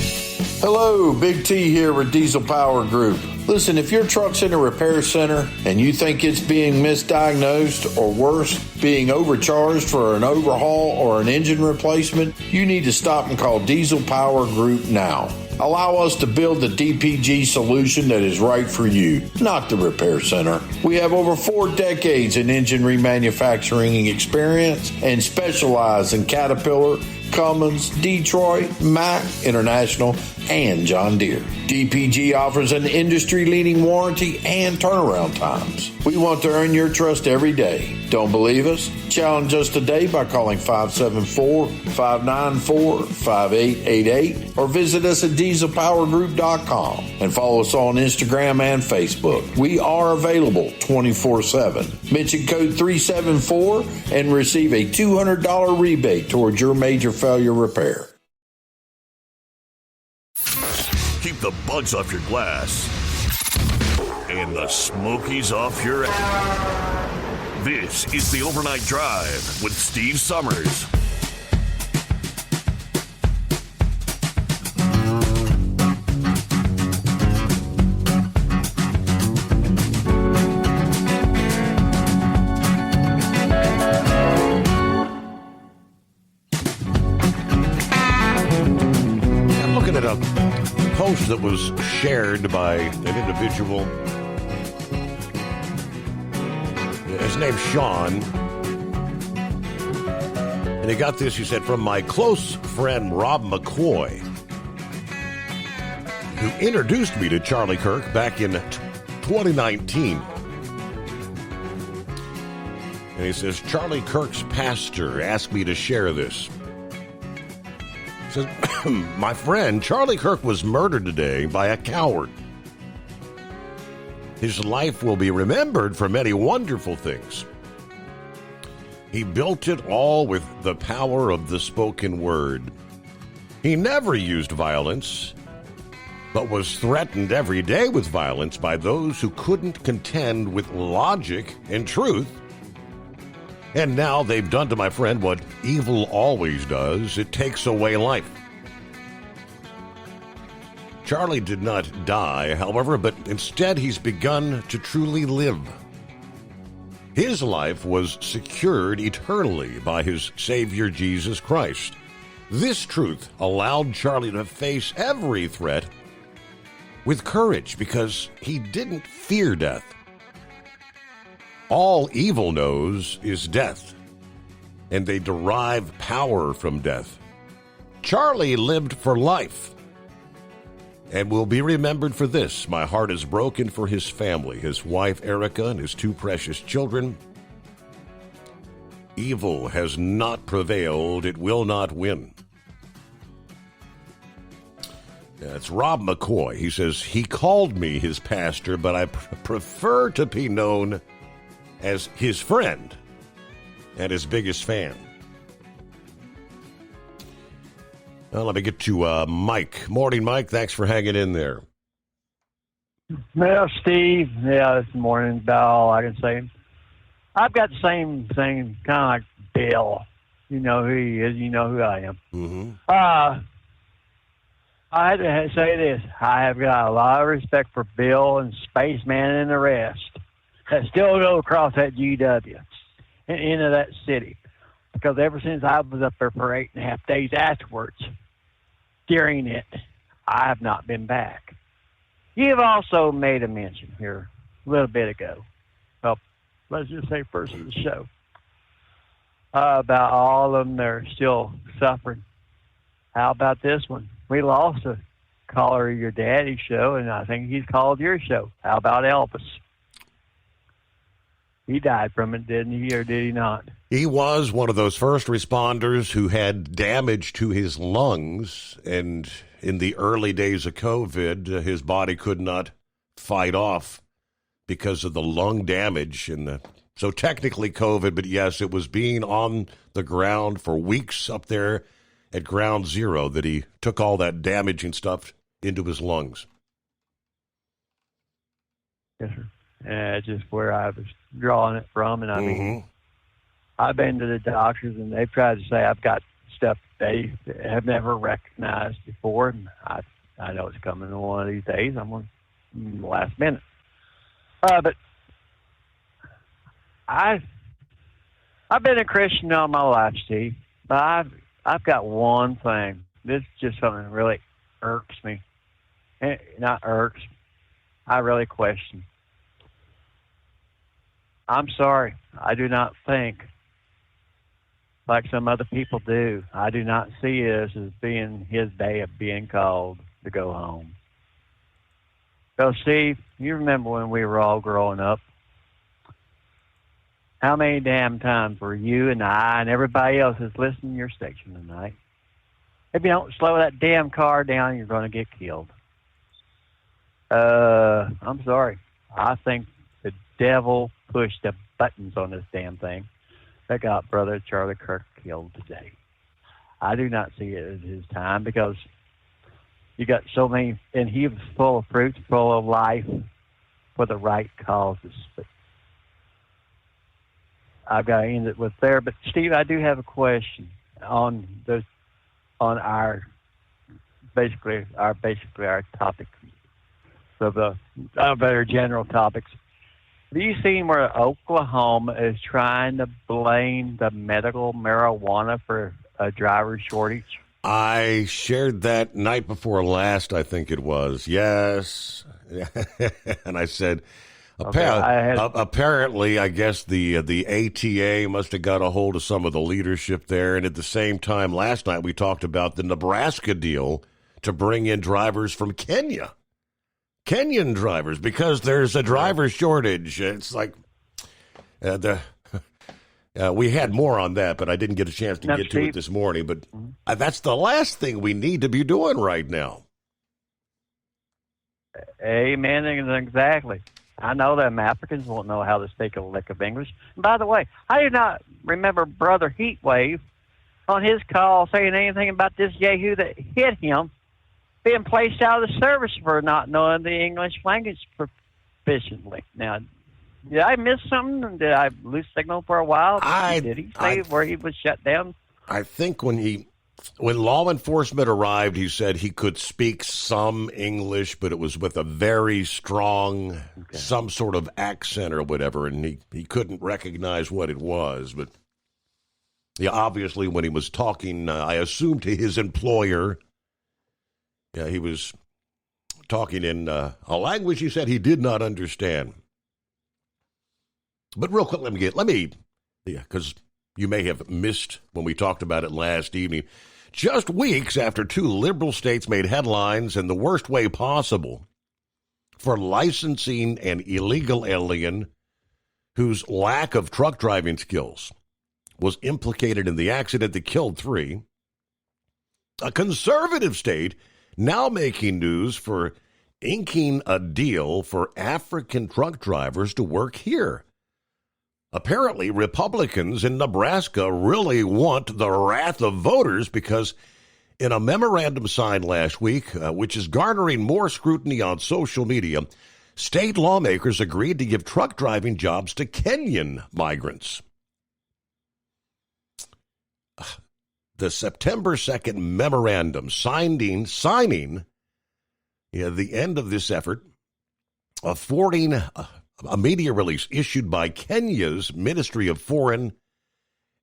Hello, Big T here with Diesel Power Group. Listen, if your truck's in a repair center and you think it's being misdiagnosed or worse, being overcharged for an overhaul or an engine replacement, you need to stop and call Diesel Power Group now. Allow us to build the DPG solution that is right for you, not the repair center. We have over 4 decades in engine remanufacturing experience and specialize in Caterpillar, Cummins, Detroit, Mack, International, and John Deere. DPG offers an industry-leading warranty and turnaround times. We want to earn your trust every day. Don't believe us? Challenge us today by calling 574-594-5888 or visit us at dieselpowergroup.com and follow us on Instagram and Facebook. We are available 24/7. Mention code 374 and receive a $200 rebate towards your major failure repair. Keep the bugs off your glass and the smokies off your This is the Overnight Drive with Steve Summers. I'm looking at a post that was shared by an individual. His name's Sean. And he got this, he said, from my close friend Rob McCoy, who introduced me to Charlie Kirk back in 2019. And he says, Charlie Kirk's pastor asked me to share this. He says, my friend, Charlie Kirk was murdered today by a coward. His life will be remembered for many wonderful things. He built it all with the power of the spoken word. He never used violence, but was threatened every day with violence by those who couldn't contend with logic and truth. And now they've done to my friend what evil always does. It takes away life. Charlie did not die, however, but instead he's begun to truly live. His life was secured eternally by his Savior, Jesus Christ. This truth allowed Charlie to face every threat with courage because he didn't fear death. All evil knows is death, and they derive power from death. Charlie lived for life and will be remembered for this. My heart is broken for his family, his wife Erica, and his 2 precious children. Evil has not prevailed. It will not win. That's Rob McCoy. He says, he called me his pastor, but I prefer to be known as his friend and his biggest fan. Well, let me get to Mike. Morning, Mike. Thanks for hanging in there. Well, Steve, this morning, about all I can say. I've got the same thing, kind of like Bill. You know who he is. You know who I am. Mm-hmm. I had to say this. I have got a lot of respect for Bill and Spaceman and the rest that still go across that GW and into that city. Because ever since I was up there for 8.5 days afterwards, during it, I have not been back. You've also made a mention here a little bit ago. Well, let's just say first of the show. About all of them that are still suffering. How about this one? We lost a caller of your daddy's show, and I think he's called your show. How about Elvis? He died from it, didn't he, or did he not? He was one of those first responders who had damage to his lungs, and in the early days of COVID, his body could not fight off because of the lung damage. So technically COVID, but yes, it was being on the ground for weeks up there at ground zero that he took all that damaging stuff into his lungs. Yes, sir. It's just where I was drawing it from. And I mean, I've been to the doctors, and they've tried to say I've got stuff they have never recognized before. And I know it's coming one of these days. I'm on the last minute. But I've been a Christian all my life, Steve. But I've got one thing. This is just something that really irks me. Not irks. I really question. I'm sorry. I do not think like some other people do. I do not see this as being his day of being called to go home. So, Steve, you remember when we were all growing up? How many damn times were you and I and everybody else that's listening to your station tonight? If you don't slow that damn car down, you're going to get killed. I'm sorry. I think the devil pushed the buttons on this damn thing that got Brother Charlie Kirk killed today. I do not see it as his time because you got so many, and he was full of fruit, full of life for the right causes. But I've got to end it with there. But Steve, I do have a question on our topic. So the better general topics. Have you seen where Oklahoma is trying to blame the medical marijuana for a driver shortage? I shared that night before last, I think it was. Yes. And I said, apparently, I guess the ATA must have got a hold of some of the leadership there. And at the same time, last night we talked about the Nebraska deal to bring in drivers from Kenya. Kenyan drivers, because there's a driver shortage. It's like we had more on that, but I didn't get a chance to get to it this morning. But that's the last thing we need to be doing right now. Amen, exactly. I know them Africans won't know how to speak a lick of English. And by the way, I do not remember Brother Heatwave on his call saying anything about this yahoo that hit him being placed out of the service for not knowing the English language proficiently. Now, did I miss something? Did I lose signal for a while? Did he say where he was shut down? I think when law enforcement arrived, he said he could speak some English, but it was with a very strong, some sort of accent or whatever, and he couldn't recognize what it was. But yeah, obviously when he was talking, I assumed to his employer, yeah, he was talking in a language he said he did not understand. But real quick, because you may have missed when we talked about it last evening. Just weeks after two liberal states made headlines in the worst way possible for licensing an illegal alien whose lack of truck driving skills was implicated in the accident that killed 3, a conservative state now making news for inking a deal for African truck drivers to work here. Apparently, Republicans in Nebraska really want the wrath of voters because in a memorandum signed last week, which is garnering more scrutiny on social media, state lawmakers agreed to give truck driving jobs to Kenyan migrants. The September 2nd memorandum signing the end of this effort, affording a media release issued by Kenya's Ministry of Foreign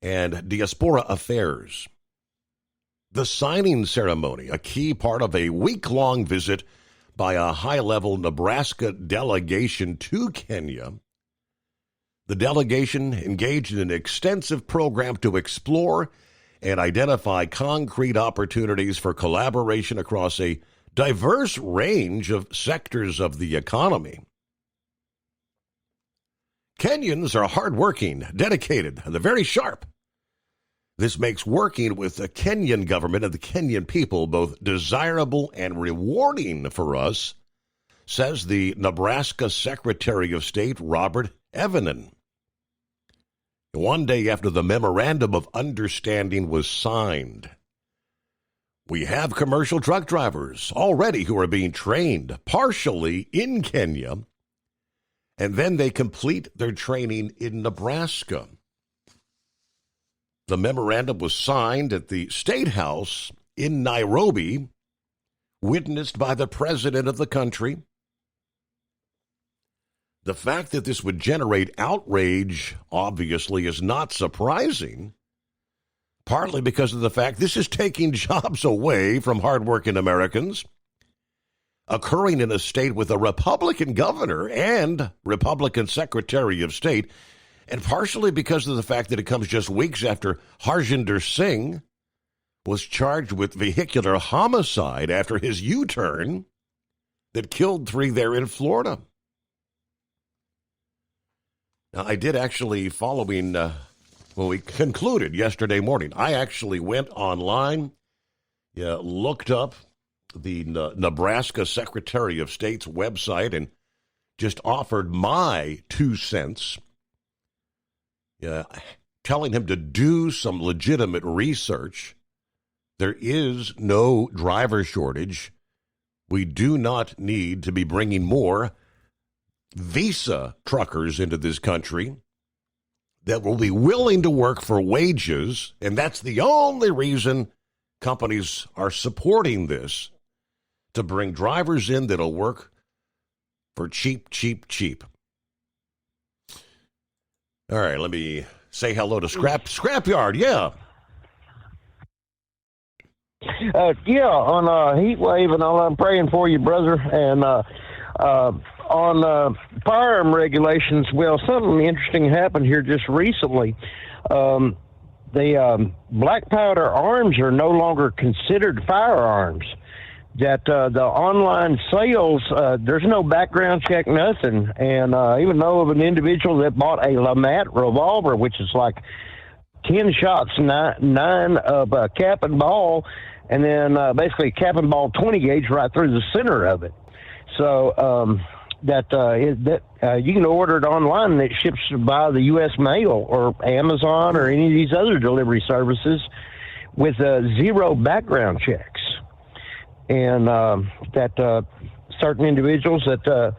and Diaspora Affairs. The signing ceremony, a key part of a week-long visit by a high-level Nebraska delegation to Kenya. The delegation engaged in an extensive program to explore and identify concrete opportunities for collaboration across a diverse range of sectors of the economy. Kenyans are hardworking, dedicated, and they're very sharp. This makes working with the Kenyan government and the Kenyan people both desirable and rewarding for us, says the Nebraska Secretary of State, Robert Evans. One day after the Memorandum of Understanding was signed, we have commercial truck drivers already who are being trained partially in Kenya, and then they complete their training in Nebraska. The memorandum was signed at the State House in Nairobi, witnessed by the president of the country. The fact that this would generate outrage, obviously, is not surprising, partly because of the fact this is taking jobs away from hardworking Americans, occurring in a state with a Republican governor and Republican Secretary of State, and partially because of the fact that it comes just weeks after Harjinder Singh was charged with vehicular homicide after his U-turn that killed 3 there in Florida. Now, I did actually, following when we concluded yesterday morning, I actually went online, looked up the Nebraska Secretary of State's website and just offered my 2 cents, telling him to do some legitimate research. There is no driver shortage. We do not need to be bringing more visa truckers into this country that will be willing to work for wages, and that's the only reason companies are supporting this, to bring drivers in that'll work for cheap. All right, let me say hello to Scrapyard. Yeah. On heat wave and all, I'm praying for you, brother. And on firearm regulations, well, something interesting happened here just recently. The black powder arms are no longer considered firearms. That the online sales, there's no background check, nothing. And even though of an individual that bought a LeMat revolver, which is like 10 shots, nine of cap and ball, and then basically cap and ball 20 gauge right through the center of it. So you can order it online and it ships by the U.S. mail or Amazon or any of these other delivery services with 0 background checks. And that certain individuals that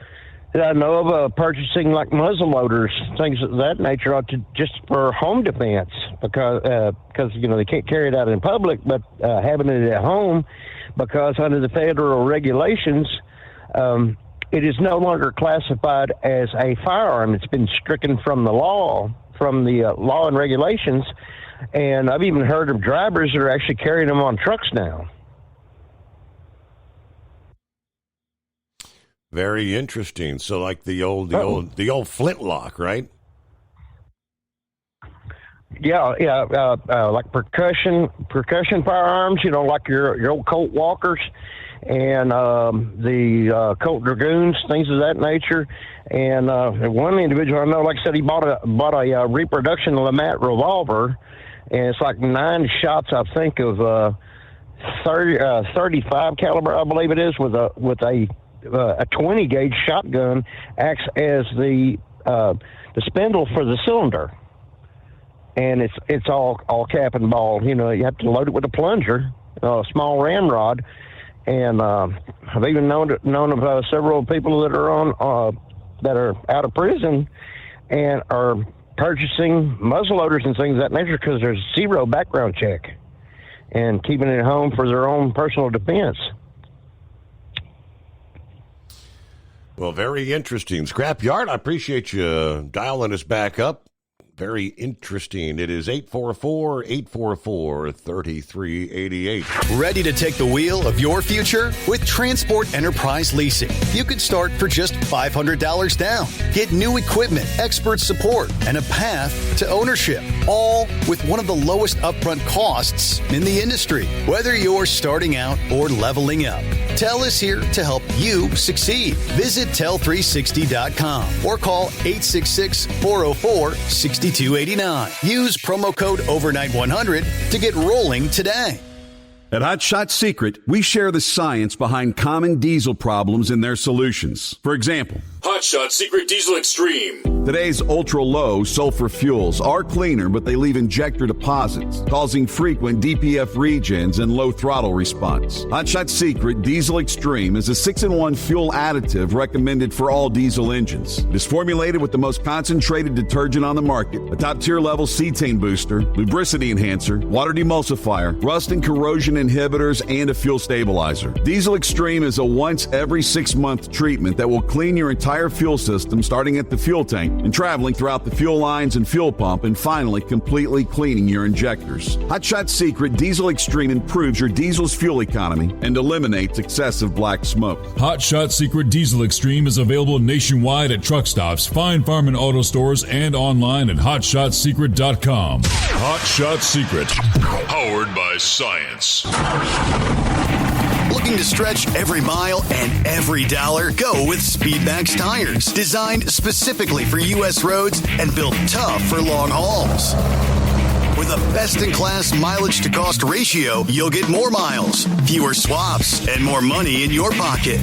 I know of purchasing like muzzle loaders, things of that nature, just for home defense, because they can't carry it out in public, but having it at home, because under the federal regulations, it is no longer classified as a firearm. It's been stricken from the law, law and regulations, and I've even heard of drivers that are actually carrying them on trucks now. Very interesting. So, like the old flintlock, right? Yeah, like percussion firearms. Like your old Colt Walkers and the Colt Dragoons, things of that nature. And one individual I know, like I said, he bought a reproduction LeMat revolver, and it's like 9 shots, I think, of 35 caliber, I believe it is, with a 20 gauge shotgun, acts as the spindle for the cylinder, and it's all cap and ball. You have to load it with a plunger, a small ramrod, and I've even known of several people that are out of prison and are purchasing muzzleloaders and things of that nature because there's 0 background check and keeping it at home for their own personal defense. Well, very interesting. Scrapyard, I appreciate you dialing us back up. Very interesting. It is 844-844-3388. Ready to take the wheel of your future? With Transport Enterprise Leasing, you could start for just $500 down. Get new equipment, expert support, and a path to ownership. all with one of the lowest upfront costs in the industry. Whether you're starting out or leveling up, TEL is here to help you succeed. Visit tel360.com or call 866-404-6289. Use promo code OVERNIGHT100 to get rolling today. At Hot Shot Secret, we share the science behind common diesel problems and their solutions. For example, Hot Shot Secret Diesel Extreme. Today's ultra-low sulfur fuels are cleaner, but they leave injector deposits, causing frequent DPF regens and low throttle response. Hot Shot Secret Diesel Extreme is a 6-in-1 fuel additive recommended for all diesel engines. It is formulated with the most concentrated detergent on the market, a top-tier level cetane booster, lubricity enhancer, water demulsifier, rust and corrosion inhibitors, and a fuel stabilizer. Diesel Extreme is a once every 6-month treatment that will clean your entire fuel system, starting at the fuel tank and traveling throughout the fuel lines and fuel pump, and finally completely cleaning your injectors. Hot Shot Secret Diesel Extreme improves your diesel's fuel economy and eliminates excessive black smoke. Hot Shot Secret Diesel Extreme is available nationwide at truck stops, fine farm and auto stores, and online at hotshotsecret.com. Hot Shot Secret, powered by science. Looking to stretch every mile and every dollar? Go with Speedmax tires. Designed specifically for U.S. roads and built tough for long hauls. With a best-in-class mileage-to-cost ratio, you'll get more miles, fewer swaps, and more money in your pocket.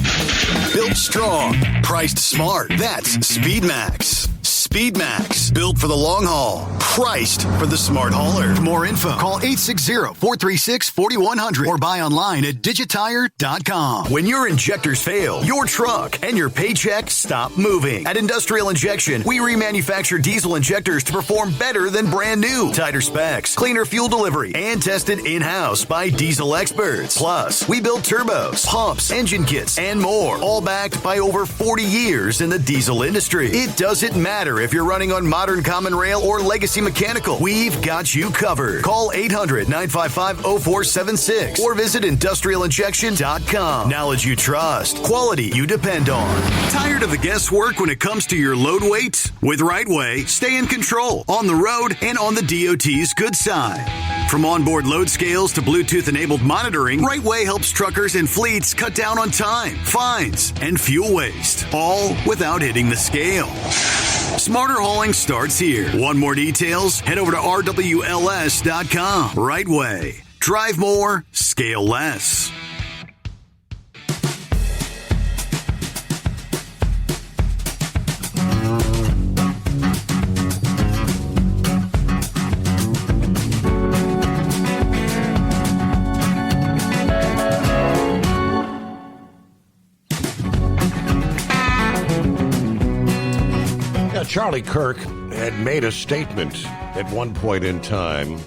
Built strong, priced smart. That's Speedmax. Speedmax, built for the long haul, priced for the smart hauler. For more info, call 860-436-4100 or buy online at digitire.com. When your injectors fail, your truck and your paycheck stop moving. At Industrial Injection, we remanufacture diesel injectors to perform better than brand new. Tighter specs, cleaner fuel delivery, and tested in-house by diesel experts. Plus, we build turbos, pumps, engine kits, and more, all backed by over 40 years in the diesel industry. It doesn't matter if you're running on modern common rail or legacy mechanical, we've got you covered. Call 800-955-0476 or visit industrialinjection.com. Knowledge you trust, quality you depend on. Tired of the guesswork when it comes to your load weight? With RightWay, stay in control on the road and on the DOT's good side. From onboard load scales to Bluetooth-enabled monitoring, RightWay helps truckers and fleets cut down on time, fines, and fuel waste, all without hitting the scale. Smarter hauling starts here. Want more details? Head over to RWLS.com. RightWay. Drive more, scale less. Charlie Kirk had made a statement at one point in time,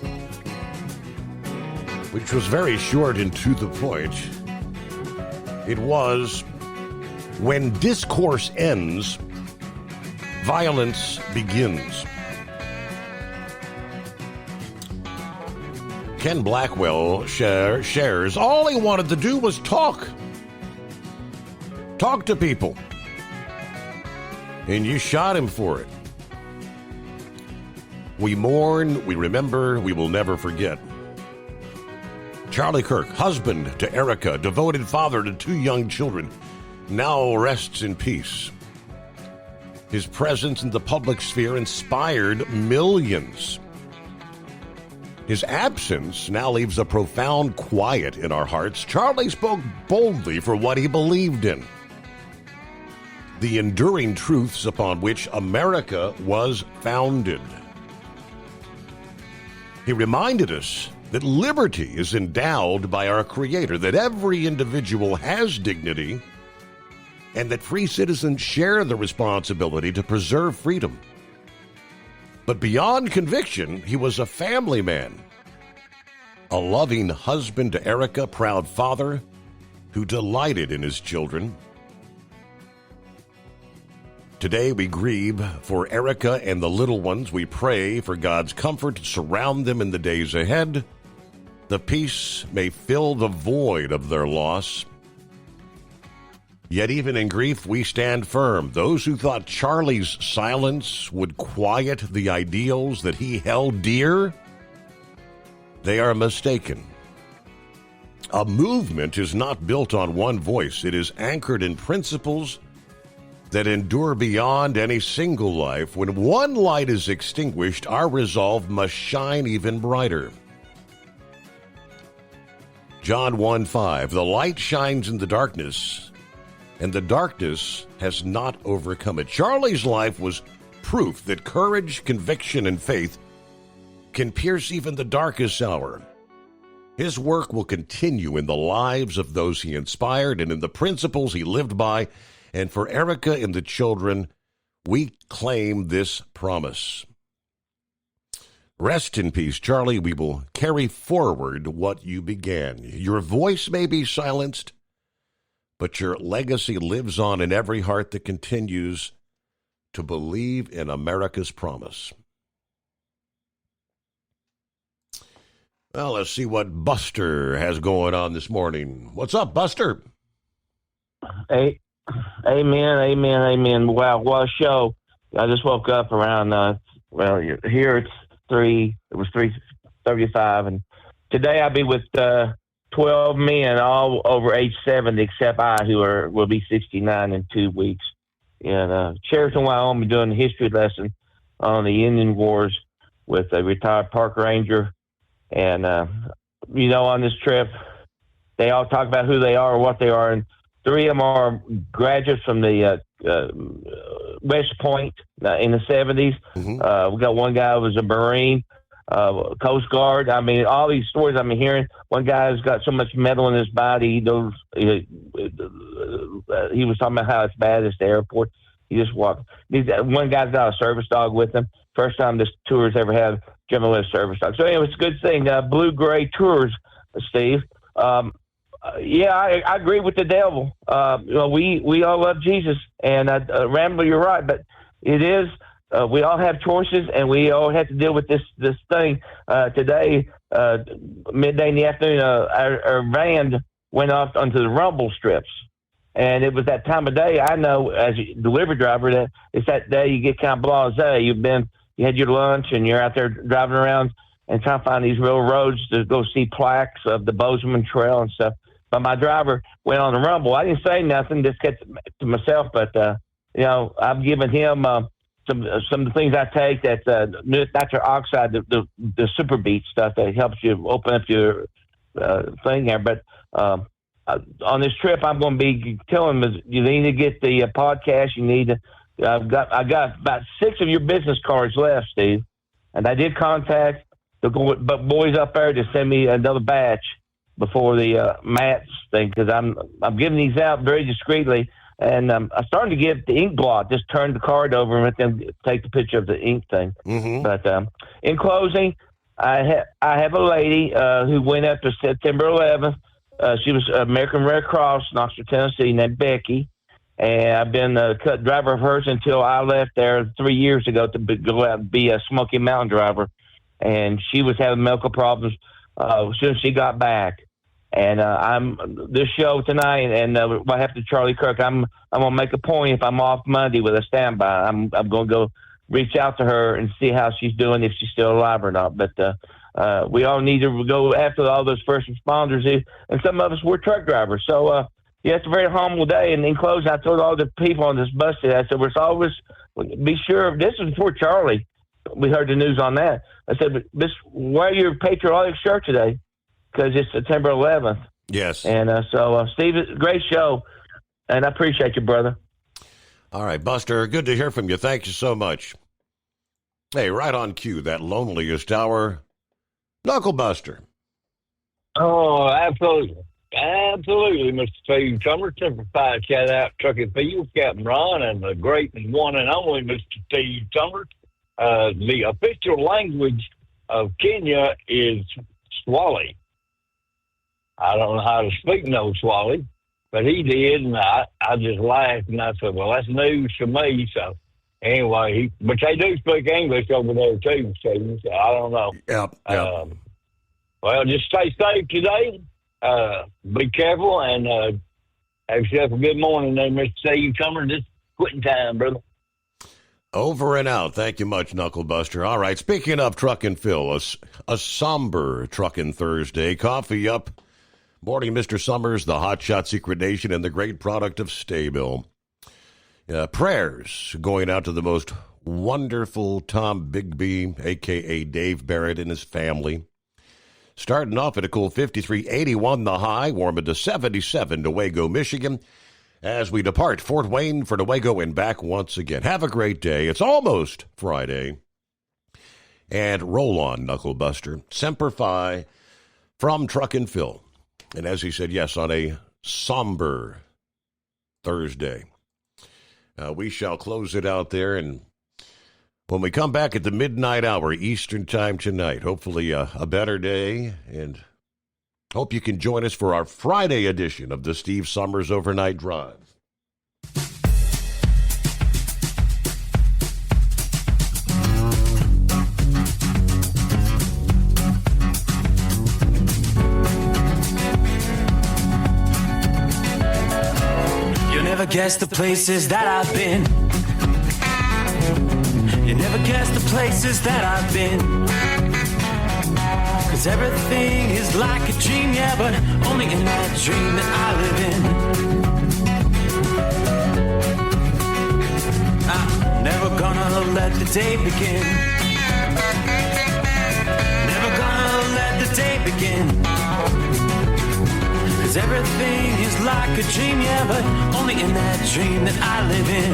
which was very short and to the point. It was, when discourse ends, violence begins. Ken Blackwell shares, all he wanted to do was talk. Talk to people. And you shot him for it. We mourn, we remember, we will never forget. Charlie Kirk, husband to Erica, devoted father to 2 young children, now rests in peace. His presence in the public sphere inspired millions. His absence now leaves a profound quiet in our hearts. Charlie spoke boldly for what he believed in. The enduring truths upon which America was founded. He reminded us that liberty is endowed by our Creator, that every individual has dignity, and that free citizens share the responsibility to preserve freedom. But beyond conviction, he was a family man, a loving husband to Erica, proud father who delighted in his children. Today we grieve for Erica and the little ones. We pray for God's comfort to surround them in the days ahead. The peace may fill the void of their loss. Yet even in grief, we stand firm. Those who thought Charlie's silence would quiet the ideals that he held dear, they are mistaken. A movement is not built on one voice. It is anchored in principles that endure beyond any single life. When one light is extinguished, our resolve must shine even brighter. John 1:5, the light shines in the darkness, and the darkness has not overcome it. Charlie's life was proof that courage, conviction, and faith can pierce even the darkest hour. His work will continue in the lives of those he inspired and in the principles he lived by. And for Erica and the children, we claim this promise. Rest in peace, Charlie. We will carry forward what you began. Your voice may be silenced, but your legacy lives on in every heart that continues to believe in America's promise. Well, let's see what Buster has going on this morning. What's up, Buster? Hey, amen. Wow, what a show. I just woke up around, here it's 3:35, and today I'll be with 12 men, all over age 70, except I, who will be 69 in 2 weeks. In Sheraton, Wyoming, doing a history lesson on the Indian Wars with a retired park ranger. And, on this trip, they all talk about who they are or what they are. And 3 of them are graduates from the West Point in the 70s. Mm-hmm. We got one guy who was a Marine, Coast Guard. I mean, all these stories I'm hearing. One guy's got so much metal in his body. He was talking about how it's bad at the airport. He just walked. One guy's got a service dog with him. First time this tour has ever had General Lift service dog. So anyway, it's a good thing. Blue Gray Tours, Steve. I agree with the devil. We all love Jesus, and Rambler, you're right, but it is we all have choices, and we all have to deal with this thing. Today, midday in the afternoon, our van went off onto the rumble strips, and it was that time of day. I know as a delivery driver that it's that day you get kind of blasé. You had your lunch, and you're out there driving around and trying to find these real roads to go see plaques of the Bozeman Trail and stuff. But my driver went on the rumble. I didn't say nothing, just kept to myself. But I've given him some of the things I take. That's nitric oxide, the super beat stuff that helps you open up your thing there. But on this trip, I'm going to be telling them you need to get the podcast. You need to. I got about 6 of your business cards left, Steve, and I did contact the boys up there to send me another batch before the Matt's thing, because I'm giving these out very discreetly, and I'm starting to give the ink blot. Just turn the card over and let them take the picture of the ink thing. Mm-hmm. But in closing, I have a lady who went up to September 11th. She was American Red Cross in Knoxville, Tennessee, named Becky. And I've been a driver of hers until I left there 3 years ago to go out and be a Smoky Mountain driver. And she was having medical problems as soon as she got back. And this show tonight, and what happened to Charlie Kirk, I'm going to make a point if I'm off Monday with a standby. I'm going to go reach out to her and see how she's doing, if she's still alive or not. But we all need to go after all those first responders. And some of us, we're truck drivers. So, it's a very humble day. And in closing, I told all the people on this bus today, I said, we're always be sure. This is before Charlie. We heard the news on that. I said, wear your patriotic shirt today because it's September 11th. Yes. And so, Steve, great show. And I appreciate you, brother. All right, Buster, good to hear from you. Thank you so much. Hey, right on cue, that loneliest hour, Knuckle Buster. Oh, absolutely. Absolutely, Mr. Steve Summer. Simplified shout out Trucking Field, Captain Ron, and the great and one and only Mr. Steve Summer. The official language of Kenya is Swahili. I don't know how to speak no Swahili, but he did, and I just laughed, and I said, well, that's news to me. So anyway, but they do speak English over there too, Steve, so I don't know. Yep. Well, just stay safe today. Be careful, and Have yourself a good morning there, Mr. Steve Summer. Just quitting time, brother. Over and out. Thank you much, Knucklebuster. All right, speaking of Truckin' Phil, a somber Truckin' Thursday. Coffee up. Morning, Mr. Summers, the Hot Shot Secret Nation, and the great product of Staybill. Prayers going out to the most wonderful Tom Bigby, a.k.a. Dave Barrett, and his family. Starting off at a cool 53.81 the high, warming to 77 to Waco, Michigan, as we depart Fort Wayne for Waco and back once again. Have a great day. It's almost Friday. And roll on, Knucklebuster. Semper Fi from Truckin' Phil. And as he said, yes, on a somber Thursday. We shall close it out there, and when we come back at the midnight hour, Eastern time tonight, hopefully a better day, and hope you can join us for our Friday edition of the Steve Summers Overnight Drive. You'll never guess the places that I've been. You never guess the places that I've been. 'Cause everything is like a dream, yeah, but only in that dream that I live in. I'm never gonna let the day begin. Never gonna let the day begin. 'Cause everything is like a dream, yeah, but only in that dream that I live in.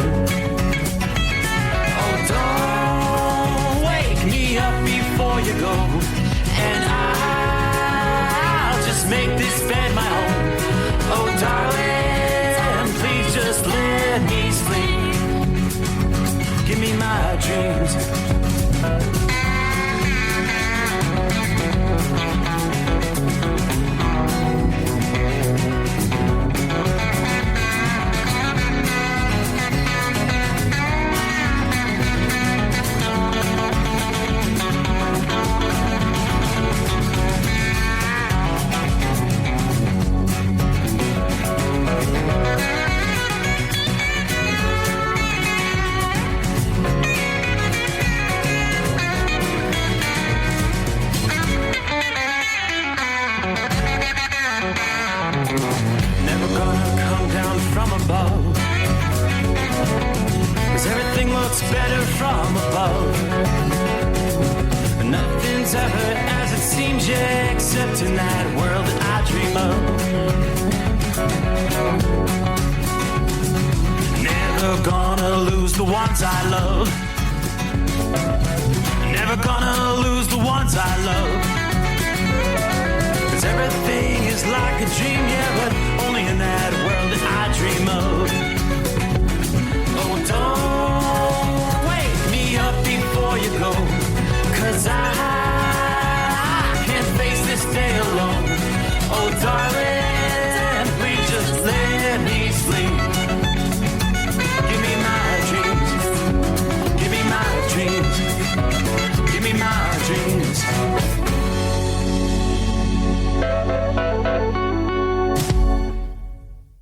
Don't wake me up before you go, and I'll just make this bed my home. Oh, darling, please just let me sleep. Give me my dreams. Never gonna come down from above, 'cause everything looks better from above. Nothing's ever as it seems, yeah, except in that world that I dream of. Never gonna lose the ones I love. Never gonna lose the ones I love. 'Cause everything is like a dream, yeah, but only in that world that I dream of. Oh, don't wake me up before you go, 'cause I can't face this day alone. Oh, darling,